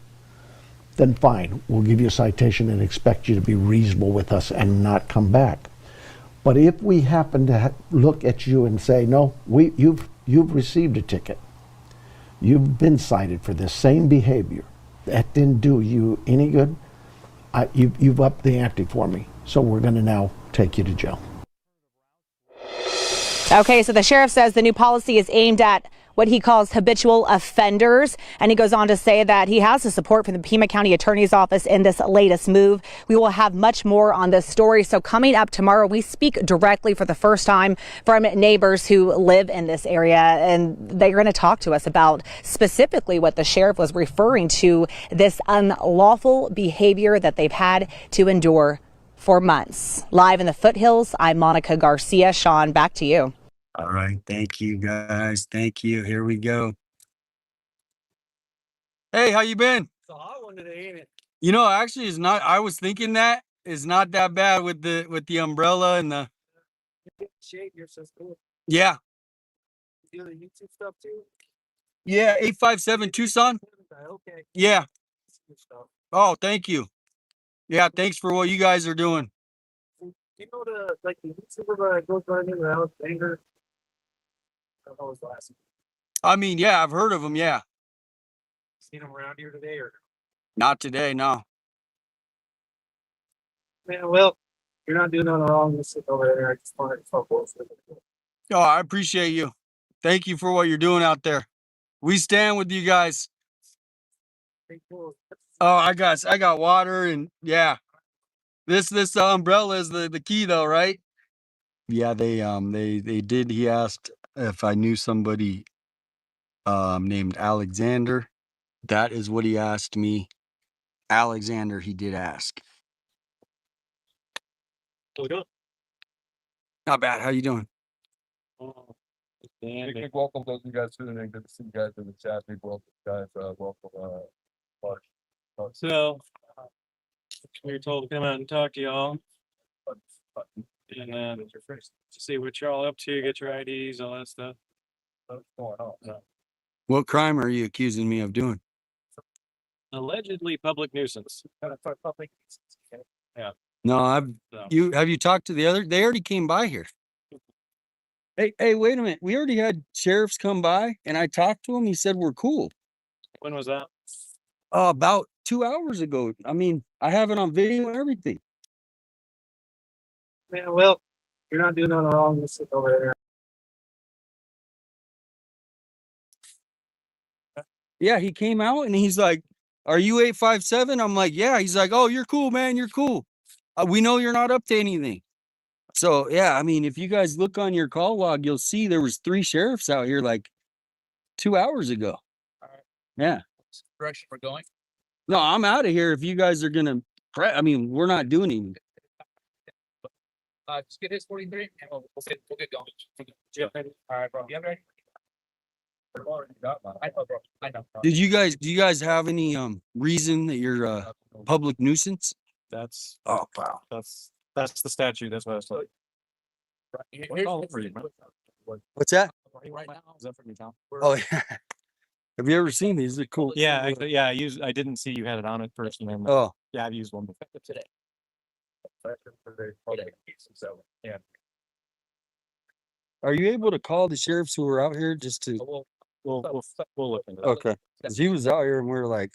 then fine, we'll give you a citation and expect you to be reasonable with us and not come back. But if we happen to look at you and say, no, you've received a ticket, You've been cited for this same behavior. That didn't do you any good. You've upped the ante for me, so we're going to now take you to jail. Okay, so the sheriff says the new policy is aimed at what he calls habitual offenders. And he goes on to say that he has the support from the Pima County Attorney's Office in this latest move. We will have much more on this story. So coming up tomorrow, we speak directly for the first time from neighbors who live in this area. And they're going to talk to us about specifically what the sheriff was referring to, this unlawful behavior that they've had to endure for months. Live in the foothills, I'm Monica Garcia. Sean, back to you. All right. Thank you, guys. Thank you. Here we go. Hey, how you been? It's a hot one today, ain't it? You know, actually, it's not. I was thinking that it's not that bad with the umbrella and the. Shape, you're so cool. Yeah. You do the YouTube stuff too? Yeah, 857 Tucson. Okay. Yeah. Good stuff. Oh, thank you. Yeah, thanks for what you guys are doing. You know the YouTuber that goes by the name of Alex Banger? I don't know his last name. I mean, yeah, I've heard of them. Yeah. Seen him around here today or? Not today, no. Man, well, you're not doing nothing wrong. Just sit over there. I just wanted to talk with you. Oh, I appreciate you. Thank you for what you're doing out there. We stand with you guys. Oh, I got water and yeah. This umbrella is the key though, right? Yeah, they did. He asked if I knew somebody named Alexander. That is what he asked me. Alexander, he did ask. How we doing? Not bad. How you doing? Big welcome those of you guys tuning in. Good to see you guys in the chat. Big welcome, guys. Welcome, Porch. So, we were told to come out and talk to y'all. And then see what y'all up to, get your IDs, all that stuff. What's going on? What crime are you accusing me of doing? Allegedly public nuisance. Yeah. No, have you talked to the other? They already came by here. Hey, wait a minute. We already had sheriffs come by and I talked to him. He said we're cool. When was that? About 2 hours ago. I mean, I have it on video and everything. Man, well, you're not doing nothing wrong. Just sit over there. Yeah, he came out and he's like, "Are you 857?" I'm like, "Yeah." He's like, "Oh, you're cool, man. You're cool. We know you're not up to anything." So yeah, I mean, if you guys look on your call log, you'll see there was 3 sheriffs out here like 2 hours ago. All right. Yeah. Direction we're going. No, I'm out of here. If you guys are gonna, I mean, we're not doing anything. Just get his 43 and we'll get going. Yeah. All right, bro. You have ready? I know, bro. I know. Do you guys have any reason that you're a public nuisance? That's Oh wow. that's the statute. That's what I was told. What's that? Right now. Is that from your town? Oh yeah. Have you ever seen these? They're cool. Yeah, actually, yeah. I didn't see you had it on it personally. Oh. Yeah, I've used one before. Today. So yeah. Are you able to call the sheriffs who were out here just to? We'll look into that. Okay. Because he was out here and we were like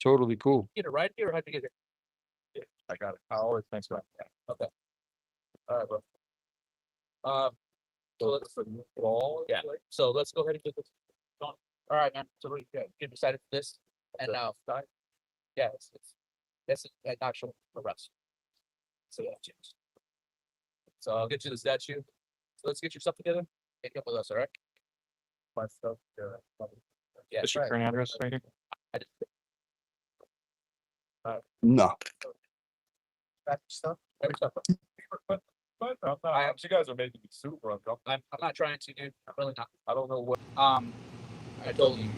totally cool. Get it right here or how'd you get it? Yeah, I got it. I always thanks for that. Okay. All right, bro. So let's yeah. So let's go ahead and get this done. All right, man. So we get decided for this, and now, yeah, it's an actual arrest. So yeah, so I'll get you the statue. So let's get your stuff together and come with us. All right. My stuff. Yeah. Is your current address right here? I just. No. Back stuff. Every stuff. You guys are making me super uncomfortable. I'm not trying to, dude. I'm really not. I don't know what. I told you.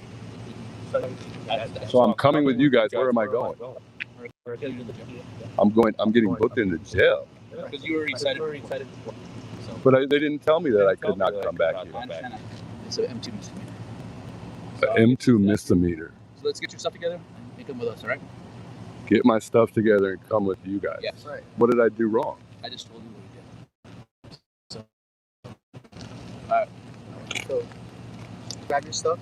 So I'm coming with you guys. Where am I going? I'm getting booked into jail. Because you were excited. But they didn't tell me that I could not come back here. It's an M2 misdemeanor. An M2 misdemeanor. So let's get your stuff together and come with us, all right? Get my stuff together and come with you guys. Yes. Right. What did I do wrong? I just told you what we did. So, all right. So, Grab your stuff.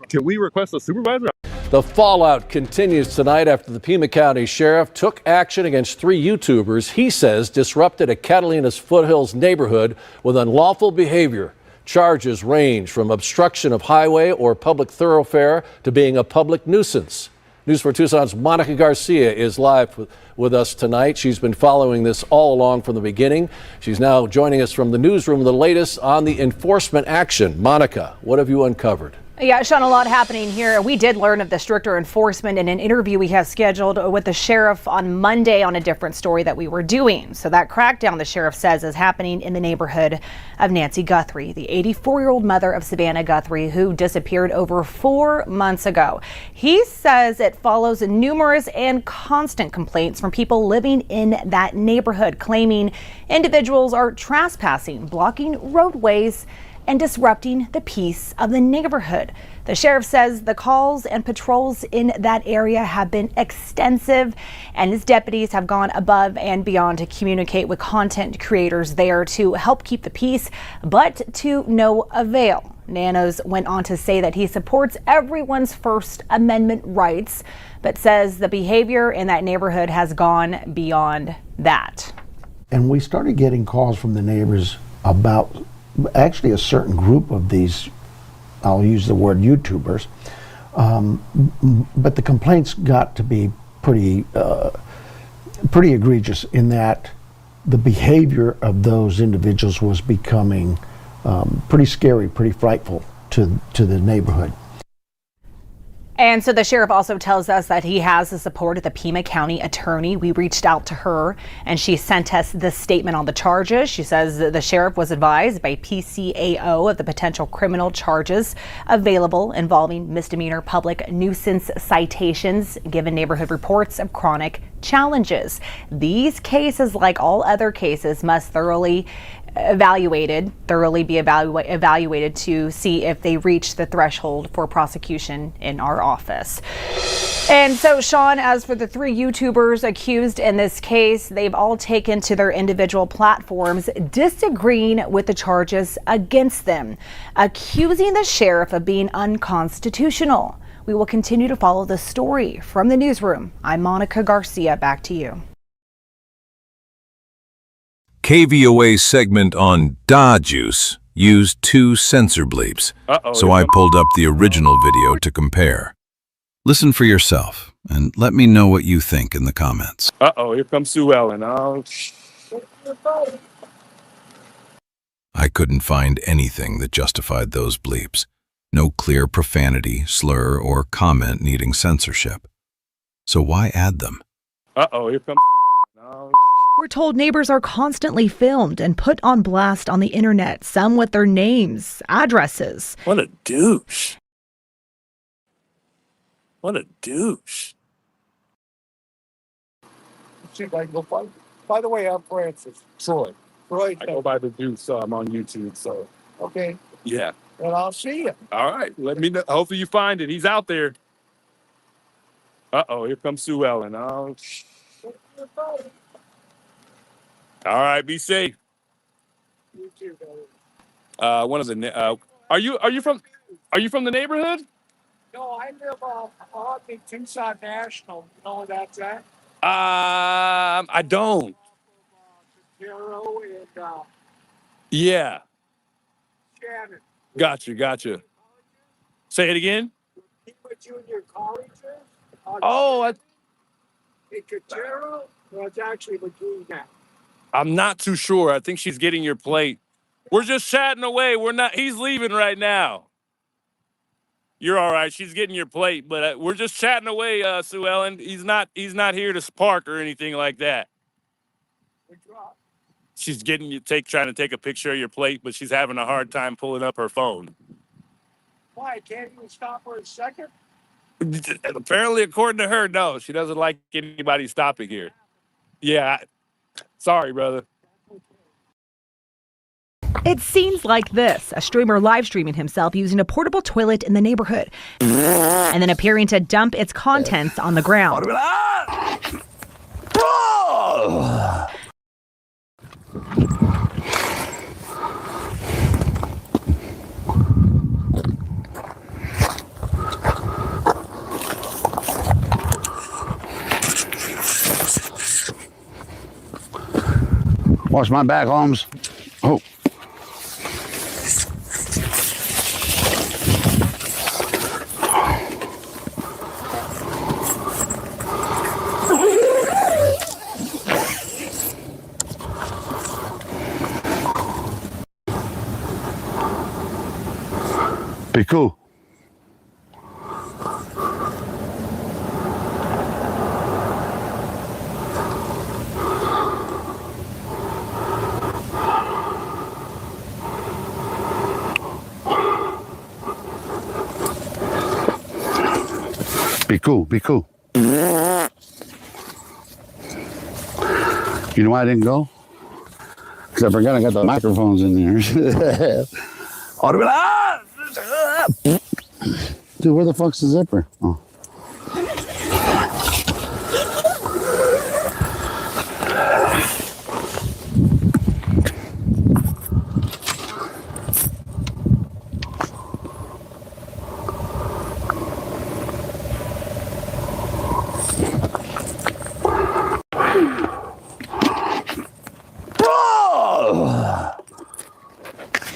Can we request a supervisor? The fallout continues tonight after the Pima County Sheriff took action against 3 YouTubers he says disrupted a Catalina's Foothills neighborhood with unlawful behavior. Charges range from obstruction of highway or public thoroughfare to being a public nuisance. News 4 Tucson's Monica Garcia is live with us tonight. She's been following this all along from the beginning. She's now joining us from the newsroom with the latest on the enforcement action. Monica, what have you uncovered? Yeah, Sean, a lot happening here. We did learn of the stricter enforcement in an interview we have scheduled with the sheriff on Monday on a different story that we were doing. So that crackdown, the sheriff says, is happening in the neighborhood of Nancy Guthrie, the 84-year-old mother of Savannah Guthrie, who disappeared over 4 months ago. He says it follows numerous and constant complaints from people living in that neighborhood, claiming individuals are trespassing, blocking roadways, and disrupting the peace of the neighborhood. The sheriff says the calls and patrols in that area have been extensive, and his deputies have gone above and beyond to communicate with content creators there to help keep the peace, but to no avail. Nanos went on to say that he supports everyone's First Amendment rights, but says the behavior in that neighborhood has gone beyond that. And we started getting calls from the neighbors about actually a certain group of these, I'll use the word YouTubers, but the complaints got to be pretty egregious in that the behavior of those individuals was becoming pretty scary, pretty frightful to the neighborhood. And so the sheriff also tells us that he has the support of the Pima County attorney. We reached out to her and she sent us this statement on the charges. She says the sheriff was advised by PCAO of the potential criminal charges available involving misdemeanor public nuisance citations, given neighborhood reports of chronic challenges. These cases, like all other cases, must thoroughly be evaluated to see if they reach the threshold for prosecution in our office. And so, Sean, as for the 3 YouTubers accused in this case, they've all taken to their individual platforms disagreeing with the charges against them, accusing the sheriff of being unconstitutional. We will continue to follow the story. From the newsroom, I'm Monica Garcia. Back to you. KVOA's segment on Da Juice used 2 censor bleeps, so I pulled up the original video to compare. Listen for yourself, and let me know what you think in the comments. Uh-oh, here comes Sue Ellen. Oh, I couldn't find anything that justified those bleeps. No clear profanity, slur, or comment needing censorship. So why add them? uh-oh, here comes Sue Ellen. Oh, We're told neighbors are constantly filmed and put on blast on the internet, some with their names, addresses. what a douche. What a douche. See if I can go find. By the way, I'm Francis. Troy. I go by the Deuce, so I'm on YouTube, so. Okay. Yeah. Well, I'll see you. All right. Let me know. Hopefully you find it. He's out there. Uh-oh, here comes Sue Ellen. Oh, all right, be safe. You too, brother. One of the are you from the neighborhood? No, I live on the Tucson National. You know where that's at? I don't. Hero and Yeah. Shannon. Gotcha. Say it again. He put you in your colleges? Oh, In Cotero? No, it's actually Laguna. I'm not too sure. I think she's getting your plate. We're just chatting away. He's leaving right now. You're all right. She's getting your plate, but we're just chatting away, Sue Ellen. He's not here to park or anything like that. She's trying to take a picture of your plate, but she's having a hard time pulling up her phone. Why? Can't you stop for a second? Apparently, according to her, no. She doesn't like anybody stopping here. Yeah. Sorry, brother. It's scenes like this, a streamer live streaming himself using a portable toilet in the neighborhood and then appearing to dump its contents on the ground. Watch my back, Holmes. Oh. Be cool. Be cool, be cool. You know why I didn't go? Because I forgot I got the microphones in there. Ought to be like, ah! Dude, where the fuck's the zipper? Oh.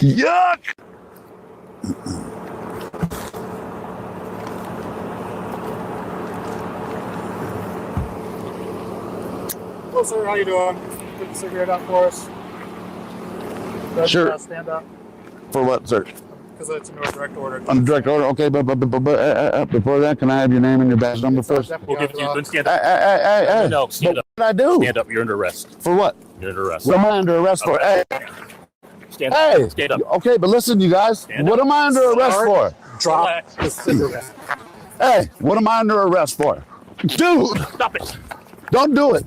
Yuck! Hello, sir. How you doing? Put the cigarette out for us. Sure. Stand up, For what, sir? because it's in a direct order. On direct order, okay, but before that, can I have your name and your badge number first? We'll give it to you. Then stand up. Hey. No, stand up. What did I do? Stand up. You're under arrest. For what? You're under arrest. What am I under arrest for? Hey. Stand up. Hey. Stand up. Okay, but listen, you guys. Stand What up. am I under arrest for? Drop the cigarette. Hey, what am I under arrest for? Dude. Stop it. Don't do it.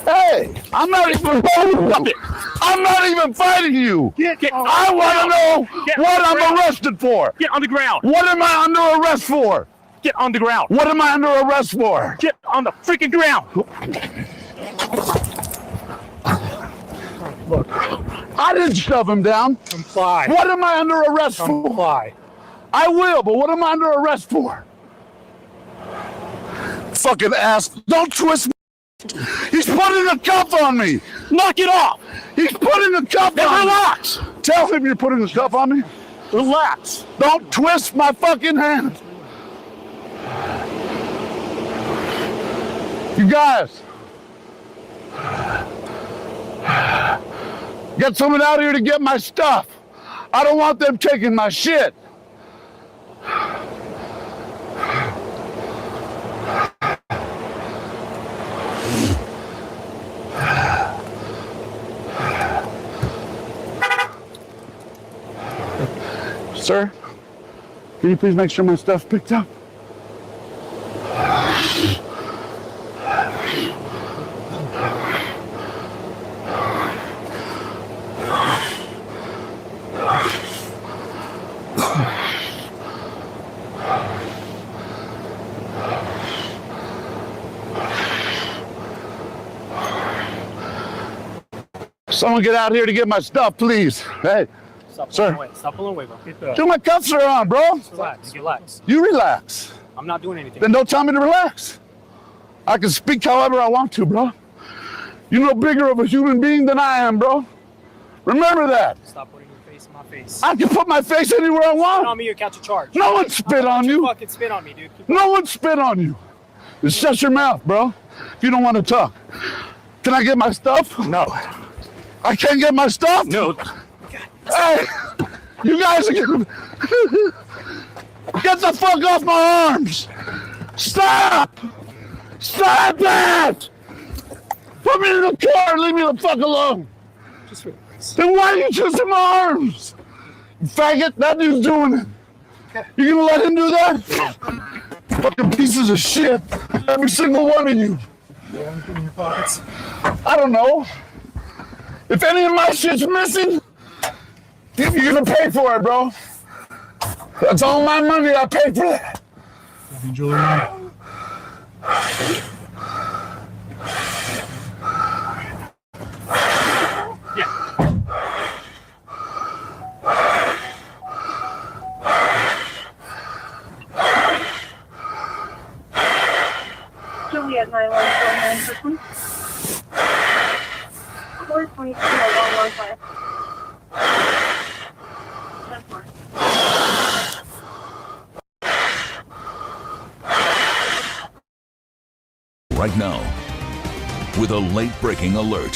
Hey, I'm not even fighting you. I'm not even fighting you. I want to know what I'm arrested for. Get on the ground. What am I under arrest for? Get on the ground. What am I under arrest for? Get on the freaking ground. Look. I didn't shove him down. Comply. What am I under arrest for? Comply. I will, but what am I under arrest for? Fucking ass. Don't twist me. He's putting a cuff on me. Knock it off. He's putting a cuff on relax. me. Tell him you're putting a cuff on me. Relax. Don't twist my fucking hand. You guys. Get someone out here to get my stuff. I don't want them taking my shit. Sir, can you please make sure my stuff's picked up? Someone get out here to get my stuff, please. Hey, sir. Stop pulling away, bro. Dude, my cuffs are on, bro. Just relax. Relax. You relax. I'm not doing anything. Then don't tell me to relax. I can speak however I want to, bro. You're no bigger of a human being than I am, bro. Remember that. Stop putting your face in my face. I can put my face anywhere I want. Spit on me or catch a charge. No one spit on you. Fucking spit on me, dude. No one spit on you. Just shut your mouth, bro. If you don't want to talk. Can I get my stuff? No. I can't get my stuff? No. Hey, you guys are getting... Get the fuck off my arms! Stop! Stop that! Put me in the car and leave me the fuck alone! Just relax. Then why are you twisting my arms? You faggot, that dude's doing it. You gonna let him do that? Fucking pieces of shit. Every single one of you. You have anything in your pockets? I don't know. If any of my shit's missing, you're gonna pay for it, bro. That's all my money. I paid for that. Jewelry. Juliet 914, with a late-breaking alert.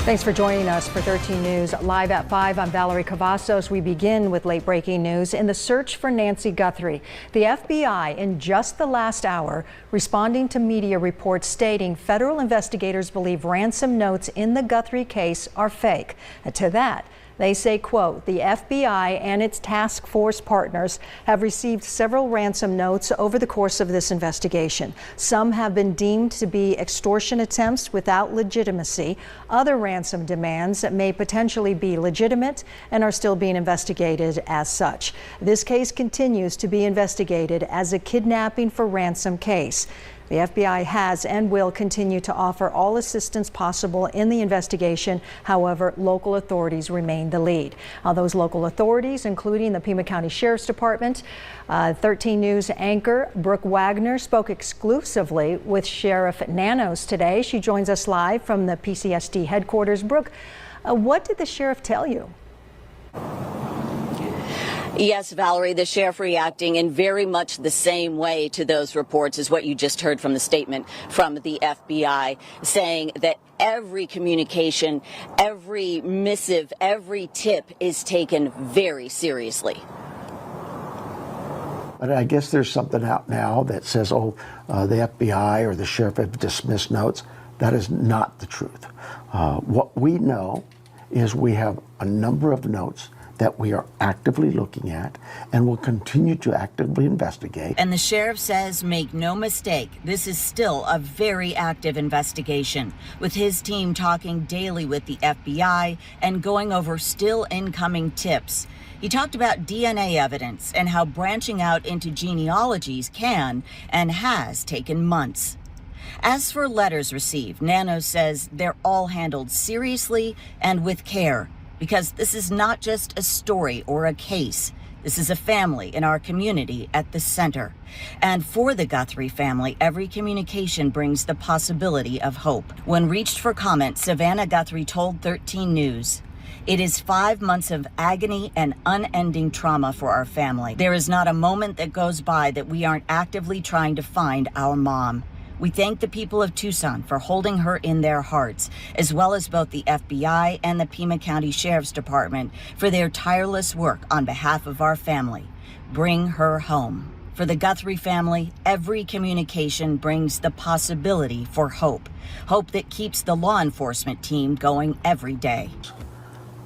Thanks for joining us for 13 News. Live at 5, I'm Valerie Cavazos. We begin with late breaking news in the search for Nancy Guthrie. The FBI, in just the last hour, responding to media reports stating federal investigators believe ransom notes in the Guthrie case are fake. To that, they say, quote, the FBI and its task force partners have received several ransom notes over the course of this investigation. Some have been deemed to be extortion attempts without legitimacy. Other ransom demands may potentially be legitimate and are still being investigated as such. This case continues to be investigated as a kidnapping for ransom case. The FBI has and will continue to offer all assistance possible in the investigation. However, local authorities remain the lead. Those local authorities, including the Pima County Sheriff's Department. 13 News anchor Brooke Wagner spoke exclusively with Sheriff Nanos today. She joins us live from the PCSD headquarters. Brooke, what did the sheriff tell you? Yes, Valerie, the sheriff reacting in very much the same way to those reports as what you just heard from the statement from the FBI, saying that every communication, every missive, every tip is taken very seriously. But I guess there's something out now that says, the FBI or the sheriff have dismissed notes. That is not the truth. What we know is we have a number of notes that we are actively looking at and will continue to actively investigate. And the sheriff says, make no mistake, this is still a very active investigation, with his team talking daily with the FBI and going over still incoming tips. He talked about DNA evidence and how branching out into genealogies can and has taken months. As for letters received, Nanos says they're all handled seriously and with care, because this is not just a story or a case. This is a family in our community at the center. And for the Guthrie family, every communication brings the possibility of hope. When reached for comment, Savannah Guthrie told 13 News, "It is 5 months of agony and unending trauma for our family. There is not a moment that goes by that we aren't actively trying to find our mom. We thank the people of Tucson for holding her in their hearts, as well as both the FBI and the Pima County Sheriff's Department for their tireless work on behalf of our family. Bring her home." For the Guthrie family, every communication brings the possibility for hope. Hope that keeps the law enforcement team going every day.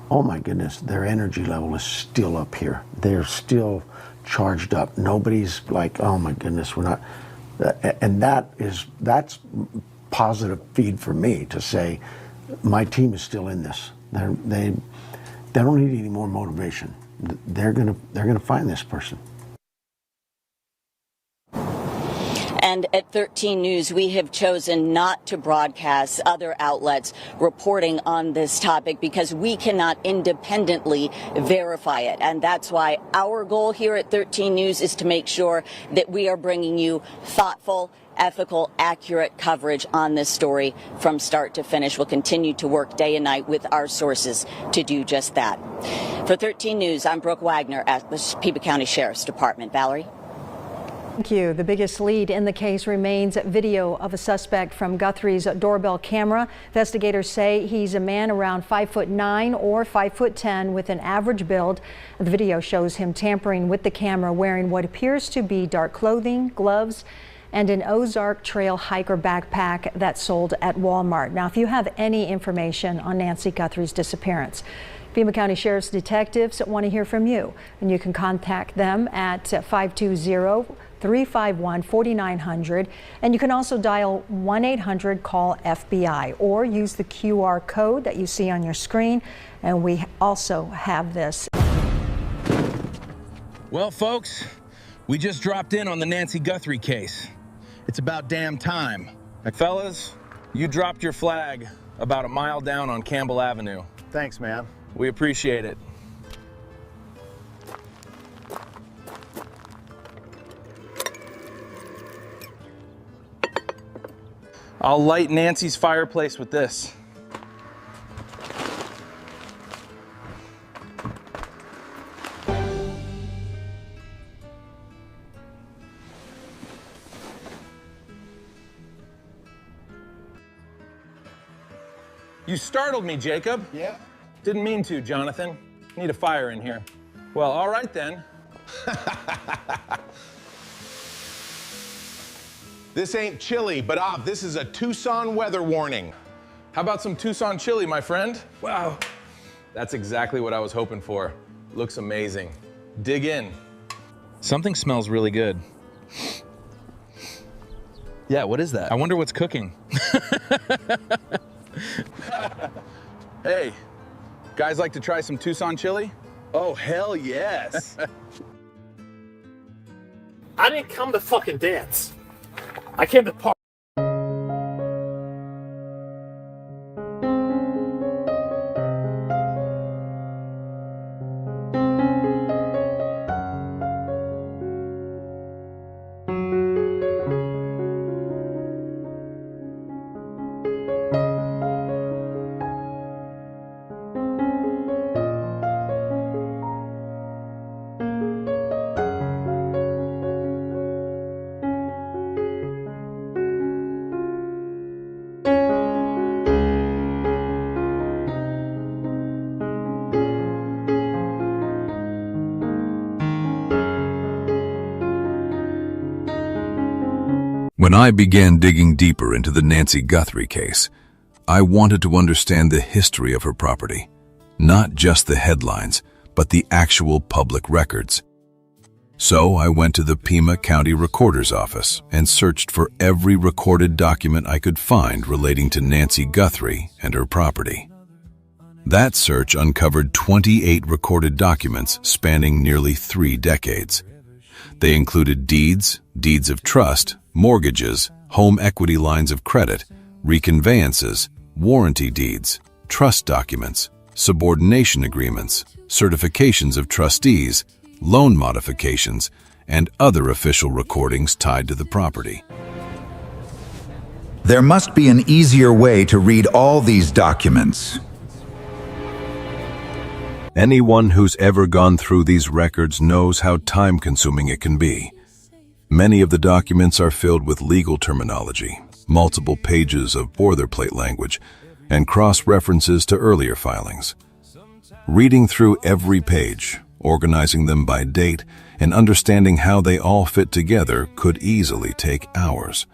Oh my goodness, their energy level is still up here. They're still charged up. Nobody's like, oh my goodness, we're not. And that's positive feed for me to say my team is still in this. They don't need any more motivation. They're gonna find this person. And at 13 News, we have chosen not to broadcast other outlets reporting on this topic because we cannot independently verify it. And that's why our goal here at 13 News is to make sure that we are bringing you thoughtful, ethical, accurate coverage on this story from start to finish. We'll continue to work day and night with our sources to do just that. For 13 News, I'm Brooke Wagner at the Pima County Sheriff's Department. Valerie? Thank you. The biggest lead in the case remains video of a suspect from Guthrie's doorbell camera. Investigators say he's a man around 5'9" or 5'10" with an average build. The video shows him tampering with the camera, wearing what appears to be dark clothing, gloves, and an Ozark Trail hiker backpack that's sold at Walmart. Now, if you have any information on Nancy Guthrie's disappearance, Pima County Sheriff's detectives want to hear from you, and you can contact them at 520-351-4900, and you can also dial 1-800-CALL-FBI or use the QR code that you see on your screen, and we also have this. Well, folks, we just dropped in on the Nancy Guthrie case. It's about damn time. Fellas, you dropped your flag about a mile down on Campbell Avenue. Thanks, man. We appreciate it. I'll light Nancy's fireplace with this. You startled me, Jacob. Yeah. Didn't mean to, Jonathan. Need a fire in here. Well, all right then. This ain't chilly, but this is a Tucson weather warning. How about some Tucson chili, my friend? Wow. That's exactly what I was hoping for. Looks amazing. Dig in. Something smells really good. Yeah, what is that? I wonder what's cooking. Hey, guys like to try some Tucson chili? Oh, hell yes. I didn't come to fucking dance. I came to party. When I began digging deeper into the Nancy Guthrie case, I wanted to understand the history of her property, not just the headlines, but the actual public records. So I went to the Pima County Recorder's Office and searched for every recorded document I could find relating to Nancy Guthrie and her property. That search uncovered 28 recorded documents spanning nearly 3 decades. They included deeds, deeds of trust, mortgages, home equity lines of credit, reconveyances, warranty deeds, trust documents, subordination agreements, certifications of trustees, loan modifications, and other official recordings tied to the property. There must be an easier way to read all these documents. Anyone who's ever gone through these records knows how time-consuming it can be. Many of the documents are filled with legal terminology, multiple pages of boilerplate language, and cross-references to earlier filings. Reading through every page, organizing them by date, and understanding how they all fit together could easily take hours.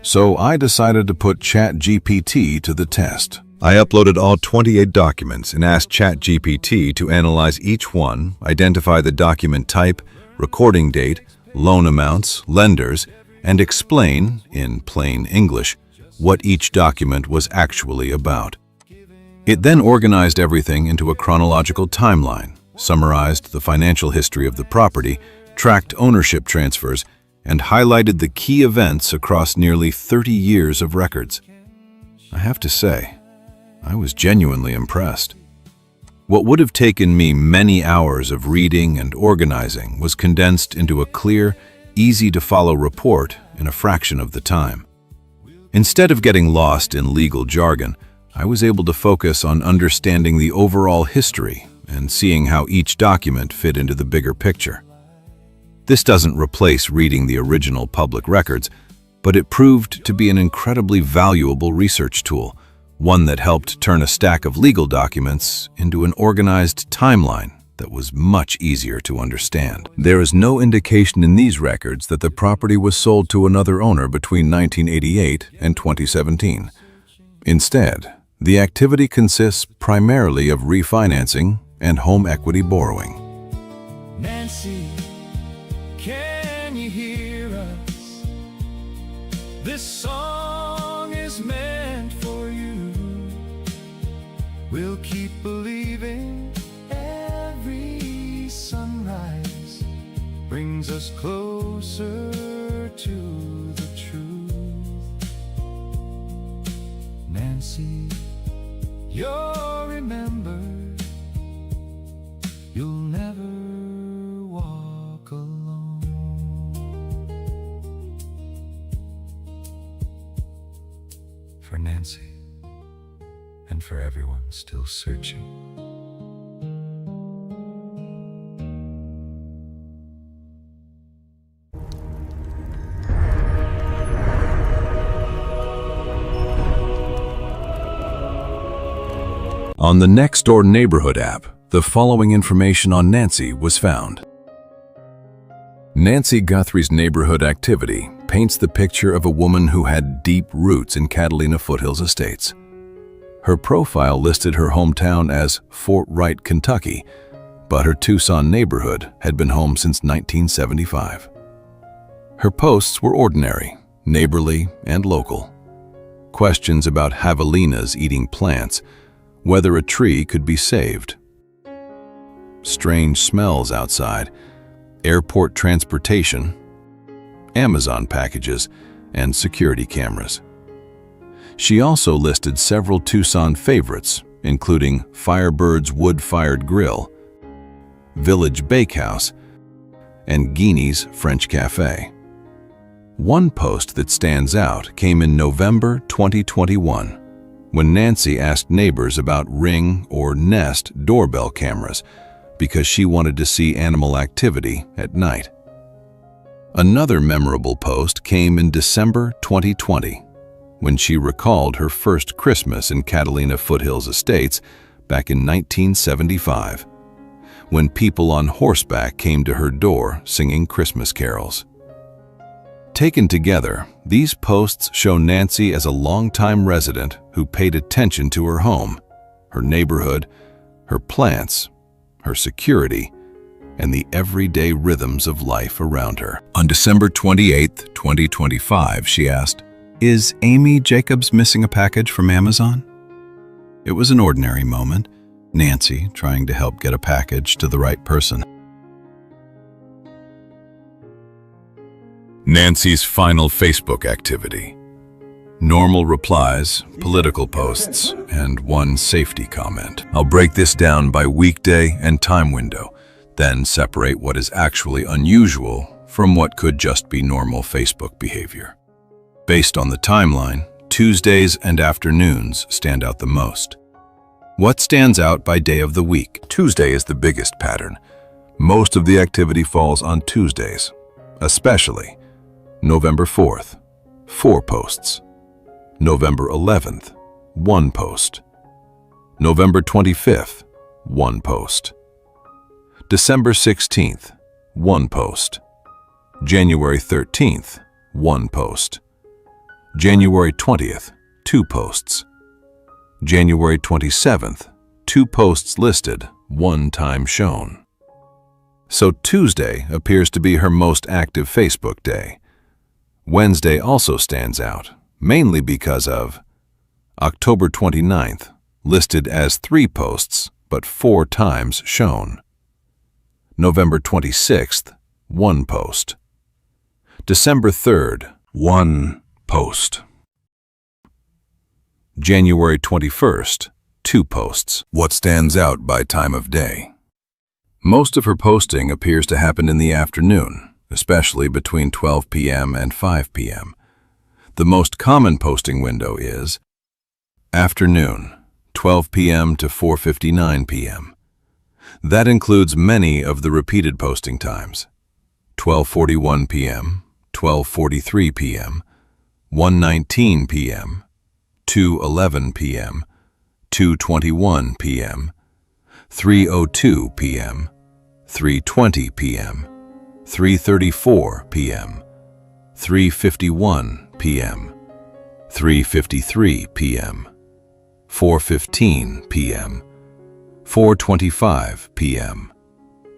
So I decided to put ChatGPT to the test. I uploaded all 28 documents and asked ChatGPT to analyze each one, identify the document type, recording date, loan amounts, lenders, and explain, in plain English, what each document was actually about. It then organized everything into a chronological timeline, summarized the financial history of the property, tracked ownership transfers, and highlighted the key events across nearly 30 years of records. I have to say, I was genuinely impressed. What would have taken me many hours of reading and organizing was condensed into a clear, easy-to-follow report in a fraction of the time. Instead of getting lost in legal jargon, I was able to focus on understanding the overall history and seeing how each document fit into the bigger picture. This doesn't replace reading the original public records, but it proved to be an incredibly valuable research tool, one that helped turn a stack of legal documents into an organized timeline that was much easier to understand. There is no indication in these records that the property was sold to another owner between 1988 and 2017. Instead, the activity consists primarily of refinancing and home equity borrowing. Nancy, can you hear us? This song is meant for you. We'll keep believing every sunrise brings us closer to the truth. Nancy, you're remembered. You'll never walk alone. For Nancy, and for everyone still searching. On the Nextdoor neighborhood app, the following information on Nancy was found. Nancy Guthrie's neighborhood activity paints the picture of a woman who had deep roots in Catalina Foothills Estates. Her profile listed her hometown as Fort Wright, Kentucky, but her Tucson neighborhood had been home since 1975. Her posts were ordinary, neighborly, and local. Questions about javelinas eating plants, whether a tree could be saved. Strange smells outside, airport transportation, Amazon packages, and security cameras. She also listed several Tucson favorites, including Firebird's wood-fired grill, Village Bakehouse, and Guinea's French Cafe. One post that stands out came in November 2021, when Nancy asked neighbors about Ring or Nest doorbell cameras because she wanted to see animal activity at night. Another memorable post came in December 2020, when she recalled her first Christmas in Catalina Foothills Estates back in 1975, when people on horseback came to her door singing Christmas carols. Taken together, these posts show Nancy as a longtime resident who paid attention to her home, her neighborhood, her plants, her security, and the everyday rhythms of life around her. On December 28, 2025, she asked, "Is Amy Jacobs missing a package from Amazon?" It was an ordinary moment, Nancy trying to help get a package to the right person. Nancy's final Facebook activity. Normal replies, political posts, and one safety comment. I'll break this down by weekday and time window, then separate what is actually unusual from what could just be normal Facebook behavior. Based on the timeline, Tuesdays and afternoons stand out the most. What stands out by day of the week? Tuesday is the biggest pattern. Most of the activity falls on Tuesdays, especially November 4th, 4 posts. November 11th, 1 post. November 25th, 1 post. December 16th, 1 post. January 13th, 1 post. January 20th, 2 posts. January 27th, 2 posts listed, 1 time shown. So Tuesday appears to be her most active Facebook day. Wednesday also stands out, mainly because of October 29th, listed as 3 posts, but 4 times shown. November 26th, 1 post. December 3rd, 1 post. January 21st, 2 posts. What stands out by time of day? Most of her posting appears to happen in the afternoon, especially between 12 p.m. and 5 p.m. The most common posting window is afternoon, 12 p.m. to 4:59 p.m. That includes many of the repeated posting times: 12:41 p.m., 12:43 p.m., 1:19 p.m., 2:11 p.m., 2:21 p.m., 3:02 p.m., 3:20 p.m., 3:34 p.m., 3:51 p.m., 3:53 p.m., 4:15 p.m., 4:25 p.m.,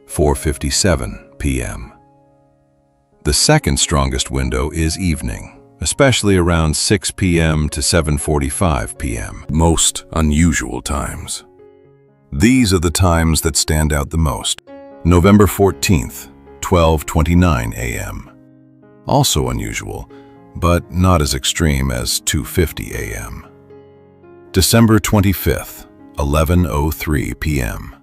4:57 p.m. The second strongest window is evening, especially around 6 p.m. to 7:45 p.m. Most unusual times. These are the times that stand out the most. November 14th, 12:29 a.m. Also unusual, but not as extreme as 2:50 a.m. December 25th, 11:03 p.m.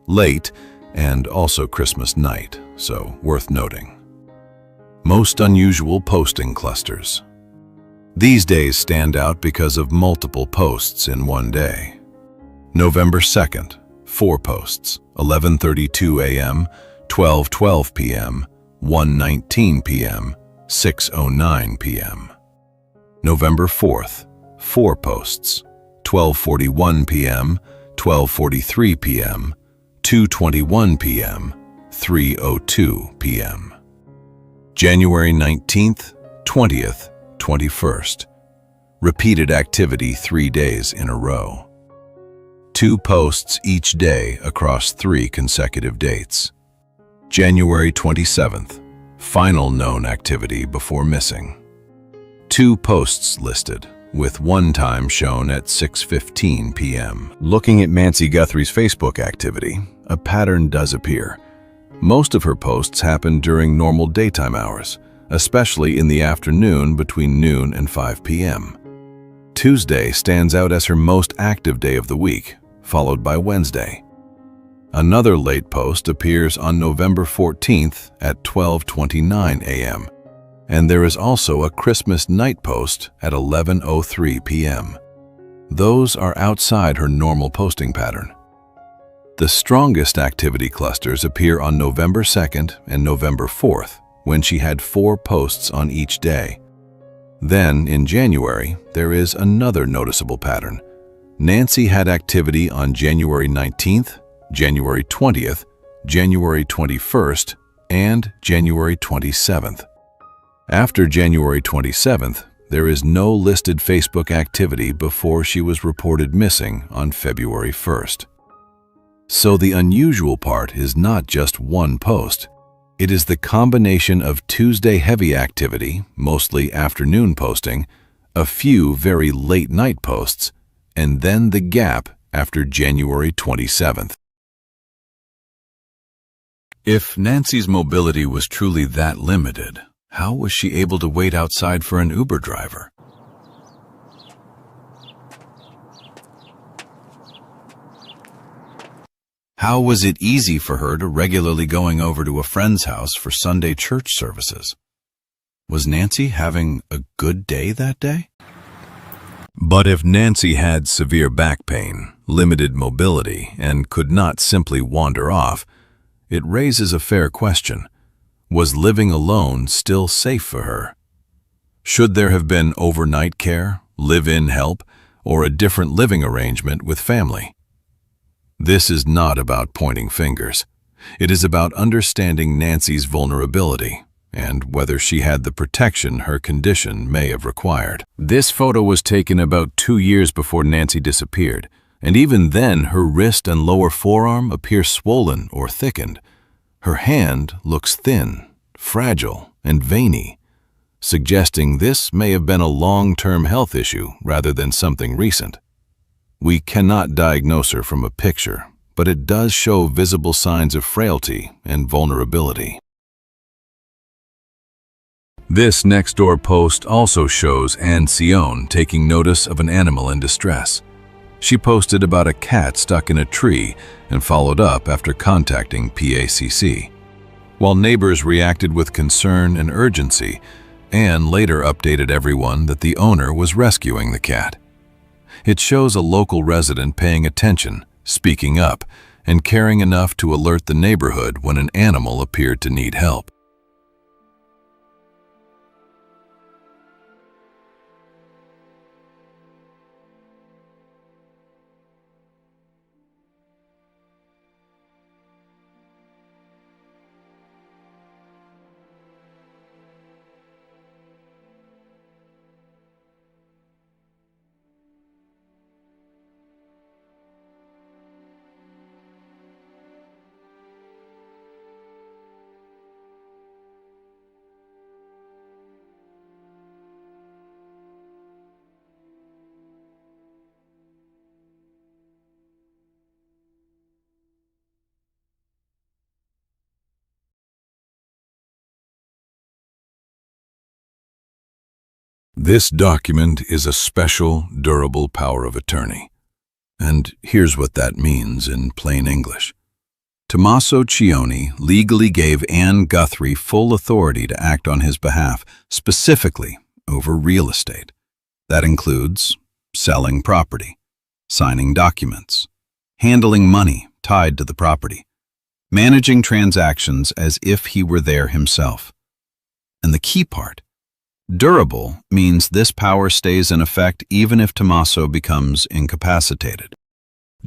Late and also Christmas night, so worth noting. Most unusual posting clusters. These days stand out because of multiple posts in one day. November 2nd, 4 posts, 11:32 a.m., 12:12 p.m., 1:19 p.m., 6:09 p.m. November 4th, 4 posts, 12:41 p.m., 12:43 p.m., 2:21 p.m., 3:02 p.m. January 19th, 20th, 21st. Repeated activity 3 days in a row. 2 posts each day across 3 consecutive dates. January 27th, final known activity before missing. 2 posts listed, with one time shown at 6:15 p.m. Looking at Nancy Guthrie's Facebook activity, a pattern does appear. Most of her posts happen during normal daytime hours, especially in the afternoon between noon and 5 p.m. Tuesday stands out as her most active day of the week, followed by Wednesday. Another late post appears on November 14th at 12:29 a.m., and there is also a Christmas night post at 11:03 p.m. Those are outside her normal posting pattern. The strongest activity clusters appear on November 2nd and November 4th, when she had 4 posts on each day. Then, in January, there is another noticeable pattern. Nancy had activity on January 19th, January 20th, January 21st, and January 27th. After January 27th, there is no listed Facebook activity before she was reported missing on February 1st. So the unusual part is not just one post. It is the combination of Tuesday heavy activity, mostly afternoon posting, a few very late night posts, and then the gap after January 27th. If Nancy's mobility was truly that limited, how was she able to wait outside for an Uber driver? How was it easy for her to regularly going over to a friend's house for Sunday church services? Was Nancy having a good day that day? But if Nancy had severe back pain, limited mobility, and could not simply wander off, it raises a fair question. Was living alone still safe for her? Should there have been overnight care, live-in help, or a different living arrangement with family? This is not about pointing fingers. It is about understanding Nancy's vulnerability and whether she had the protection her condition may have required. This photo was taken about 2 years before Nancy disappeared, and even then her wrist and lower forearm appear swollen or thickened. Her hand looks thin, fragile, and veiny, suggesting this may have been a long-term health issue rather than something recent. We cannot diagnose her from a picture, but it does show visible signs of frailty and vulnerability. This next-door post also shows Anne Sion taking notice of an animal in distress. She posted about a cat stuck in a tree and followed up after contacting PACC. While neighbors reacted with concern and urgency, Anne later updated everyone that the owner was rescuing the cat. It shows a local resident paying attention, speaking up, and caring enough to alert the neighborhood when an animal appeared to need help. This document is a special, durable power of attorney. And here's what that means in plain English. Tommaso Cioni legally gave Anne Guthrie full authority to act on his behalf, specifically over real estate. That includes selling property, signing documents, handling money tied to the property, managing transactions as if he were there himself. And the key part, durable means this power stays in effect even if Tommaso becomes incapacitated.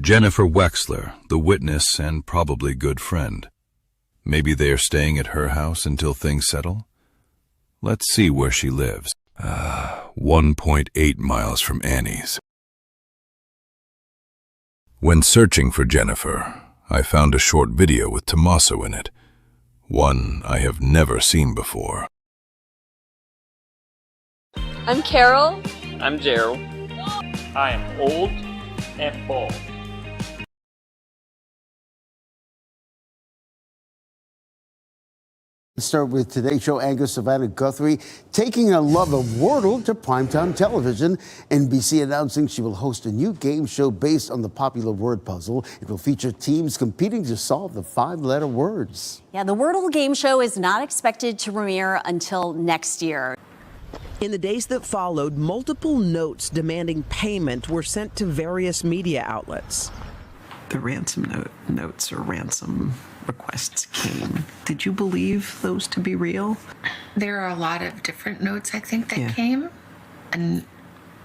Jennifer Wexler, the witness and probably good friend. Maybe they are staying at her house until things settle? Let's see where she lives. 1.8 miles from Annie's. When searching for Jennifer, I found a short video with Tommaso in it, one I have never seen before. I'm Carol. I'm Gerald. I am old and bald. Let's start with Today Show anchor Savannah Guthrie taking a love of Wordle to primetime television. NBC announcing she will host a new game show based on the popular word puzzle. It will feature teams competing to solve the 5-letter words. Yeah, the Wordle game show is not expected to premiere until next year. In the days that followed, multiple notes demanding payment were sent to various media outlets. The ransom notes or ransom requests came. Did you believe those to be real? There are a lot of different notes, I think, that came. And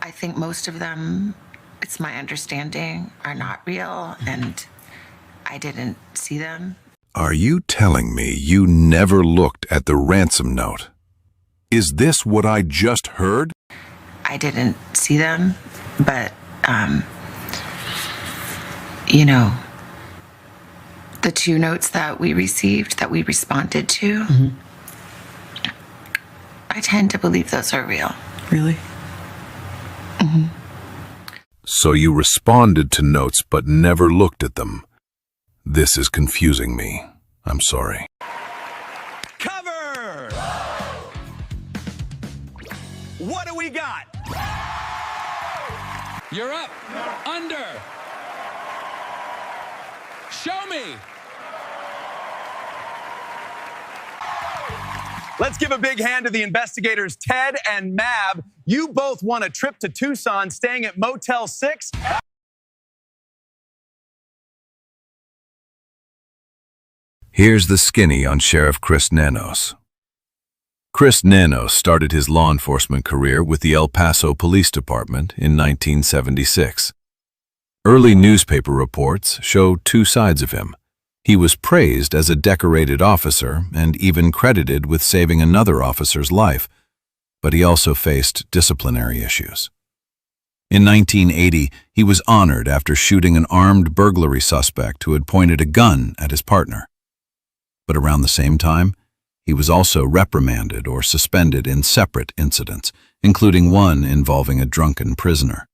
I think most of them, it's my understanding, are not real, and I didn't see them. Are you telling me you never looked at the ransom note? Is this what I just heard? I didn't see them, but, you know, the 2 notes that we received, that we responded to, I tend to believe those are real. Really? So you responded to notes but never looked at them. This is confusing me. I'm sorry. Cover! What do we got? You're up. Under. Show me. Let's give a big hand to the investigators, Ted and Mab. You both won a trip to Tucson, staying at Motel 6. Here's the skinny on Sheriff Chris Nanos. Chris Nanos started his law enforcement career with the El Paso Police Department in 1976. Early newspaper reports show 2 sides of him. He was praised as a decorated officer and even credited with saving another officer's life, but he also faced disciplinary issues. In 1980, he was honored after shooting an armed burglary suspect who had pointed a gun at his partner. But around the same time, he was also reprimanded or suspended in separate incidents, including one involving a drunken prisoner.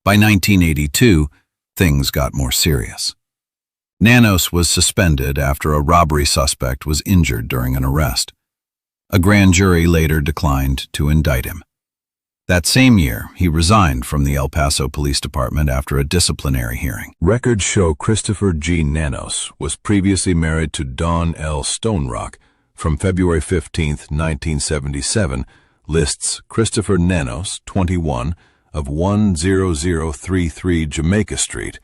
By 1982, things got more serious. Nanos was suspended after a robbery suspect was injured during an arrest. A grand jury later declined to indict him. That same year, he resigned from the El Paso Police Department after a disciplinary hearing. Records show Christopher G. Nanos was previously married to Dawn L. Stonerock. From February 15, 1977, lists Christopher Nanos, 21, of 10033 Jamaica Street,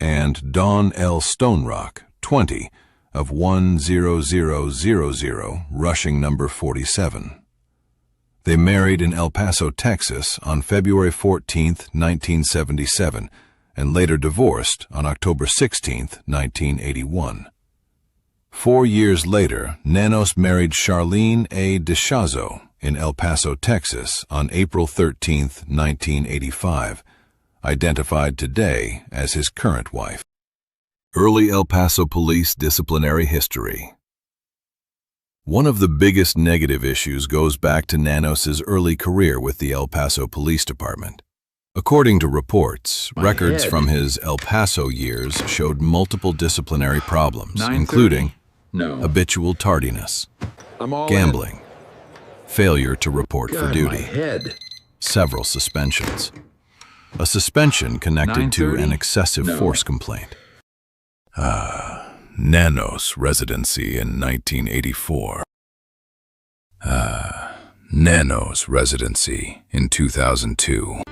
and Dawn L. Stonerock, 20, of 10000 Rushing number 47. They married in El Paso, Texas on February 14, 1977, and later divorced on October 16, 1981. 4 years later, Nanos married Charlene A. DeShazo in El Paso, Texas on April 13, 1985, identified today as his current wife. Early El Paso police disciplinary history. One of the biggest negative issues goes back to Nanos's early career with the El Paso Police Department. According to reports, records from his El Paso years showed multiple disciplinary problems, including habitual tardiness, gambling, failure to report for duty, several suspensions, a suspension connected to an excessive force complaint. Nanos residency in 1984. Nanos residency in 2002.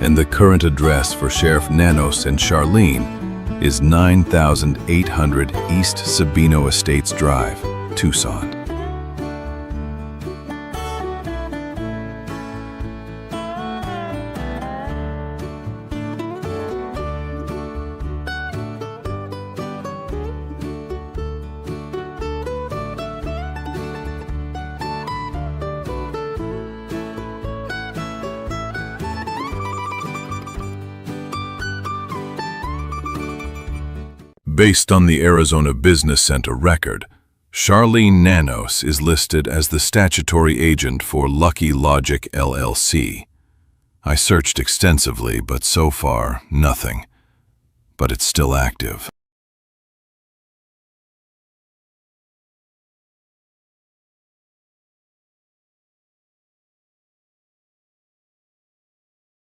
and the current address for Sheriff Nanos and Charlene is 9800 East Sabino Estates Drive, Tucson. Based on the Arizona Business Center record, Charlene Nanos is listed as the statutory agent for Lucky Logic LLC. I searched extensively, but so far, nothing. But it's still active.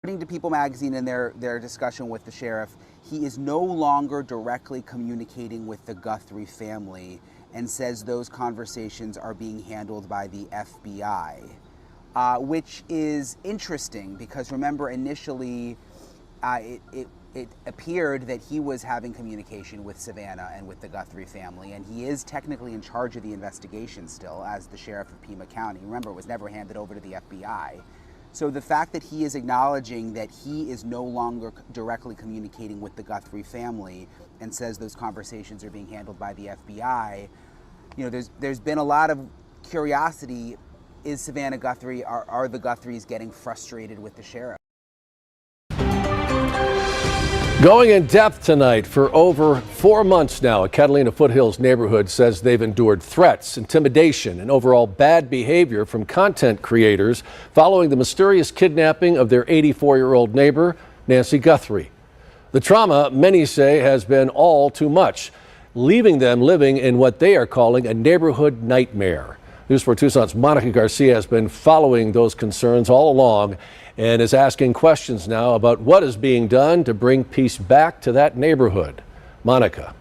According to People magazine in their discussion with the sheriff, he is no longer directly communicating with the Guthrie family and says those conversations are being handled by the FBI, which is interesting because remember initially it appeared that he was having communication with Savannah and with the Guthrie family, and he is technically in charge of the investigation still as the sheriff of Pima County. Remember, it was never handed over to the FBI. So the fact that he is acknowledging that he is no longer directly communicating with the Guthrie family and says those conversations are being handled by the FBI, you know, there's been a lot of curiosity. Is Savannah Guthrie, are the Guthries getting frustrated with the sheriff? Going in depth tonight for over 4 months now, a Catalina Foothills neighborhood says they've endured threats, intimidation, and overall bad behavior from content creators following the mysterious kidnapping of their 84-year-old neighbor, Nancy Guthrie. The trauma, many say, has been all too much, leaving them living in what they are calling a neighborhood nightmare. News 4 Tucson's Monica Garcia has been following those concerns all along and is asking questions now about what is being done to bring peace back to that neighborhood. Monica.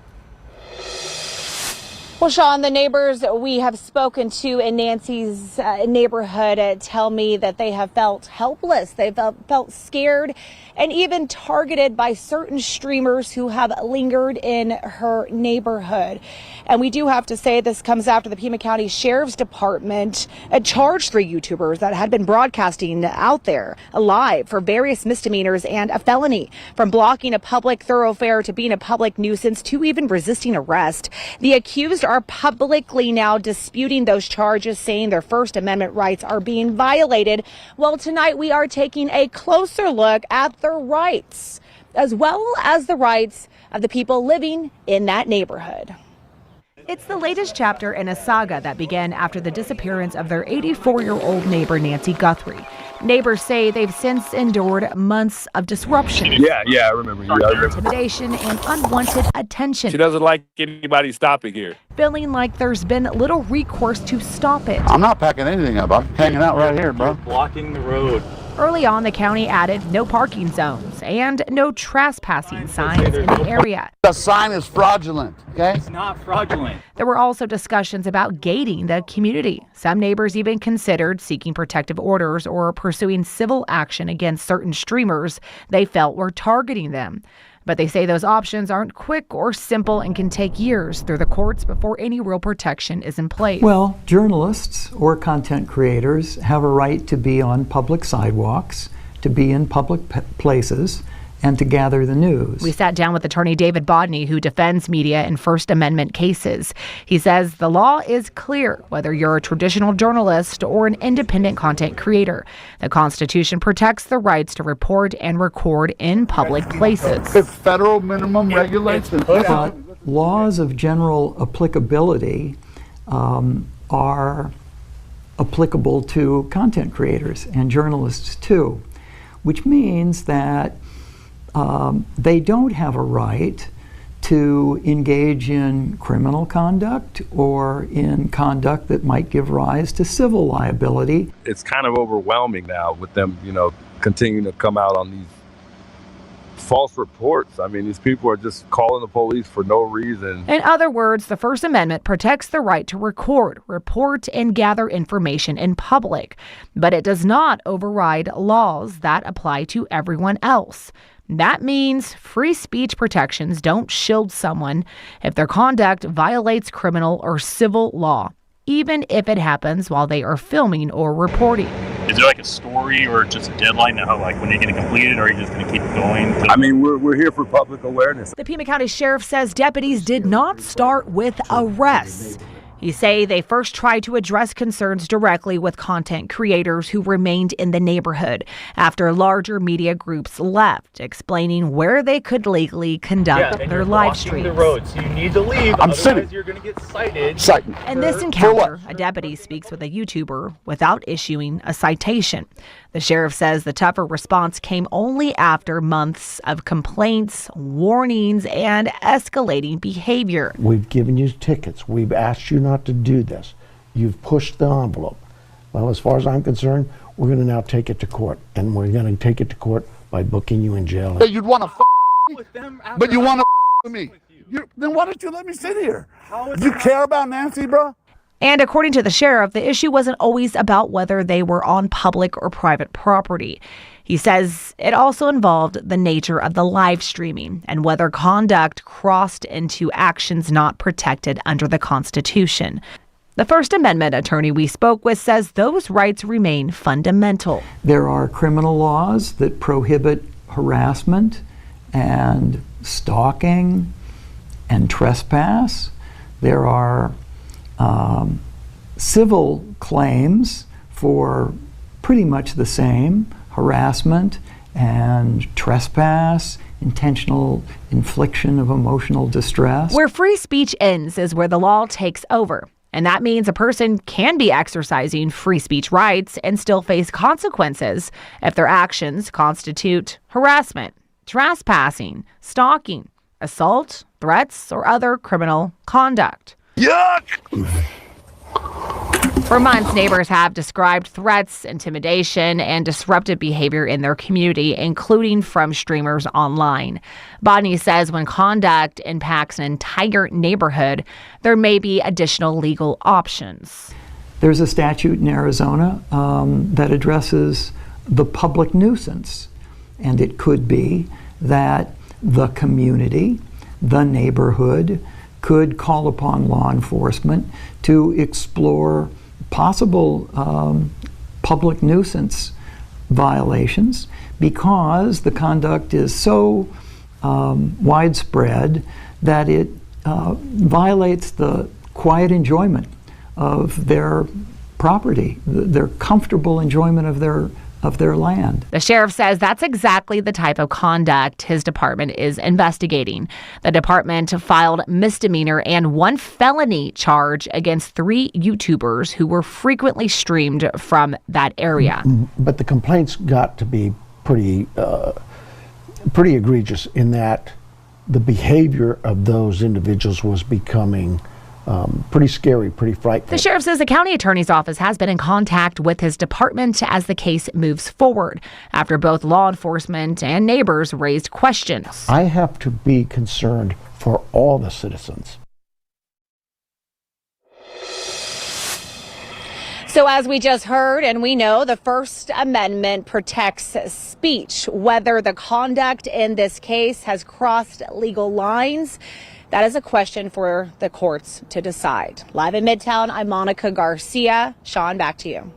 Well, Sean, the neighbors we have spoken to in Nancy's neighborhood tell me that they have felt helpless. They felt scared and even targeted by certain streamers who have lingered in her neighborhood. And we do have to say this comes after the Pima County Sheriff's Department charged 3 YouTubers that had been broadcasting out there live for various misdemeanors and a felony, from blocking a public thoroughfare to being a public nuisance to even resisting arrest. The accused are publicly now disputing those charges, saying their First Amendment rights are being violated. Well, tonight we are taking a closer look at their rights, as well as the rights of the people living in that neighborhood. It's the latest chapter in a saga that began after the disappearance of their 84-year-old neighbor, Nancy Guthrie. Neighbors say they've since endured months of disruption. Yeah, I remember you. Intimidation and unwanted attention. She doesn't like anybody stopping here. Feeling like there's been little recourse to stop it. I'm not packing anything up. I'm hanging out right here, bro. Blocking the road. Early on, the county added no parking zones and no trespassing signs in the area. The sign is fraudulent, okay? It's not fraudulent. There were also discussions about gating the community. Some neighbors even considered seeking protective orders or pursuing civil action against certain streamers they felt were targeting them. But they say those options aren't quick or simple and can take years through the courts before any real protection is in place. Well, journalists or content creators have a right to be on public sidewalks, to be in public places, and to gather the news. We sat down with attorney David Bodney, who defends media in First Amendment cases. He says the law is clear, whether you're a traditional journalist or an independent content creator. The Constitution protects the rights to report and record in public places. It's federal minimum regulations. But laws of general applicability are applicable to content creators and journalists too, which means that they don't have a right to engage in criminal conduct or in conduct that might give rise to civil liability. It's kind of overwhelming now with them, continuing to come out on these false reports. I mean, these people are just calling the police for no reason. In other words, the First Amendment protects the right to record, report, and gather information in public, but it does not override laws that apply to everyone else. That means free speech protections don't shield someone if their conduct violates criminal or civil law, even if it happens while they are filming or reporting. Is there like a story or just a deadline to how, like, when you're going to complete it, or are you just going to keep it going? I mean, we're here for public awareness. The Pima County Sheriff says deputies did not start with arrests. He say they first tried to address concerns directly with content creators who remained in the neighborhood after larger media groups left, explaining where they could legally conduct their live streams. The road, so you need to leave. I'm sitting. You're going to get cited. In this encounter, a deputy speaks with a YouTuber without issuing a citation. The sheriff says the tougher response came only after months of complaints, warnings, and escalating behavior. We've given you tickets. We've asked you not to do this. You've pushed the envelope. Well, as far as I'm concerned, we're going to now take it to court. And we're going to take it to court by booking you in jail. Hey, you'd want to with them, but you want to with me. Then why don't you let me sit here? You care about Nancy, bro? And according to the sheriff, the issue wasn't always about whether they were on public or private property. He says it also involved the nature of the live streaming and whether conduct crossed into actions not protected under the Constitution. The First Amendment attorney we spoke with says those rights remain fundamental. There are criminal laws that prohibit harassment and stalking and trespass. There are civil claims for pretty much the same: harassment and trespass, intentional infliction of emotional distress. Where free speech ends is where the law takes over. And that means a person can be exercising free speech rights and still face consequences if their actions constitute harassment, trespassing, stalking, assault, threats, or other criminal conduct. Yuck! For months, neighbors have described threats, intimidation, and disruptive behavior in their community, including from streamers online. Bodney says when conduct impacts an entire neighborhood, there may be additional legal options. There's a statute in Arizona that addresses the public nuisance, and it could be that the community, the neighborhood, could call upon law enforcement to explore possible public nuisance violations because the conduct is so widespread that it violates the quiet enjoyment of their property, their comfortable enjoyment of their land. The sheriff says that's exactly the type of conduct his department is investigating. The department filed misdemeanor and 1 felony charge against 3 YouTubers who were frequently streamed from that area. But the complaints got to be pretty egregious in that the behavior of those individuals was becoming pretty scary, pretty frightening. The sheriff says the county attorney's office has been in contact with his department as the case moves forward, after both law enforcement and neighbors raised questions. I have to be concerned for all the citizens. So as we just heard, and we know, the First Amendment protects speech. Whether the conduct in this case has crossed legal lines, that is a question for the courts to decide. Live in Midtown, I'm Monica Garcia. Sean, back to you.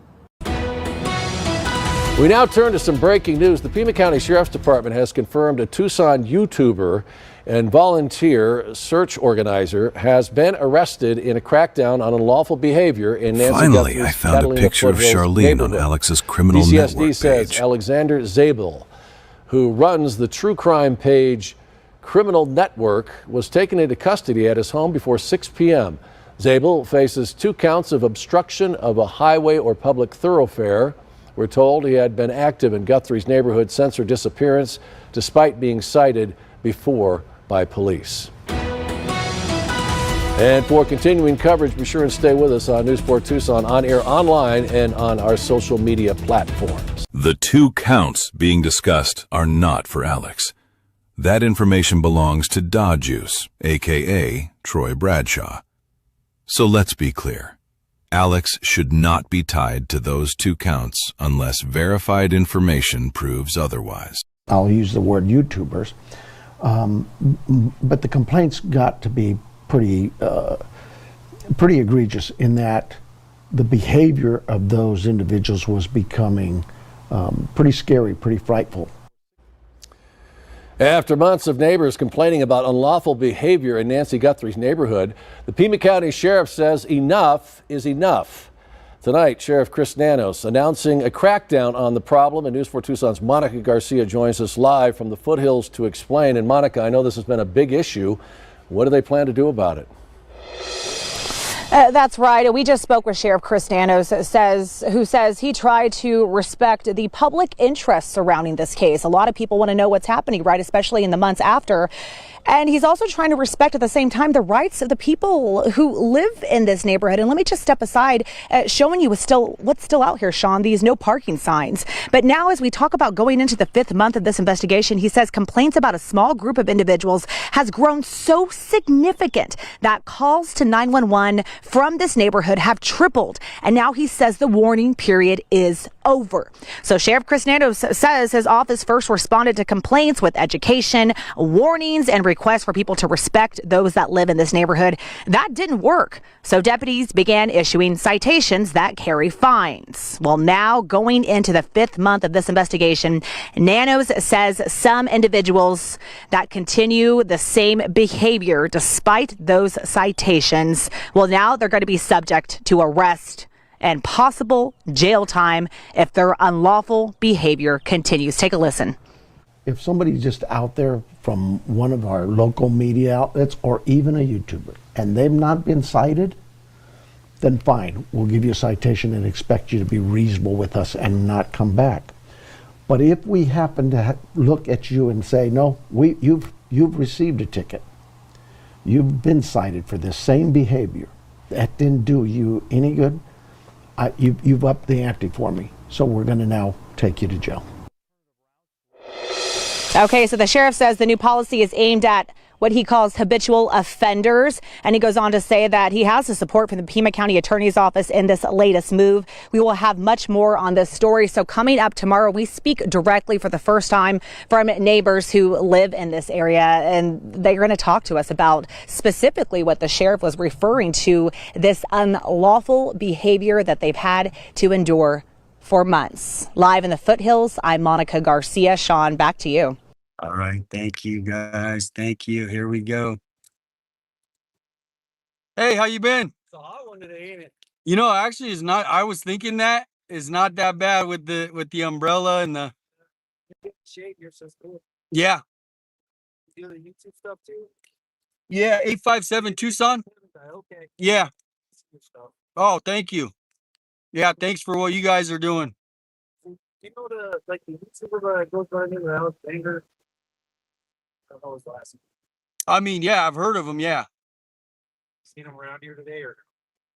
We now turn to some breaking news. The Pima County Sheriff's Department has confirmed a Tucson YouTuber and volunteer search organizer has been arrested in a crackdown on unlawful behavior in Nancy Finally, Guthrie's I found Catalina a picture of Foothills Charlene neighborhood. on Alex's criminal PCSD network says page. Alexander Zabel, who runs the true crime page Criminal Network, was taken into custody at his home before 6 p.m. Zabel faces 2 counts of obstruction of a highway or public thoroughfare. We're told he had been active in Guthrie's neighborhood since her disappearance, despite being cited before by police. And for continuing coverage, be sure and stay with us on News 4 Tucson, on air, online, and on our social media platforms. The 2 counts being discussed are not for Alex. That information belongs to Dodjuice, aka Troy Bradshaw. So let's be clear. Alex should not be tied to those 2 counts unless verified information proves otherwise. I'll use the word YouTubers, but the complaints got to be pretty egregious in that the behavior of those individuals was becoming pretty scary, pretty frightful. After months of neighbors complaining about unlawful behavior in Nancy Guthrie's neighborhood, the Pima County Sheriff says enough is enough. Tonight, Sheriff Chris Nanos announcing a crackdown on the problem, and News 4 Tucson's Monica Garcia joins us live from the foothills to explain. And Monica, I know this has been a big issue. What do they plan to do about it? That's right. We just spoke with Sheriff Chris Nanos, who says he tried to respect the public interest surrounding this case. A lot of people want to know what's happening, right, especially in the months after. And he's also trying to respect at the same time the rights of the people who live in this neighborhood. And let me just step aside, showing you what's still out here, Sean, these no parking signs. But now as we talk about going into the 5th month of this investigation, he says complaints about a small group of individuals has grown so significant that calls to 911 from this neighborhood have tripled. And now he says the warning period is over. So Sheriff Chris Nanos says his office first responded to complaints with education, warnings, and requests for people to respect those that live in this neighborhood. That didn't work. So deputies began issuing citations that carry fines. Well, now going into the 5th month of this investigation, Nanos says some individuals that continue the same behavior despite those citations, well, now they're going to be subject to arrest and possible jail time if their unlawful behavior continues. Take a listen. If somebody's just out there from one of our local media outlets or even a YouTuber and they've not been cited, then fine, we'll give you a citation and expect you to be reasonable with us and not come back. But if we happen to look at you and say, no, you've received a ticket, you've been cited for this same behavior, that didn't do you any good, you've upped the ante for me, so we're going to now take you to jail. Okay, so the sheriff says the new policy is aimed at what he calls habitual offenders. And he goes on to say that he has the support from the Pima County Attorney's Office in this latest move. We will have much more on this story. So coming up tomorrow, we speak directly for the first time from neighbors who live in this area. And they're going to talk to us about specifically what the sheriff was referring to, this unlawful behavior that they've had to endure for months. Live in the foothills, I'm Monica Garcia. Sean, back to you. All right. Thank you, guys. Thank you. Here we go. Hey, how you been? It's a hot one today, ain't it? You know, actually, it's not. I was thinking that it's not that bad with the umbrella and the. Shape, you're so cool. Yeah. You do the YouTube stuff too? Yeah, 857 Tucson. Okay. Yeah. Oh, thank you. Yeah, thanks for what you guys are doing. You know the YouTuber that goes running around anger. I mean, yeah, I've heard of him. Yeah. Seen him around here today, or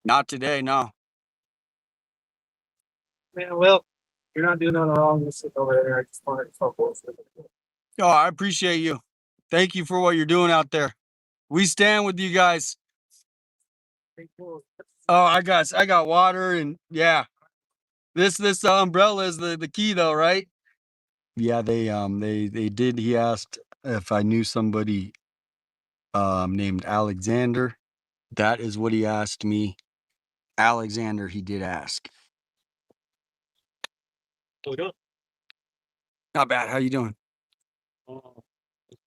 not today? No. Man, well, you're not doing nothing wrong. Just sit over there. I just wanted to talk. Oh, I appreciate you. Thank you for what you're doing out there. We stand with you guys. Oh, I got water and yeah. This umbrella is the key though, right? Yeah, they did. He asked if I knew somebody named Alexander. That is what he asked me. Alexander, he did ask. How we doing? Not bad. How you doing?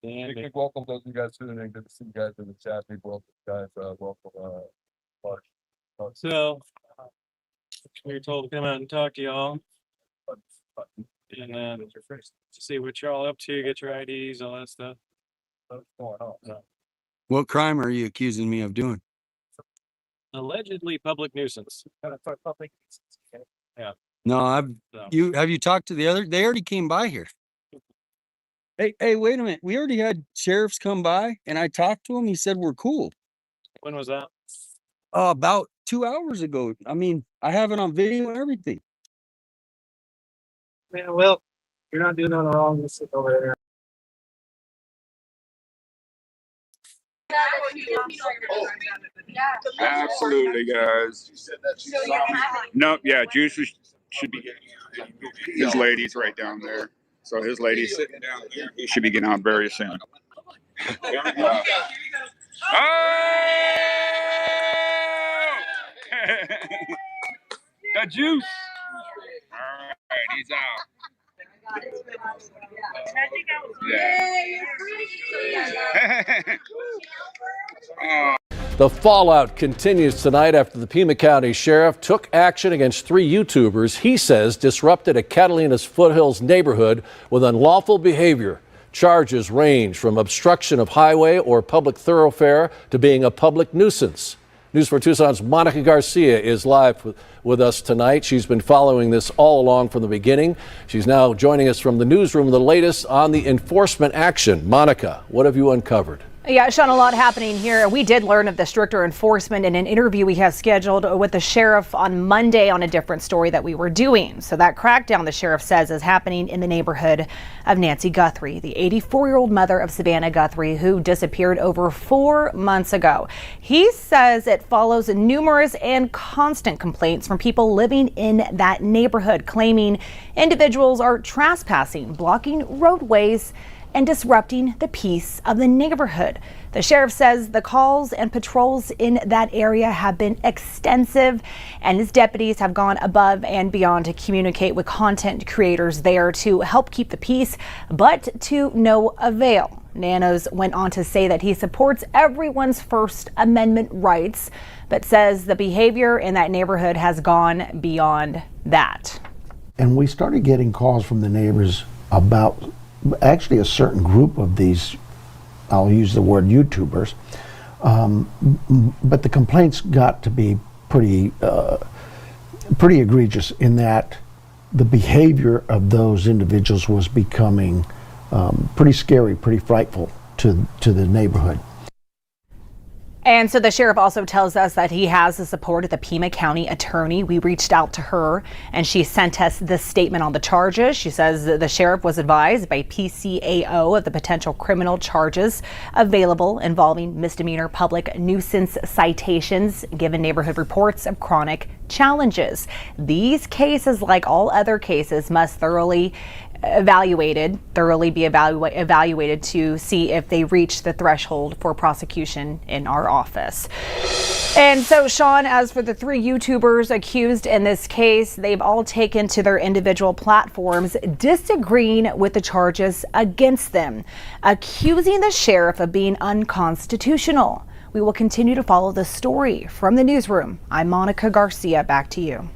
Big welcome those you guys tuning in. Good to see you guys in the chat. Big welcome, guys. Welcome, Porch. So we were told to come out and talk to y'all, and to see what y'all up to, get your IDs, all that stuff. What's going on? What crime are you accusing me of doing? Allegedly public nuisance. Yeah. No, have you talked to the other? They already came by here. Hey, wait a minute. We already had sheriffs come by, and I talked to him. He said we're cool. When was that? About 2 hours ago. I mean, I have it on video and everything. Man, well, you're not doing nothing wrong. Just sit over there. Absolutely, guys. Nope, yeah, Juice should be getting out. His lady's right down there. So his lady's sitting down there. He should be getting out very soon. Oh! Got Juice. All right, he's out. Yeah. The fallout continues tonight after the Pima County Sheriff took action against 3 YouTubers he says disrupted a Catalina's Foothills neighborhood with unlawful behavior. Charges range from obstruction of highway or public thoroughfare to being a public nuisance. News 4 Tucson's Monica Garcia is live with us tonight. She's been following this all along from the beginning. She's now joining us from the newsroom with the latest on the enforcement action. Monica, what have you uncovered? Yeah, Sean, a lot happening here. We did learn of the stricter enforcement in an interview we have scheduled with the sheriff on Monday on a different story that we were doing. So that crackdown, the sheriff says, is happening in the neighborhood of Nancy Guthrie, the 84-year-old mother of Savannah Guthrie, who disappeared over 4 months ago. He says it follows numerous and constant complaints from people living in that neighborhood, claiming individuals are trespassing, blocking roadways, and disrupting the peace of the neighborhood. The sheriff says the calls and patrols in that area have been extensive, and his deputies have gone above and beyond to communicate with content creators there to help keep the peace, but to no avail. Nanos went on to say that he supports everyone's First Amendment rights, but says the behavior in that neighborhood has gone beyond that. And we started getting calls from the neighbors about actually a certain group of these, I'll use the word YouTubers, but the complaints got to be pretty egregious in that the behavior of those individuals was becoming pretty scary, pretty frightful to the neighborhood. And so the sheriff also tells us that he has the support of the Pima County attorney. We reached out to her and she sent us this statement on the charges. She says the sheriff was advised by PCAO of the potential criminal charges available involving misdemeanor public nuisance citations, given neighborhood reports of chronic challenges. These cases, like all other cases, must thoroughly be evaluated to see if they reach the threshold for prosecution in our office. And so, Sean, as for the 3 YouTubers accused in this case, they've all taken to their individual platforms disagreeing with the charges against them, accusing the sheriff of being unconstitutional. We will continue to follow the story. From the newsroom, I'm Monica Garcia. Back to you.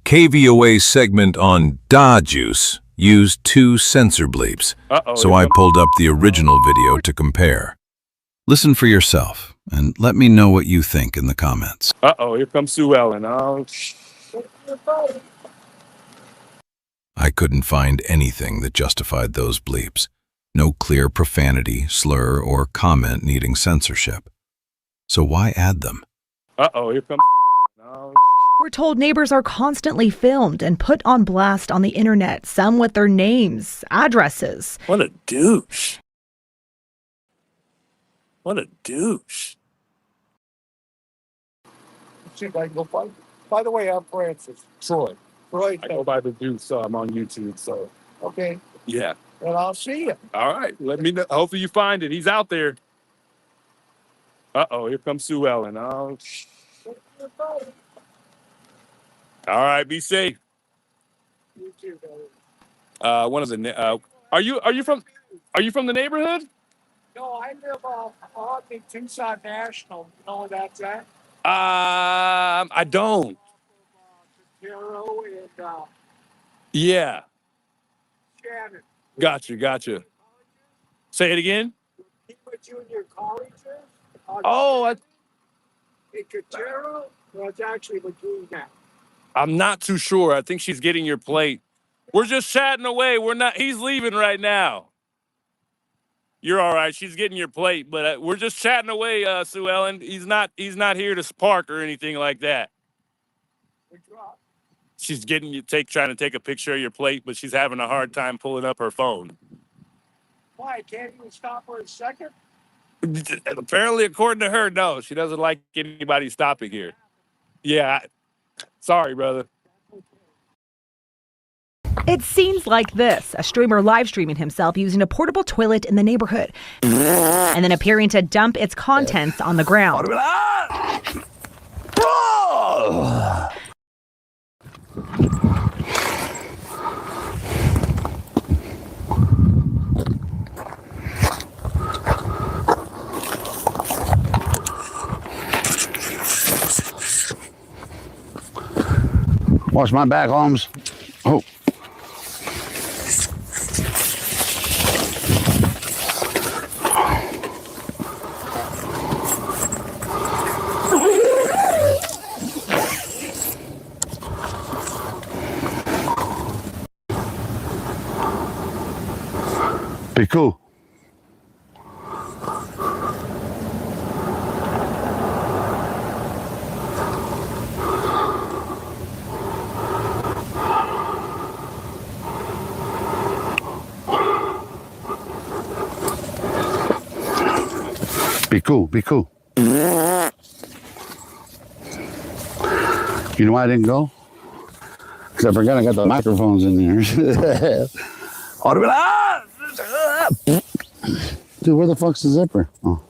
KVOA's segment on Da Juice used 2 censor bleeps, so I pulled up the original video to compare. Listen for yourself, and let me know what you think in the comments. Uh-oh, here comes Sue Ellen. Oh, I couldn't find anything that justified those bleeps. No clear profanity, slur, or comment needing censorship. So why add them? uh-oh, here comes Sue Ellen. Oh, We're told neighbors are constantly filmed and put on blast on the internet, some with their names, addresses. what a douche. What a douche. See if I can go find. By the way, I'm Francis. Troy. Right. I go by the Deuce, so I'm on YouTube, so. Okay. Yeah. Well, I'll see you. All right. Let me know. Hopefully you find it. He's out there. Uh-oh, here comes Sue Ellen. Oh, all right, be safe. You too, brother. One of the are you from the neighborhood? No, I live on the Tucson National. You know where that's at? I don't. Caro and Yeah. Shannon. Gotcha. Say it again. He put you in your colleges? Oh, In Cotero? Well, it's actually McGee now. I'm not too sure. I think she's getting your plate. We're just chatting away. He's leaving right now. You're all right. She's getting your plate, but we're just chatting away, Sue Ellen. He's not here to park or anything like that. She's trying to take a picture of your plate, but she's having a hard time pulling up her phone. Why, can't you stop for a second? Apparently, according to her, no, she doesn't like anybody stopping here. Yeah, sorry, brother. It's scenes like this, a streamer live streaming himself using a portable toilet in the neighborhood and then appearing to dump its contents on the ground. Watch my back, Holmes. Oh. Be cool. Be cool, be cool. You know why I didn't go? Because I forgot I got the microphones in there. Dude, where the fuck's the zipper? Oh.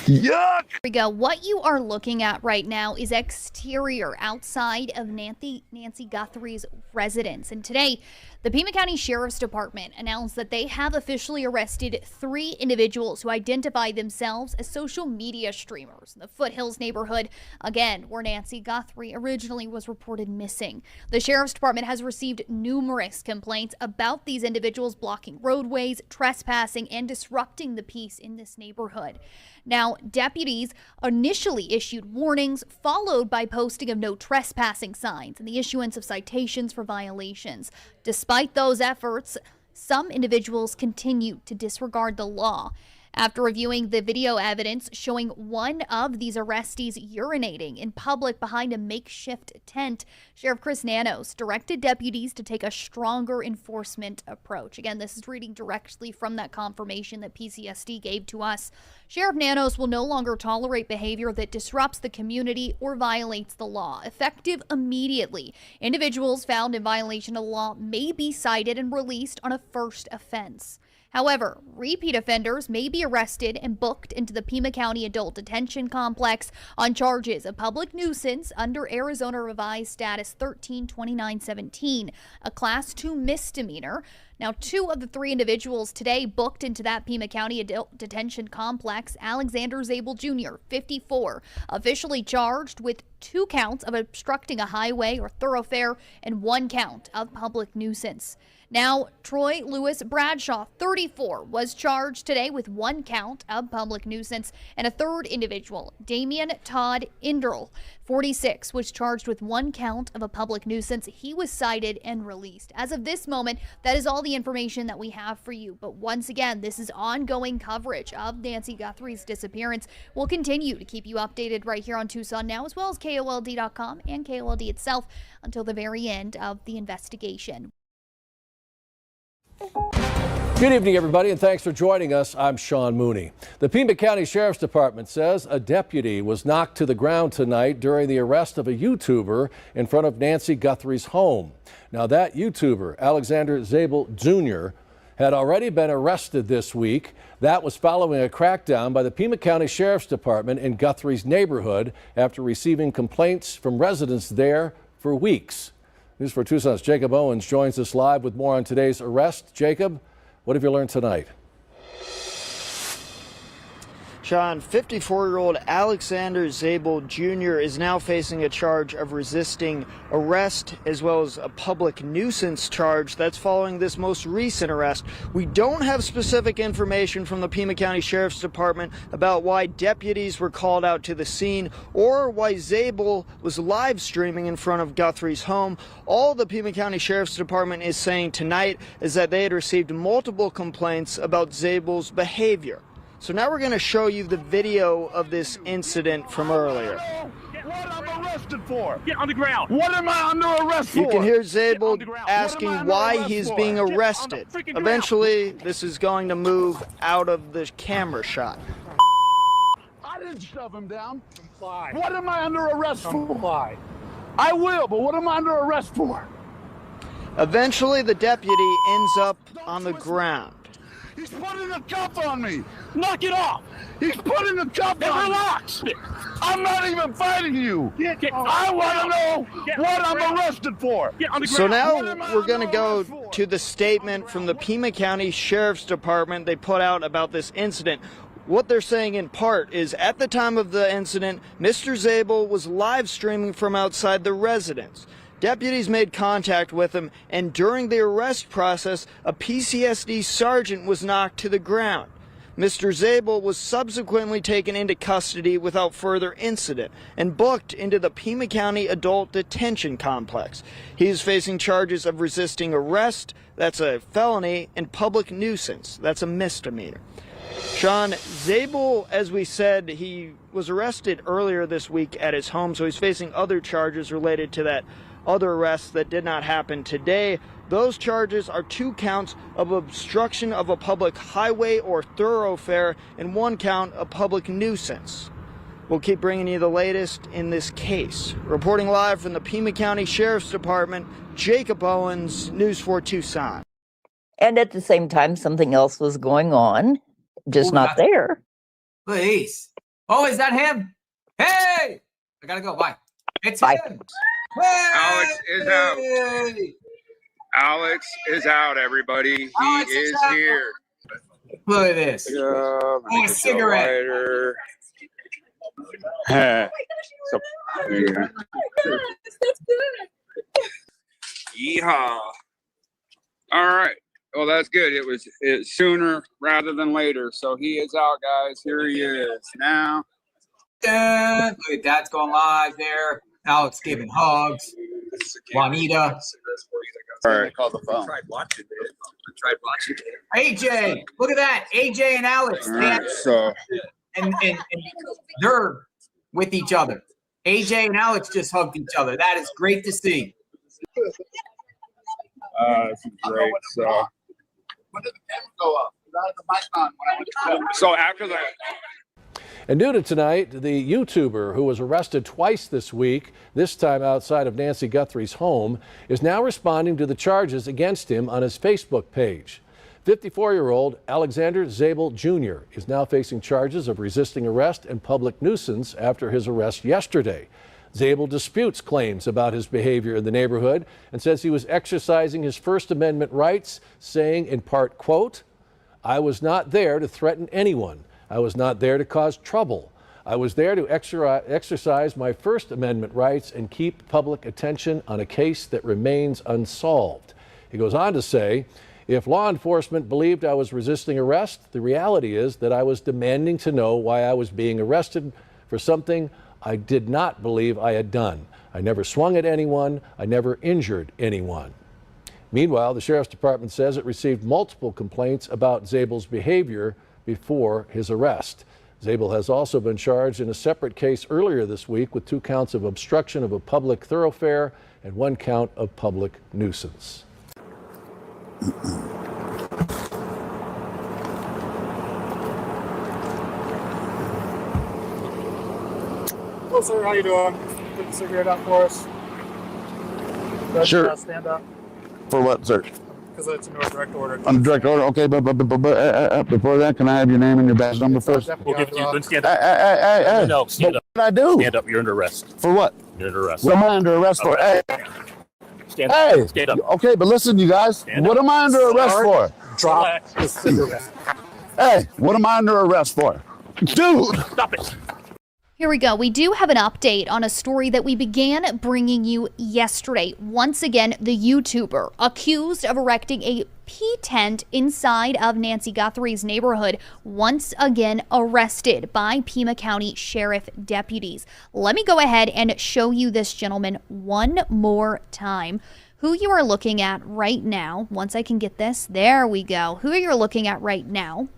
Yuck! Here we go. What you are looking at right now is exterior outside of Nancy Guthrie's residence. And today, the Pima County Sheriff's Department announced that they have officially arrested 3 individuals who identify themselves as social media streamers in the Foothills neighborhood, again, where Nancy Guthrie originally was reported missing. The Sheriff's Department has received numerous complaints about these individuals blocking roadways, trespassing, and disrupting the peace in this neighborhood. Now, deputies initially issued warnings, followed by posting of no trespassing signs and the issuance of citations for violations. Despite those efforts, some individuals continue to disregard the law. After reviewing the video evidence showing one of these arrestees urinating in public behind a makeshift tent, Sheriff Chris Nanos directed deputies to take a stronger enforcement approach. Again, this is reading directly from that confirmation that PCSD gave to us. Sheriff Nanos will no longer tolerate behavior that disrupts the community or violates the law. Effective immediately, individuals found in violation of the law may be cited and released on a first offense. However, repeat offenders may be arrested and booked into the Pima County Adult Detention Complex on charges of public nuisance under Arizona Revised Status 132917, a Class 2 misdemeanor. Now, 2 of the 3 individuals today booked into that Pima County Adult Detention Complex, Alexander Zabel Jr., 54, officially charged with 2 counts of obstructing a highway or thoroughfare and 1 count of public nuisance. Now, Troy Lewis Bradshaw, 34, was charged today with 1 count of public nuisance, and a 3rd individual, Damian Todd Inderl, 46, was charged with 1 count of a public nuisance. He was cited and released. As of this moment, that is all the information that we have for you. But once again, this is ongoing coverage of Nancy Guthrie's disappearance. We'll continue to keep you updated right here on Tucson Now, as well as KOLD.com and KOLD itself until the very end of the investigation. Good evening, everybody, and thanks for joining us. I'm Sean Mooney. The Pima County Sheriff's Department says a deputy was knocked to the ground tonight during the arrest of a YouTuber in front of Nancy Guthrie's home. Now, that YouTuber, Alexander Zabel Jr., had already been arrested this week. That was following a crackdown by the Pima County Sheriff's Department in Guthrie's neighborhood after receiving complaints from residents there for weeks. News for Tucson's Jacob Owens joins us live with more on today's arrest. Jacob, what have you learned tonight? Sean, 54-year-old Alexander Zabel Jr. is now facing a charge of resisting arrest as well as a public nuisance charge. That's following this most recent arrest. We don't have specific information from the Pima County Sheriff's Department about why deputies were called out to the scene or why Zabel was live streaming in front of Guthrie's home. All the Pima County Sheriff's Department is saying tonight is that they had received multiple complaints about Zabel's behavior. So now we're going to show you the video of this incident from earlier. What I'm arrested for? Get on the ground. What am I under arrest for? You can hear Zabel asking why he's being arrested. Eventually, this is going to move out of the camera shot. I didn't shove him down. Comply. What am I under arrest for? Comply. I will, but what am I under arrest for? Eventually, the deputy ends up on the ground. He's putting a cuff on me. Knock it off. He's putting a cuff on me. Relax. I'm not even fighting you. I want to know what I'm arrested for. So now we're going to go to the statement from the Pima County Sheriff's Department they put out about this incident. What they're saying in part is at the time of the incident, Mr. Zabel was live streaming from outside the residence. Deputies made contact with him, and during the arrest process, a PCSD sergeant was knocked to the ground. Mr. Zabel was subsequently taken into custody without further incident and booked into the Pima County Adult Detention Complex. He is facing charges of resisting arrest, that's a felony, and public nuisance, that's a misdemeanor. Sean, Zabel, as we said, he was arrested earlier this week at his home, so he's facing other charges related to that other arrests that did not happen today. Those charges are 2 counts of obstruction of a public highway or thoroughfare and 1 count of public nuisance. We'll keep bringing you the latest in this case. Reporting live from the Pima County Sheriff's Department, Jacob Owens, News 4 Tucson. And at the same time, something else was going on, just not there. Please. Oh, is that him? Hey! I gotta go. Bye. It's Bye. him. Alex is out. Alex is out, everybody. He is here. Look at this. Oh, a cigarette. So, there you go. Yeehaw. All right. Well, that's good. It's sooner rather than later. So he is out, guys. Here he is now. Look at Dad's going live there. Alex giving hugs. Juanita. All right. Call the phone. Tried watching AJ, look at that. AJ and Alex. All right, so and they're with each other. AJ and Alex just hugged each other. That is great to see. this is great. So when did the camera go up? I had the mic on when I went to film. So after that. And new to tonight, the YouTuber who was arrested twice this week, this time outside of Nancy Guthrie's home, is now responding to the charges against him on his Facebook page. 54-year-old Alexander Zabel Jr. is now facing charges of resisting arrest and public nuisance after his arrest yesterday. Zabel disputes claims about his behavior in the neighborhood and says he was exercising his First Amendment rights, saying in part, quote, "I was not there to threaten anyone. I was not there to cause trouble. I was there to exercise my First Amendment rights and keep public attention on a case that remains unsolved." He goes on to say, "If law enforcement believed I was resisting arrest, the reality is that I was demanding to know why I was being arrested for something I did not believe I had done. I never swung at anyone. I never injured anyone." Meanwhile, the Sheriff's Department says it received multiple complaints about Zabel's behavior before his arrest. Zabel has also been charged in a separate case earlier this week with 2 counts of obstruction of a public thoroughfare and 1 count of public nuisance. Hello, sir. How you doing? Put the cigarette out for us. Sure. Stand up. For what, sir? Because it's in your direct order. On direct order, okay, but before that, can I have your name and your badge number first? We'll give you Stand up. Hey. No, stand up. What did I do? Stand up. You're under arrest. For what? You're under arrest. What am I under arrest for? Hey. Stand Hey. up. Stand up. Okay, but listen, you guys. Stand What up. am I under arrest for? Drop the cigarette. Hey, what am I under arrest for? Dude! Stop it. Here we go. We do have an update on a story that we began bringing you yesterday. Once again, the YouTuber accused of erecting a pea tent inside of Nancy Guthrie's neighborhood once again arrested by Pima County Sheriff deputies. Let me go ahead and show you this gentleman one more time. Who you are looking at right now, once I can get this, there we go. Who you're looking at right now,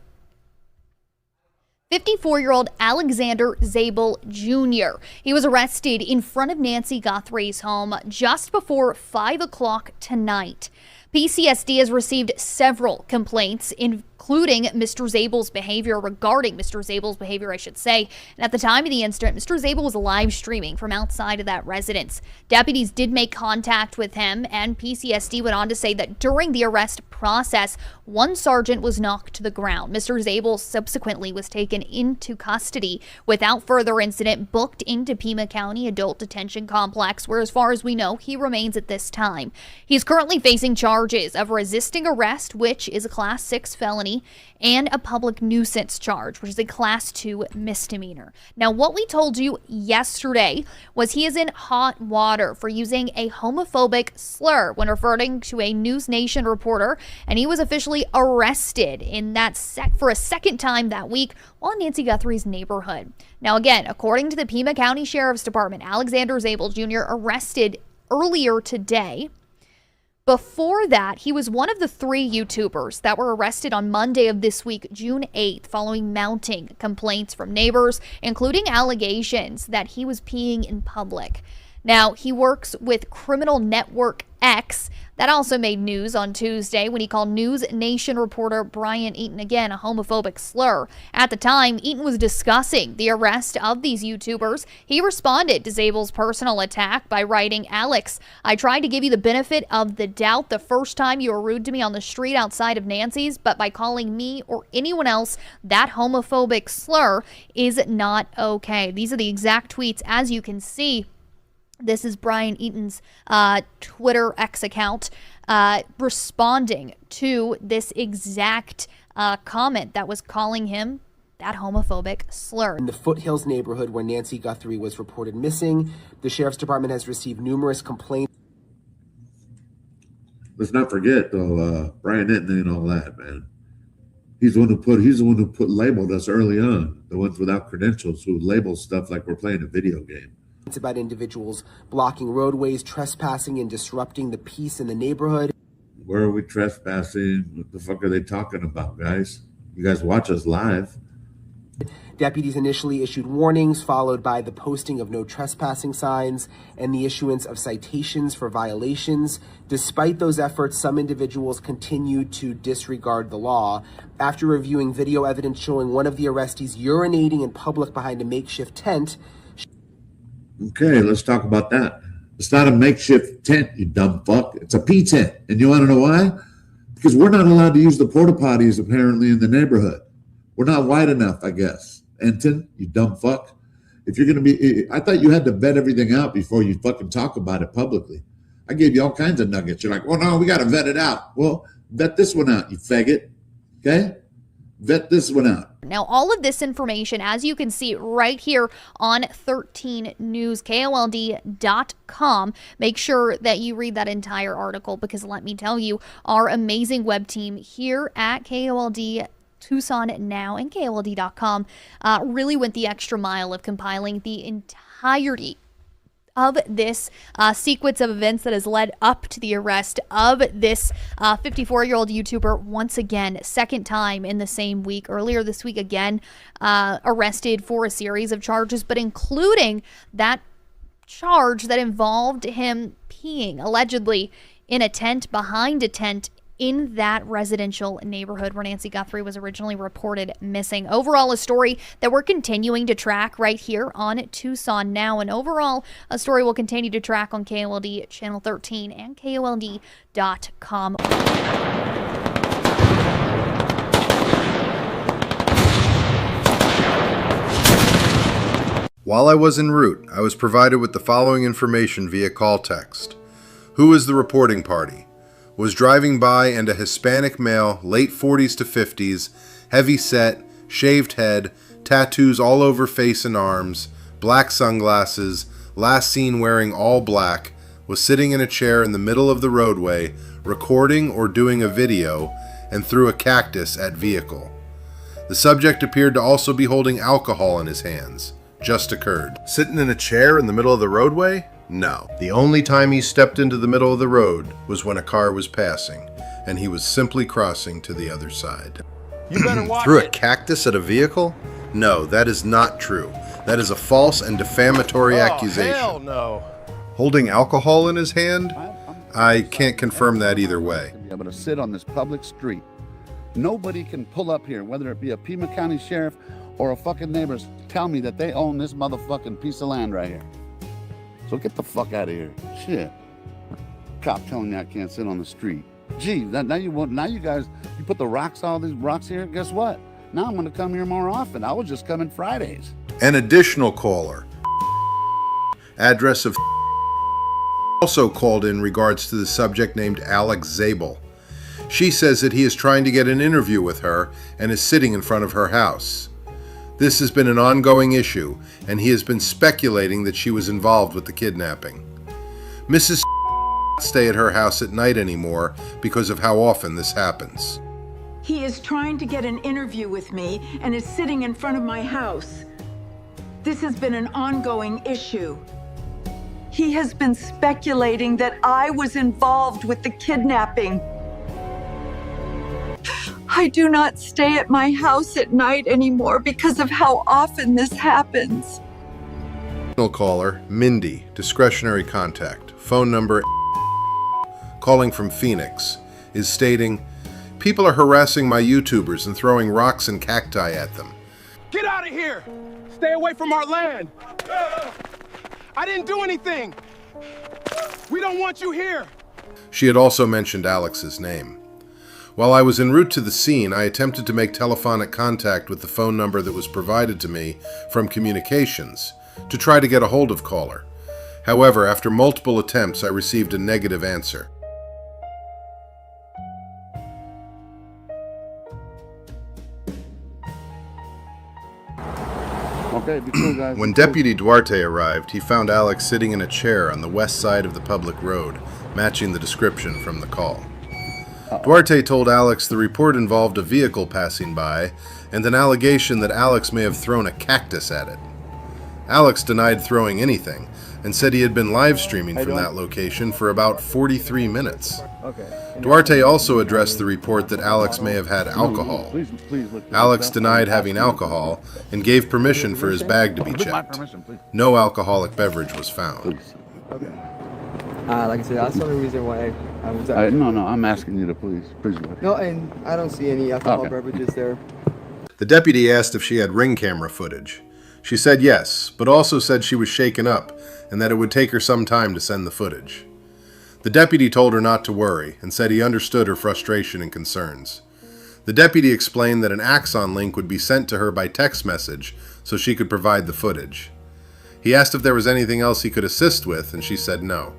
54-year-old Alexander Zabel Jr. He was arrested in front of Nancy Guthrie's home just before 5 o'clock tonight. PCSD has received several complaints, including Mr. Zabel's behavior, regarding Mr. Zabel's behavior, I should say. And at the time of the incident, Mr. Zabel was live streaming from outside of that residence. Deputies did make contact with him, and PCSD went on to say that during the arrest process, one sergeant was knocked to the ground. Mr. Zabel subsequently was taken into custody without further incident, booked into Pima County Adult Detention Complex, where, as far as we know, he remains at this time. He's currently facing charges of resisting arrest, which is a Class 6 felony, and a public nuisance charge, which is a Class 2 misdemeanor. Now, what we told you yesterday was he is in hot water for using a homophobic slur when referring to a News Nation reporter, and he was officially arrested in that for a second time that week while in Nancy Guthrie's neighborhood. Now, again, according to the Pima County Sheriff's Department, Alexander Zabel Jr. arrested earlier today. Before that, he was one of the 3 YouTubers that were arrested on Monday of this week, June 8th, following mounting complaints from neighbors, including allegations that he was peeing in public. Now, he works with Criminal Network X. That also made news on Tuesday when he called News Nation reporter Brian Eaton, again, a homophobic slur. At the time, Eaton was discussing the arrest of these YouTubers. He responded to Zabel's personal attack by writing, "Alex, I tried to give you the benefit of the doubt the first time you were rude to me on the street outside of Nancy's, but by calling me or anyone else that homophobic slur is not okay." These are the exact tweets, as you can see. This is Brian Eaton's Twitter X account responding to this exact comment that was calling him that homophobic slur. In the Foothills neighborhood where Nancy Guthrie was reported missing, the Sheriff's Department has received numerous complaints. Let's not forget, though, Brian Eaton and all that, man. He's the one who labeled us early on, the ones without credentials who label stuff like we're playing a video game. It's about individuals blocking roadways, trespassing, and disrupting the peace in the neighborhood. Where are we trespassing? What the fuck are they talking about, guys? You guys watch us live. Deputies initially issued warnings, followed by the posting of no trespassing signs and the issuance of citations for violations. Despite those efforts, some individuals continued to disregard the law. After reviewing video evidence showing one of the arrestees urinating in public behind a makeshift tent. Okay, let's talk about that. It's not a makeshift tent, you dumb fuck. It's a pee tent. And you want to know why? Because we're not allowed to use the porta potties apparently in the neighborhood. We're not wide enough, I guess. Enton, you dumb fuck. If you're going to be, I thought you had to vet everything out before you fucking talk about it publicly. I gave you all kinds of nuggets. You're like, well, no, we got to vet it out. Well, vet this one out, you faggot. Okay? Vet this one out. Now, all of this information, as you can see right here on 13 News, KOLD.com. Make sure that you read that entire article because let me tell you, our amazing web team here at KOLD Tucson Now and KOLD.com really went the extra mile of compiling the entirety of this sequence of events that has led up to the arrest of this 54-year-old YouTuber once again, second time in the same week. Earlier this week, again, arrested for a series of charges, but including that charge that involved him peeing, allegedly, in a tent, behind a tent, in that residential neighborhood where Nancy Guthrie was originally reported missing. Overall, a story that we're continuing to track right here on Tucson Now, and overall, a story we'll continue to track on KOLD Channel 13 and KOLD.com. While I was en route, I was provided with the following information via call text. Who is the reporting party? Was driving by and a Hispanic male, late 40s to 50s, heavy set, shaved head, tattoos all over face and arms, black sunglasses, last seen wearing all black, was sitting in a chair in the middle of the roadway, recording or doing a video, and threw a cactus at vehicle. The subject appeared to also be holding alcohol in his hands. Just occurred. Sitting in a chair in the middle of the roadway? No. The only time he stepped into the middle of the road was when a car was passing, and he was simply crossing to the other side. You better watch Threw a cactus at a vehicle? No, that is not true. That is a false and defamatory accusation. Hell no. Holding alcohol in his hand? I can't confirm that either way. Be able to sit on this public street. Nobody can pull up here, whether it be a Pima County sheriff or a fucking neighbors, tell me that they own this motherfucking piece of land right here. So get the fuck out of here. Shit. Cop telling me I can't sit on the street. Gee, now you guys, you put all these rocks here, guess what? Now I'm gonna come here more often. I was just coming Fridays. An additional caller, address of also called in regards to the subject named Alex Zabel. She says that he is trying to get an interview with her and is sitting in front of her house. This has been an ongoing issue, and he has been speculating that she was involved with the kidnapping. Mrs. stay at her house at night anymore because of how often this happens. He is trying to get an interview with me and is sitting in front of my house. This has been an ongoing issue. He has been speculating that I was involved with the kidnapping. I do not stay at my house at night anymore because of how often this happens. Caller, Mindy, discretionary contact, phone number calling from Phoenix, is stating, "People are harassing my YouTubers and throwing rocks and cacti at them. Get out of here! Stay away from our land! I didn't do anything! We don't want you here!" She had also mentioned Alex's name. While I was en route to the scene, I attempted to make telephonic contact with the phone number that was provided to me from communications to try to get a hold of caller. However, after multiple attempts, I received a negative answer. Okay, be cool, guys. When Deputy Duarte arrived, he found Alex sitting in a chair on the west side of the public road, matching the description from the call. Duarte told Alex the report involved a vehicle passing by and an allegation that Alex may have thrown a cactus at it. Alex denied throwing anything and said he had been live streaming from that location for about 43 minutes. Duarte also addressed the report that Alex may have had alcohol. Alex denied having alcohol and gave permission for his bag to be checked. No alcoholic beverage was found. Like I said, that's the only reason why I was No, I'm asking you to please look. No, and I don't see any alcohol beverages there. The deputy asked if she had ring camera footage. She said yes, but also said she was shaken up and that it would take her some time to send the footage. The deputy told her not to worry and said he understood her frustration and concerns. The deputy explained that an Axon link would be sent to her by text message so she could provide the footage. He asked if there was anything else he could assist with, and she said no.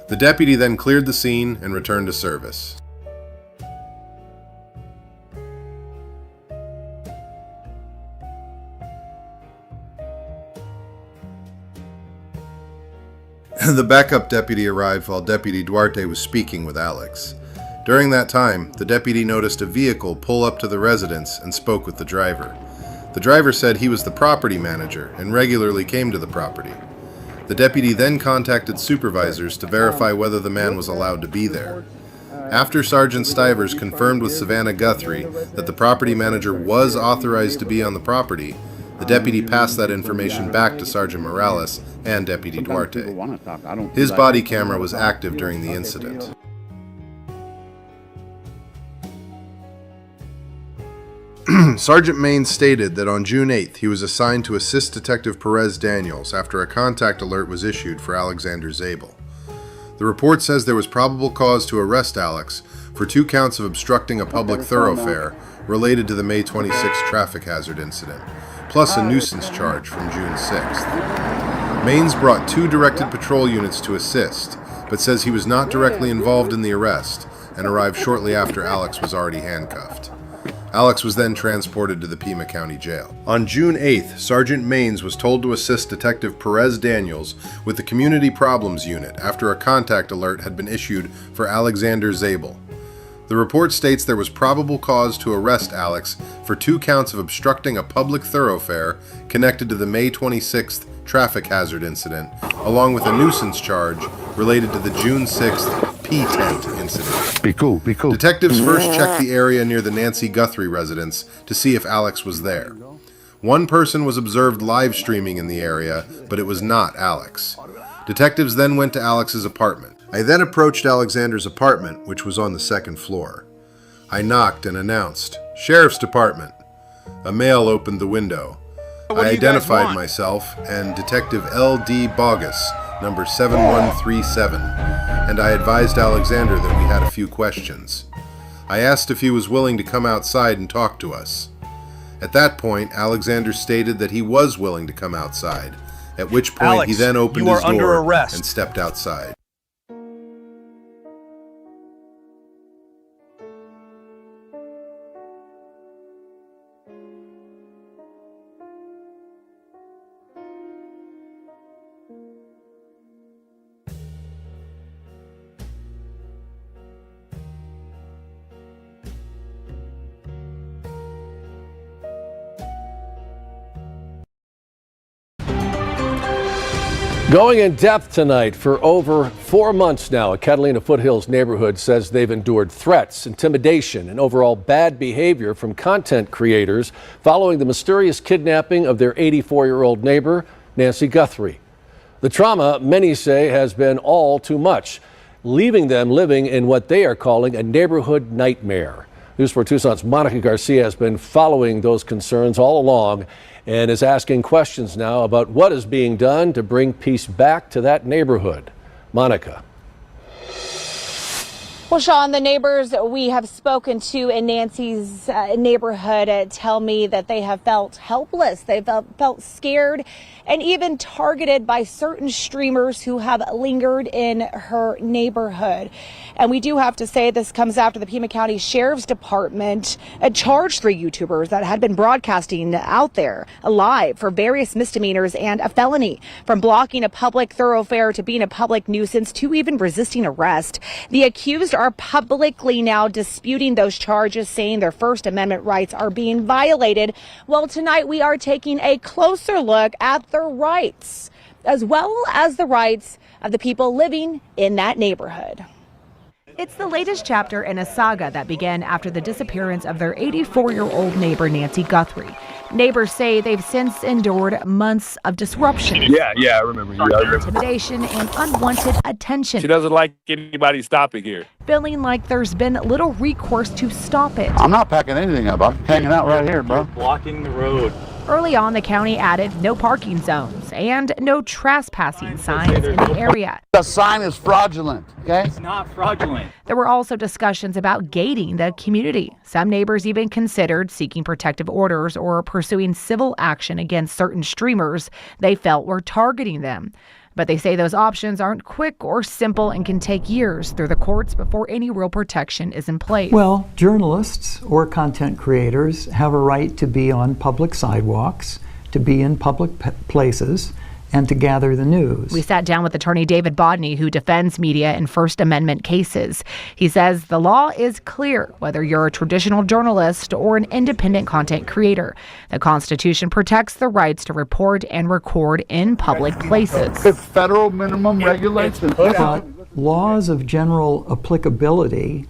The deputy then cleared the scene and returned to service. The backup deputy arrived while Deputy Duarte was speaking with Alex. During that time, the deputy noticed a vehicle pull up to the residence and spoke with the driver. The driver said he was the property manager and regularly came to the property. The deputy then contacted supervisors to verify whether the man was allowed to be there. After Sergeant Stivers confirmed with Savannah Guthrie that the property manager was authorized to be on the property, the deputy passed that information back to Sergeant Morales and Deputy Duarte. His body camera was active during the incident. Sergeant Main stated that on June 8th he was assigned to assist Detective Perez Daniels after a contact alert was issued for Alexander Zabel. The report says there was probable cause to arrest Alex for 2 counts of obstructing a public thoroughfare related to the May 26th traffic hazard incident, plus a nuisance charge from June 6th. Mains brought 2 directed patrol units to assist, but says he was not directly involved in the arrest and arrived shortly after Alex was already handcuffed. Alex was then transported to the Pima County Jail. On June 8th, Sergeant Maines was told to assist Detective Perez Daniels with the Community Problems Unit after a contact alert had been issued for Alexander Zabel. The report states there was probable cause to arrest Alex for 2 counts of obstructing a public thoroughfare connected to the May 26th traffic hazard incident, along with a nuisance charge related to the June 6th P-tent incident. Be cool, be cool. Detectives first checked the area near the Nancy Guthrie residence to see if Alex was there. One person was observed live streaming in the area, but it was not Alex. Detectives then went to Alex's apartment. I then approached Alexander's apartment, which was on the 2nd floor. I knocked and announced, "Sheriff's Department." A male opened the window. I identified myself and Detective L.D. Bogus, number 7137, and I advised Alexander that we had a few questions. I asked if he was willing to come outside and talk to us. At that point, Alexander stated that he was willing to come outside, at which point Alex, he then opened you his are under door arrest. and stepped outside. Going in depth tonight for over 4 months now, a Catalina Foothills neighborhood says they've endured threats, intimidation, and overall bad behavior from content creators following the mysterious kidnapping of their 84-year-old neighbor, Nancy Guthrie. The trauma, many say, has been all too much, leaving them living in what they are calling a neighborhood nightmare. News 4 Tucson's Monica Garcia has been following those concerns all along and is asking questions now about what is being done to bring peace back to that neighborhood. Monica. Well, Sean, the neighbors we have spoken to in Nancy's neighborhood tell me that they have felt helpless. They felt scared and even targeted by certain streamers who have lingered in her neighborhood. And we do have to say this comes after the Pima County Sheriff's Department charged 3 YouTubers that had been broadcasting out there live for various misdemeanors and a felony, from blocking a public thoroughfare to being a public nuisance to even resisting arrest. The accused are publicly now disputing those charges, saying their First Amendment rights are being violated. Well, tonight we are taking a closer look at their rights, as well as the rights of the people living in that neighborhood. It's the latest chapter in a saga that began after the disappearance of their 84-year-old neighbor, Nancy Guthrie. Neighbors say they've since endured months of disruption. Yeah, I remember you. Intimidation and unwanted attention. She doesn't like anybody stopping here. Feeling like there's been little recourse to stop it. I'm not packing anything up. I'm hanging out right here, bro. Blocking the road. Early on, the county added no parking zones and no trespassing signs in the area. The sign is fraudulent, okay? It's not fraudulent. There were also discussions about gating the community. Some neighbors even considered seeking protective orders or pursuing civil action against certain streamers they felt were targeting them. But they say those options aren't quick or simple and can take years through the courts before any real protection is in place. Well, journalists or content creators have a right to be on public sidewalks, to be in public places, and to gather the news. We sat down with attorney David Bodney, who defends media in First Amendment cases. He says the law is clear, whether you're a traditional journalist or an independent content creator. The Constitution protects the rights to report and record in public places. It's federal minimum regulations. But laws of general applicability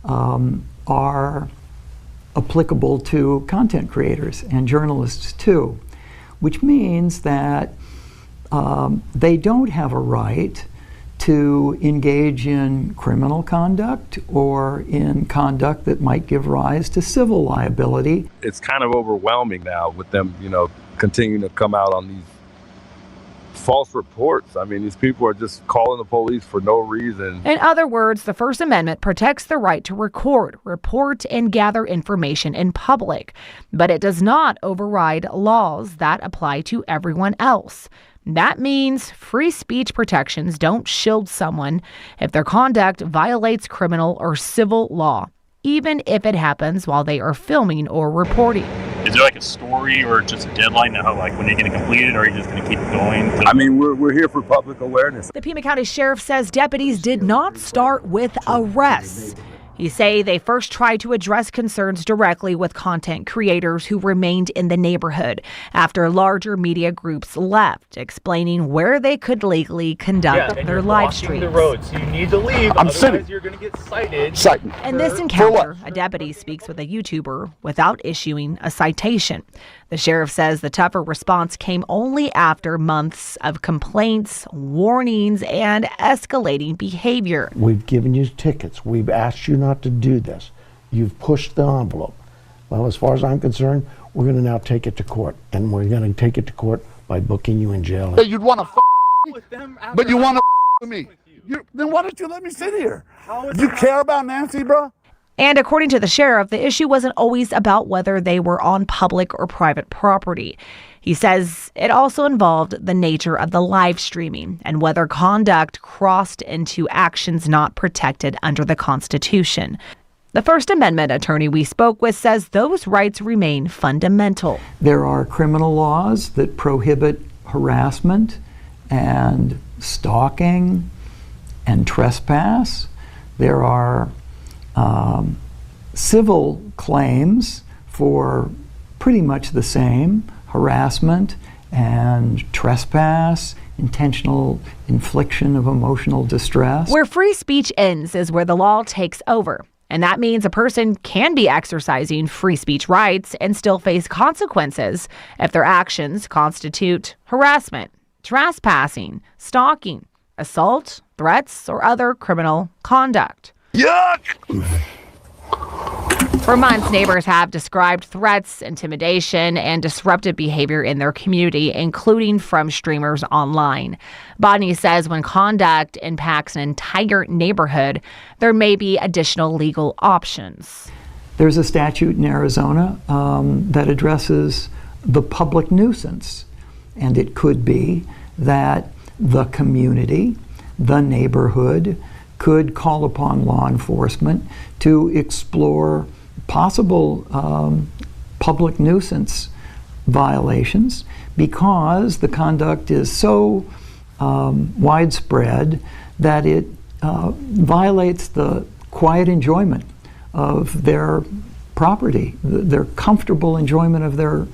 are applicable to content creators and journalists too, which means that they don't have a right to engage in criminal conduct or in conduct that might give rise to civil liability. It's kind of overwhelming now with them, continuing to come out on these false reports. I mean, these people are just calling the police for no reason. In other words, the First Amendment protects the right to record, report, and gather information in public, but it does not override laws that apply to everyone else. That means free speech protections don't shield someone if their conduct violates criminal or civil law. even if it happens while they are filming or reporting. Is there like a story or just a deadline to how, like, when you're going to complete it, or are you just going to keep it going? I mean, we're here for public awareness. The Pima County Sheriff says deputies did not start with arrests. He say they first tried to address concerns directly with content creators who remained in the neighborhood after larger media groups left, explaining where they could legally conduct their live streams. The road, so you need to leave. I'm otherwise sitting. You're going to get cited. In this encounter, a deputy speaks with a YouTuber without issuing a citation. The sheriff says the tougher response came only after months of complaints, warnings, and escalating behavior. We've given you tickets. We've asked you not to do this. You've pushed the envelope. Well, as far as I'm concerned, we're going to now take it to court. And we're going to take it to court by booking you in jail. Hey, you'd want to but you want to with me. Then why don't you let me sit here? You care about Nancy, bro? And according to the sheriff, the issue wasn't always about whether they were on public or private property. He says it also involved the nature of the live streaming and whether conduct crossed into actions not protected under the Constitution. The First Amendment attorney we spoke with says those rights remain fundamental. There are criminal laws that prohibit harassment and stalking and trespass. There are civil claims for pretty much the same: harassment and trespass, intentional infliction of emotional distress. Where free speech ends is where the law takes over. And that means a person can be exercising free speech rights and still face consequences if their actions constitute harassment, trespassing, stalking, assault, threats, or other criminal conduct. Yuck! For months, neighbors have described threats, intimidation, and disruptive behavior in their community, including from streamers online. Bodney says when conduct impacts an entire neighborhood, there may be additional legal options. There's a statute in Arizona that addresses the public nuisance, and it could be that the community, the neighborhood, could call upon law enforcement to explore possible public nuisance violations because the conduct is so widespread that it violates the quiet enjoyment of their property, their comfortable enjoyment of their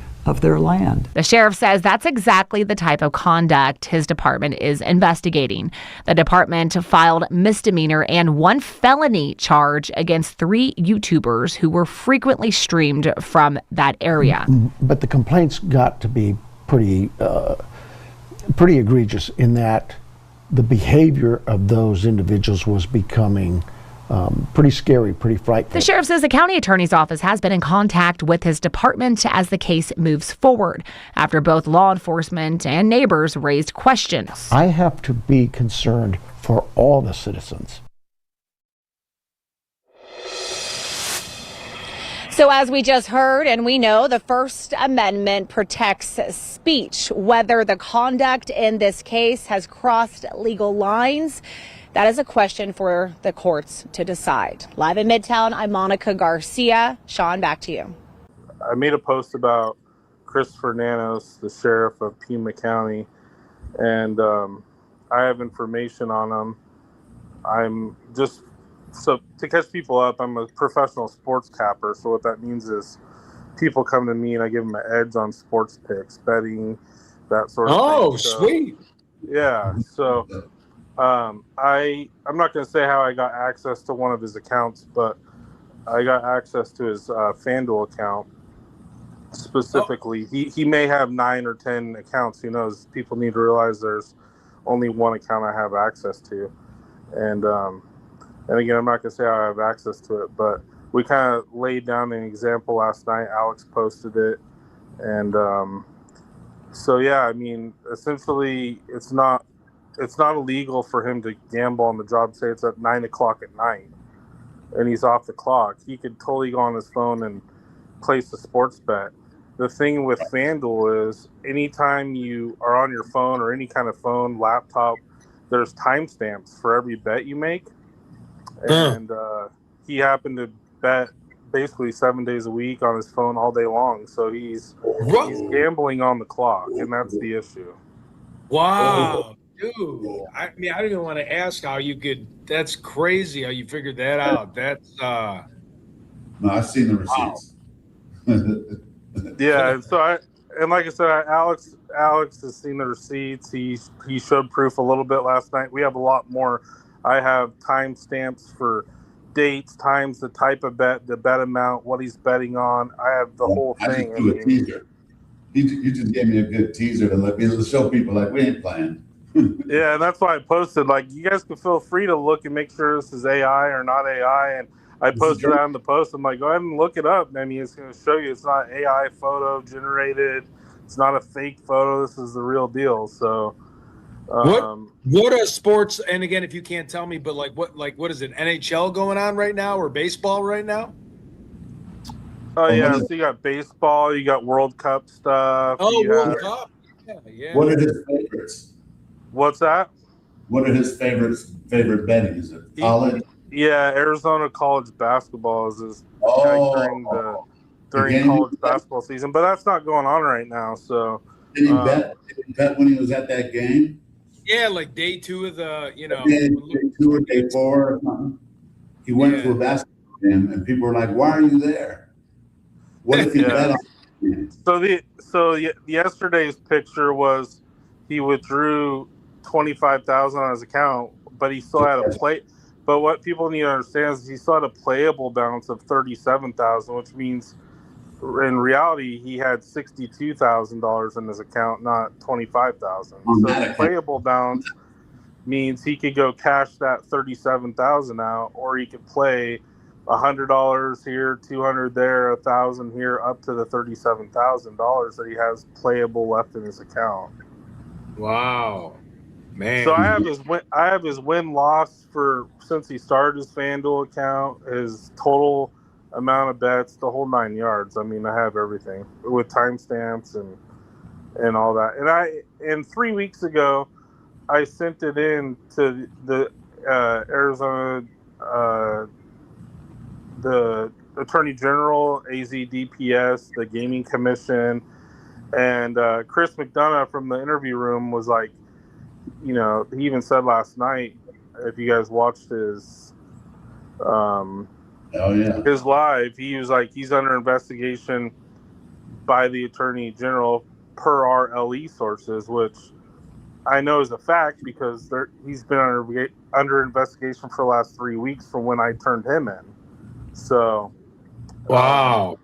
land. The sheriff says that's exactly the type of conduct his department is investigating. The department filed misdemeanor and 1 felony charge against 3 YouTubers who were frequently streamed from that area. But the complaints got to be pretty egregious in that the behavior of those individuals was becoming pretty scary, pretty frightful. The sheriff says the county attorney's office has been in contact with his department as the case moves forward after both law enforcement and neighbors raised questions. I have to be concerned for all the citizens. So as we just heard, and we know, the First Amendment protects speech. Whether the conduct in this case has crossed legal lines, that is a question for the courts to decide. Live in Midtown, I'm Monica Garcia. Sean, back to you. I made a post about Christopher Nanos, the sheriff of Pima County, and I have information on him. So to catch people up, I'm a professional sports capper. So what that means is people come to me and I give them an edge on sports picks, betting, that sort of thing. Oh, sweet. Yeah. So I'm not going to say how I got access to one of his accounts, but I got access to his FanDuel account specifically. He may have 9 or 10 accounts. Who knows? People need to realize there's only one account I have access to. And again, I'm not going to say how I have access to it, but we kind of laid down an example last night. Alex posted it. And so, yeah, I mean, essentially, it's not illegal for him to gamble on the job. Say it's at 9 o'clock at night and he's off the clock. He could totally go on his phone and place a sports bet. The thing with FanDuel is anytime you are on your phone or any kind of phone, laptop, there's timestamps for every bet you make. And he happened to bet basically 7 days a week on his phone all day long. So he's gambling on the clock, and that's the issue. Wow, dude. I mean, I don't even want to ask how you could. That's crazy how you figured that out. That's No, I've seen the receipts. Yeah, and so like I said, Alex has seen the receipts. He showed proof a little bit last night. We have a lot more. I have timestamps for dates, times, the type of bet, the bet amount, what he's betting on. I have the whole thing. I just do a teaser. You just gave me a good teaser to let me show people like we ain't playing. Yeah, and that's why I posted. Like, you guys can feel free to look and make sure this is AI or not AI. And I posted that on the post. I'm like, go ahead and look it up. I mean, it's going to show you it's not AI photo generated. It's not a fake photo. This is the real deal. So, what are sports? And again, if you can't tell me, but what is it? NHL going on right now or baseball right now? Oh yeah, so you got baseball, you got World Cup stuff. Oh, World Cup. Yeah. What are his favorites? What's that? What are his favorite betting? Is it college? Yeah, Arizona college basketball is his during game? college basketball season, but that's not going on right now. So Did he bet when he was at that game? Yeah, like day 2 of the, Day 2 or day 4 or something. He went to a basketball game, and people were like, "Why are you there?" What if he bet on it? So yesterday's picture was he withdrew 25,000 on his account, but he still had a play. But what people need to understand is he still had a playable balance of 37,000, which means in reality he had $62,000 in his account, not 25,000. So the playable balance means he could go cash that 37,000 out, or he could play $100 here, $200 there, $1,000 here, up to the $37,000 that he has playable left in his account. Wow, man! So I have his win loss for since he started his FanDuel account, his total amount of bets, the whole 9 yards. I mean, I have everything with timestamps and all that. And 3 weeks ago, I sent it in to the Arizona. The Attorney General, AZDPS, the Gaming Commission, and Chris McDonough from the interview room was like, he even said last night, if you guys watched his his live, he was like, he's under investigation by the Attorney General per our LE sources, which I know is a fact because he's been under investigation for the last 3 weeks from when I turned him in. So, wow.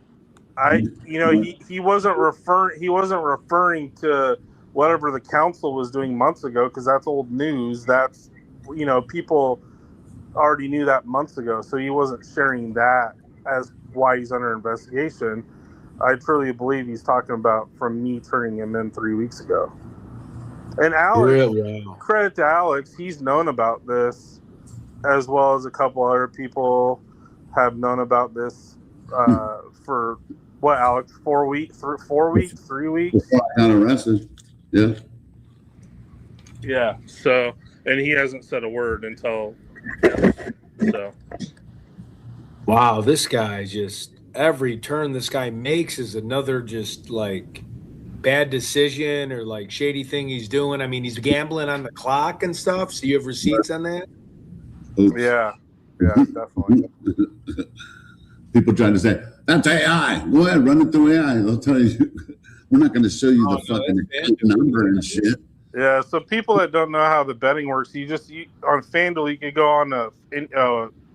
He wasn't referring to whatever the council was doing months ago, because that's old news. That's, people already knew that months ago. So he wasn't sharing that as why he's under investigation. I truly believe he's talking about from me turning him in 3 weeks ago. And Alex, credit to Alex, he's known about this, as well as a couple other people have known about this for what, Alex? 4 weeks, 3 weeks. Got arrested. Yeah. Yeah. So, and he hasn't said a word until. So. Wow, this guy just every turn this guy makes is another just like bad decision or like shady thing he's doing. I mean, he's gambling on the clock and stuff. So you have receipts on that? Yeah. Yeah, definitely. People trying to say, that's AI. Go ahead, run it through AI. They'll tell you, we're not going to show you the fucking number and shit. Yeah, so people that don't know how the betting works, on FanDuel, you can go on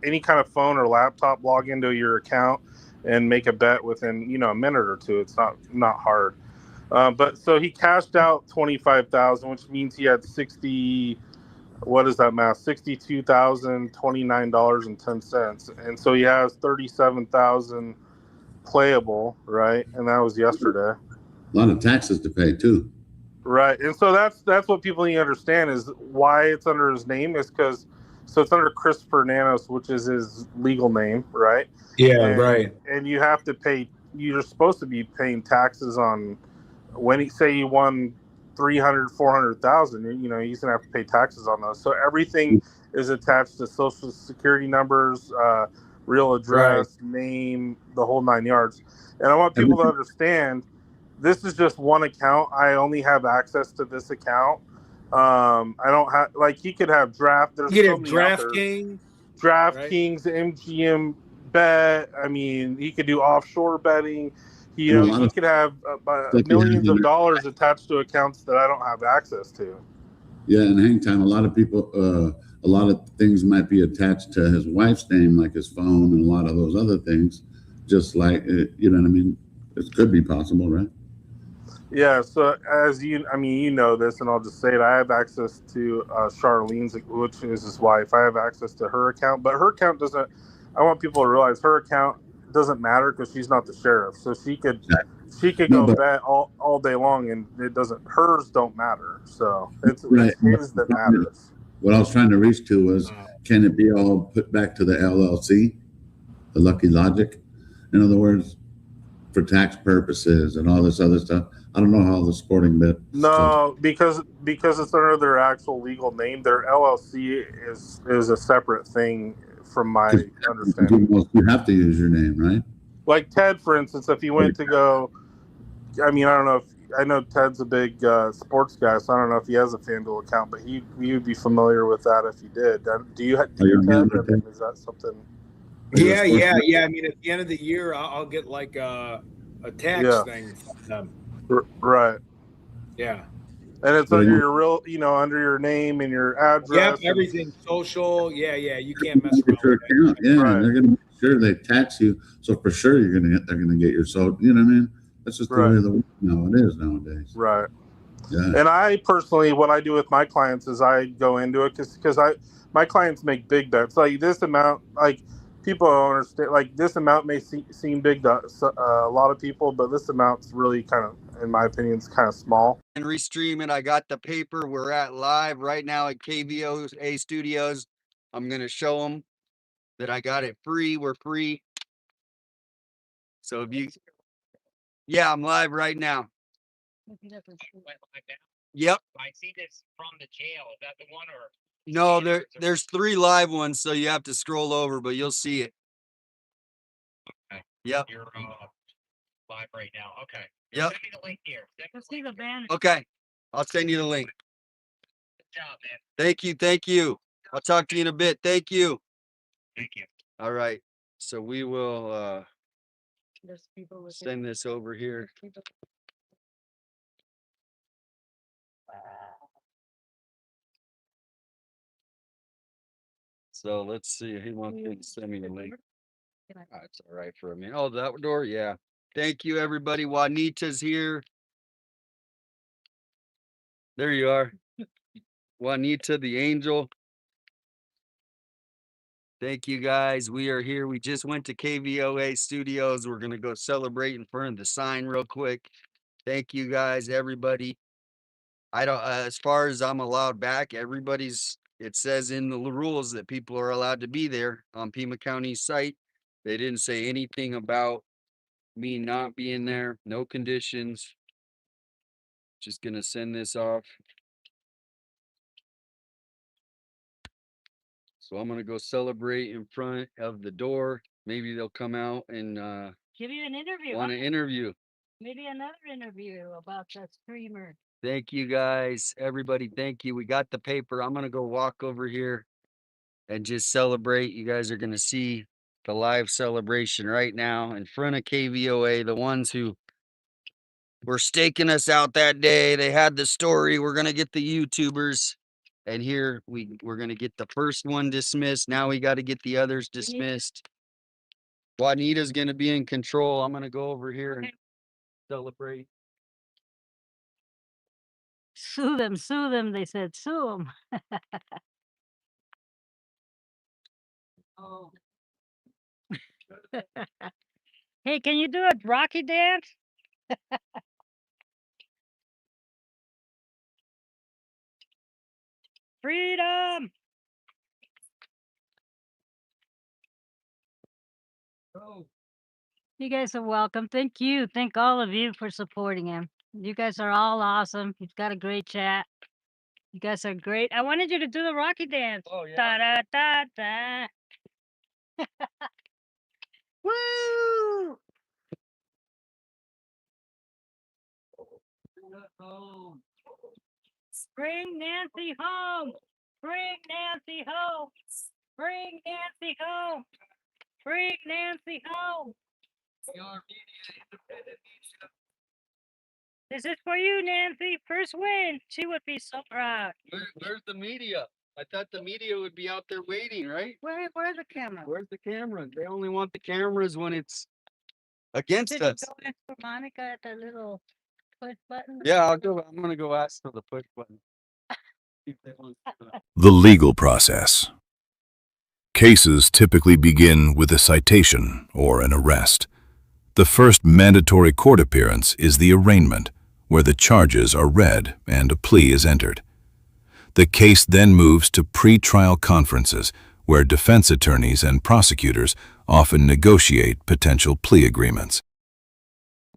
any kind of phone or laptop, log into your account, and make a bet within a minute or two. It's not hard. But so he cashed out 25,000, which means he had 60. What is that math? $62,029.10, and so he has 37,000 playable, right? And that was yesterday. A lot of taxes to pay too. Right, and so that's what people need to understand is why it's under his name is because it's under Christopher Nanos, which is his legal name, right? Yeah, right. And you have to pay. You're supposed to be paying taxes on when you won 300, 400,000, he's gonna have to pay taxes on those. So everything is attached to social security numbers, real address, name, the whole 9 yards. And I want people to understand, this is just one account. I only have access to this account. I don't have, like, he could have draft. There's You could so have many out there. DraftKings. DraftKings, MGM Bet. I mean, he could do offshore betting. You And a know, lot he of could have stuff you have millions in of there. dollars attached to accounts that I don't have access to. Yeah, and hang time. A lot of people, a lot of things might be attached to his wife's name, like his phone and a lot of those other things. Just like, you know what I mean? It could be possible, right? Yeah, so as you, I mean, you know this, and I'll just say it. I have access to Charlene's, which is his wife. I have access to her account, but her account doesn't. I want people to realize her account doesn't matter because she's not the sheriff. So she could No, go but bet all day long, and it doesn't. Hers don't matter. So it's right. his that matters. What I was trying to reach to was, can it be all put back to the LLC, the Lucky Logic? In other words, for tax purposes and all this other stuff. I don't know how the sporting bet. No, because it's under their actual legal name. Their LLC is a separate thing, from my understanding. You have to use your name, right? Like Ted, for instance, if he went to go, I mean, I don't know if, I know Ted's a big sports guy, so I don't know if he has a FanDuel account, but you'd be familiar with that if he did. Do you, Ted? I mean, is that something? Yeah. I mean, at the end of the year, I'll get like a tax thing from them. Right. Yeah. And it's under your real, under your name and your address. Yep, everything social. Yeah. You can't mess around Your with that. account. Yeah, and they're going to make sure they tax you. So for sure they're going to get your so. You know what I mean? That's just the way the no, it is nowadays. Right. Yeah. And I personally, what I do with my clients is I go into it because my clients make big bets. Like this amount, like people don't understand. Like this amount may seem big to a lot of people, but this amount's really kind of, in my opinion, it's kind of small. And restream it. I got the paper. We're at live right now at KVOA Studios. I'm gonna show them that I got it free. We're free. So if you, yeah, I'm live right now. Yep. I see this from the jail. Is that the one or? No, there's 3 live ones, so you have to scroll over, but you'll see it. Okay. Yep. You're live right now. Okay. Yep. Send me the link here. Let's see the banner. Okay. I'll send you the link. Good job, man. Thank you. I'll talk to you in a bit. Thank you. Thank you. All right. So we will send this over here. So let's see. He wants me to send me the link. That's all right for a minute. Oh, that door? Yeah. Thank you, everybody. Juanita's here. There you are. Juanita, the angel. Thank you, guys. We are here. We just went to KVOA Studios. We're going to go celebrate in front of the sign real quick. Thank you, guys, everybody. I don't, as far as I'm allowed back, it says in the rules that people are allowed to be there on Pima County's site. They didn't say anything about me not being there. No conditions. Just going to send this off. So I'm going to go celebrate in front of the door. Maybe they'll come out and give you an interview. Want to interview. Maybe another interview about the streamer. Thank you, guys. Everybody, thank you. We got the paper. I'm going to go walk over here and just celebrate. You guys are going to see the live celebration right now in front of KVOA. The ones who were staking us out that day. They had the story. We're going to get the YouTubers. And here we're going to get the first one dismissed. Now we got to get the others dismissed. Juanita's going to be in control. I'm going to go over here and celebrate. Sue them. They said, sue them. Oh. Hey, can you do a Rocky dance? Freedom. Oh. You guys are welcome. Thank you. Thank all of you for supporting him. You guys are all awesome. He's got a great chat. You guys are great. I wanted you to do the Rocky dance. Oh, yeah. Da, da, da, da. Woo! Bring Nancy home. Bring Nancy home. Bring Nancy home. Bring Nancy home. This is for you, Nancy. First win. She would be so proud. Where's the media? I thought the media would be out there waiting, right? Where's the camera? Where's the camera? They only want the cameras when it's against Did us. you go next to Monica at the little push button? Yeah, I'm gonna go ask for the push button. The legal process. Cases typically begin with a citation or an arrest. The first mandatory court appearance is the arraignment, where the charges are read and a plea is entered. The case then moves to pre-trial conferences, where defense attorneys and prosecutors often negotiate potential plea agreements.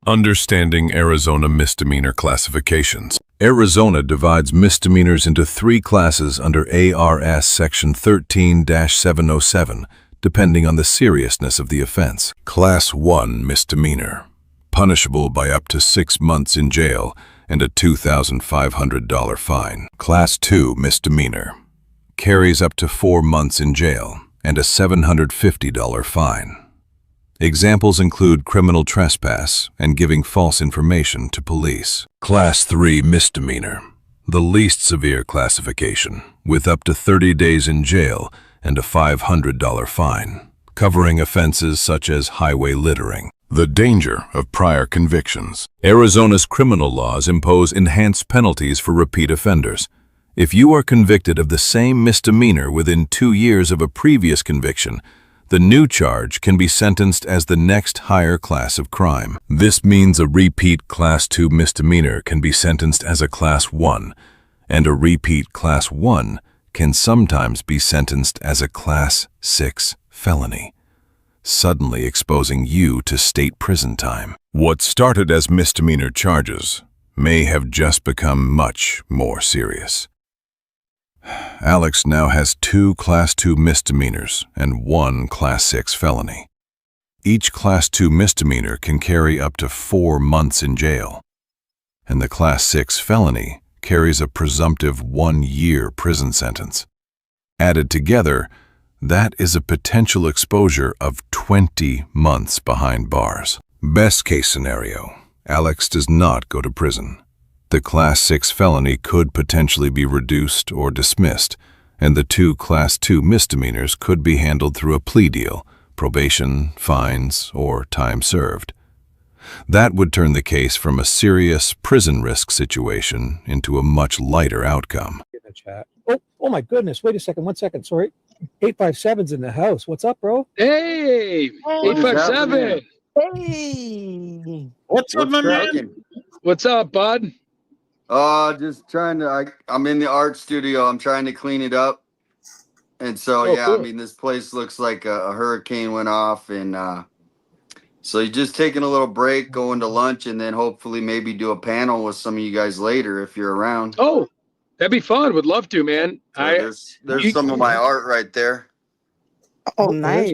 Understanding Arizona misdemeanor classifications. Arizona divides misdemeanors into 3 classes under ARS Section 13-707, depending on the seriousness of the offense. Class 1 misdemeanor, punishable by up to 6 months in jail and a $2,500 fine. Class 2 misdemeanor, carries up to 4 months in jail and a $750 fine. Examples include criminal trespass and giving false information to police. Class 3 misdemeanor, the least severe classification, with up to 30 days in jail and a $500 fine, covering offenses such as highway littering. The danger of prior convictions. Arizona's criminal laws impose enhanced penalties for repeat offenders. If you are convicted of the same misdemeanor within 2 years of a previous conviction, the new charge can be sentenced as the next higher class of crime. This means a repeat Class 2 misdemeanor can be sentenced as a Class 1, and a repeat Class 1 can sometimes be sentenced as a Class 6 felony, suddenly exposing you to state prison time. What started as misdemeanor charges may have just become much more serious. Alex now has 2 Class 2 misdemeanors and 1 Class 6 felony. Each Class 2 misdemeanor can carry up to 4 months in jail, and the Class 6 felony carries a presumptive 1-year prison sentence. Added together, that is a potential exposure of 20 months behind bars. Best case scenario, Alex does not go to prison. The Class 6 felony could potentially be reduced or dismissed, and the 2 Class 2 misdemeanors could be handled through a plea deal, probation, fines, or time served. That would turn the case from a serious prison risk situation into a much lighter outcome. Oh my goodness. Wait a second. 1 second. Sorry. 857's in the house. What's up, bro? Hey, 857. Hey. What's up, my man? What's up, bud? Just trying to, I'm in the art studio. I'm trying to clean it up. And so, Oh, yeah, cool. I mean, this place looks like a hurricane went off. And so you're just taking a little break, going to lunch, and then hopefully maybe do a panel with some of you guys later if you're around. Oh, that'd be fun. Would love to, man. So there's some of my art right there. Oh, nice.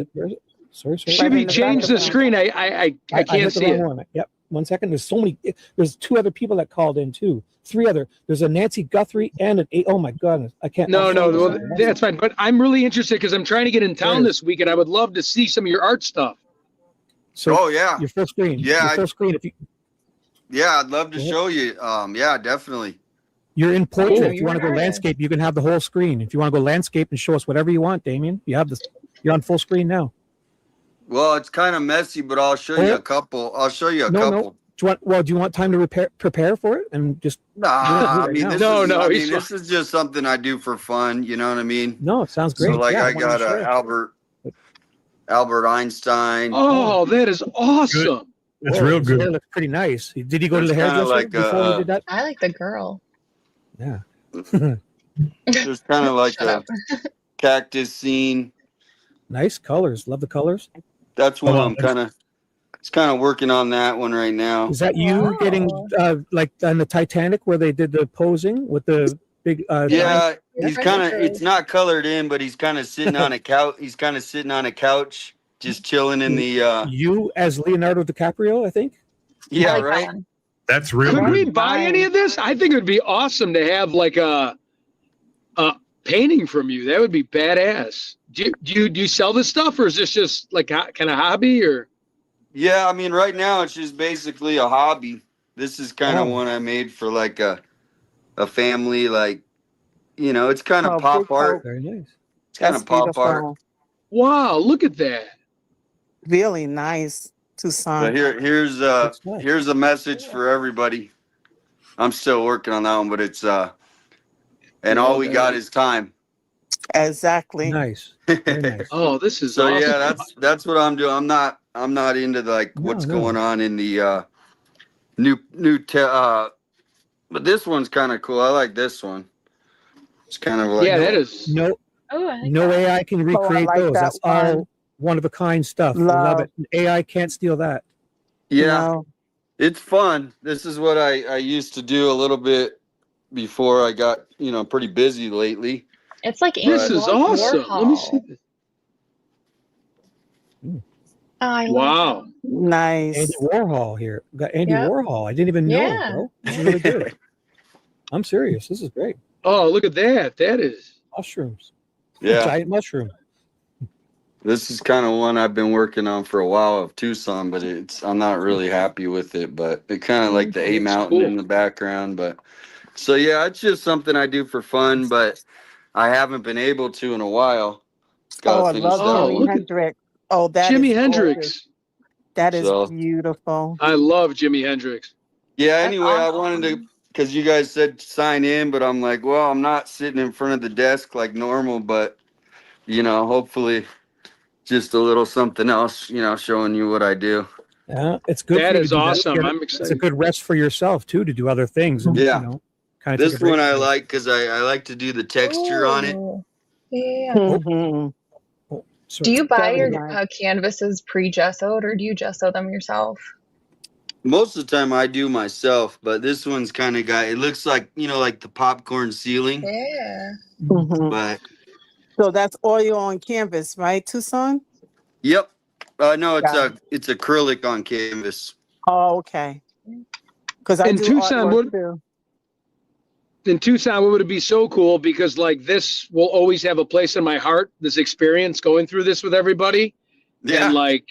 Sorry. Shibby, change the screen. I can't hit see the it. wrong one. Yep. 1 second. There's so many. There's 2 other people that called in too. 3 other. There's a Nancy Guthrie and an 8. Oh my goodness. I can't. No, well, that's fine. But I'm really interested because I'm trying to get in town this week, and I would love to see some of your art stuff. So Oh, yeah. Your full screen. Yeah, Your full screen. If you. Yeah, I'd love to show you. Yeah, definitely. You're in portrait. Cool. If you want to go landscape, you can have the whole screen. If you want to go landscape and show us whatever you want, Damien, you have this. You're on full screen now. Well, it's kind of messy, but I'll show you a couple. I'll show you a couple. No. Do you want time to prepare for it and just? Nah, I mean, this this is just something I do for fun. You know what I mean? No, it sounds great. So, like, Yeah, I got Albert Einstein. Oh, that is awesome. That's real good. It looks pretty nice. Did you go to the hairdresser before you did that? I like the girl. Yeah. There's kind of like a cactus scene. Nice colors. Love the colors. That's what I'm kind of working on that one right now. Is that you getting like on the Titanic where they did the posing with the big? He's kind of. It's not colored in, but he's kind of sitting on a couch. He's kind of sitting on a couch just chilling in the. You as Leonardo DiCaprio, I think. Yeah, right. That's real. Could we buy any of this? I think it would be awesome to have like a painting from you. That would be badass. Do you sell this stuff, or is this just like kind of hobby, or? Yeah, I mean, right now it's just basically a hobby. This is kind of one I made for like a family, like, you know, it's kind of pop art. Very nice. It's kind of pop art. Wow, look at that. Really nice, Tucson. But here's a message for everybody. I'm still working on that one, but it's and all we got is time. Exactly. Nice. Very nice. Oh, this is so awesome. yeah, that's what I'm doing. I'm not into like what's going on in the but this one's kind of cool. I like this one. It's kind of like that is no AI can recreate like those. that That's all one of a kind stuff. I love it. AI can't steal that. Yeah, it's fun. This is what I used to do a little bit before I got, you know, pretty busy lately. It's like this is awesome. Let me see this. Wow. Nice. Andy Warhol here. We got Andy Yep. Warhol. I didn't even know, Yeah. bro. This is really good. I'm serious. This is great. Oh, look at that. That is mushrooms. Yeah. Giant mushroom. This is kind of one I've been working on for a while of Tucson, but I'm not really happy with it. But it kind of like the A Mountain in the background. But so yeah, it's just something I do for fun, but I haven't been able to in a while. I love Jimi Hendrix. Oh, that is Jimi Hendrix. gorgeous. That is beautiful. I love Jimi Hendrix. Yeah, anyway, I wanted to, because you guys said sign in, but I'm like, well, I'm not sitting in front of the desk like normal, but, you know, hopefully just a little something else, you know, showing you what I do. Yeah, it's good. That for you is to do awesome. Get- I'm It's a excited. good rest for yourself too, to do other things. And, Yeah. You know, kind of This one I like because I like to do the texture on it. Yeah. Mhm. Do you buy Very your nice. canvases pre-gessoed, or do you gesso them yourself? Most of the time I do myself, but this one's kind of got, it looks like, you know, like the popcorn ceiling, Yeah. Mhm. but So that's oil on canvas, right, Tucson? yep. No, Got it's acrylic on canvas. Oh, okay. Because I In do Tucson, artwork too. In Tucson, what would it be so cool? Because like this will always have a place in my heart, this experience going through this with everybody. Yeah. And like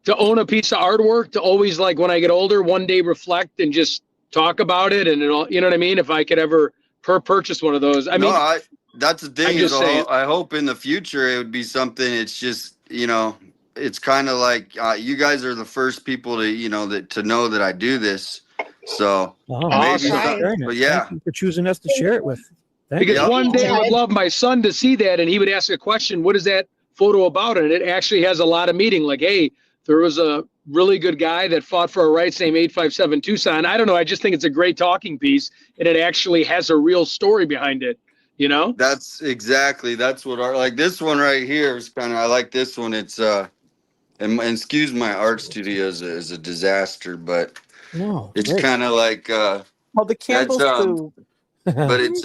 to own a piece of artwork, to always like when I get older, one day reflect and just talk about it. And it all, you know what I mean? If I could ever purchase one of those. I mean, that's the thing I'm is just saying. I hope in the future it would be something. It's just, you know, it's kind of like you guys are the first people to, you know, to know that I do this. So maybe, but yeah, Thank you for choosing us to share it with. Thank Because you. one day I would love my son to see that and he would ask a question, what is that photo about? And it actually has a lot of meaning. Like, hey, there was a really good guy that fought for our rights named 857 Tucson. I don't know. I just think it's a great talking piece and it actually has a real story behind it, you know? that's what art, like this one right here is kind of, I like this one. It's and excuse my art studio is a disaster, but No, it's great. kind of like Well, the Campbell's that's food. but it's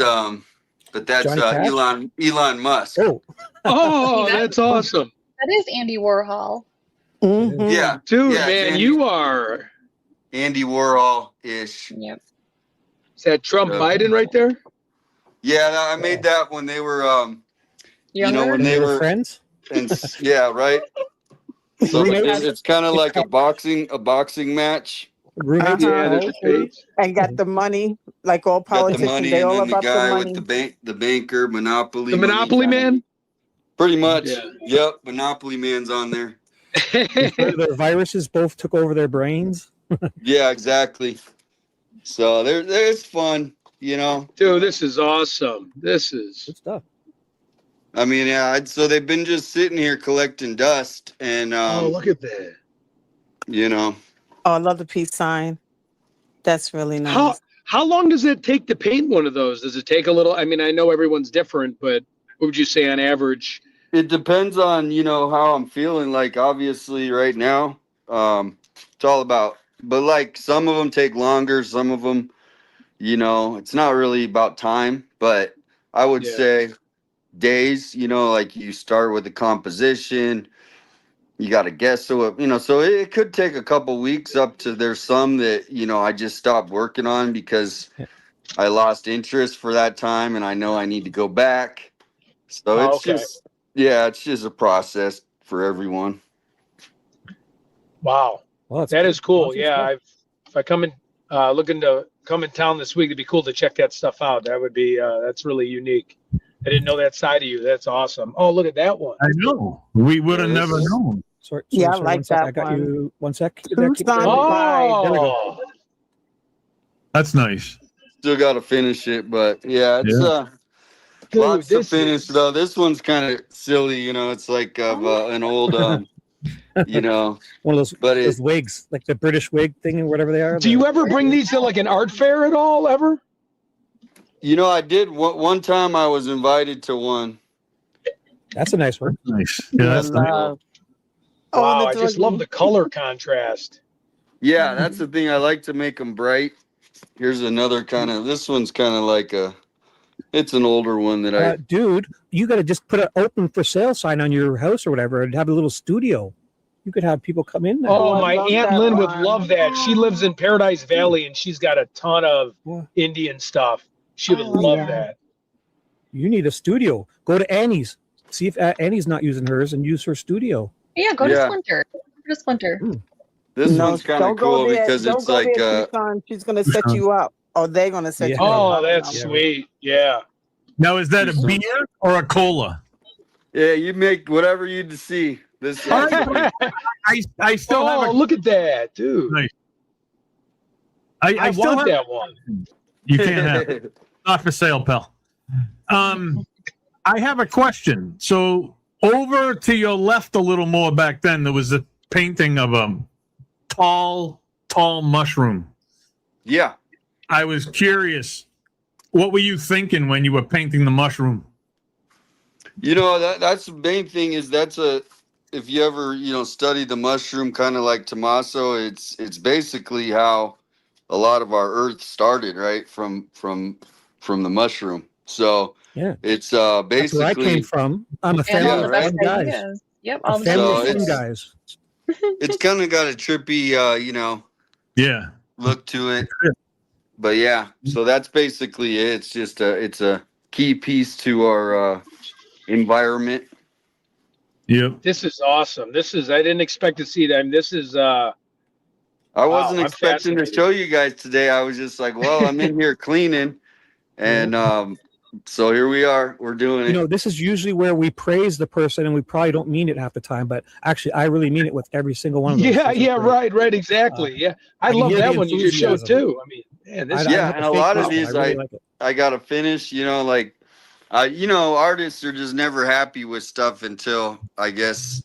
but that's Johnny Cash? Elon Musk. Oh, that's awesome. That is Andy Warhol. Mhm. Yeah, Dude, yeah, man, Andy- you are. Andy Warhol ish. Yep. Is that Trump Biden right there? Yeah, I made that when they were you know, when they were friends. and yeah, right. So it's kind of like a boxing match. Roommates. Yeah, that's great. And got the money, like all Got the politicians. money, They and all then the about the guy money. with the banker, Monopoly. The money Monopoly kinda- man? Pretty much. Yeah. Yep, Monopoly man's on there. The viruses both took over their brains. Yeah, exactly. So there's fun, you know. Dude, this is awesome. This is good stuff. I mean, yeah. So they've been just sitting here collecting dust, and oh, look at that. you know, Oh, I love the peace sign. That's really nice. How long does it take to paint one of those? Does it take a little? I mean, I know everyone's different, but what would you say on average? it depends on, you know, how I'm feeling. Like obviously, right now, it's all about. But like some of them take longer, some of them, you know, it's not really about time. But I would say days. You know, like you start with the composition. you got to guess. So, so it could take a couple weeks up to there's some that, I just stopped working on because I lost interest for that time and I know I need to go back. So it's just a process for everyone. Wow. Well, that is cool. Yeah. If I come in, looking to come in town this week, it'd be cool to check that stuff out. That would be, that's really unique. I didn't know that side of you. That's awesome. Oh, look at that one. I know. We would have never known. Sorry, Yeah, I sorry, like one sec. that I got one. you. One sec. Tucson There we go. Oh, That's nice. Still got to finish it, but yeah, it's Dude, lots to this finish though. This one's kind of silly, it's like of an old, one of those, but those wigs, like the British wig thing or whatever they are. do you ever bring these to like an art fair at all, ever? I did one time. I was invited to one. That's a nice one. Nice. Yeah, that's nice. Wow, I just love the color contrast. Yeah, that's the thing. I like to make them bright. Here's another kind of. This one's kind of like it's an older one that dude, you got to just put an open for sale sign on your house or whatever and have a little studio. You could have people come in there. Oh, my Aunt Lynn would love that. She lives in Paradise Valley and she's got a ton of Indian stuff. She would love that. You need a studio. Go to Annie's. See if Annie's not using hers and use her studio. Yeah, go to Splinter. Go to Splinter. This one's kind of cool because it's like she's gonna set you up. Oh, they're gonna set you up. Oh, that's sweet. Yeah. Now, is that a beer or a cola? Yeah, you make whatever you see. This. I still have. Look at that, dude. Nice. I still want have, that one. You can't have it. Not for sale, pal. I have a question. So over to your left a little more back then, there was a painting of a tall mushroom. Yeah. I was curious. What were you thinking when you were painting the mushroom? That's the main thing is if you ever, study the mushroom kind of like Tommaso, it's basically how a lot of our earth started, right? From the mushroom. So it's basically that's where I came from. I'm a family of right? guys. Yep, all the family guys. It's kind of got a trippy, look to it. But yeah, so that's basically it. It's just it's a key piece to our environment. Yep. This is awesome. I didn't expect to see them. This is I wasn't expecting to show you guys today. I was just like, well, I'm in here cleaning. And so here we are. We're doing it. This is usually where we praise the person and we probably don't mean it half the time, but actually I really mean it with every single one of them. Right, exactly. I love that one you just showed too. I mean, man, this and a lot of these I gotta finish, artists are just never happy with stuff until I guess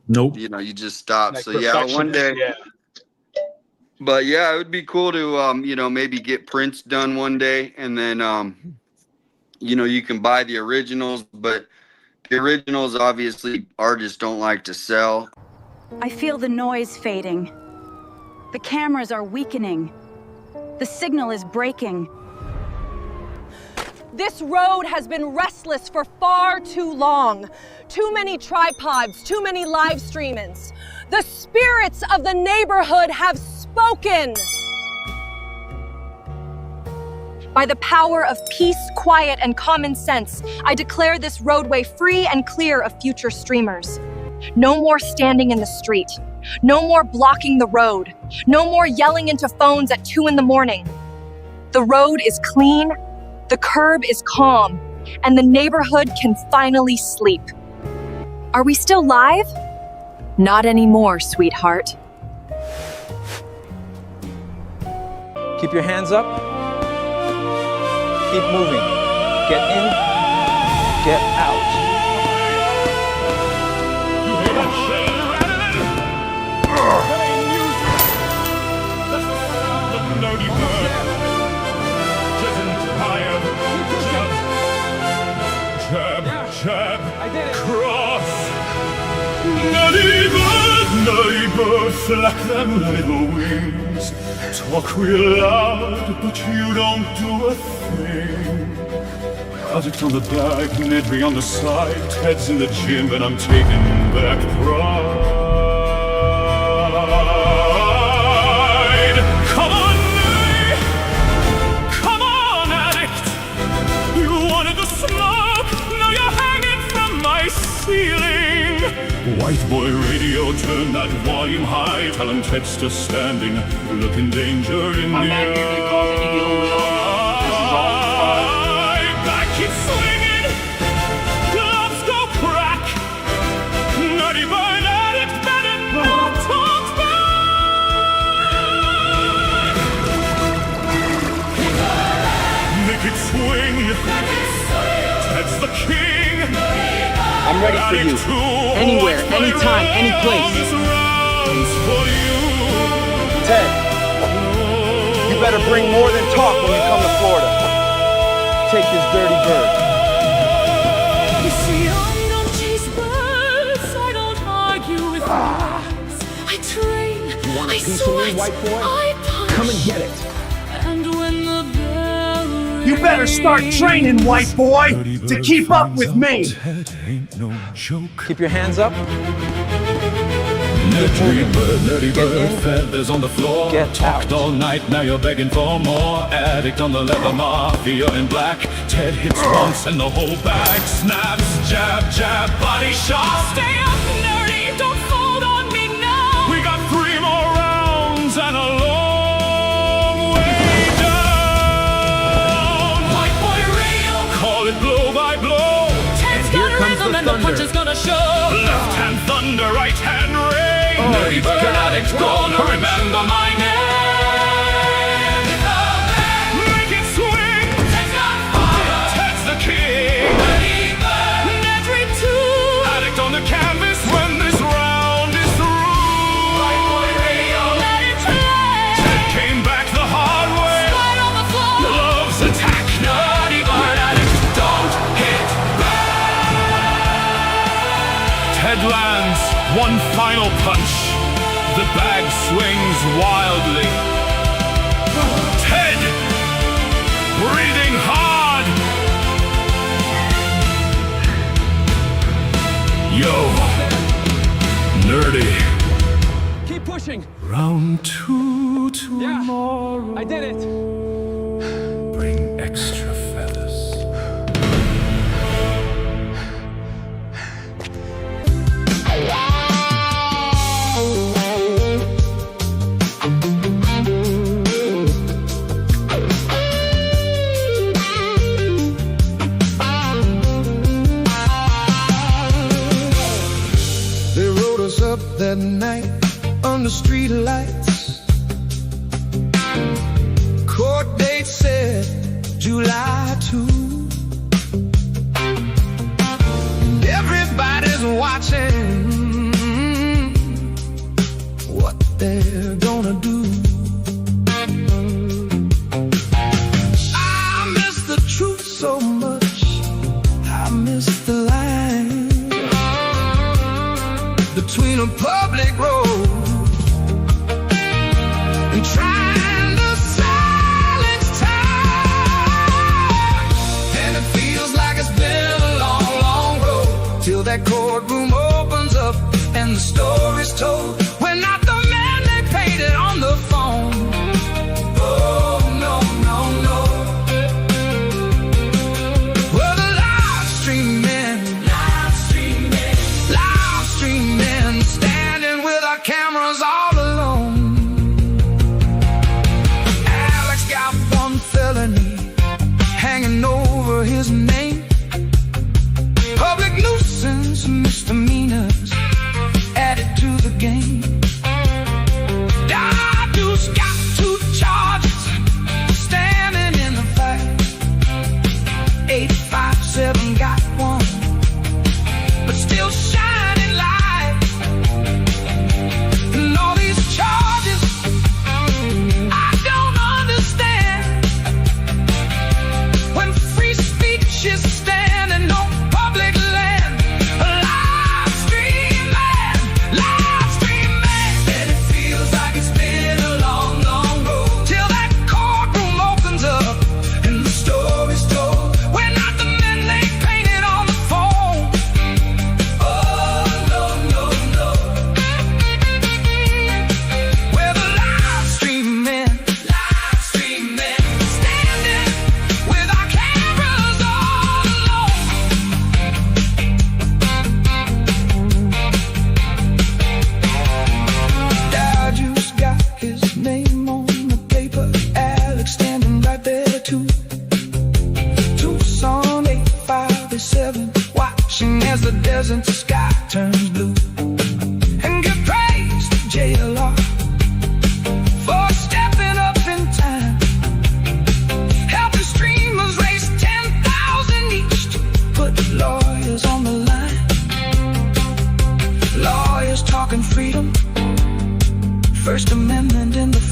you just stop. Like so one day. Yeah. But yeah, it would be cool to maybe get prints done one day, and then you can buy the originals, but the originals obviously artists don't like to sell. I feel the noise fading. The cameras are weakening. The signal is breaking. This road has been restless for far too long. Too many tripods, too many live streamers. The spirits of the neighborhood have spoken. By the power of peace, quiet, and common sense, I declare this roadway free and clear of future streamers. No more standing in the street. No more blocking the road. No more yelling into phones at 2 a.m. The road is clean, the curb is calm, and the neighborhood can finally sleep. Are we still live? Not anymore, sweetheart. Keep your hands up. Keep moving. Get in, get out. Jab, cross. Neighbor, slack them little wings. Talk real loud, but you don't do a thing. Project on the back, Nedry on the side, Ted's in the gym, and I'm taking back pride. tell him Ted's still standing, looking danger in the eye. Back keeps swinging, gloves go crack. Nutty burn addict, Bennett, talks back. Make it swing, Ted's the king. I'm ready for you. Anywhere, anytime, any place. Ted, you better bring more than talk when you come to Florida. Take this dirty bird. You see, I don't chase birds, I don't argue with birds. I train, You want a I piece sweat, of me, white boy? I punch. Come and get it. And when the bell You better start training, white boy, to keep up with me. Ted ain't no joke. Keep your hands up. Nerdy bird, feathers on the floor. Get Talked all night, now you're begging for more. Addict on the leather, mafia in black. Ted hits once and the whole bag snaps. Jab, jab, body shot. Stay up, nerdy, don't fold on me now. We got 3 more rounds and a long way down. White boy radio, call it blow by blow. Ted's got a rhythm and the punch is gonna show. Left hand thunder, right hand rain. Nerdy bird addict, gonna remember my name. Make it swing. Ted's got fire. Ted's the king. Nerdy bird. Nedry too. Addict on the canvas when this round is through. White boy radio, let it play. Ted came back the hard way. Slide on the floor. Gloves attack. Nerdy bird addict, don't hit back. Ted lands one final punch. The bag swings wildly. Ted, breathing hard. Yo, nerdy. Keep pushing. Round 2 tomorrow. I did it. Bring extra feathers. Up that night under street lights. Court date said July 2. And everybody's watching what they're gonna do. I miss the truth so much. I miss the line between a public road and trying to silence time. And it feels like it's been a long, long road till that courtroom opens up and the story's told. We're not the man they painted on the phone.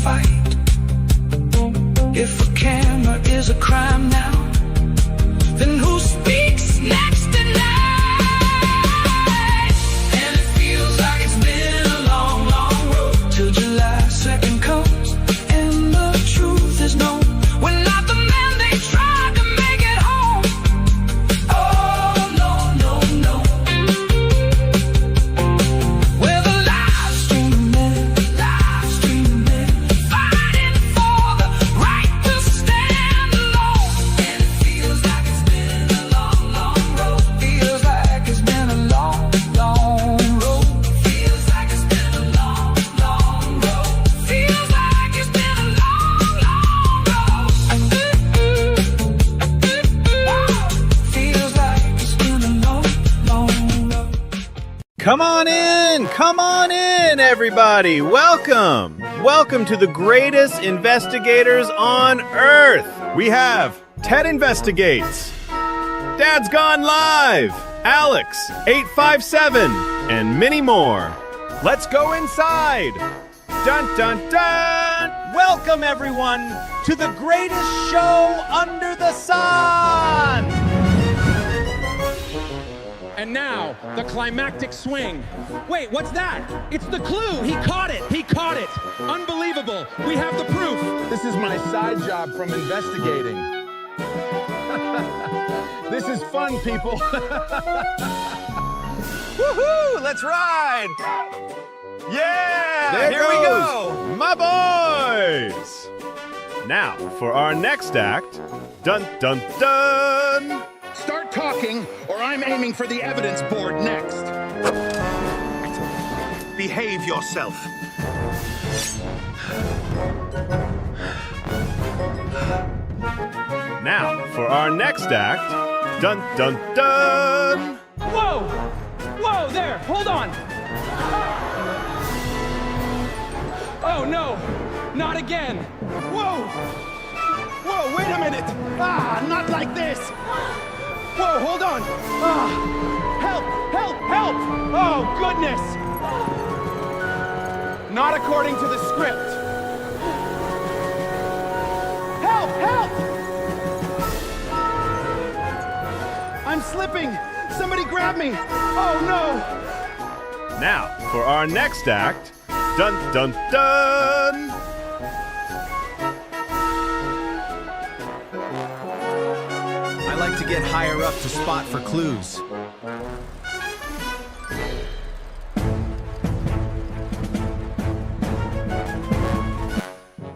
fight. If a camera is a crime now, then who speaks next tonight? And it feels like it's been a long, long road till July 2nd comes and the truth is known. We're not the men they tried to make it home. Oh, no, no, no. We're the live streaming, fighting for the right to stand alone. And it feels like it's been a long, long road. Feels like it's been a long, long road. Feels like it's been a long, long road. Feels like it's been a long, long road. Feels like it's been a long, long road. Come on in, everybody. Welcome. Welcome to the greatest investigators on Earth. We have Ted Investigates, Dad's Gone Live, Alex 857, and many more. Let's go inside. Dun, dun, dun. Welcome, everyone, to the greatest show under the sun. And now, the climactic swing. Wait, what's that? It's the clue. He caught it. He caught it. Unbelievable. We have the proof. This is my side job from investigating. This is fun, people. Woohoo! Let's ride! Yeah! Here we go. My boys! Now, for our next act, dun dun dun! Start talking, or I'm aiming for the evidence board next. Behave yourself. Now, for our next act, dun dun dun! Whoa! Whoa, there! Hold on! Oh, no! Not again! Whoa! Whoa, wait a minute! Ah, not like this! Whoa, hold on! Ah! Help! Help! Help! Oh, goodness! Not according to the script. Help! Help! I'm slipping! Somebody grab me! Oh, no! Now, for our next act, dun dun dun! I like to get higher up to spot for clues.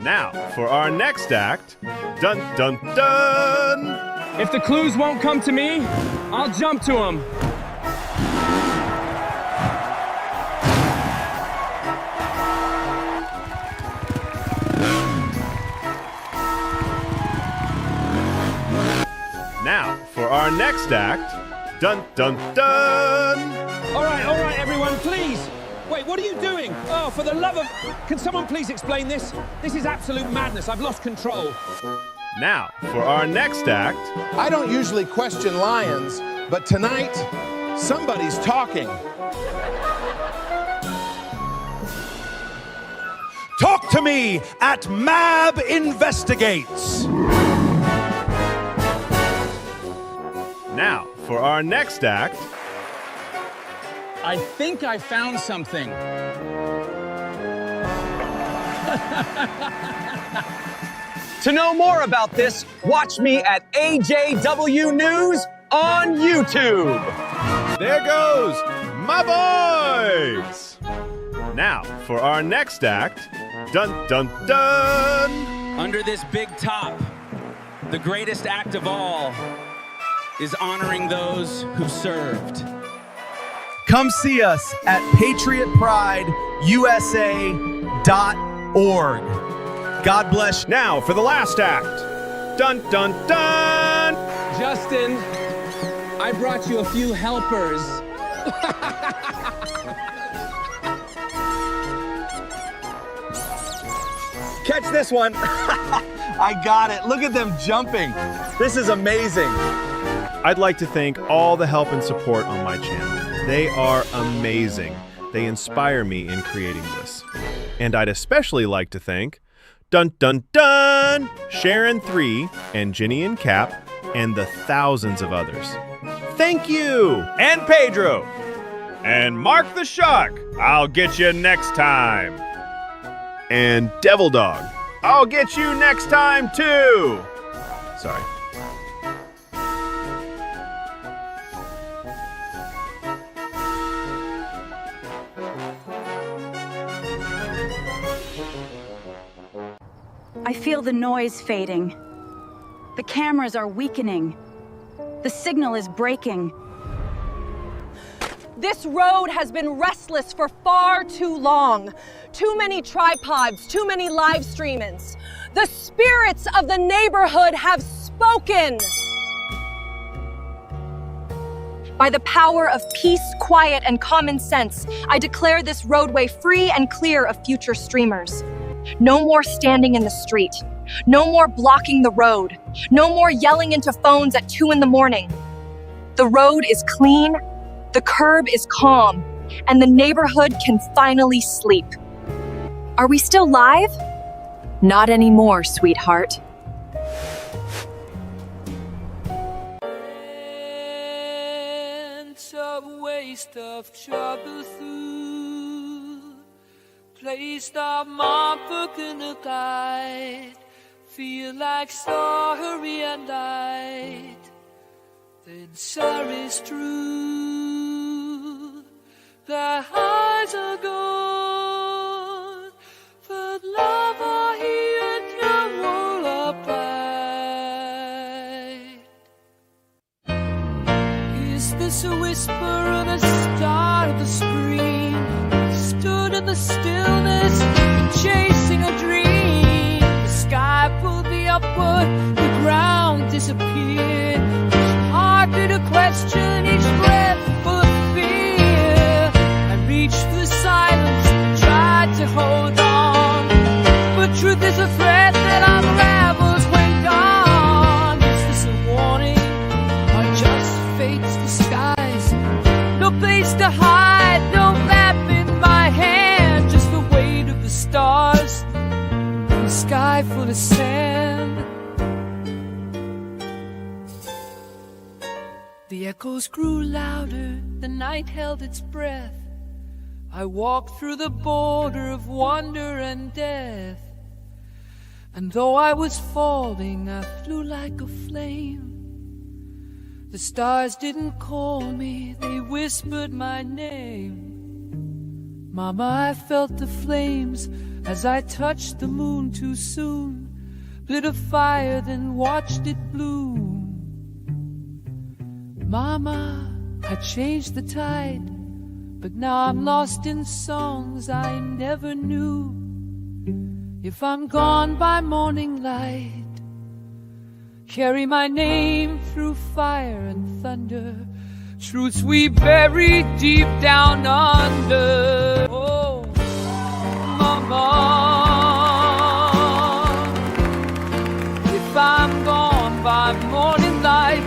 Now, for our next act, dun dun dun! If the clues won't come to me, I'll jump to them. Now, for our next act, dun dun dun! All right, everyone, please. Wait, what are you doing? Oh, for the love of... Can someone please explain this? This is absolute madness. I've lost control. Now, for our next act, I don't usually question lions, but tonight, somebody's talking. Talk to me at Mab Investigates. now, for our next act, I think I found something. To know more about this, watch me at AJW News on YouTube. There goes my boys! Now, for our next act, dun dun dun! Under this big top, the greatest act of all is honoring those who served. Come see us at patriotprideusa.org. God bless. Now for the last act. Dun dun dun! Justin, I brought you a few helpers. Catch this one. I got it. Look at them jumping. This is amazing. I'd like to thank all the help and support on my channel. They are amazing. They inspire me in creating this. And I'd especially like to thank Dun dun dun! Sharon 3 and Ginny and Cap and the thousands of others. Thank you! And Pedro. And Mark the Shark, I'll get you next time. And Devil Dog, I'll get you next time too. Sorry. I feel the noise fading. The cameras are weakening. The signal is breaking. This road has been restless for far too long. Too many tripods, too many live streamings. The spirits of the neighborhood have spoken. By the power of peace, quiet, and common sense, I declare this roadway free and clear of future streamers. No more standing in the street. No more blocking the road. No more yelling into phones at 2 a.m. The road is clean, the curb is calm, and the neighborhood can finally sleep. Are we still live? Not anymore, sweetheart. It's a waste of trouble through. Placed off my book in a guide. Feel like sorry and light. Then sorry's true. The highs are gone, but love are here and can roll up bright. Is this a whisper or the start of the scream? Stood in the stillness, chasing a dream. The sky pulled me upward, the ground disappeared. Hardly to question each breath full of fear. I reached for the silence, tried to hold on, but truth is a thread that unravels when gone. Is this a warning or just fate's disguise? No place to hide, no map in my hand, just the weight of the stars and the sky full of sand. The echoes grew louder, the night held its breath. I walked through the border of wonder and death. And though I was falling, I flew like a flame. The stars didn't call me, they whispered my name. Mama, I felt the flames as I touched the moon too soon. Lit a fire, then watched it bloom. Mama, I changed the tide, but now I'm lost in songs I never knew. If I'm gone by morning light, carry my name through fire and thunder, truths we bury deep down under. Oh, Mama, if I'm gone by morning light,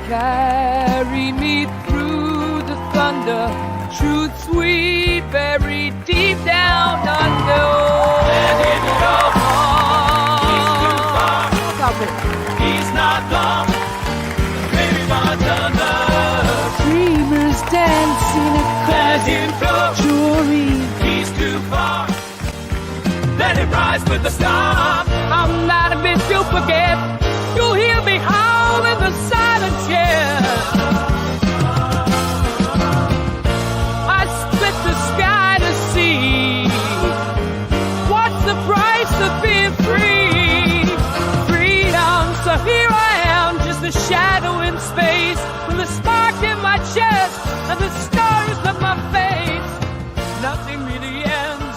carry me through the thunder, truths we bury deep down under. Let him go. He's too far. Stop it. He's not long. Maybe not enough. Dreamers dancing across jewelry. He's too far. Let him rise with the stars. I'm not a bit to forget. You'll hear me howl in the silence, yeah. I split the sky to see. What's the price of being free? Freedom, so here I am, just a shadow in space, with a spark in my chest and the stars of my face. Nothing really ends,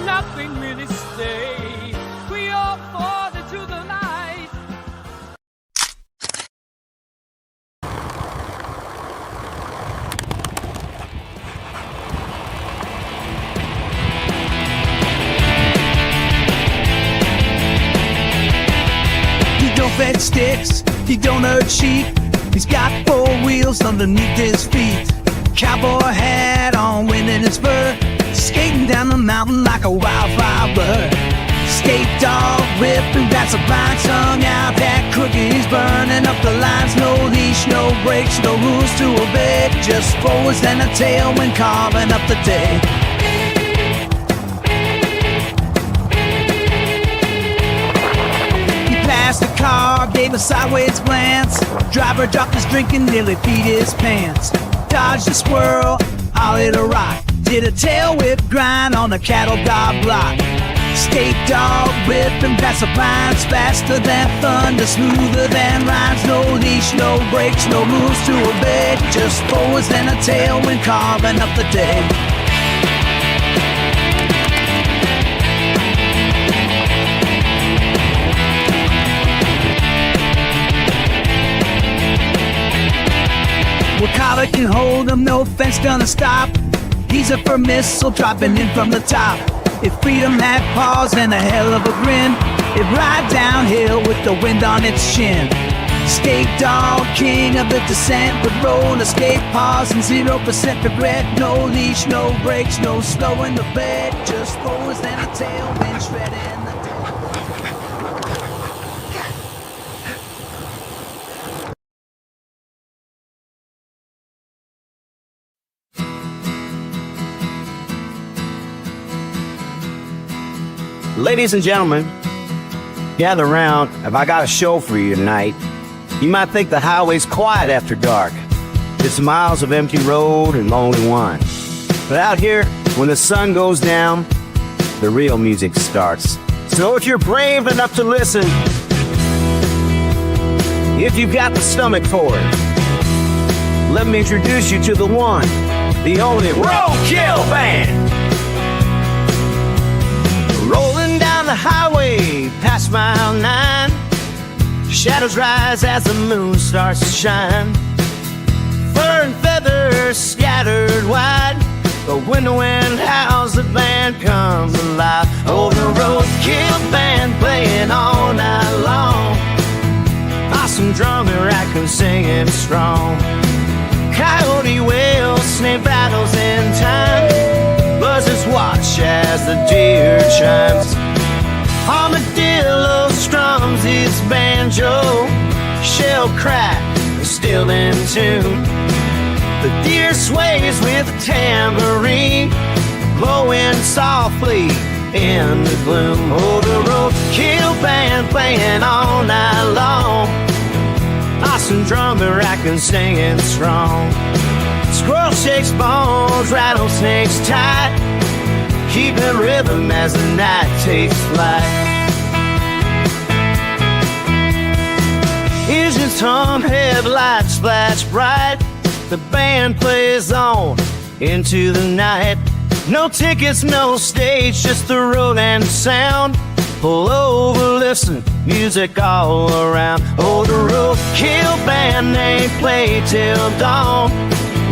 nothing really stays. We all fall into the light. He don't fetch sticks, he don't hurt sheep. He's got 4 wheels underneath his feet. Cowboy hat on, wind in his spur, skating down the mountain like a wildfire bird. Skate dog whipping past the blind, strung out, that crooked, he's burning up the lines. No leash, no brakes, no rules to obey. Just forwards and a tailwind carving up the day. He passed the car, gave a sideways glance. Driver dropped his drink and nearly peed his pants. Dodged a squirrel, ollied a rock. Did a tail whip grind on a cattle guard block. Skate dog whipping past the pines, faster than thunder, smoother than rhymes. No leash, no brakes, no rules to obey. Just forwards and a tailwind carving up the day. Well, collar can hold him, no fence gonna stop. He's a firm missile dropping in from the top. If freedom had paws and a hell of a grin, it'd ride downhill with the wind on its chin. Skate dog, king of the descent, with roller skate paws and 0% regret. No leash, no brakes, no slowing the bed. Just forwards and a tailwind shredding the Ladies and gentlemen, gather around. Have I got a show for you tonight? You might think the highway's quiet after dark. It's miles of empty road and lonely one. But out here, when the sun goes down, the real music starts. So if you're brave enough to listen, if you've got the stomach for it, let me introduce you to the one, the only Roadkill Band. Rolling down the highway past mile 9, shadows rise as the moon starts to shine. Fur and feathers scattered wide, the window and howls the band comes alive. Oh, the Roadkill Band playing all night long. Awesome drummer, raccoon singing strong. Coyote wails, snake battles in time. Buzzes watch as the deer chimes. Armadillo strums his banjo. Shell crack, still in tune. The deer sways with a tambourine, blowing softly in the gloom. Oh, the Roadkill Band playing all night long. Awesome drummer, raccoon singing strong. Squirrel shakes bones, rattlesnakes tight, keeping rhythm as the night takes flight. Engines hum, headlights flash bright. The band plays on into the night. No tickets, no stage, just the road and sound. Pull over, listen, music all around. Oh, the Roadkill Band, they play till dawn,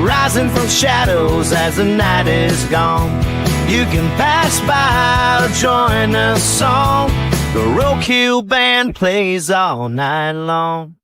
rising from shadows as the night is gone. You can pass by or join the song. The Roadkill Band plays all night long.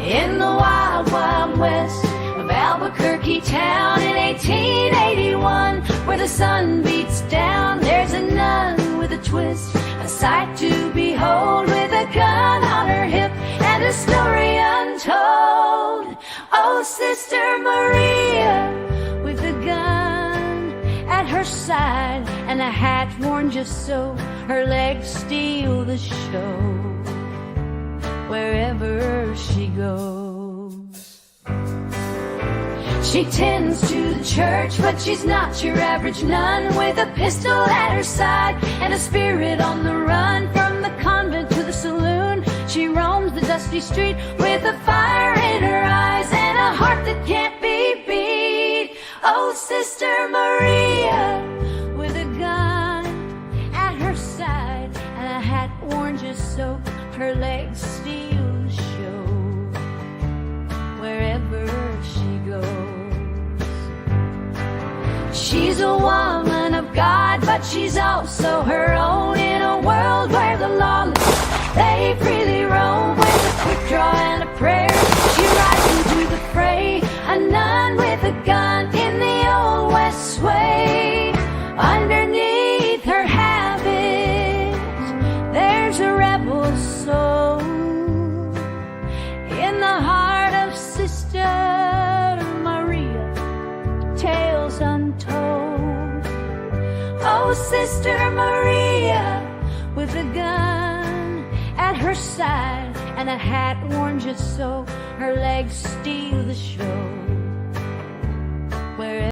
In the wild, wild west of Albuquerque town in 1881, where the sun beats down, there's a nun with a twist, a sight to behold, with a gun on her hip and a story untold. Oh, Sister Maria, with a gun at her side and a hat worn just so her legs steal the show wherever she goes. She tends to the church, but she's not your average nun, with a pistol at her side and a spirit on the run. From the convent to the saloon, she roams the dusty street with a fire in her eyes and a heart that can't be beat. Oh, Sister Maria, with a gun at her side and a hat worn just so her legs steal the show wherever she goes. She's a woman of God, but she's also her own, in a world where the lawless, they freely roam. With a quick draw and a prayer, she rides untold. Oh, Sister Maria, with a gun at her side and a hat worn just so her legs steal the show.